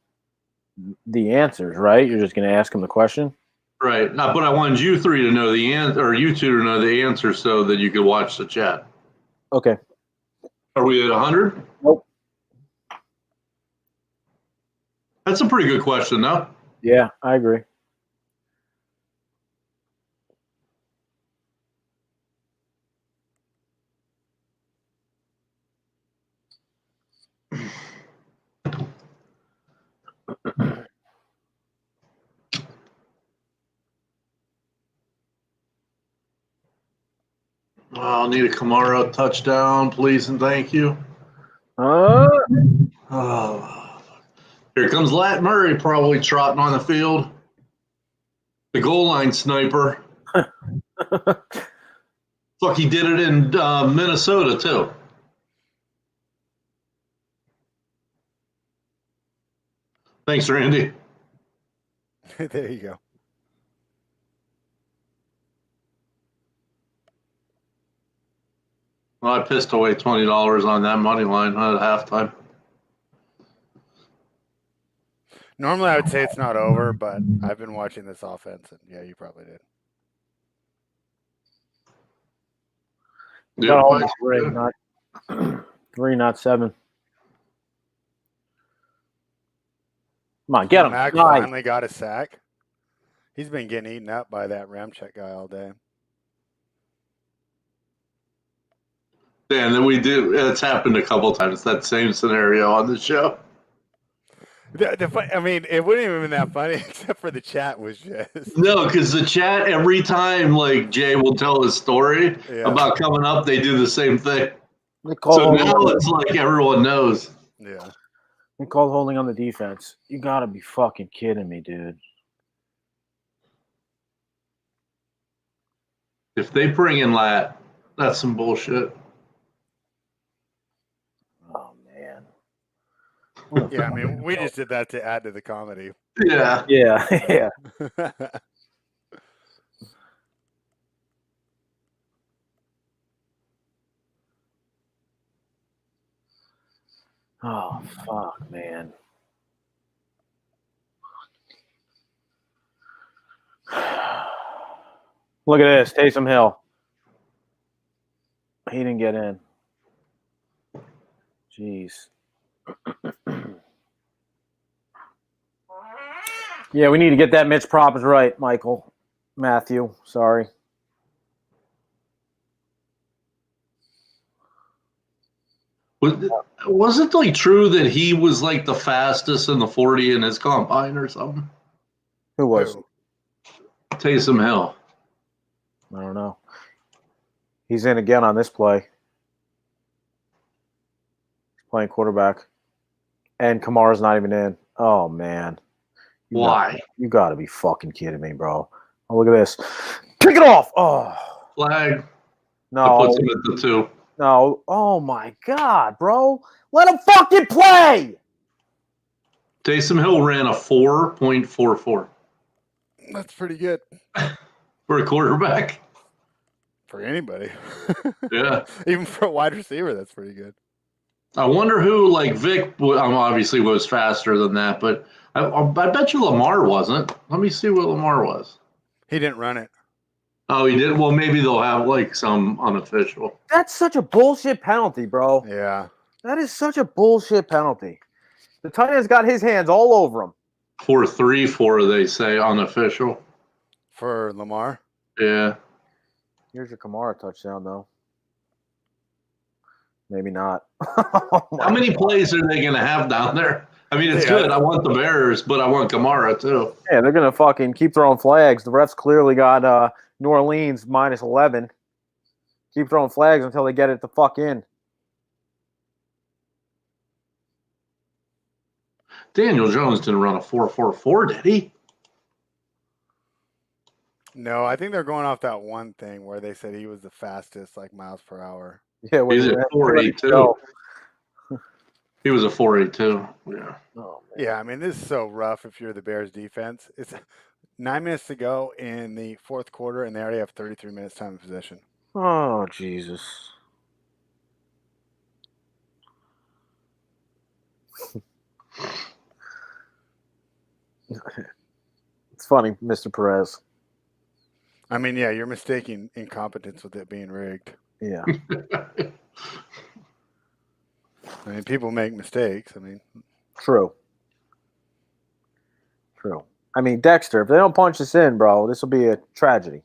the answers, right? You're just going to ask them the question. Right. But I wanted you 3 to know the answer, or you 2 to know the answer, so that you could watch the chat. Okay. Are we at 100? Nope. That's a pretty good question, though. Yeah, I agree. I'll need a Kamara touchdown, please, and thank you. Here comes Lat Murray, probably trotting on the field. The goal line sniper. Fuck, he did it in Minnesota, too. Thanks, Randy. There you go. Well, I pissed away $20 on that money line at halftime. Normally, I would say it's not over, but I've been watching this offense, and yeah, you probably did. Yeah, not 3, not 7. Come on, get him. Mac finally got a sack. He's been getting eaten up by that Ramczyk guy all day. Dan, then we do. It's happened a couple times. That same scenario on the show. I mean, it wouldn't even been that funny except for the chat was just No, because the chat every time like Jay will tell his story about coming up, they do the same thing. So now it's like everyone knows. Yeah. They called holding on the defense. You gotta be fucking kidding me, dude. If they bring in Lat, that's some bullshit. Oh man. Yeah, I mean, we just did that to add to the comedy. Yeah. Yeah. Yeah. Oh fuck, man. Look at this, Taysom Hill. He didn't get in. Jeez. Yeah, we need to get that Mitch Props right, Michael. Matthew, sorry. Was it like true that he was like the fastest in the 40 in his combine or something? Who was? Taysom Hill. I don't know. He's in again on this play. He's playing quarterback. And Kamara's not even in. Oh, man. Why? You got to be fucking kidding me, bro. Oh, look at this. Kick it off. Oh. Flag. No. That puts him at the 2. No. Oh, my God, bro. Let him fucking play. Taysom Hill ran a 4.44. That's pretty good. For a quarterback. For anybody. Yeah. Even for a wide receiver, that's pretty good. I wonder who, like Vic, obviously was faster than that, but I bet you Lamar wasn't. Let me see what Lamar was. He didn't run it. Oh, he did? Well, maybe they'll have like some unofficial. That's such a bullshit penalty, bro. Yeah. That is such a bullshit penalty. The tight end's got his hands all over him. 4.34, they say, unofficial. For Lamar? Yeah. Here's your Kamara touchdown, though. Maybe not. How many plays are they going to have down there? I mean, it's good. I want the Bears, but I want Kamara, too. Yeah, they're going to fucking keep throwing flags. The refs clearly got New Orleans minus 11. Keep throwing flags until they get it the fuck in. Daniel Jones didn't run a 4.44, did he? No, I think they're going off that one thing where they said he was the fastest, like miles per hour. Yeah, he's at 4.82. He was a 4.82. Yeah. Oh, yeah, I mean, this is so rough if you're the Bears defense. It's 9 minutes to go in the fourth quarter, and they already have 33 minutes time of possession. Oh, Jesus. It's funny, Mr. Perez. I mean, yeah, you're mistaking incompetence with it being rigged. Yeah. I mean, people make mistakes. I mean, True. I mean, Dexter, if they don't punch this in, bro, this will be a tragedy.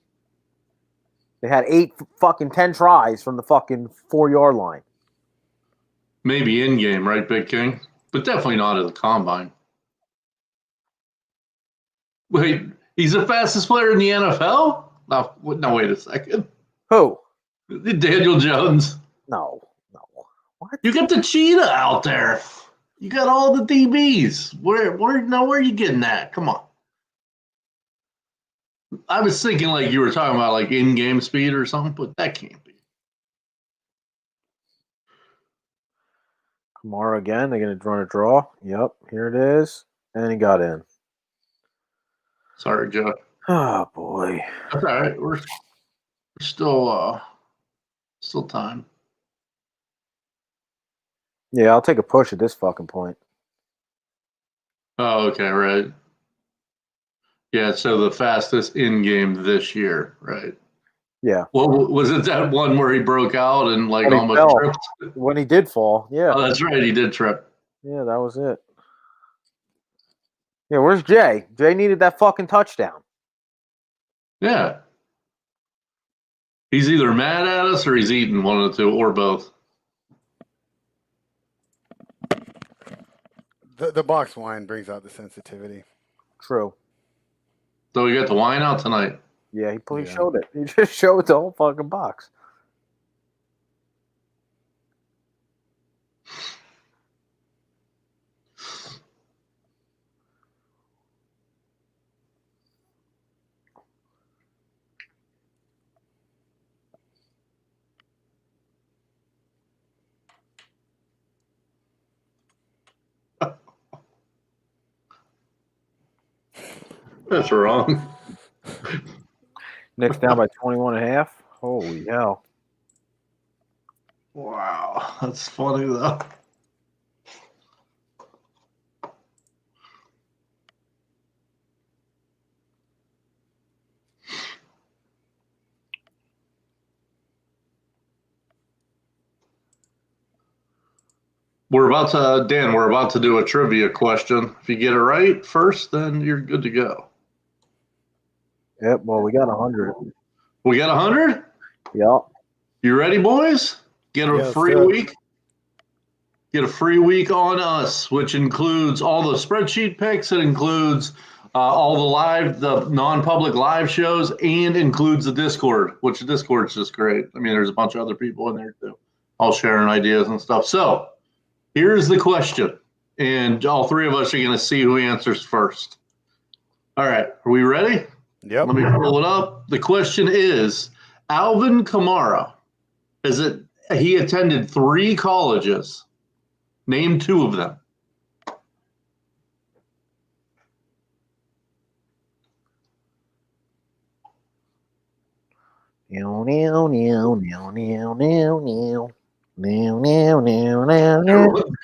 They had 10 tries from the fucking 4-yard line. Maybe in game, right, Big King? But definitely not at the combine. Wait, he's the fastest player in the NFL? No, wait a second. Who? Daniel Jones. No. What? You got the cheetah out there. You got all the DBs. Where are you getting that? Come on. I was thinking like you were talking about like in-game speed or something, but that can't be. Kamara again. They're going to run a draw. Yep, here it is. And he got in. Sorry, Joe. Oh, boy. That's all right. We're still time. Yeah, I'll take a push at this fucking point. Oh, okay, right. Yeah, so the fastest in-game this year, right? Yeah. Well, was it that one where he broke out and like When he almost fell. tripped? When he did fall, yeah. Oh, that's right. He did trip. Yeah, that was it. Yeah, where's Jay? Jay needed that fucking touchdown. Yeah. He's either mad at us or he's eating one of the two or both. The box wine brings out the sensitivity. True. So we got the wine out tonight. Yeah, he showed it. He just showed the whole fucking box. That's wrong. Nick's down by 21.5. Holy hell. Wow, that's funny though. We're about to do a trivia question. If you get it right first, then you're good to go. Yep, well, we got 100. We got 100? Yep. You ready, boys? Get a free week. Get a free week on us, which includes all the spreadsheet picks. It includes all the non-public live shows, and includes the Discord, which the Discord's just great. I mean, there's a bunch of other people in there too, all sharing ideas and stuff. So here's the question, and all three of us are going to see who answers first. All right, are we ready? Yep. Let me pull it up. The question is, Alvin Kamara, he attended 3 colleges. Name 2 of them. Everyone's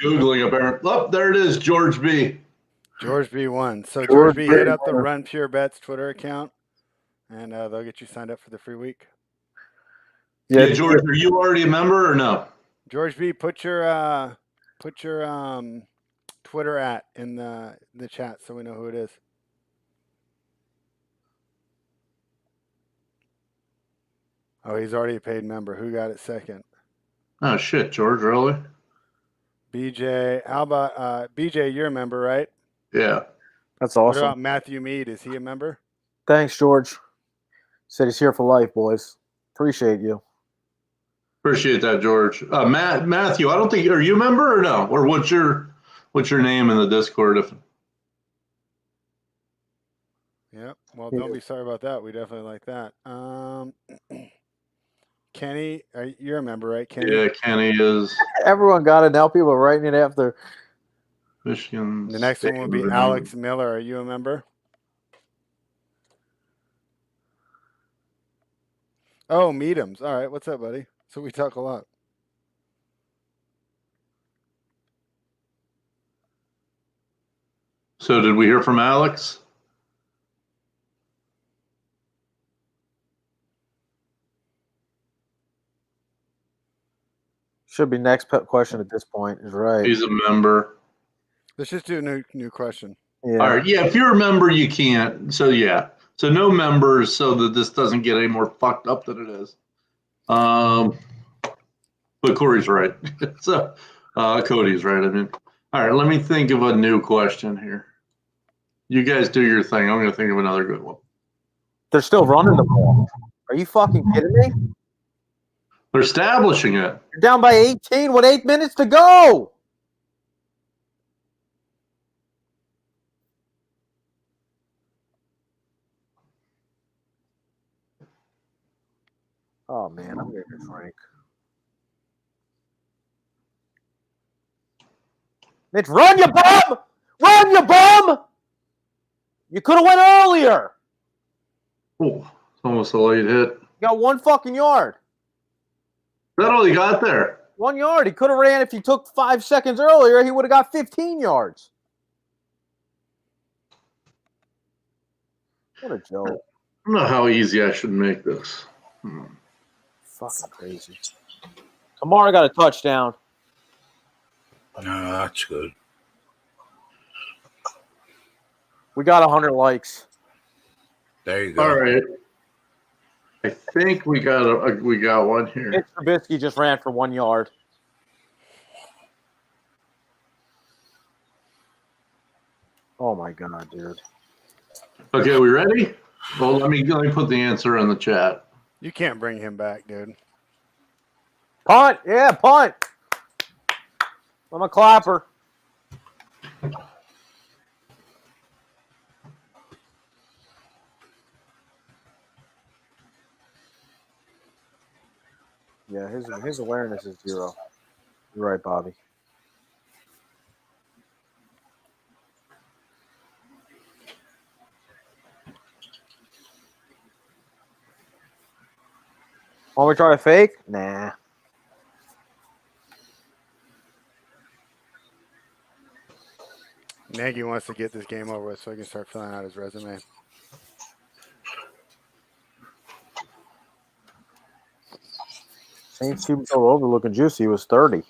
Googling apparently. Oh, there it is, George B. George B won. So George B, hit up the Run Pure Bets Twitter account, and they'll get you signed up for the free week. Yeah, George, are you already a member or no? George B, put your Twitter @ in the chat so we know who it is. Oh, he's already a paid member. Who got it second? Oh shit, George, really? BJ, how about BJ? You're a member, right? Yeah. That's awesome. What about Matthew Mead? Is he a member? Thanks, George. Said he's here for life, boys. Appreciate you. Appreciate that, George. Matthew, I don't think, are you a member or no? Or what's your name in the Discord? Yep. Well, don't be sorry about that. We definitely like that. Kenny, you're a member, right, Kenny? Yeah, Kenny is. Everyone got it now. People are writing it after. Michigan. The next one would be Alex Miller. Are you a member? Oh, Meadams. All right. What's up, buddy? So we talk a lot. So did we hear from Alex? Should be next question at this point. Is right. He's a member. Let's just do a new question. Yeah. All right. Yeah, if you're a member, you can't. So yeah. So no members, so that this doesn't get any more fucked up than it is. But Corey's right. So Cody's right. I mean, all right. Let me think of a new question here. You guys do your thing. I'm going to think of another good one. They're still running the ball. Are you fucking kidding me? They're establishing it. You're down by 18 with 8 minutes to go. Oh, man, I'm getting a drink. Mitch, run, you bum! Run, you bum! You could have went earlier. Oh, it's almost a late hit. You got 1 fucking yard. Is that all he got there? 1 yard. He could have ran if he took 5 seconds earlier. He would have got 15 yards. What a joke. I don't know how easy I should make this. Fucking crazy. Kamara got a touchdown. No, that's good. We got 100 likes. There you go. All right. I think we got one here. Mitch Trubisky just ran for 1 yard. Oh my god, dude. Okay, we ready? Well, let me put the answer in the chat. You can't bring him back, dude. Punt. Yeah, punt. I'm a clapper. Yeah, his awareness is 0. You're right, Bobby. Want me to try a fake? Nah. Nagy wants to get this game over with so he can start filling out his resume. Saints Super Bowl over looking juicy was 30.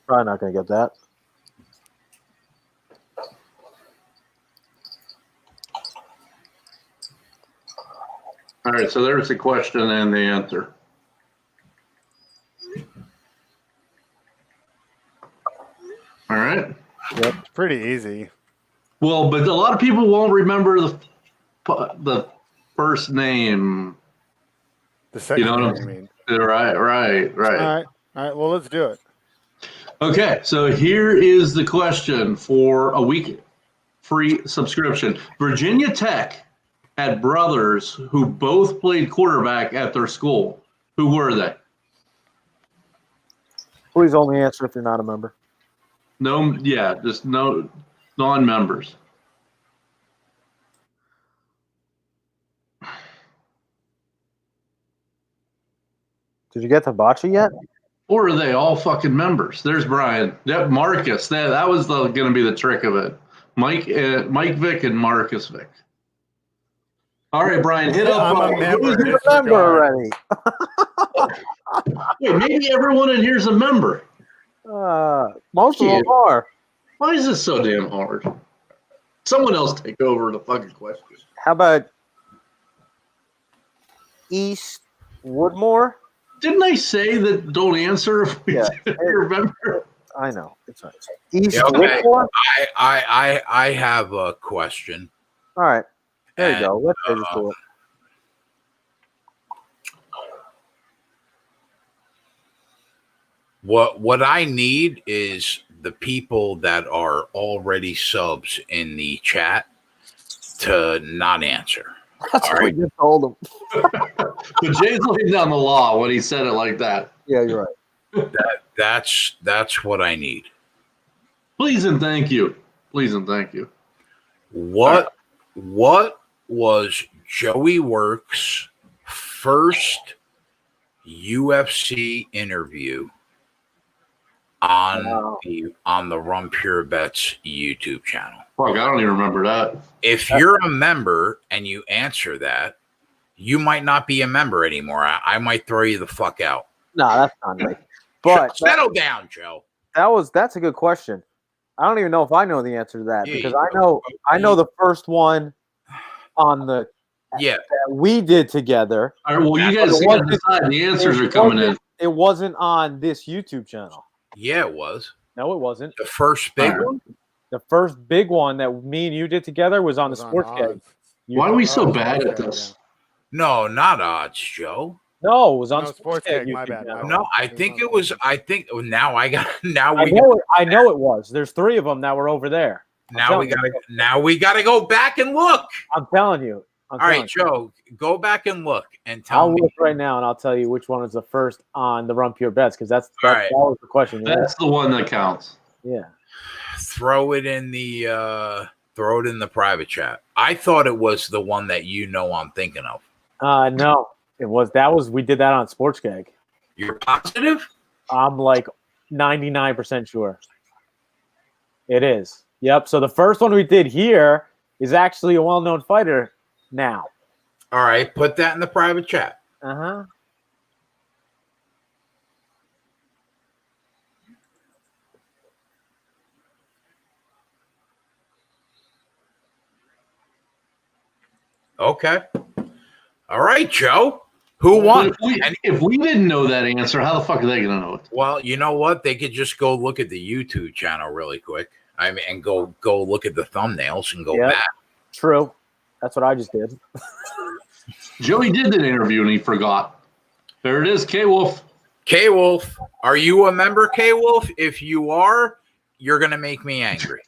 Probably not going to get that. All right, so there's the question and the answer. All right. Yep. It's pretty easy. Well, but a lot of people won't remember the first name. The second you know name, what you I mean? Right. All right. Well, let's do it. Okay, so here is the question for a week free subscription. Virginia Tech had brothers who both played quarterback at their school. Who were they? Please only answer if you're not a member. No, yeah, just no non-members. Did you get to Bocce yet? Or are they all fucking members? There's Brian. Yep, Marcus. That was going to be the trick of it. Mike Vick and Marcus Vick. All right, Brian, hit up. I'm a member. Who's a member already? Wait, maybe everyone in here's a member. Most of them are. Why is this so damn hard? Someone else take over the fucking question. How about East Woodmore? Didn't I say that don't answer if we remember? I know. It's right. East Yeah, okay. Woodmore? I have a question. All right. There you go. Let's just do it. What I need is the people that are already subs in the chat to not answer. That's what you told him. But Jay's laying down the law when he said it like that. Yeah, you're right. That's what I need. Please and thank you. Please and thank you. What was Joey Works' first UFC interview on the Run Pure Bets YouTube channel? Fuck, I don't even remember that. If you're a member and you answer that, you might not be a member anymore. I might throw you the fuck out. No, that's not me. But settle down, Joe. That's a good question. I don't even know if I know the answer to that because I know the first one on the that we did together. All right, well, you guys got to decide. The answers are coming in. It wasn't on this YouTube channel. Yeah, it was. No, it wasn't. The first big one? The first big one that me and you did together was on the Sports Keg. Why are we so bad at this? No, not odds, Joe. No, it was on Sports Keg. My bad. No, I think it was. I think now I got. Now I know it was. There's 3 of them that were over there. Now we gotta go back and look. I'm telling you. All right, Joe, go back and look and tell me. I'll look right now and I'll tell you which one is the first on the Run Pure Bets because that was the question. That's the one that counts. Yeah. Throw it in the private chat. I thought it was the one that I'm thinking of. No, we did that on Sports Keg. You're positive? I'm like 99% sure. It is. Yep. So the first one we did here is actually a well-known fighter now. All right, put that in the private chat. Uh-huh. Okay. All right, Joe. Who won? If we didn't know that answer, how the fuck are they going to know it? Well, you know what? They could just go look at the YouTube channel really quick. I mean, and go look at the thumbnails and go Yep. back. True. That's what I just did. Joey did an interview and he forgot. There it is, K-Wolf. K-Wolf, are you a member, K-Wolf? If you are, you're gonna make me angry.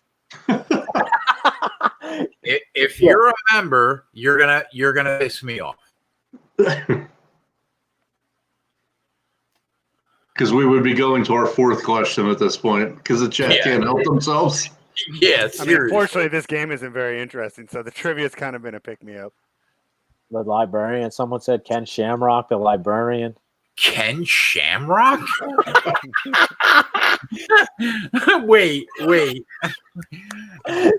If you're a member, you're gonna piss me off. Because we would be going to our fourth question at this point because the chat can't help themselves. Yes. I mean, unfortunately, this game isn't very interesting, so the trivia's kind of been a pick-me-up. The librarian. Someone said Ken Shamrock, the librarian. Ken Shamrock? wait.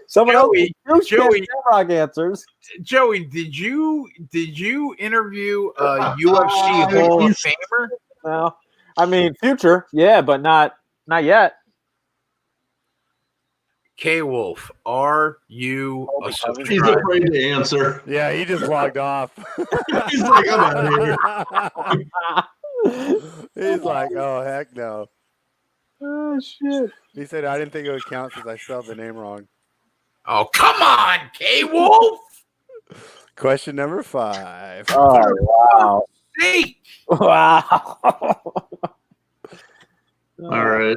Someone Joey, else. Joey Shamrock answers. Joey, did you interview a UFC Hall of Famer? No, I mean future, yeah, but not yet. K-Wolf, are you a subscriber? He's afraid to answer. Yeah, he just logged off. He's like, I'm out of here. He's like, oh, heck no. Oh, shit. He said, I didn't think it would count since I spelled the name wrong. Oh, come on, K-Wolf. Question number 5. Oh, wow. Hey. Wow. All right.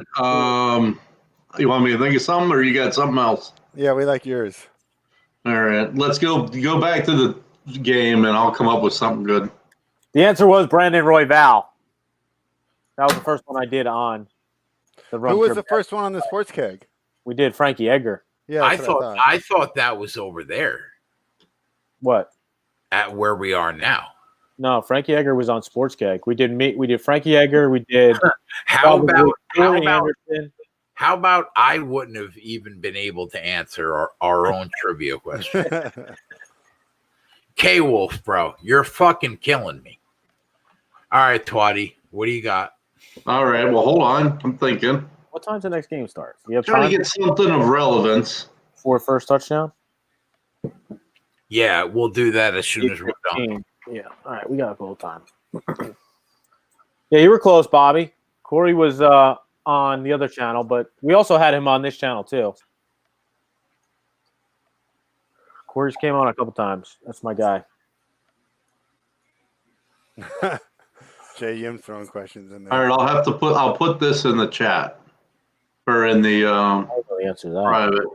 You want me to think of something or you got something else? Yeah, we like yours. All right. Let's go back to the game and I'll come up with something good. The answer was Brandon Royval. That was the first one I did on the run. Who was the first one on the sports keg? We did Frankie Edgar. Yeah, I thought that was over there. What? At where we are now. No, Frankie Edgar was on sports keg. We did Frankie Edgar. We did. How about I wouldn't have even been able to answer our own trivia question? K-Wolf, bro, you're fucking killing me. All right, Twatty, what do you got? All right. Well, hold on. I'm thinking. What time's the next game start? You have Trying time to get something of relevance. for first touchdown? Yeah, we'll do that as soon as we're done. Yeah. All right, we got a little time. Yeah, you were close, Bobby. Corey was on the other channel, but we also had him on this channel too. Corey's came on a couple times. That's my guy. Jay Yim's throwing questions in there. All right. I'll put this in the chat or in the I'll answer that. private.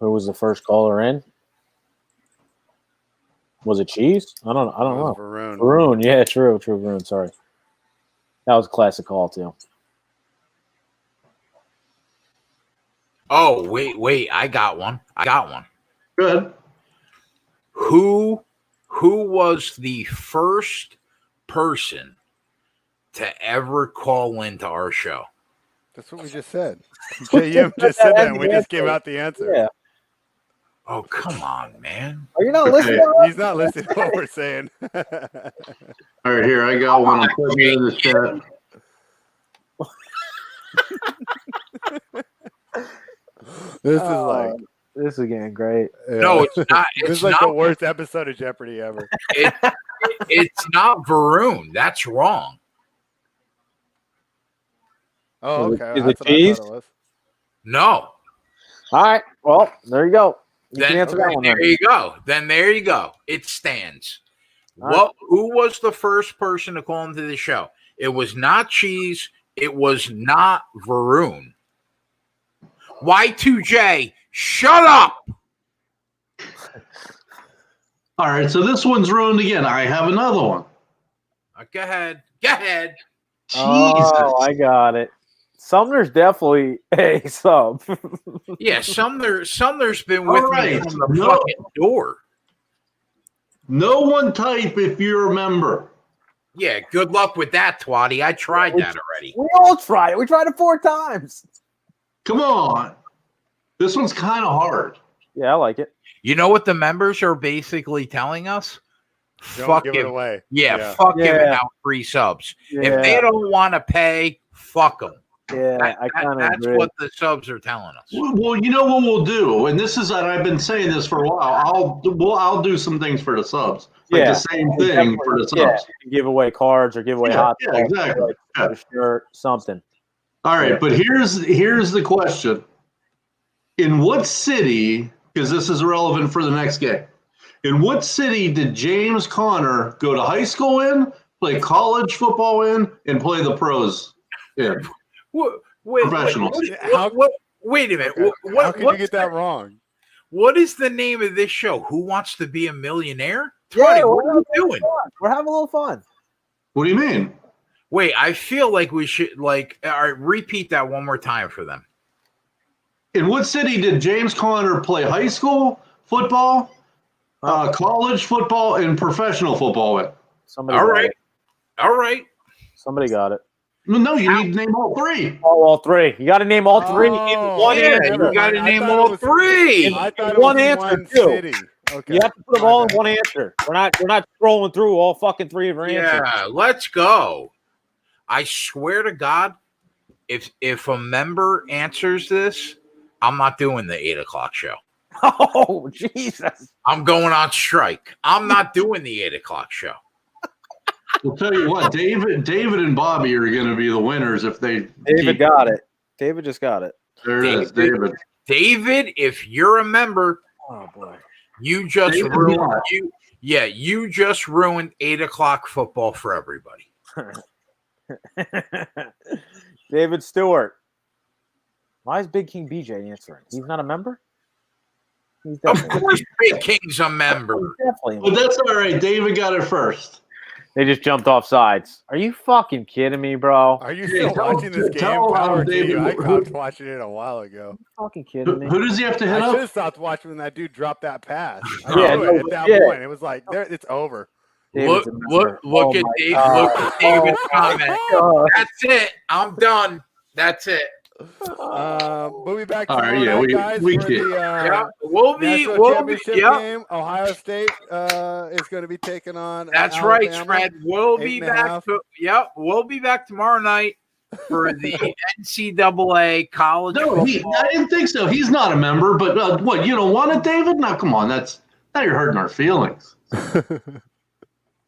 Who was the first caller in? Was it Cheese? I don't know. Varun. Yeah, true, Varun. Sorry. That was a classic call too. Oh, wait, I got one. Good. Who was the first person to ever call into our show? That's what we just said. Jay Yim just said that, and we just gave out the answer. Yeah. Oh, come on, man. Are you not listening? He's not listening to what we're saying. All right, here, I got one. I'm putting it in the chat. This is getting great. Yeah. No, it's not. This is like the worst episode of Jeopardy ever. It's not Varun. That's wrong. Oh, okay. Is it Cheese? No. All right. Well, there you go. You can Then, answer that one. there you go. Then there you go. It stands. Who was the first person to call into the show? It was not Cheese. It was not Varun. Y2J, shut up. All right, so this one's ruined again. I have another one. Go ahead. Jesus. Oh, I got it. Sumner's definitely a sub. Yeah, Sumner's been with me from the fucking door. No one type if you remember. Yeah, good luck with that, Twatty. I tried that already. We all tried it. We tried it 4 times. Come on. This one's kind of hard. Yeah, I like it. You know what the members are basically telling us? Don't give it away. Yeah, fuck giving out free subs. Yeah. If they don't want to pay, fuck them. Yeah, I kind of That's agree. what the subs are telling us. Well, you know what we'll do, and this is, and I've been saying this for a while. I'll do some things for the subs, like the same thing for the subs. Yeah, give away cards or give away hot exactly. a shirt, something. All right, but here's the question. In what city, because this is relevant for the next game, in what city did James Conner go to high school in, play college football in, and play the pros in? Professionals. Wait a minute. Okay. How could you get that wrong? What is the name of this show? Who Wants to Be a Millionaire? Yeah, what are you doing? We're having a little fun. What do you mean? Wait, I feel like we should all right, repeat that one more time for them. In what city did James Conner play high school football, college football, and professional football in? All right. Somebody got it. No, you need to name all three. All three. You got to name all three in one answer. You got to name all three. One answer too. Okay. You have to put them all in one answer. We're not scrolling through all fucking three of our answers. Yeah, let's go. I swear to God, if a member answers this, I'm not doing the 8 o'clock show. Oh, Jesus. I'm going on strike. I'm not doing the 8 o'clock show. We'll tell you what, David and Bobby are going to be the winners if they. David got it. David just got it. There it is, David. David, if you're a member, oh boy, you just ruined you just ruined 8 o'clock football for everybody. David Stewart. Why is Big King BJ answering? He's not a member? Of course, Big King's a member. Definitely. But that's all right. David got it first. They just jumped off sides. Are you fucking kidding me, bro? Are you still watching this game? Power to you. I stopped watching it a while ago. Fucking kidding me? Who does he have to hit I up? should have stopped watching when that dude dropped that pass. At that point, it was like, it's over. Look at David's comment. That's it. I'm done. That's it. We'll be back All right, tomorrow night, guys. we for did. the we'll be game. Ohio State is going to be taking on. That's Alabama. right, Fred. We'll be back. We'll be back tomorrow night for the NCAA college. No, I didn't think so. He's not a member, but what? You don't want it, David? No, come on. Now you're hurting our feelings.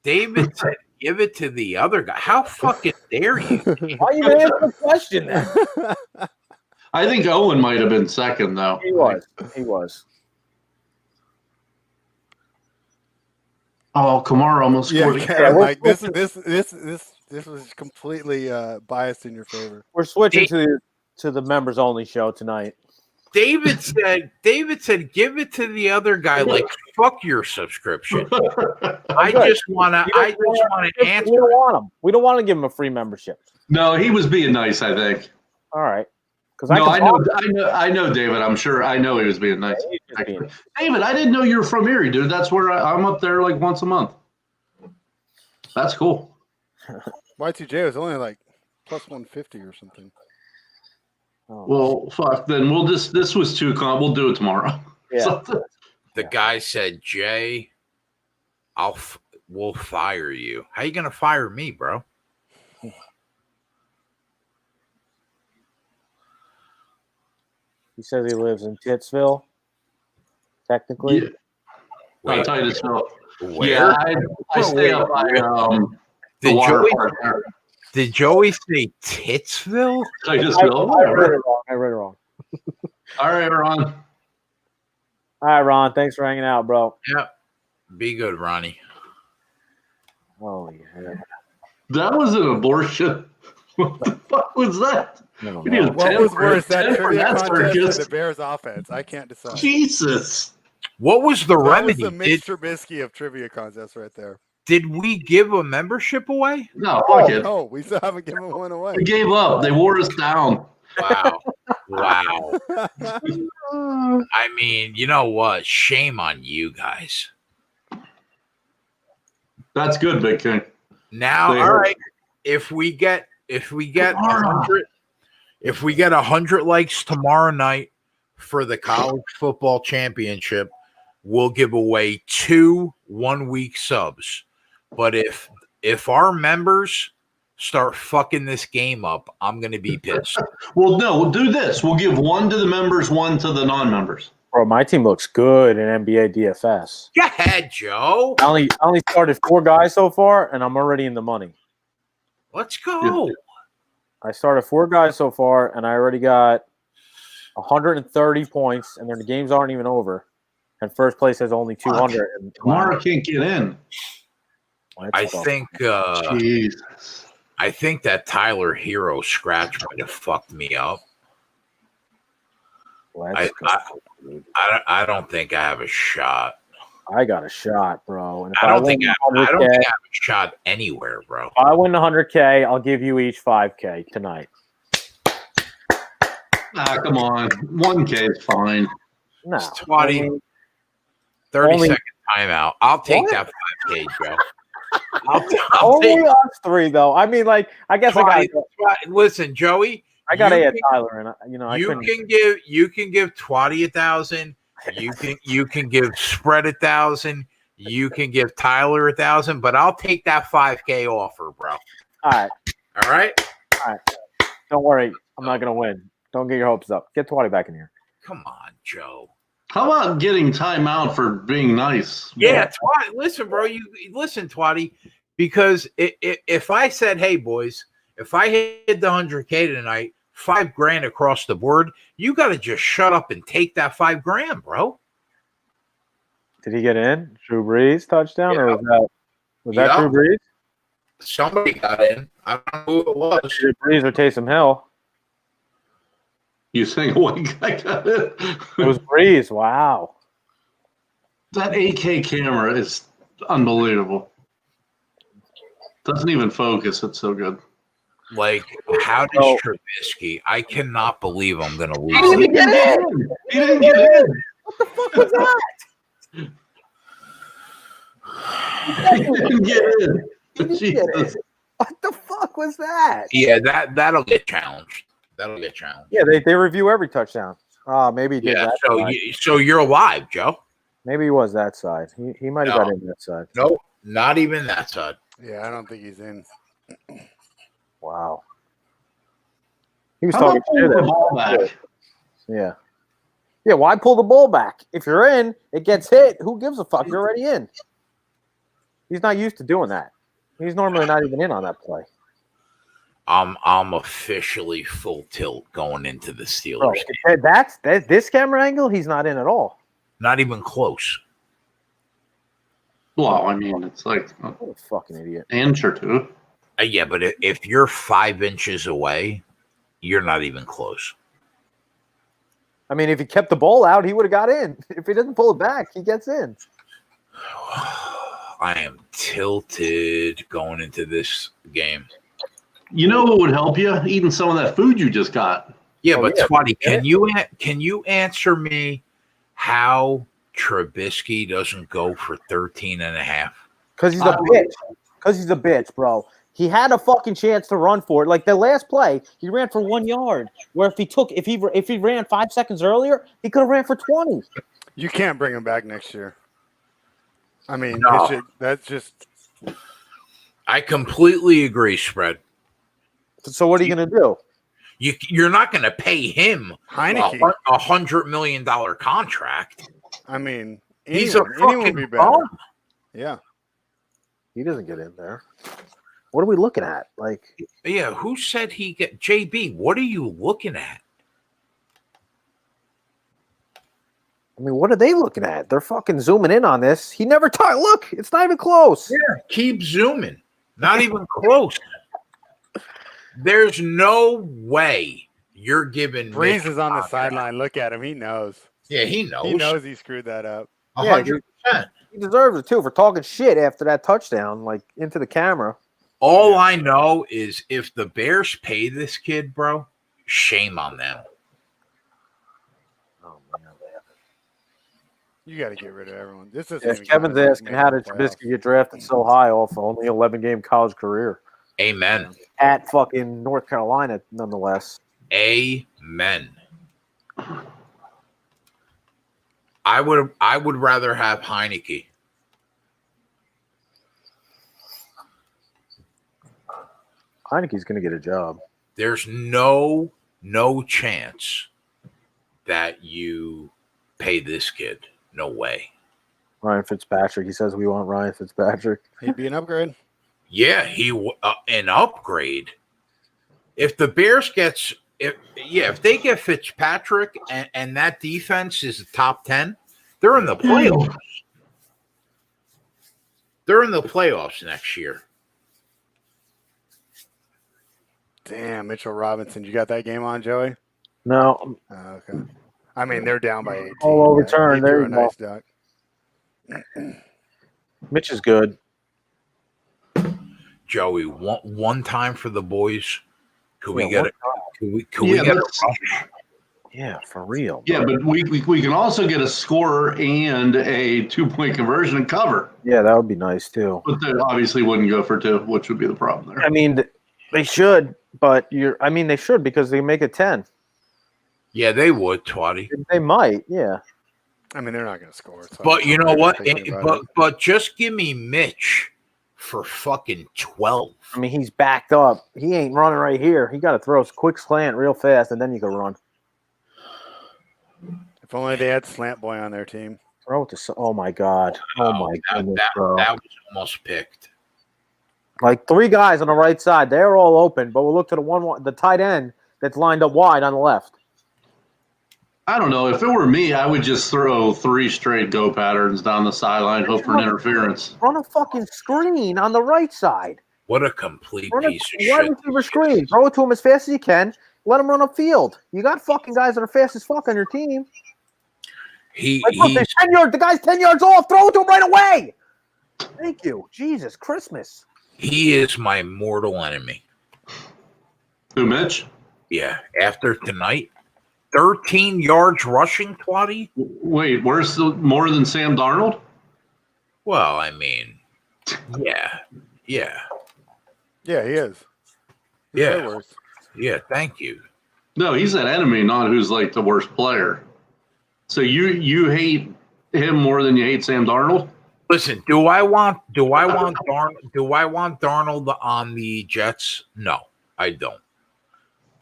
David said, "Give it to the other guy." How fucking dare you? Why you answer the question then? I think Owen might have been second, though. He was. Oh, Kamara almost scored. Yeah, like this was completely biased in your favor. We're switching to the members only show tonight. David said, "Give it to the other guy." Like, fuck your subscription. I just want to answer. We don't want him. We don't want to give him a free membership. No, he was being nice, I think. All right. I know, David. I'm sure. I know he was being nice. David, I didn't know you were from Erie, dude. That's where I'm up there like once a month. That's cool. Y2J was only like plus 150 or something. Oh. Well, fuck. Then this was too calm. We'll do it tomorrow. Yeah. The guy said, "Jay, we'll fire you." How you gonna fire me, bro? He says he lives in Titsville. Technically, yeah. Titusville. Where? Yeah, I stay up by the water park there. Did Joey say Titsville? Titusville. I read it wrong. All right, Ron. All right, Ron. Thanks for hanging out, bro. Yeah. Be good, Ronnie. Oh yeah. That was an abortion. What the fuck was that? What was worse, that trivia contest or the Bears offense? I can't decide. Jesus. What was the remedy? That was the Mitch Trubisky of trivia contests right there. Did we give a membership away? No, fuck it. No, we still haven't given one away. We gave up. They wore us down. Wow. I mean, you know what? Shame on you guys. That's good, Big King. Now, all right. If we get 100 likes tomorrow night for the college football championship, we'll give away 2 1-week subs. But if our members start fucking this game up, I'm gonna be pissed. Well, no, we'll do this. We'll give 1 to the members, 1 to the non-members. Bro, my team looks good in NBA DFS. Go ahead, Joe. I only started 4 guys so far, and I'm already in the money. Let's go. I started 4 guys so far, and I already got 130 points, and then the games aren't even over. And first place has only 200. And Kamara can't get in. I think Jesus. I think that Tyler Hero scratch might have fucked me up. I don't think I have a shot. I got a shot, bro. And if I don't think I have a shot anywhere, bro. If I win the 100K, I'll give you each 5K tonight. Come on. 1K is fine. No. 30-second timeout. I'll take that 5K, Joe. Only us 3, though. I mean, like, I guess listen, Joey. I gotta add Tyler, and you can give Twatty 1,000. You can give Spread 1,000. You can give Tyler 1,000. But I'll take that 5K offer, bro. All right. Don't worry, I'm not gonna win. Don't get your hopes up. Get Twatty back in here. Come on, Joe. How about getting time out for being nice? Yeah, Twatty. Listen, bro. Listen, Twatty. Because if I said, "Hey, boys, if I hit the 100K tonight, $5,000 across the board," you got to just shut up and take that $5,000, bro. Did he get in? Drew Brees touchdown, or was that Drew Brees? Somebody got in. I don't know who it was. Drew Brees or Taysom Hill. You think one guy got it? It was Brees. Wow. That 8K camera is unbelievable. Doesn't even focus. It's so good. Like, how does Trubisky? I cannot believe I'm going to lose. He didn't get in. He didn't get in. What the fuck was that? He didn't get in. Jesus. What the fuck was that? Yeah, that'll get challenged. Yeah, they review every touchdown. Maybe he did that. So you're alive, Joe. Maybe he was that side. He might have got in that side. Nope, not even that side. Yeah, I don't think he's in. Wow. He was How talking about pulling the ball shit. back? Yeah. Yeah, why pull the ball back? If you're in, it gets hit. Who gives a fuck? You're already in. He's not used to doing that. He's normally not even in on that play. I'm officially full tilt going into the Steelers. Bro, that's this camera angle. He's not in at all. Not even close. Well, I mean, it's like what a fucking idiot. Inch or two. Yeah, but if you're 5 inches away, you're not even close. I mean, if he kept the ball out, he would have got in. If he doesn't pull it back, he gets in. I am tilted going into this game. You know what would help you? Eating some of that food you just got. Yeah, but Twatty, can you answer me how Trubisky doesn't go for 13.5? Because he's a bitch. Because he's a bitch, bro. He had a fucking chance to run for it. Like the last play, he ran for 1 yard. Where if he ran 5 seconds earlier, he could have ran for 20. You can't bring him back next year. I mean, that's just. I completely agree, Spread. So what are you going to do? You're not going to pay him Heineke a $100 million contract. I mean, he's a fucking be better. bum. Yeah, he doesn't get in there. What are we looking at? Like, yeah, who said he get JB? What are you looking at? I mean, what are they looking at? They're fucking zooming in on this. He never talked. Look, it's not even close. Yeah, keep zooming. Not even close. There's no way you're giving. Breeze is on the sideline. Look at him. He knows. Yeah, he knows. He knows he screwed that up. 100%. He deserves it too for talking shit after that touchdown, like into the camera. All I know is if the Bears pay this kid, bro, shame on them. Oh man, you got to get rid of everyone. This is. Kevin's asking how did Trubisky get drafted so high off only 11-game college career? Amen. At fucking North Carolina, nonetheless. Amen. I would rather have Heineke. Heineke's going to get a job. There's no chance that you pay this kid. No way. Ryan Fitzpatrick. He says we want Ryan Fitzpatrick. He'd be an upgrade. Yeah, an upgrade. If the Bears if they get Fitzpatrick and that defense is a top 10, they're in the playoffs. They're in the playoffs next year. Damn, Mitchell Robinson. You got that game on, Joey? No. Okay. I mean, they're down by 18. All overturned. There you go. Nice duck. Mitch is good. Joey, one time for the boys. Could we Yeah, get it? Could we get a rush? Yeah, for real. Yeah, but we can also get a scorer and a 2-point conversion and cover. Yeah, that would be nice too. But they obviously wouldn't go for 2, which would be the problem there. I mean, they should, but they should because they make it 10. Yeah, they would, Twatty. They might, yeah. I mean, they're not going to score. So But you know what? But just give me Mitch for fucking 12. I mean, he's backed up. He ain't running right here. He got to throw a quick slant real fast, and then you can run. If only they had Slant Boy on their team. Throw it to. Oh my God! Oh my goodness, bro. That was almost picked. Like 3 guys on the right side, they're all open. But we'll look to the tight end that's lined up wide on the left. I don't know. If it were me, I would just throw 3 straight go patterns down the sideline, hope for an interference. Run a fucking screen on the right side. What a complete Run piece of wide shit. receiver screen. Throw it to him as fast as you can. Let him run upfield. You got fucking guys that are fast as fuck on your team. Look, 10 yards. The guy's 10 yards off. Throw it to him right away. Thank you. Jesus, Christmas. He is my mortal enemy. Who, Mitch? Yeah. After tonight, 13 yards rushing, Twatty. Wait, where's more than Sam Darnold? Well, I mean, yeah. Yeah, he is. He's Yeah. way worse. Yeah, thank you. No, he's an enemy, not who's like the worst player. So you hate him more than you hate Sam Darnold? Listen, do I want Darnold on the Jets? No, I don't.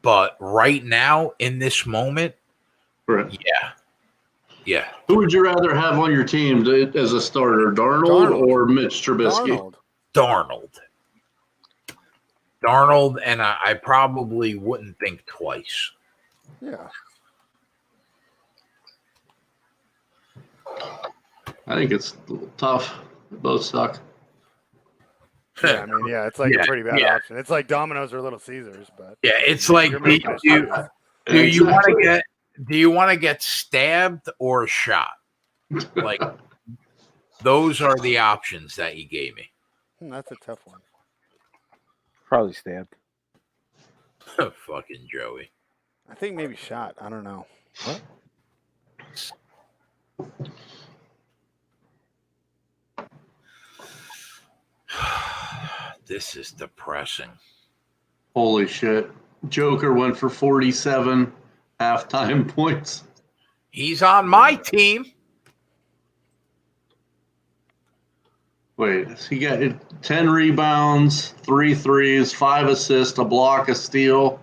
But right now, in this moment, right. Yeah. Who would you rather have on your team as a starter, Darnold or Mitch Trubisky? Darnold, and I probably wouldn't think twice. Yeah. I think it's a little tough. They both suck. Yeah, I mean, it's like a pretty bad option. It's like Domino's or Little Caesars, but it's like do you want to get stabbed or shot? Like those are the options that you gave me. That's a tough one. Probably stabbed. Fucking Joey. I think maybe shot. I don't know. What? This is depressing. Holy shit. Joker went for 47 halftime points. He's on my team. Wait, he got 10 rebounds, 3 threes, 5 assists, a block, a steal,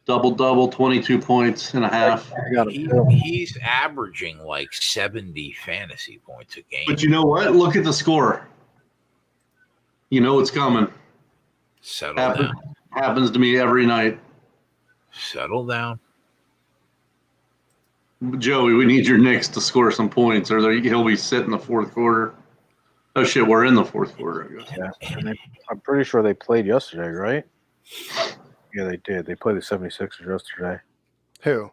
double, 22 points and a half. He's averaging like 70 fantasy points a game. But you know what? Look at the score. You know it's coming. Settle down. Happens to me every night. Settle down. Joey, we need your Knicks to score some points, or he'll be sitting the fourth quarter. Oh, shit, we're in the fourth quarter, I guess. Yeah, I'm pretty sure they played yesterday, right? Yeah, they did. They played the 76ers yesterday. Who?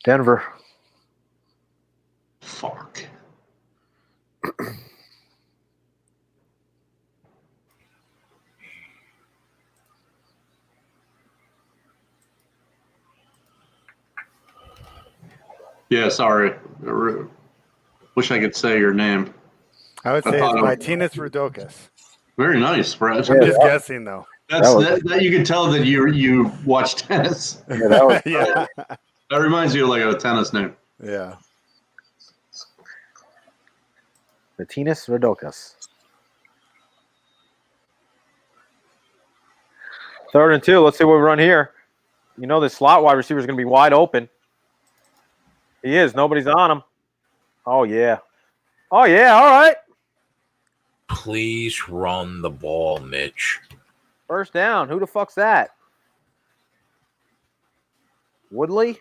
Denver. Fuck. Yeah, sorry. Wish I could say your name. I would say it's Martinez Rudokas. Very nice, Brad. I'm just guessing, though. That you can tell that you watch tennis. Yeah. That reminds you of like a tennis name. Yeah. Martinez Rudokas. 3rd and 2. Let's see what we run here. You know the slot wide receiver is going to be wide open. He is. Nobody's on him. Oh, yeah. Oh, yeah. All right. Please run the ball, Mitch. 1st down. Who the fuck's that? Woodley?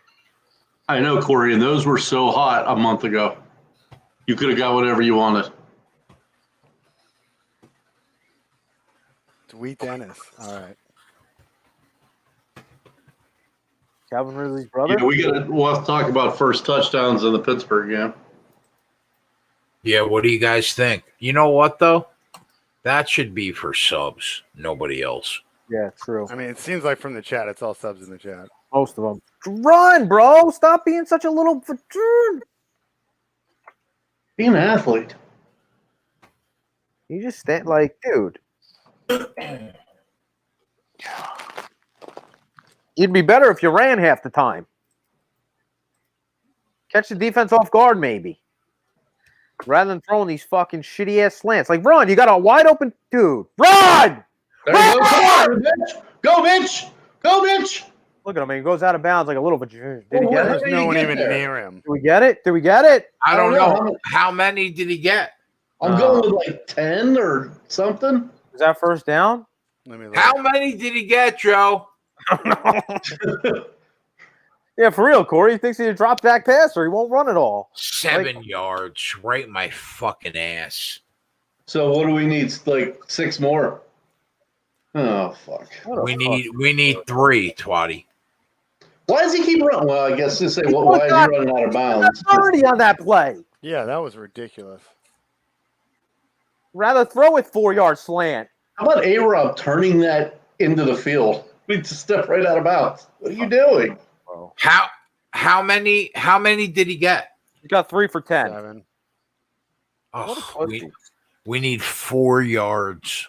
I know, Corey, and those were so hot a month ago. You could have got whatever you wanted. Sweet Dennis. All right. Calvin Ridley's brother? Yeah, we'll have to talk about first touchdowns in the Pittsburgh game. Yeah, what do you guys think? You know what, though? That should be for subs, nobody else. Yeah, true. I mean, it seems like from the chat, it's all subs in the chat. Most of them. Run, bro! Stop being such a little. Be an athlete. You just stand like, dude. You'd be better if you ran half the time. Catch the defense off guard, maybe. Rather than throwing these fucking shitty ass slants. Like, run! You got a wide open dude. Run! There you go. Come on, bitch! Go, bitch! Go, bitch! Look at him. He goes out of bounds like a little bit. Did he get There's it? no one even near him. Did we get it? Did we get it? I don't know. How many did he get? I'm going with like 10 or something. Is that first down? How many did he get, Joe? Yeah, for real, Corey. He thinks he's a drop back passer. He won't run it all. 7 yards. Right in my fucking ass. So what do we need? Like 6 more? Oh, fuck. We need 3, Twatty. Why does he keep running? Well, I guess to say, why is he running out of bounds? 30 on that play. Yeah, that was ridiculous. Rather throw it 4-yard slant. How about A-Rob turning that into the field? We just step right out of bounds. What are you doing? How many did he get? He got 3 for 10. 7. Oh, we need 4 yards.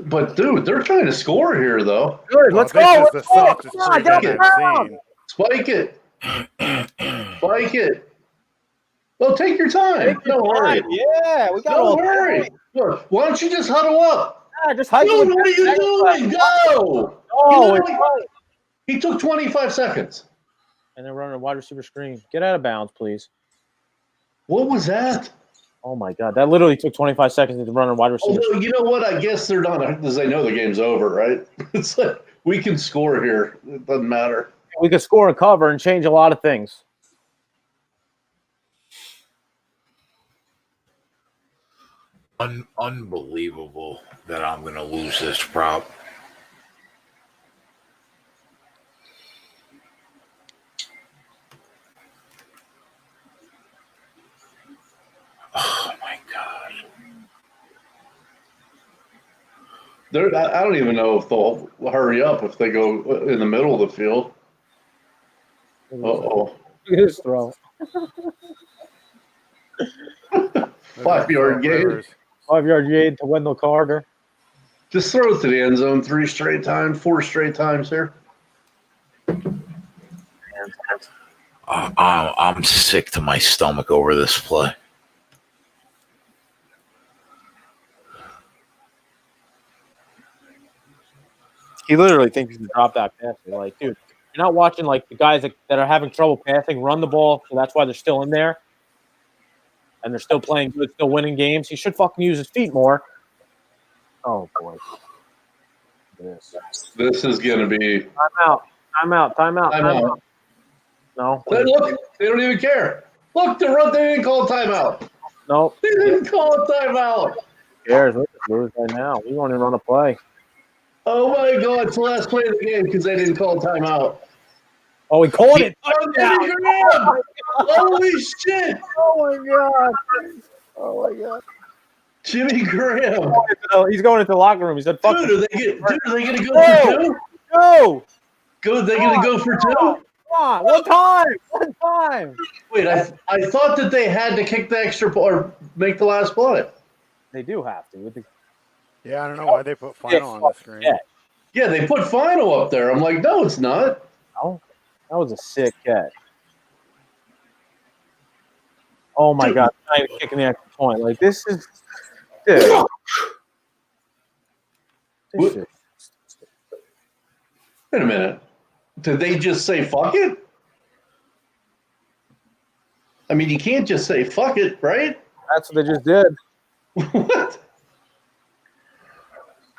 But, dude, they're trying to score here, though. Good, let's go. This is the softest streak I've seen. Spike it. Spike it. Well, take your time. Don't worry. Yeah, we got Don't worry. Look, why don't you just huddle up? Yeah, just hike Dude, it. what are you doing? Go. Oh, You know, he took 25 seconds. And then running a wide receiver screen. Get out of bounds, please. What was that? Oh, my God. That literally took 25 seconds to run a wide receiver. Although, you know what? I guess they're not, because they know the game's over, right? It's like, we can score here. It doesn't matter. We could score and cover and change a lot of things. Unbelievable that I'm going to lose this prop. Oh, my God. I don't even know if they'll hurry up if they go in the middle of the field. Uh-oh. Look at his throw. 5-yard gain. 5-yard gain to Wendell Carter. Just throw it to the end zone 4 straight times here. I'm sick to my stomach over this play. He literally thinks he's a drop back passer. Like, dude, you're not watching like the guys that are having trouble passing run the ball, so that's why they're still in there. And they're still playing good, still winning games. He should fucking use his feet more. Oh, boy. This is going to be... Timeout. No. Hey, look, they don't even care. Look, they didn't call a timeout. No. They didn't call a timeout. Who cares? Let's lose right now. We want to run a play. Oh, my God. It's the last play of the game because they didn't call a timeout. Oh, he called it. Holy shit. Oh, my God. Jimmy Graham. He's going into the locker room. He said, fuck. Dude, are they going to go for 2? No. Are they going to go for 2? Come on. One time. Wait, I thought that they had to kick the extra or make the last play. They do have to. Yeah, I don't know why they put final on the screen. Yeah, they put final up there. I'm like, no, it's not. No, that was a sick catch. Oh, my God. Not even kicking the extra point. Like, this is – dude. Wait a minute. Did they just say fuck it? I mean, you can't just say fuck it, right? That's what they just did. What?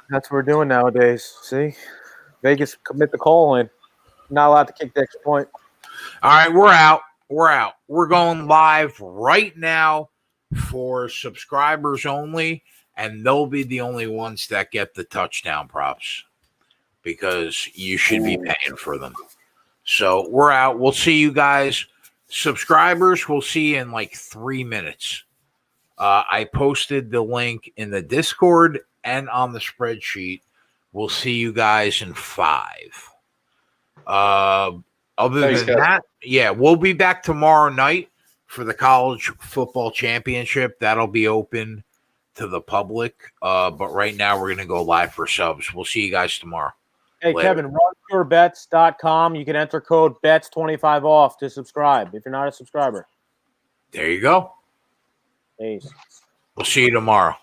That's what we're doing nowadays. See, Vegas commit the call in. Not allowed to kick the extra point. All right, we're out. We're out. We're going live right now for subscribers only, and they'll be the only ones that get the touchdown props because you should be paying for them. So we're out. We'll see you guys. Subscribers, we'll see you in like 3 minutes. I posted the link in the Discord and on the spreadsheet. We'll see you guys in 5. Thanks, than that, yeah, we'll be back tomorrow night for the college football championship. That'll be open to the public. But right now we're going to go live for subs. We'll see you guys tomorrow. Hey, Later. Kevin, runpurebets.com. You can enter code BETS25 off to subscribe if you're not a subscriber. There you go. Peace. We'll see you tomorrow.